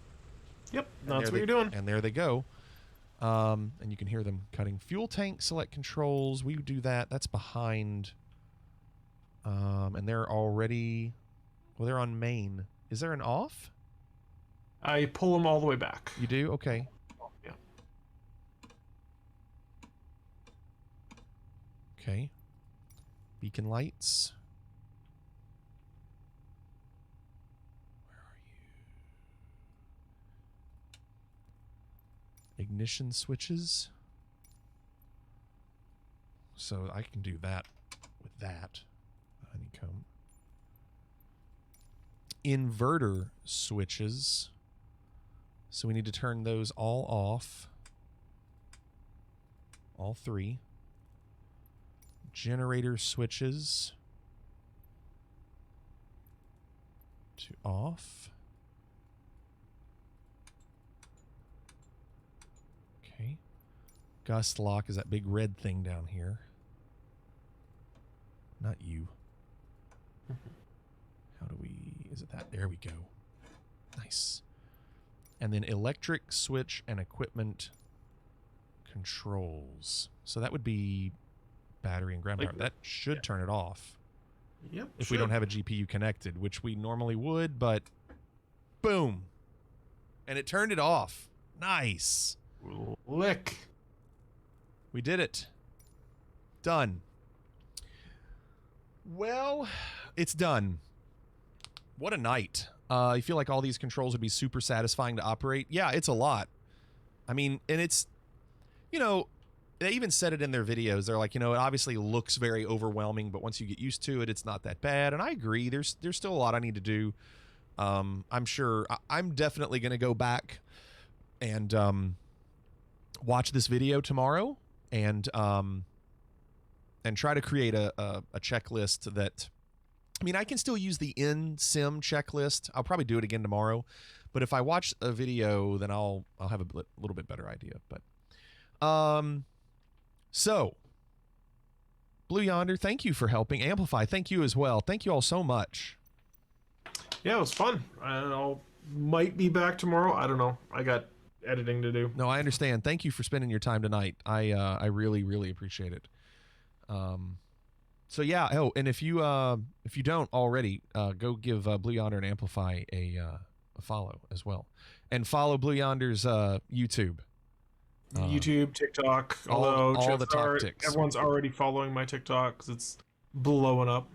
Yep, that's what you're doing. And there they go. And you can hear them cutting. Fuel tank select controls. We do that. That's behind. And they're already. Well, they're on main. Is there an off? I pull them all the way back. You do? Okay. Yeah. Okay. Beacon lights. Ignition switches. So I can do that with that. Honeycomb. Inverter switches. So we need to turn those all off. All 3. Generator switches to off. Okay. Gust lock is that big red thing down here. Not you. How do we... Is it that? There we go. Nice. And then electric switch and equipment controls. So that would be battery and ground power. That should turn it off. Yep. If we don't have a GPU connected, which we normally would, but boom. And it turned it off. Nice. Lick. We did it. Done. Well, it's done. What a night. I feel like all these controls would be super satisfying to operate. Yeah, it's a lot. I mean, and it's, you know, they even said it in their videos. They're like, you know, it obviously looks very overwhelming, but once you get used to it, it's not that bad. And I agree. There's still a lot I need to do. I'm sure I'm definitely going to go back and watch this video tomorrow and try to create a checklist that, I mean, I can still use the in-sim checklist. I'll probably do it again tomorrow, but if I watch a video, then I'll have a little bit better idea. But so Blue Yonder, thank you for helping. Amplify, thank you as well. Thank you all so much. Yeah, it was fun. I might be back tomorrow. I don't know. I got editing to do. No, I understand. Thank you for spending your time tonight. I really, really appreciate it. So yeah. Oh, and if you don't already, go give Blue Yonder and Amplify a follow as well, and follow Blue Yonder's YouTube. YouTube, TikTok, all the tactics. Everyone's already following my TikTok because it's blowing up.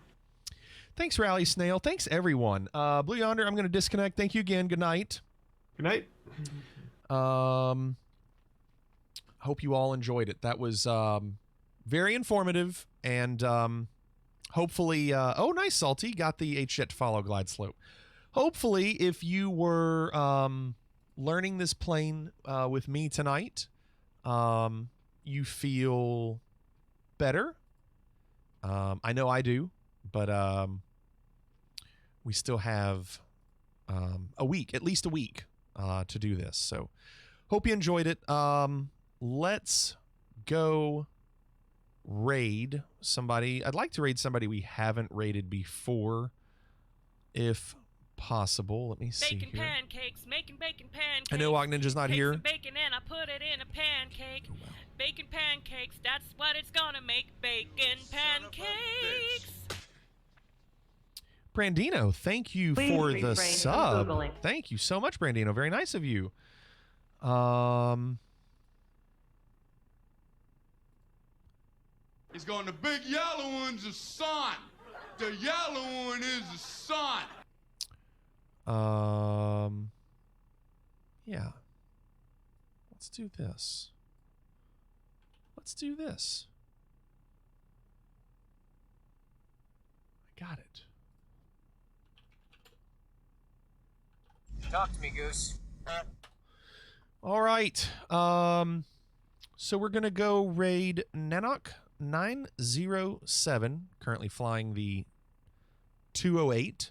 Thanks, Rally Snail. Thanks, everyone. Blue Yonder, I'm going to disconnect. Thank you again. Good night. Good night. Hope you all enjoyed it. That was very informative, and hopefully... oh, nice, Salty. Got the H-Jet to follow Glide Slope. Hopefully, if you were learning this plane with me tonight, you feel better. I know I do. But we still have a week, at least a week, to do this. So hope you enjoyed it. Let's go raid somebody. I'd like to raid somebody we haven't raided before, if possible. Let me see Bacon here. Pancakes, making bacon pancakes. I know Ogg Ninja's not Take here. some bacon and I put it in a pancake. Oh, wow. Bacon pancakes, that's what it's gonna make. Bacon pancakes. Brandino, thank you Please for the refrain from sub. Googling. Thank you so much, Brandino. Very nice of you. He's going, the big yellow one's the sun. The yellow one is the sun. Yeah. Let's do this. Let's do this. I got it. Talk to me, Goose. All right. So we're going to go raid Nanok 907, currently flying the 208.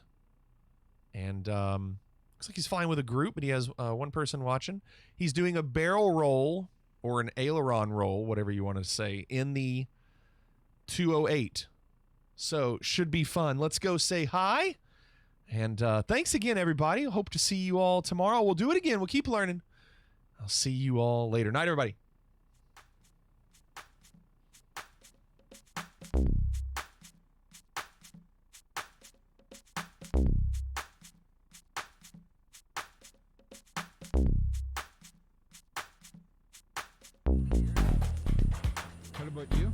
And looks like he's flying with a group, but he has one person watching. He's doing a barrel roll or an aileron roll, whatever you want to say, in the 208. So should be fun. Let's go say hi. And thanks again, everybody. Hope to see you all tomorrow. We'll do it again. We'll keep learning. I'll see you all later. Night, everybody. What about you?